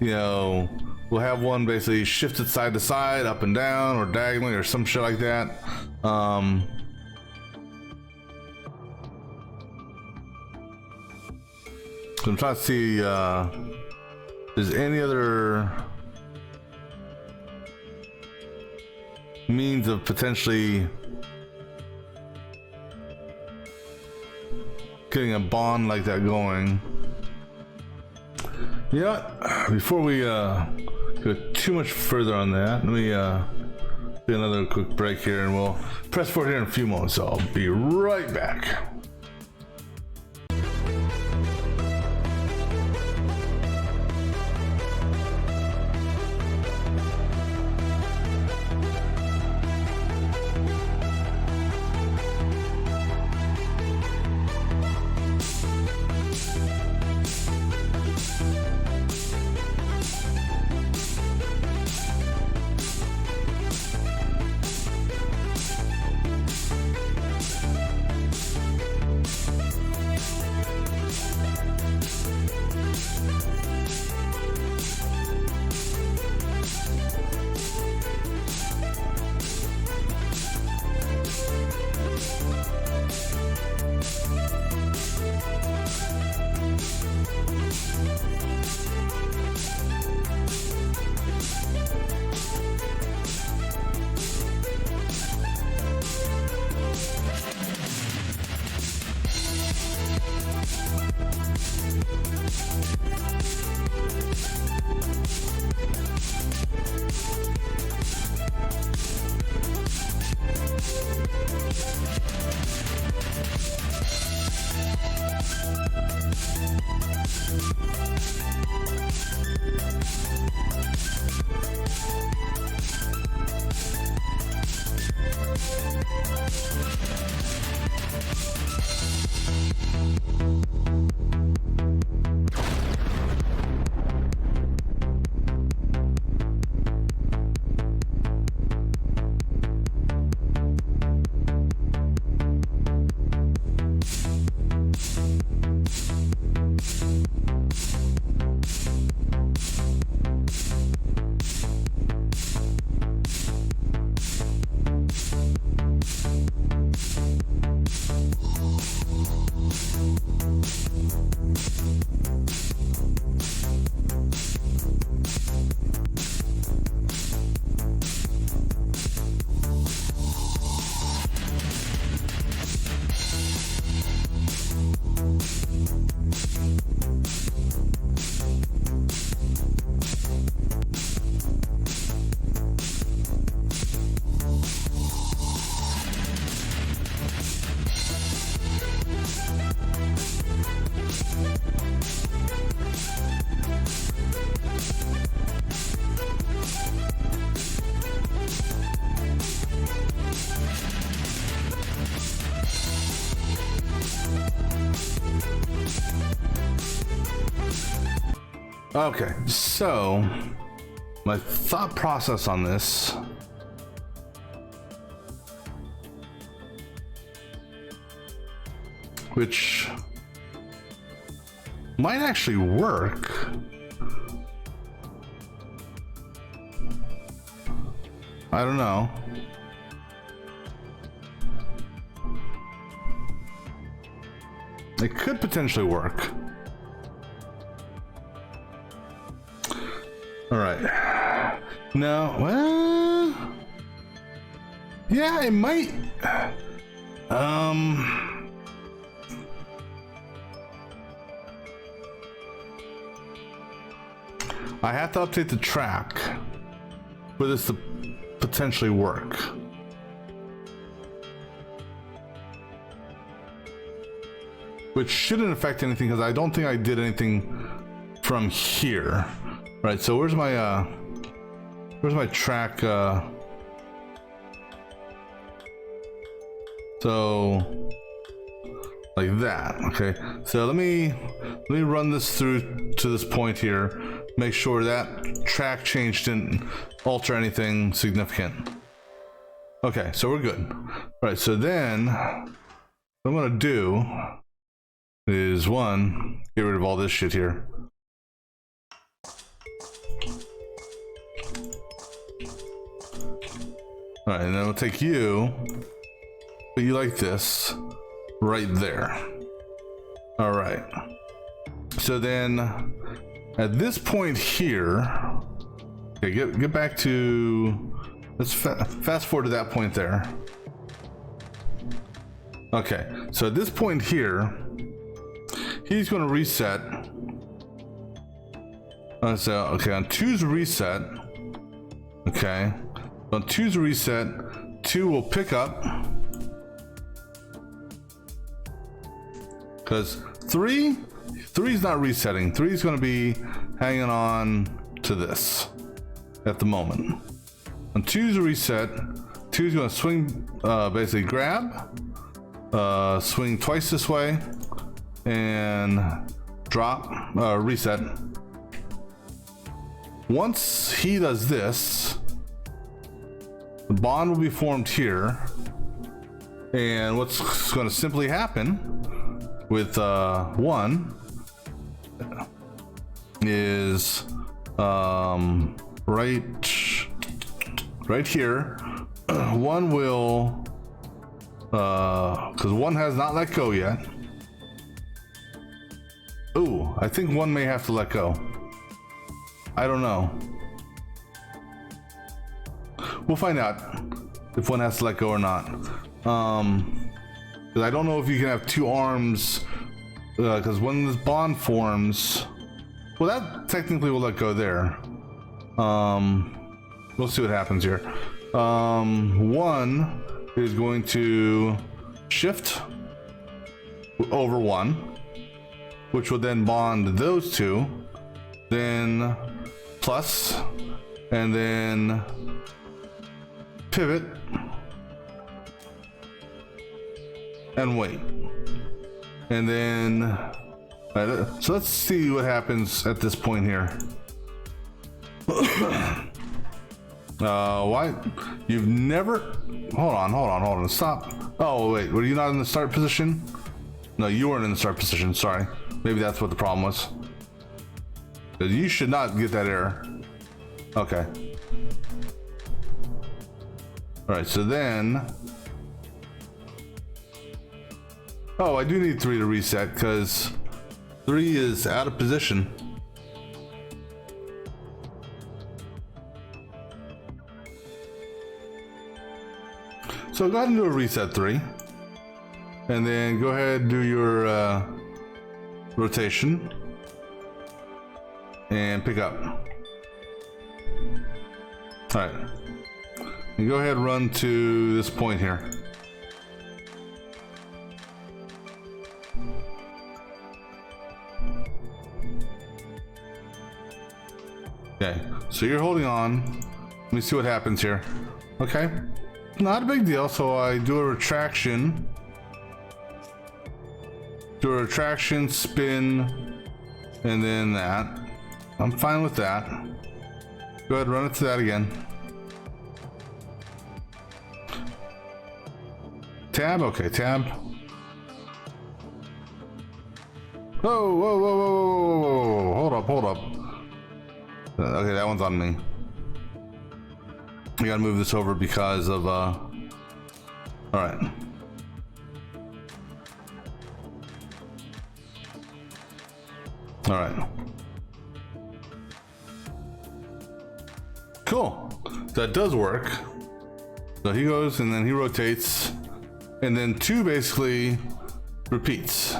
you know, we'll have one basically shifted side to side, up and down, or diagonally, or some shit like that. So I'm trying to see if there's any other means of potentially getting a bond like that going. Yeah, before we go too much further on that, let me do another quick break here, and we'll press forward here in a few moments. So I'll be right back. Okay, so my thought process on this which might actually work. I don't know. It could potentially work. All right. No, well, yeah, it might. I have to update the track for this to potentially work. Which shouldn't affect anything because I don't think I did anything from here. Right, so where's my track? So like that. Okay, so let me run this through to this point here. Make sure that track change didn't alter anything significant. Okay, so we're good. All right, so then what I'm gonna do is one, get rid of all this shit here. All right, and then we'll take you, put you like this, right there. All right. So then, at this point here, okay, get back to, let's fast forward to that point there. Okay, so at this point here, he's going to reset. So okay, on 2's reset. Okay. On 2's reset, 2 will pick up because 3's not resetting. 3's going to be hanging on to this at the moment. On 2's reset, 2's going to swing, basically grab, swing twice this way, and drop, reset. Once he does this, the bond will be formed here, and what's going to simply happen with 1 is right here. 1 will, because 1 has not let go yet. Ooh, I think 1 may have to let go. I don't know. We'll find out if 1 has to let go or not. Because I don't know if you can have 2 arms because when this bond forms, well, that technically will let go there. We'll see what happens here. One is going to shift over one, which will then bond those two, then plus, and then pivot and wait, and then so let's see what happens at this point here. Why you've never hold on, stop. Oh wait, were you not in the start position? No, you weren't in the start position, sorry. Maybe that's what the problem was. You should not get that error. Okay. All right, so then, oh, I do need 3 to reset because 3 is out of position. So go ahead and do a reset 3. And then go ahead and do your rotation. And pick up. Alright. And go ahead and run to this point here. Okay, so you're holding on. Let me see what happens here. Okay, not a big deal. So I do a retraction. Do a retraction, spin, and then that. I'm fine with that. Go ahead, run it to that again. Tab, okay, tab. Whoa, whoa, whoa, whoa, whoa, whoa, whoa, hold up. Okay, that one's on me. I gotta move this over because of, all right. All right. Cool. That does work. So he goes and then he rotates, and then 2 basically repeats.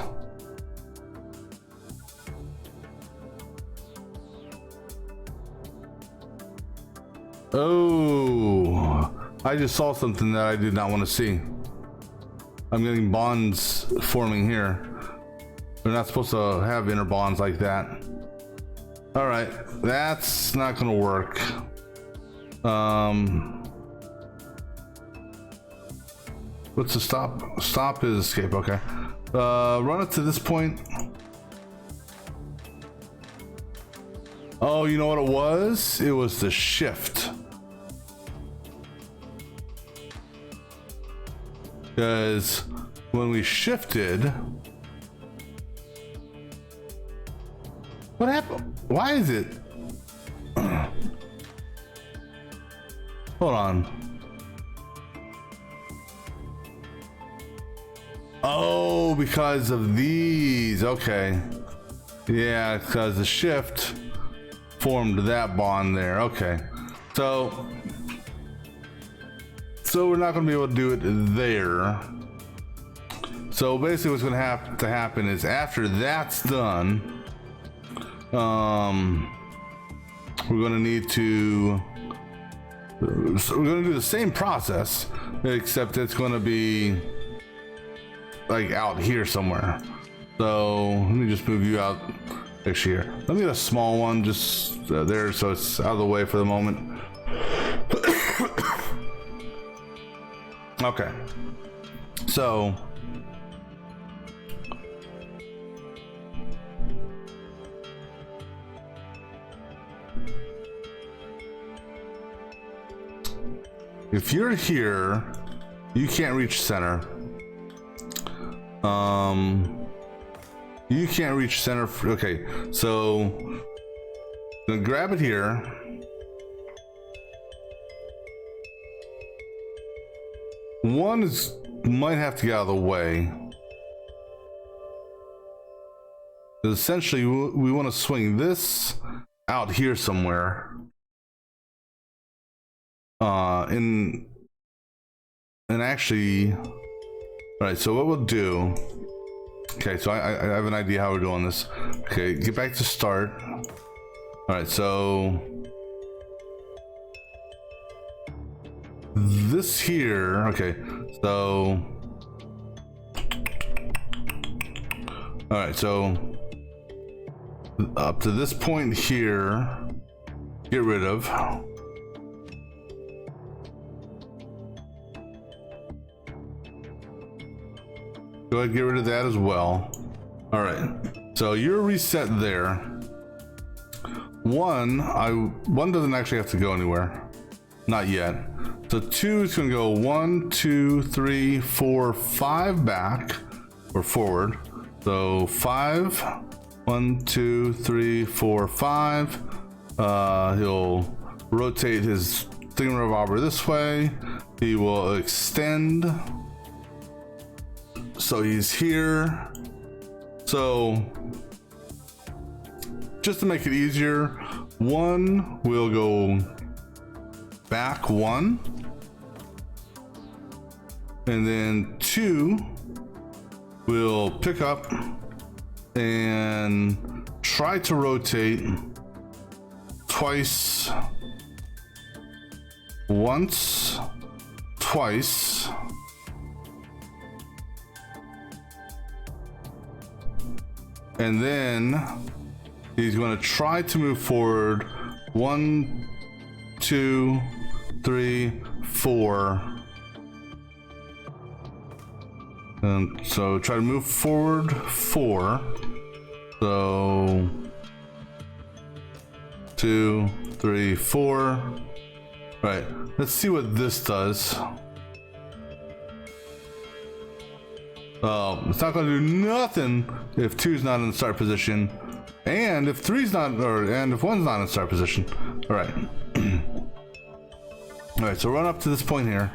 Oh, I just saw something that I did not want to see. I'm getting bonds forming here. They're not supposed to have inner bonds like that. All right, that's not gonna work. What's the stop? Stop is escape, okay. Run it to this point. Oh, you know what it was? It was the shift. Because when we shifted, what happened? Why is it? Hold on. Oh, because of these. Okay. Yeah, because the shift formed that bond there. Okay. So we're not going to be able to do it there. So basically what's going to have to happen is after that's done, we're going to need to, so we're going to do the same process, except it's going to be like out here somewhere. So let me just move you out actually here. Let me get a small one just there so it's out of the way for the moment. Okay, so if you're here, you can't reach center. You can't reach center. Okay, so I'm gonna grab it here. One is might have to get out of the way. Essentially, we want to swing this out here somewhere. And actually, all right. So what we'll do Okay, so I have an idea how we're doing this. Okay, get back to start. All right, so this here, okay, so all right, so up to this point here, get rid of. Go ahead, get rid of that as well. All right, so you're reset there. One doesn't actually have to go anywhere, not yet. So 2 is gonna go 1, 2, 3, 4, 5 back or forward. So 5, 1, 2, 3, 4, 5. He'll rotate his thingamabobber this way. He will extend. So he's here. So just to make it easier, 1 will go back 1. And then 2 will pick up and try to rotate twice, once, twice, and then he's going to try to move forward 1, 2, 3, 4. And so try to move forward 4. So 2, 3, 4. Right. Let's see what this does. It's not going to do nothing if 2's not in the start position, and if 3's not, and if 1's not in start position. All right. All right. So run up to this point here.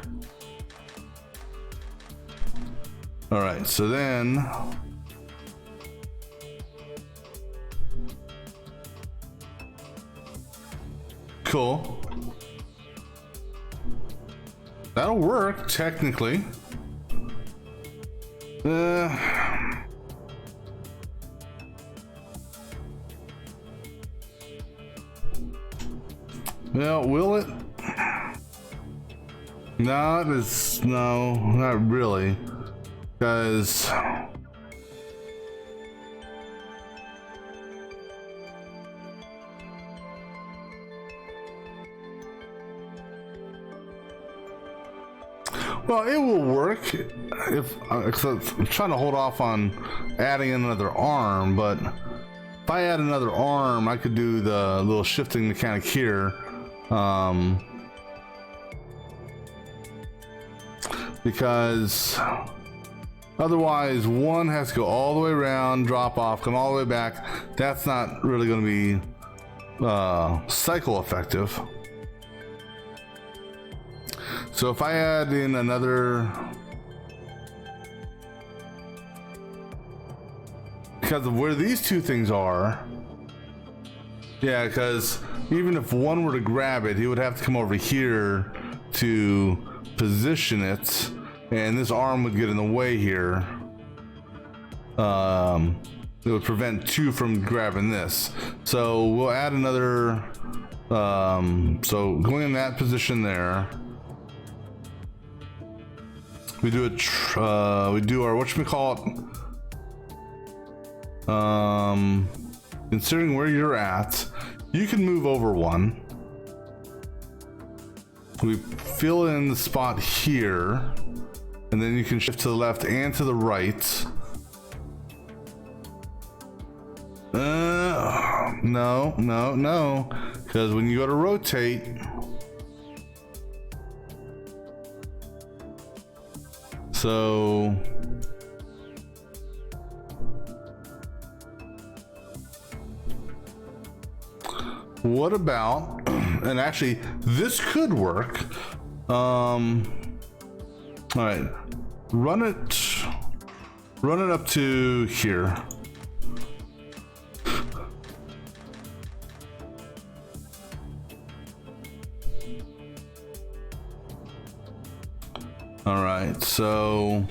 All right. So then. Cool. That'll work technically. Well, will it? No, not really, because well, it will work if I'm trying to hold off on adding another arm, but if I add another arm, I could do the little shifting mechanic here. Because otherwise 1 has to go all the way around, drop off, come all the way back. That's not really going to be cycle effective. So if I add in another, because of where these two things are, yeah, because even if 1 were to grab it, he would have to come over here to position it, and this arm would get in the way here. It would prevent 2 from grabbing this. So we'll add another, so going in that position there, we do we do our whatchamacallit, considering where you're at, you can move over 1. We fill in the spot here, and then you can shift to the left and to the right. No, because when you go to rotate, so what about, and actually this could work. All right, run it up to here. All right, so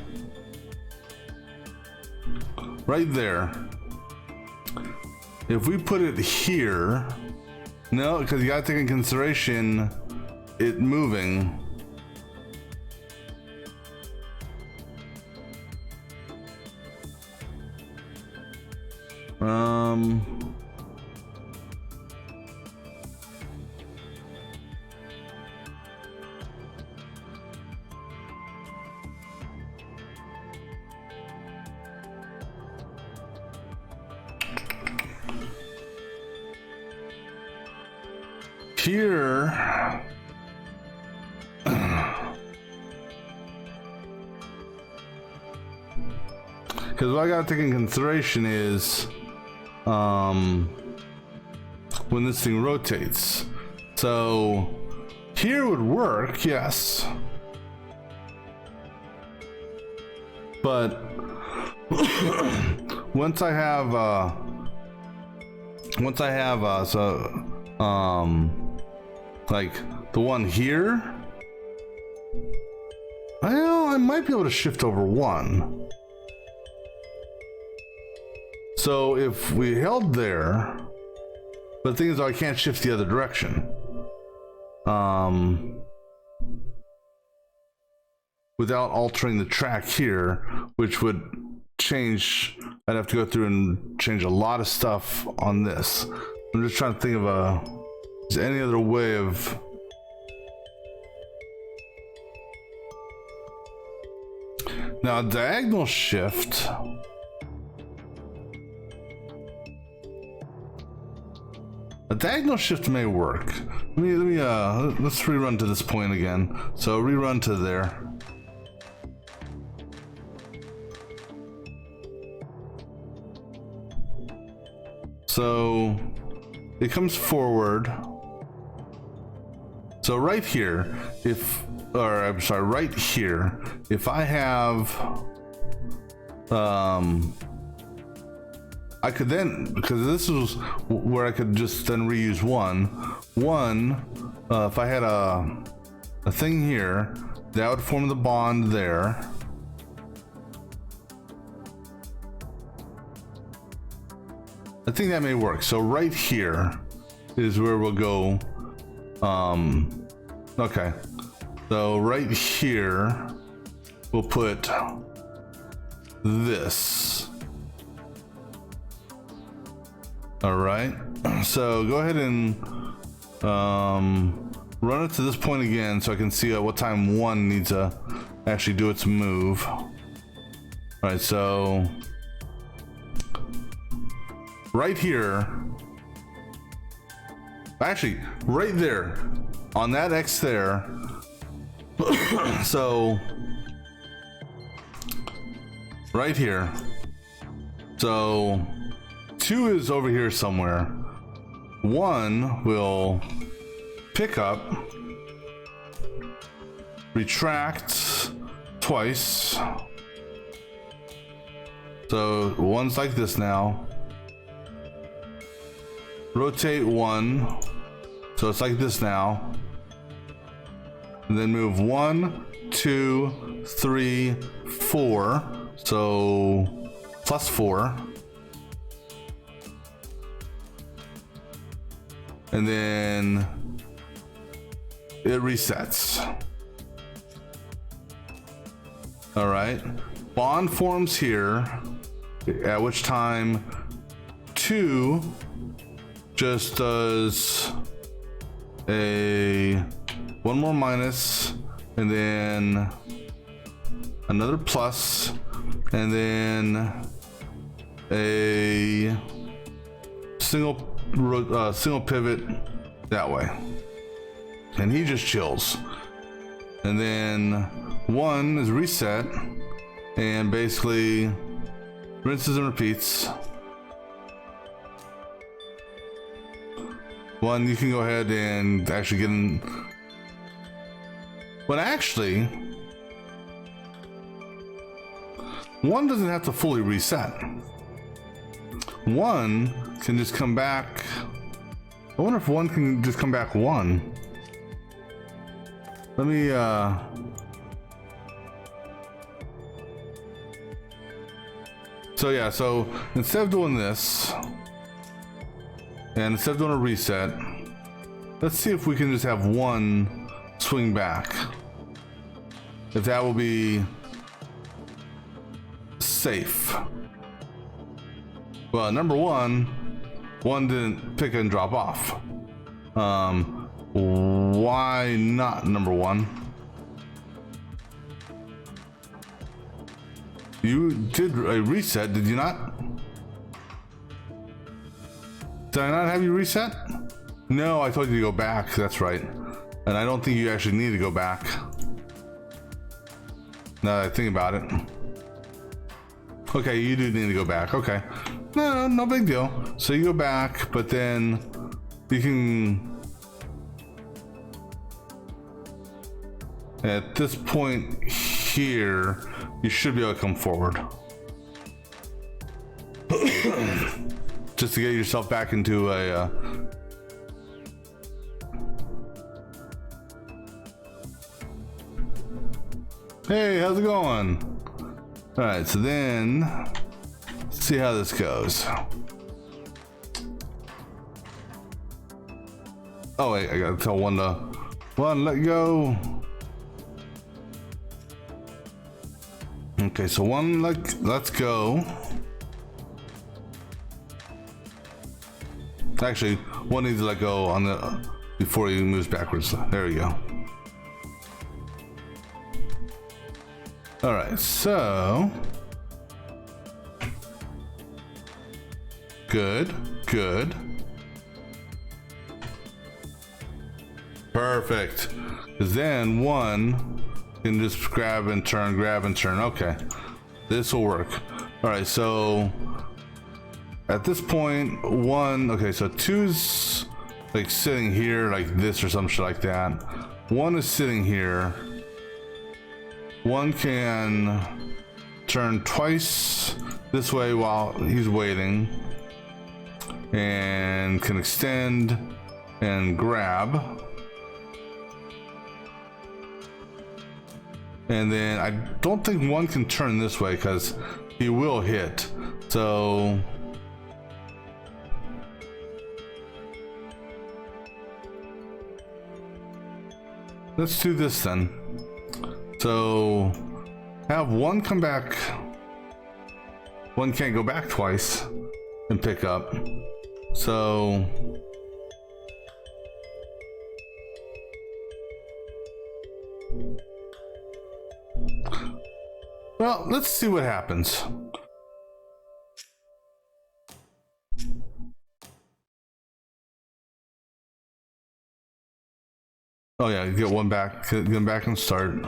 right there. If we put it here, no, because you gotta take into consideration it moving. Here, because what I gotta take in consideration is when this thing rotates. So here would work, yes, but once I have like the one here, I might be able to shift over one. So if we held there, but the thing is, I can't shift the other direction. Without altering the track here, which would change, I'd have to go through and change a lot of stuff on this. I'm just trying to think of is there any other way of now diagonal shift. A diagonal shift may work. Let's rerun to this point again. So rerun to there. So it comes forward. So right here, right here, if I have, I could then, because this was where I could just then reuse one, if I had a thing here, that would form the bond there. I think that may work. So right here is where we'll go. Okay. So right here, we'll put this. All right. So go ahead and run it to this point again so I can see at what time one needs to actually do its move. All right. So right here, actually right there on that X there. So right here. So 2 is over here somewhere. 1 will pick up, retract twice. So 1's like this now. Rotate 1. So it's like this now. And then move 1, 2, 3, 4. So plus 4. And then it resets. All right. Bond forms here, at which time 2 just does one more minus, and then another plus, and then a single pivot that way, and he just chills. And then 1 is reset and basically rinses and repeats. 1, you can go ahead and actually get in. But actually, 1 doesn't have to fully reset. 1 can just come back. I wonder if 1 can just come back 1. Let me So yeah, so instead of doing this, and instead of doing a reset, let's see if we can just have one swing back. If that will be safe. Well, number one didn't pick and drop off. Why not number one? You did a reset, did you not? Did I not have you reset? No, I told you to go back, that's right. And I don't think you actually need to go back. Now that I think about it. Okay, you do need to go back, okay. No big deal. So you go back, but then you can... At this point here, you should be able to come forward. Just to get yourself back into a... Hey, how's it going? All right, so then, let's see how this goes. Oh wait, I gotta tell one let go. Okay, so one let's go. Actually, one needs to let go on the before he moves backwards. There we go. All right, so good. Perfect. Because then one can just grab and turn. Okay, this will work. All right, so at this point, one, okay, so two's like sitting here like this or some shit like that. One is sitting here. One can turn twice this way while he's waiting and can extend and grab. And then I don't think one can turn this way because he will hit. So let's do this then. So have one come back. One can't go back twice and pick up. So well, let's see what happens. Oh yeah, get one back, get them back and start.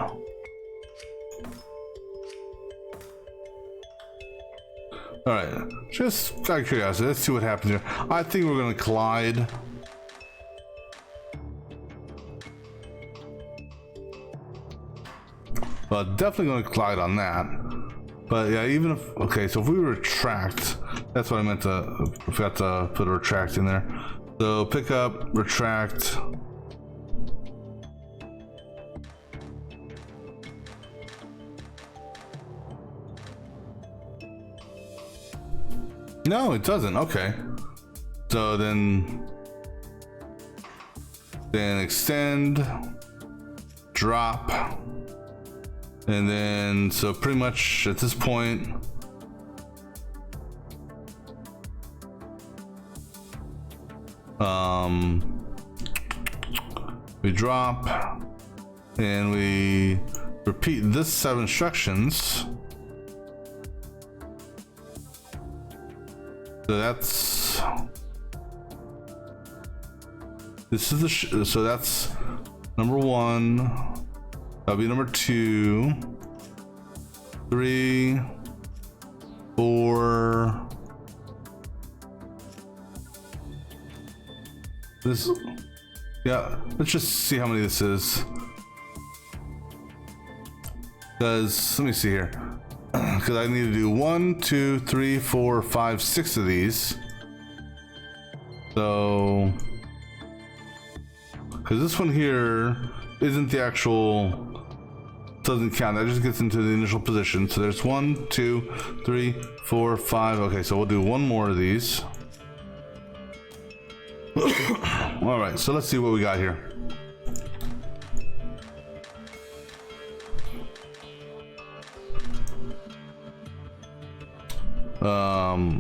All right, just out of curiosity, let's see what happens here. I think we're gonna collide. Well, definitely gonna collide on that. But yeah, even if, okay, so if we retract, that's what I meant to, I forgot to put a retract in there. So pick up, retract. No, it doesn't. Okay. So then extend, drop, and then so pretty much at this point we drop and we repeat this set of instructions. So that's this is the so that's number one. That'll be number 2, 3, 4. This, yeah. Let's just see how many this is. Because let me see here. Because I need to do 1, 2, 3, 4, 5, 6 of these. So, because this one here isn't the actual doesn't count. That just gets into the initial position. So there's 1, 2, 3, 4, 5. Okay, so we'll do one more of these. All right, so let's see what we got here.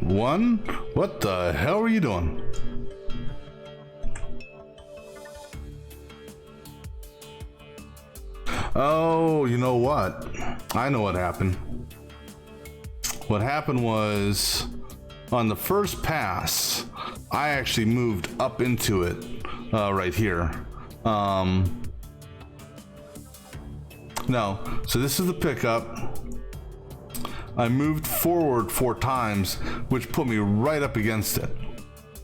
One. What the hell are you doing? Oh, you know what? I know what happened. What happened was, on the first pass, I actually moved up into it, right here. No, so this is the pickup. I moved forward 4 times, which put me right up against it.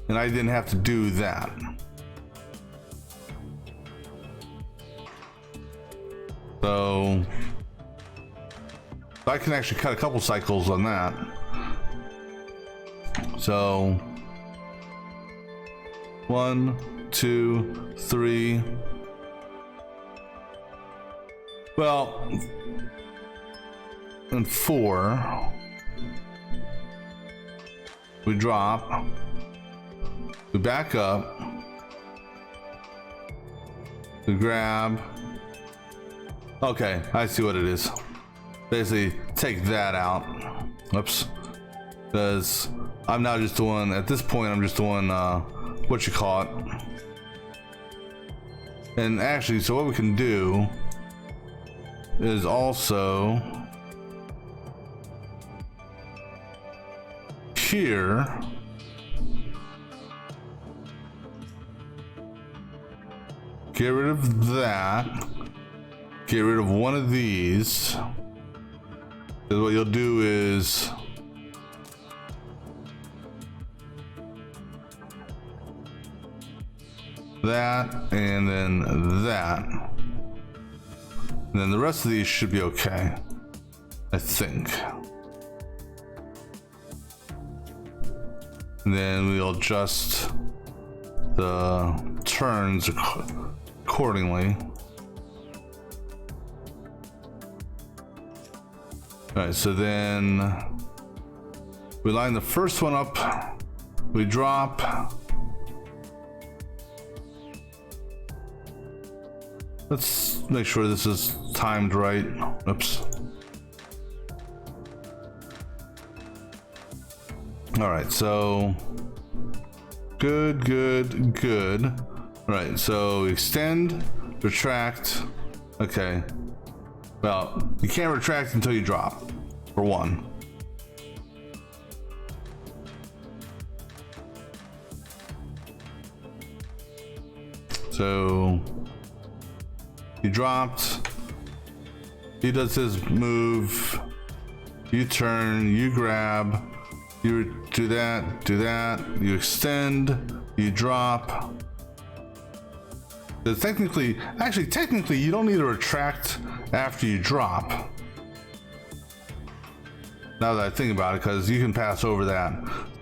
And I didn't have to do that. So I can actually cut a couple cycles on that. So 1, 2, 3. Well, and 4. We drop. We back up. We grab. Okay, I see what it is. Basically, take that out. Oops. Because I'm now just doing, at this point, I'm just doing, what you call it. And actually, so what we can do is also here. Get rid of that. Get rid of one of these. Because what you'll do is that, and then that. And then the rest of these should be okay, I think. And then we'll adjust the turns accordingly. All right, so then we line the first one up, we drop. Let's make sure this is timed right. Oops. All right, so good, good, good. All right, so extend, retract. Okay. Well, you can't retract until you drop, for one. So he dropped. He does his move. You turn, you grab, you do that, you extend, you drop. Because technically, you don't need to retract after you drop. Now that I think about it, because you can pass over that.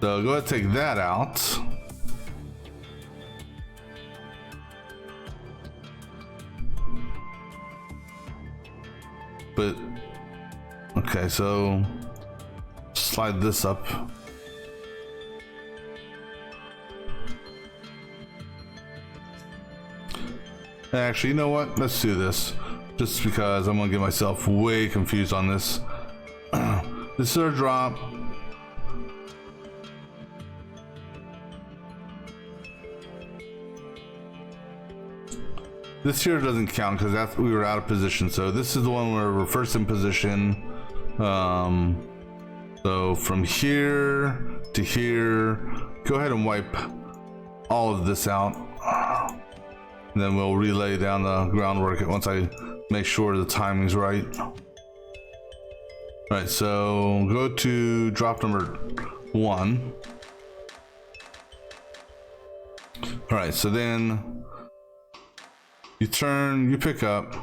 So go ahead and take that out. But, okay, so slide this up. Actually, you know what? Let's do this. Just because I'm gonna get myself way confused on this. This is our drop. This here doesn't count because we were out of position. So this is the one where we're first in position. So from here to here, go ahead and wipe all of this out. And then we'll relay down the groundwork once I make sure the timing's right. All right, so go to drop number 1. All right, so then you turn, you pick up.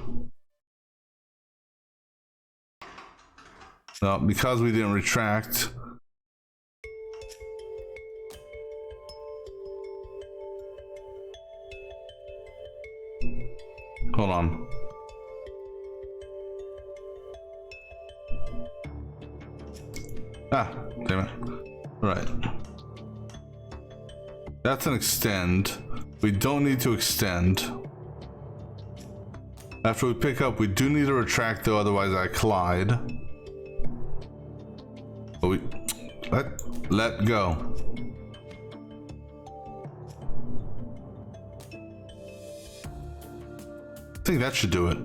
Now, because we didn't retract, hold on. Ah, damn it. Right. That's an extend. We don't need to extend. After we pick up, we do need to retract though, otherwise I collide. But we let go. I think that should do it.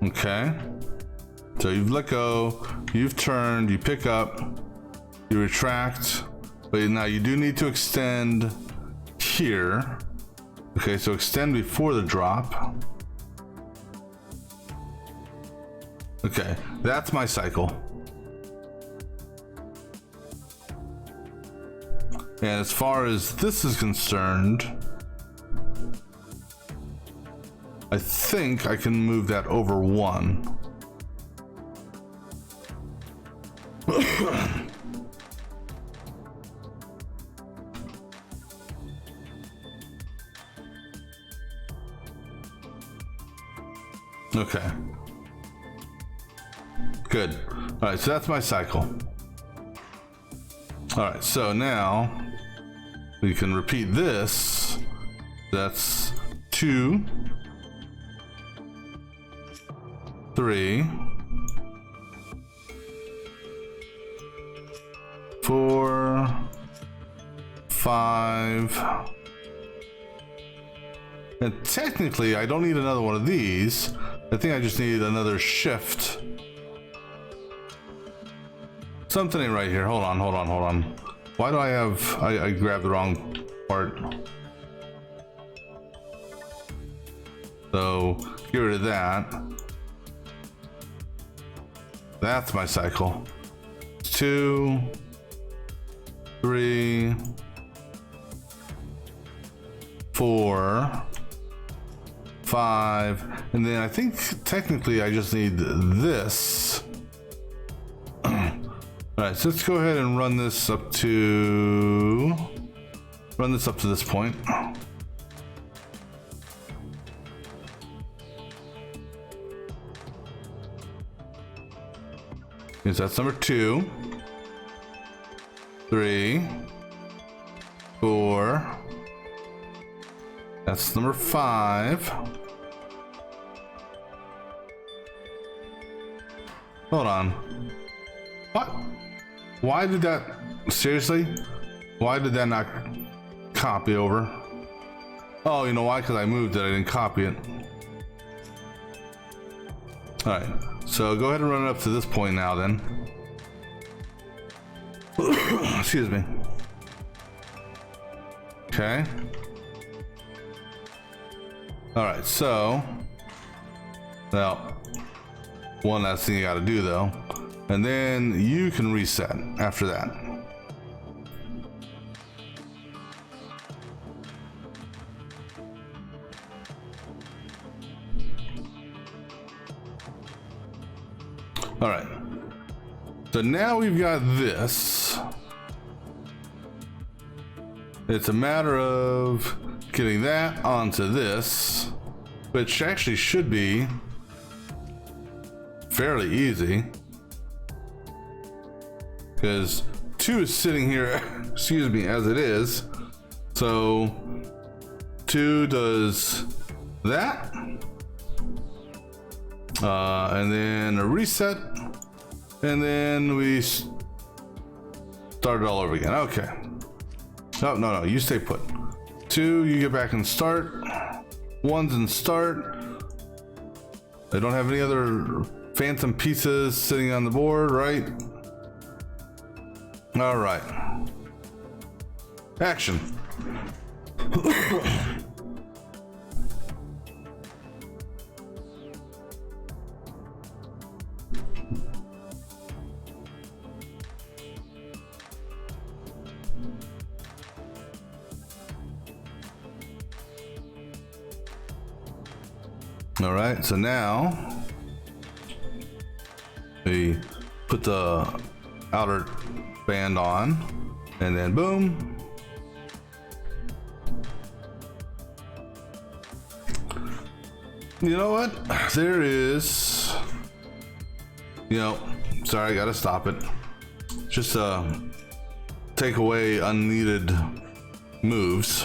Okay. So you've let go, you've turned, you pick up, you retract, but now you do need to extend here. Okay, so extend before the drop. Okay, that's my cycle. And as far as this is concerned, I think I can move that over one. Okay. Good. All right, so that's my cycle. All right, so now we can repeat this. That's 2, 3, 4, 5. And technically, I don't need another one of these. I think I just need another shift. Something ain't right here. Hold on. Why do I have... I grabbed the wrong part. So, get rid of that. That's my cycle. 2, 3, 4, 5, and then I think technically I just need this. All right, so let's go ahead and run this up to this point. Yes, that's number 2, 3, 4. That's number 5. Hold on. What? Why did that... Seriously? Why did that not copy over? Oh, you know why? Because I moved it. I didn't copy it. Alright. So go ahead and run it up to this point now then. Excuse me. Okay. Alright, so... Well... One last thing you gotta do though. And then you can reset after that. All right. So now we've got this. It's a matter of getting that onto this, which actually should be fairly easy. Because 2 is sitting here, excuse me, as it is. So 2 does that. And then a reset. And then we start it all over again. Okay. Oh, no, you stay put. 2, you get back and start. 1's in start. I don't have any other phantom pieces sitting on the board, right? All right. Action. All right, so now we put the outer band on, and then boom. You know what? There is, you know, sorry, I gotta stop it. Just take away unneeded moves.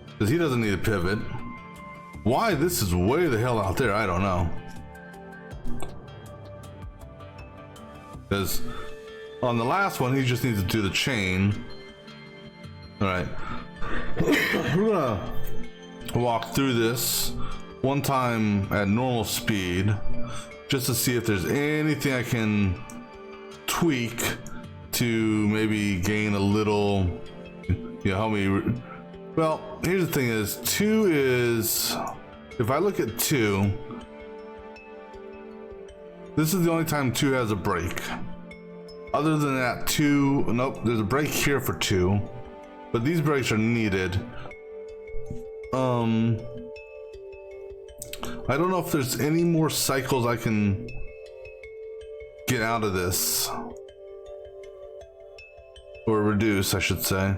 Because he doesn't need a pivot. Why this is way the hell out there, I don't know. Because on the last one, he just needs to do the chain. Alright. We're gonna walk through this one time at normal speed just to see if there's anything I can tweak to maybe gain a little, you know, help me. Well, here's the thing is, 2 is, if I look at 2, this is the only time 2 has a break. Other than that, 2, nope, there's a break here for 2, but these breaks are needed. I don't know if there's any more cycles I can get out of this. Or reduce, I should say.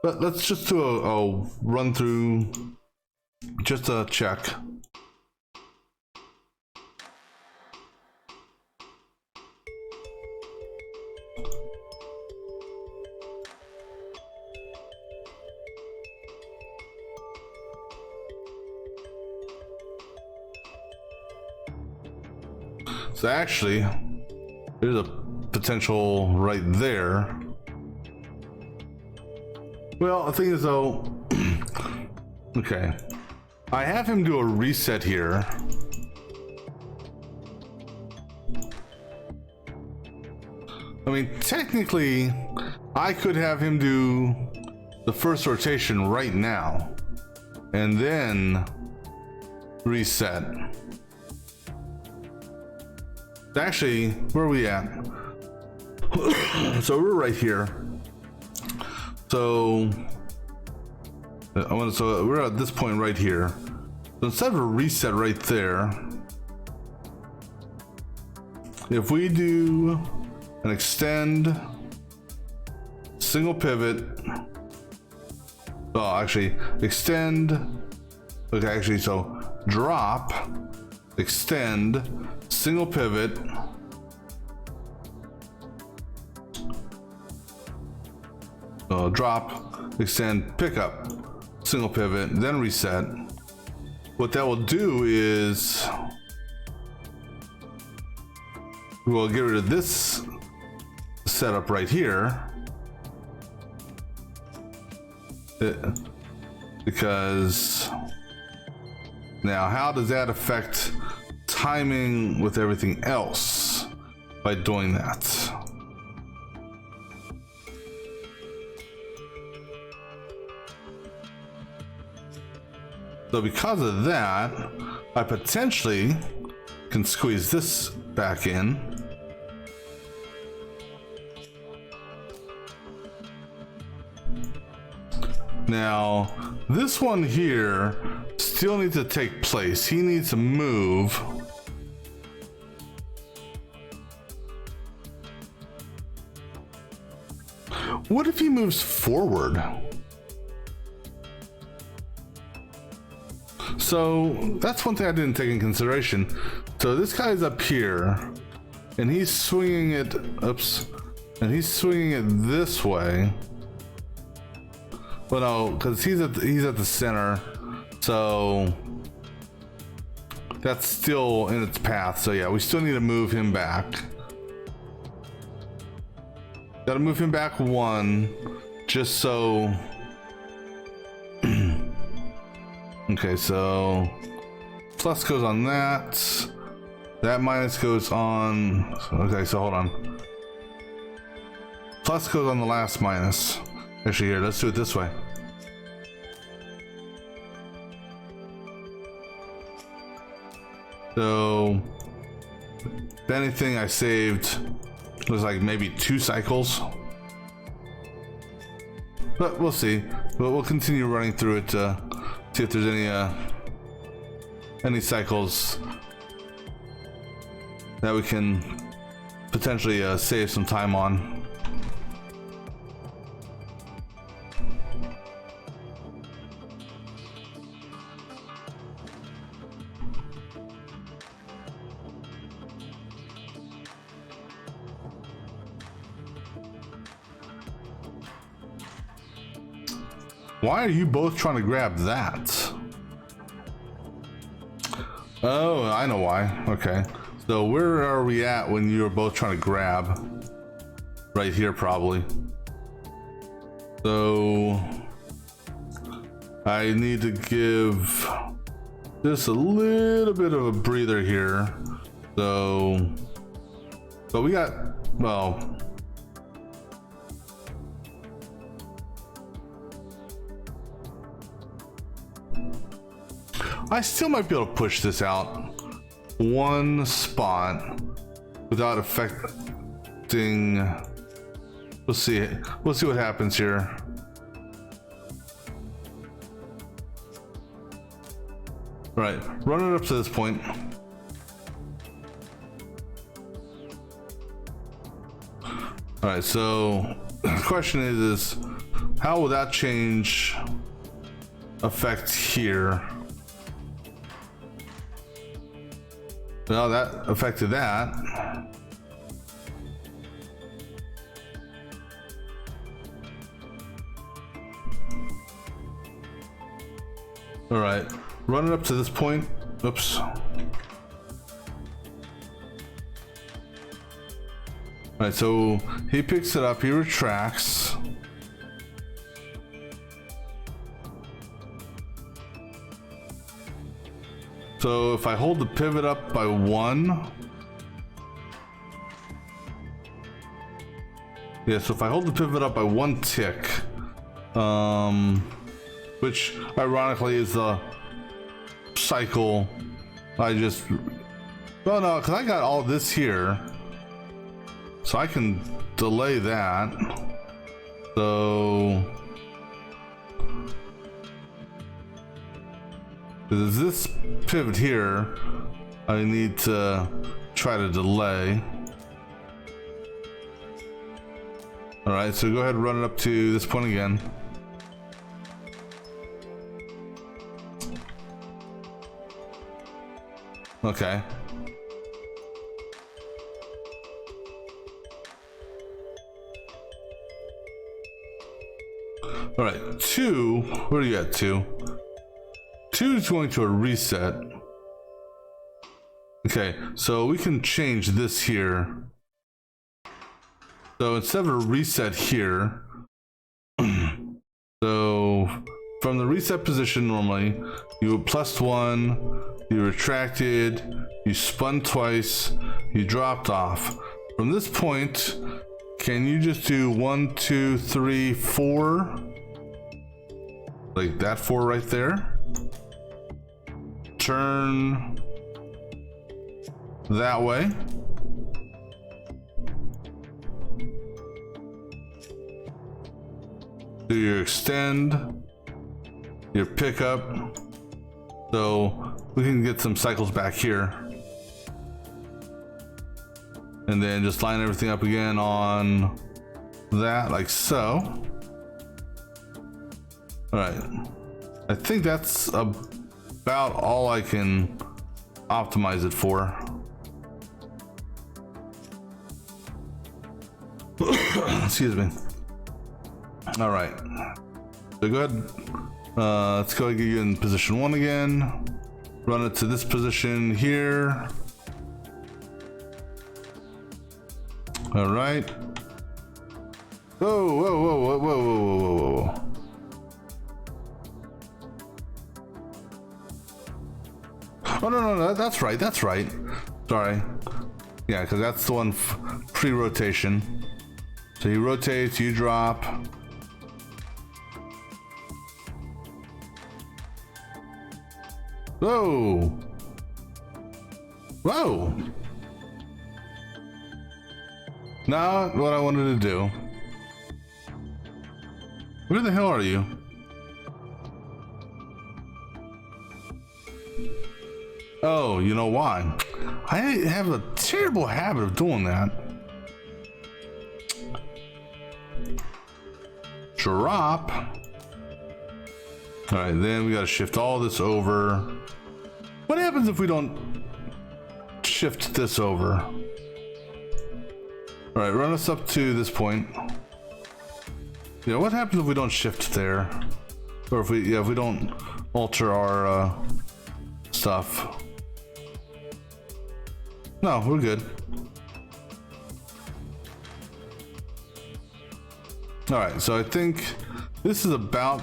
But let's just do a run through, just a check. So actually, there's a potential right there. Well, the thing is though, okay, I have him do a reset here. I mean, technically, I could have him do the first rotation right now and then reset. Actually, where are we at? So we're right here. So we're at this point right here. So instead of a reset right there, if we do an extend, single pivot, oh, actually extend, okay, actually, so drop, extend, single pivot, drop, extend, pickup, single pivot, then reset. What that will do is we'll get rid of this setup right here, because now how does that affect timing with everything else by doing that? So because of that, I potentially can squeeze this back in. Now, this one here still needs to take place. He needs to move. What if he moves forward? So that's one thing I didn't take in consideration. So this guy's up here and he's swinging it, oops, and he's swinging it this way. Well, no, because he's at the center, so that's still in its path. So yeah, we still need to move him back. Gotta move him back 1, just so. Okay, so plus goes on that. That minus goes on. Okay, so hold on. Plus goes on the last minus. Actually, here, let's do it this way. So, if anything, I saved was like maybe 2 cycles. But we'll see. But we'll continue running through it to see if there's any cycles that we can potentially save some time on. Why are you both trying to grab that? Oh, I know why. Okay. So where are we at when you're both trying to grab? Right here, probably. So I need to give just a little bit of a breather here. So we got, well, I still might be able to push this out one spot without affecting. We'll see. We'll see what happens here. All right, run it up to this point. All right, so the question is how will that change affect here? Well, that affected that. All right, run it up to this point. Oops. All right, so he picks it up, he retracts. So if I hold the pivot up by 1, yeah, so if I hold the pivot up by 1 tick, which ironically is the cycle I just, well, no, because I got all this here, so I can delay that. So there's this pivot here I need to try to delay. All right, so go ahead and run it up to this point again. Okay. All right, 2, where are you at, 2? 2 is going to a reset. Okay, so we can change this here. So instead of a reset here, so from the reset position normally, you would +1, you retracted, you spun twice, you dropped off. From this point, can you just do 1, 2, 3, 4? Like that 4 right there. Turn that way. Do your extend, your pickup. So we can get some cycles back here. And then just line everything up again on that, like so. All right, I think that's about all I can optimize it for. Excuse me. All right, so go ahead, let's go and get you in position 1 again. Run it to this position here. All right. Whoa, whoa, whoa, whoa, whoa, whoa, whoa, whoa. Oh, no, that's right, that's right. Sorry. Yeah, because that's the one pre-rotation. So he rotates, you drop. Whoa. Whoa. Not what I wanted to do. Where the hell are you? Oh, you know why? I have a terrible habit of doing that. Drop. All right, then we got to shift all this over. What happens if we don't shift this over? All right, run us up to this point. Yeah, what happens if we don't shift there? Or if we don't alter our stuff. No, we're good. All right, so I think this is about,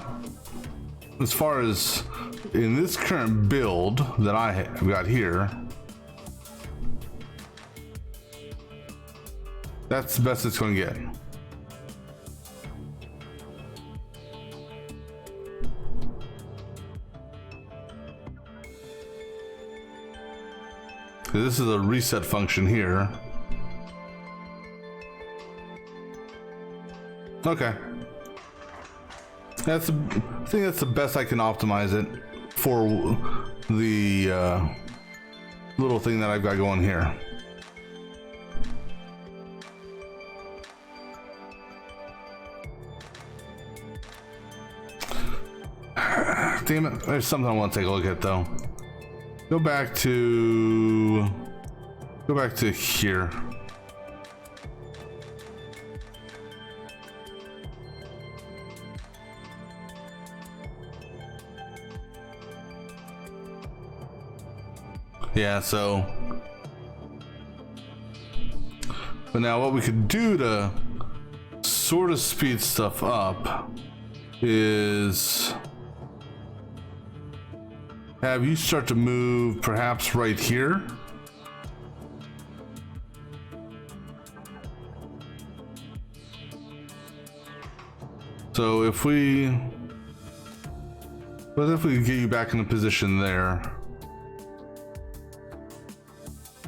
as far as in this current build that I have got here, that's the best it's going to get. This is a reset function here. Okay. I think that's the best I can optimize it for the little thing that I've got going here. Damn it, there's something I want to take a look at though. Go back to here. Yeah, so but now what we could do to sort of speed stuff up is have you start to move perhaps right here. So if we, what if we get you back in a position there?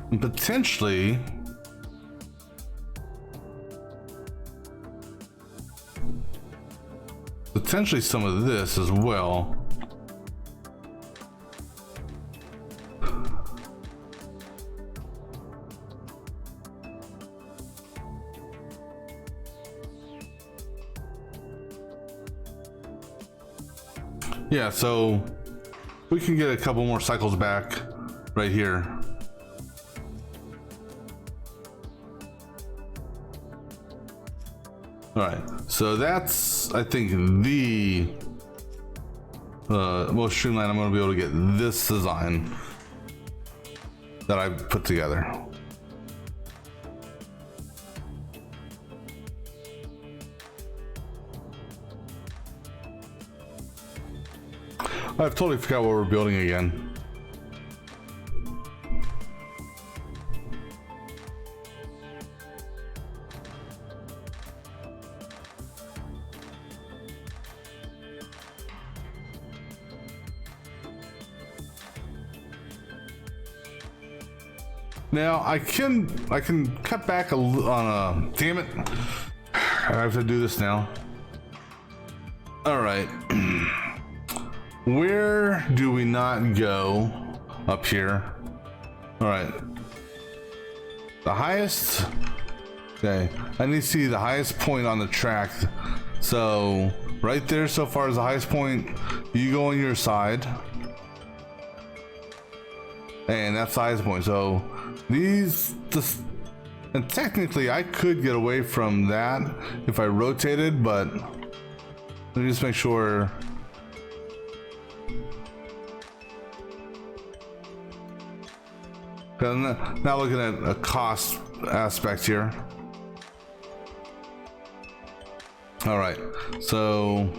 And potentially some of this as well. Yeah, so we can get a couple more cycles back right here. All right, so that's, I think, the most streamlined I'm going to be able to get this design that I put together. I've totally forgot what we're building again. Now I can cut back on a, damn it, I have to do this now. All right. Where do we not go up here? All right. The highest, okay. I need to see the highest point on the track. So right there, so far as the highest point, you go on your side. And that's the highest point. So and technically I could get away from that if I rotated, but let me just make sure. I'm not looking at a cost aspect here. All right, so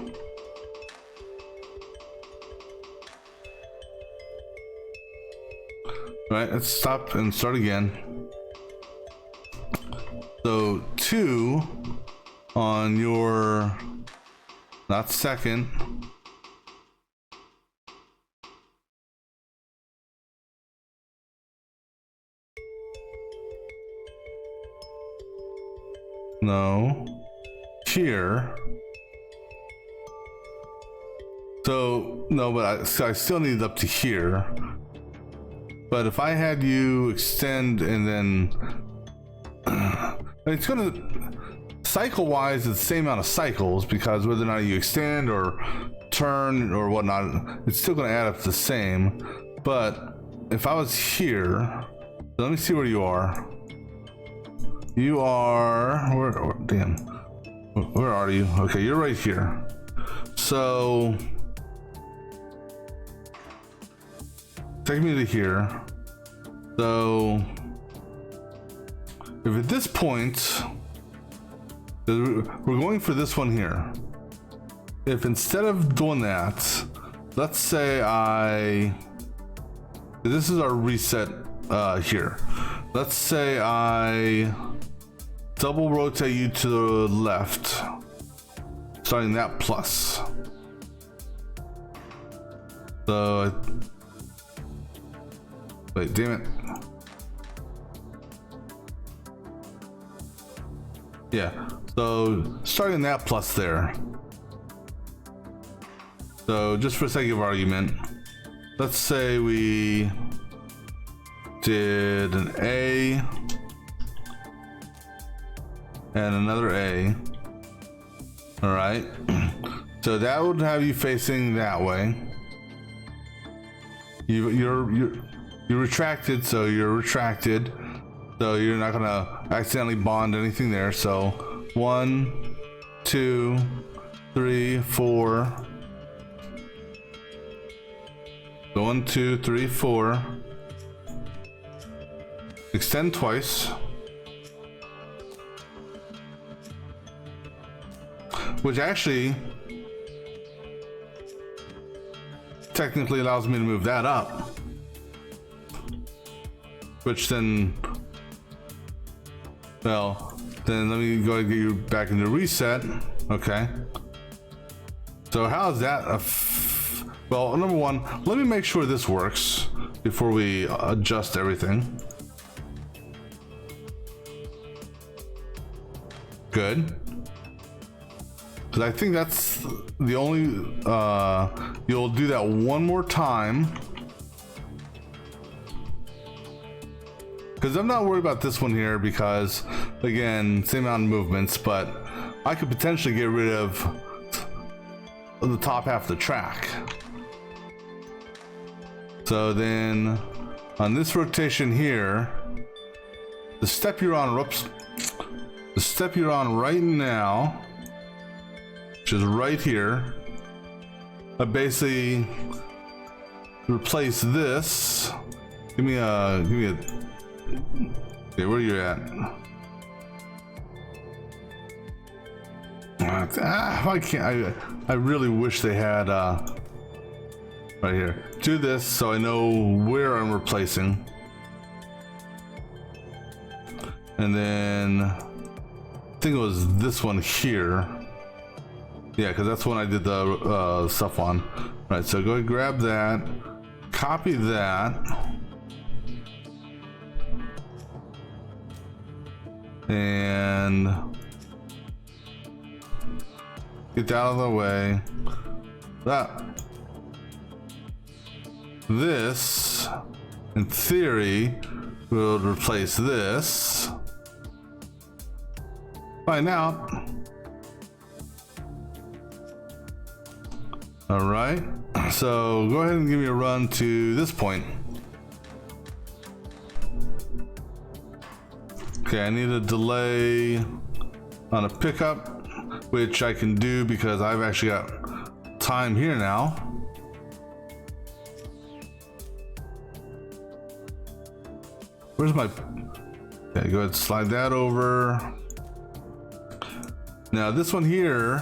all right, let's stop and start again. So 2 on your, not second. No, here. So no, but I still need it up to here. But if I had you extend and then it's gonna cycle wise it's the same amount of cycles, because whether or not you extend or turn or whatnot, it's still gonna add up to the same. But if I was here, let me see where you are. You are where are you? Okay, you're right here. So take me to here. So if at this point, we're going for this one here. If instead of doing that, let's say this is our reset here. Let's say I double rotate you to the left, starting that plus. So, wait, damn it. Yeah, so starting that plus there. So just for sake of argument, let's say we did an A and another A. All right, so that would have you facing that way. You're retracted, so you're retracted, so you're not gonna accidentally bond anything there. So 1, 2, 3, 4. So 1, 2, 3, 4. Extend twice. Which actually technically allows me to move that up. Which then, well, then let me go and get you back into reset. Okay. So how is that well, number one, let me make sure this works before we adjust everything. Good. Because I think that's the only, you'll do that one more time. Because I'm not worried about this one here because, again, same amount of movements, but I could potentially get rid of the top half of the track. So then on this rotation here, the step you're on, the step you're on right now, which is right here, I basically replace this. Give me a, okay, where are you at? I can't, I really wish they had, right here. Do this so I know where I'm replacing. And then I think it was this one here. Yeah, because that's when I did the stuff on. All right, so go ahead and grab that, copy that, and get that out of the way. This, in theory, will replace this. Find out. All right, so go ahead and give me a run to this point. Okay, I need a delay on a pickup, which I can do because I've actually got time here now. Where's my, okay, go ahead and slide that over. Now this one here,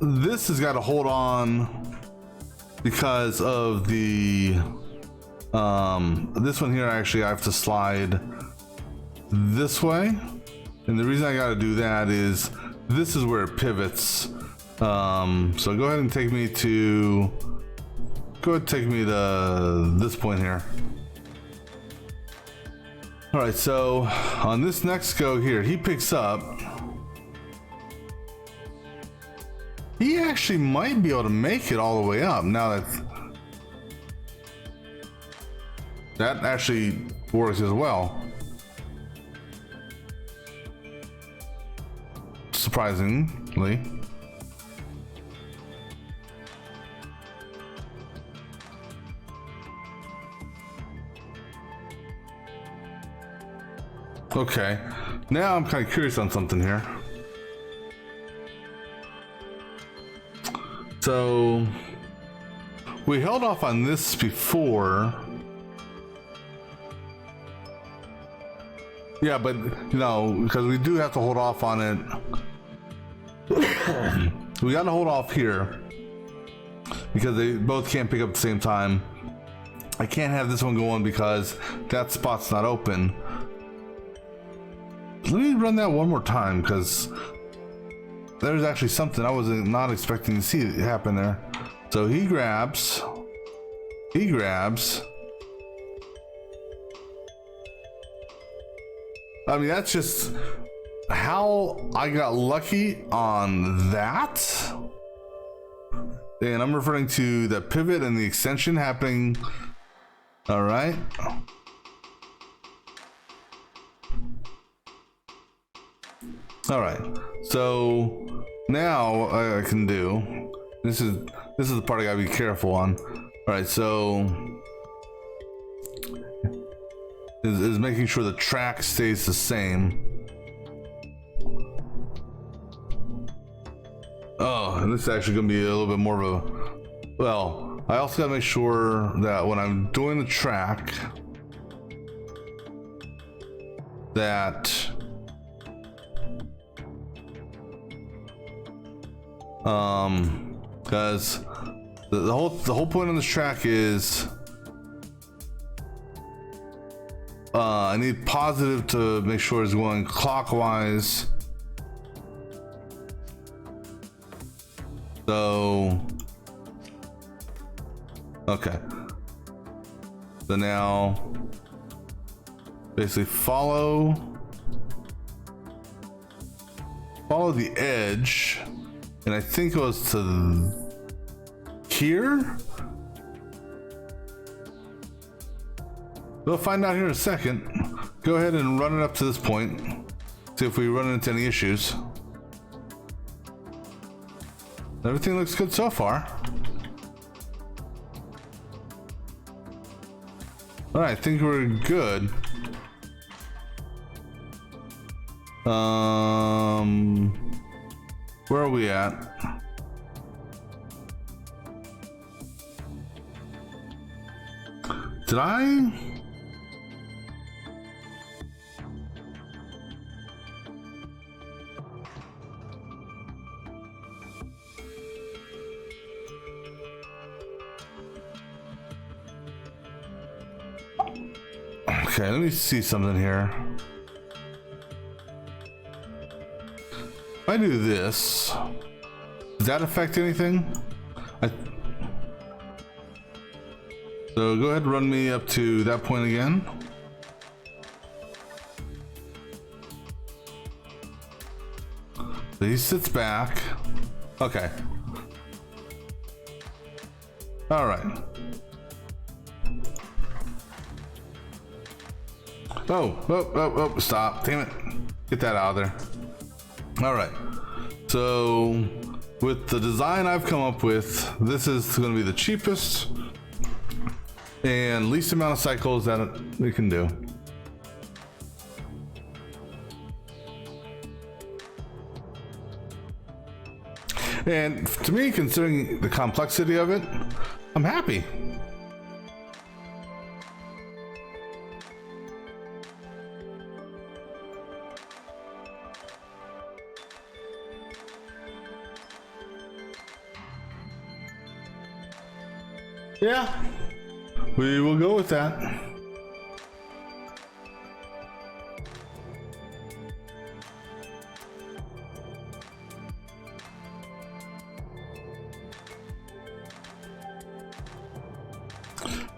this has got to hold on because of the, this one here, actually I have to slide this way. And the reason I got to do that is this is where it pivots. So go ahead and take me to, this point here. All right, so on this next go here, he picks up. He actually might be able to make it all the way up. Now that actually works as well. Surprisingly. Okay, now I'm kind of curious on something here. So we held off on this before. Yeah, but no, because we do have to hold off on it. We gotta hold off here because they both can't pick up at the same time. I can't have this one going because that spot's not open. Let me run that one more time because there's actually something I was not expecting to see happen there. So he grabs. I mean, that's just how I got lucky on that. And I'm referring to the pivot and the extension happening. All right. All right. So now I can do. This is the part I gotta be careful on. All right. So is making sure the track stays the same. Oh, and this is actually gonna be a little bit more of a. Well, I also gotta make sure that when I'm doing the track, that because the whole point of this track is I need positive to make sure it's going clockwise. So okay, so now basically follow the edge, and I think it was to here. We'll find out here in a second. Go ahead and run it up to this point. See if we run into any issues. Everything looks good so far. All right, I think we're good. Where are we at? Did I? Okay, let me see something here. If I do this, does that affect anything? So go ahead and run me up to that point again. So he sits back. Okay. All right. Oh, stop. Damn it. Get that out of there. All right. So with the design I've come up with, this is going to be the cheapest and least amount of cycles that we can do. And to me, considering the complexity of it, I'm happy. Yeah, we will go with that.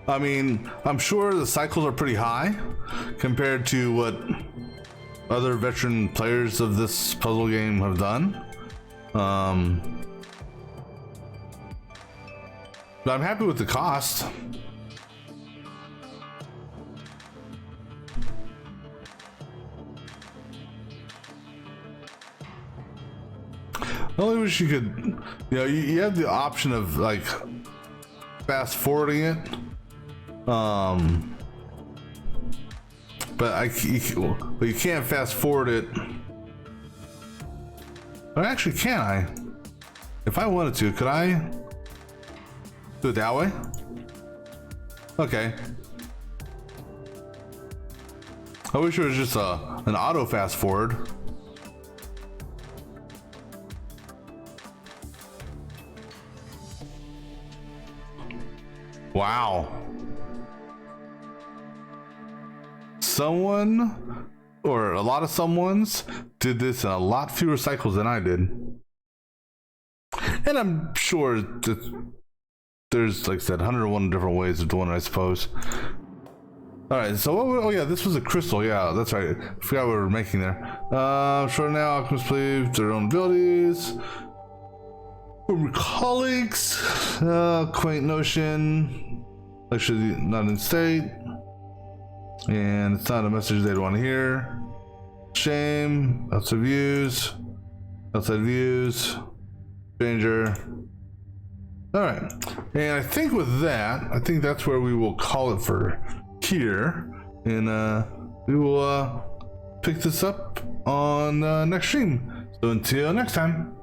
I mean, I'm sure the cycles are pretty high compared to what other veteran players of this puzzle game have done. But I'm happy with the cost. I only wish you could, you have the option of like fast forwarding it. But you can't fast forward it. Or actually, can I? If I wanted to, could I Do it that way? Okay. I wish it was just an auto fast forward. Wow. Someone, or a lot of someones, did this in a lot fewer cycles than I did. And I'm sure that there's, like I said, 101 different ways of doing it, I suppose. Alright, so oh yeah, this was a crystal, yeah, that's right. I forgot what we were making there. Short now, alchemists believe their own abilities. Former colleagues, quaint notion. Actually, not in state. And it's not a message they'd want to hear. Shame, outside views. Outside views. Danger. Alright, and I think with that, I think that's where we will call it for here, and we will pick this up on next stream. So until next time.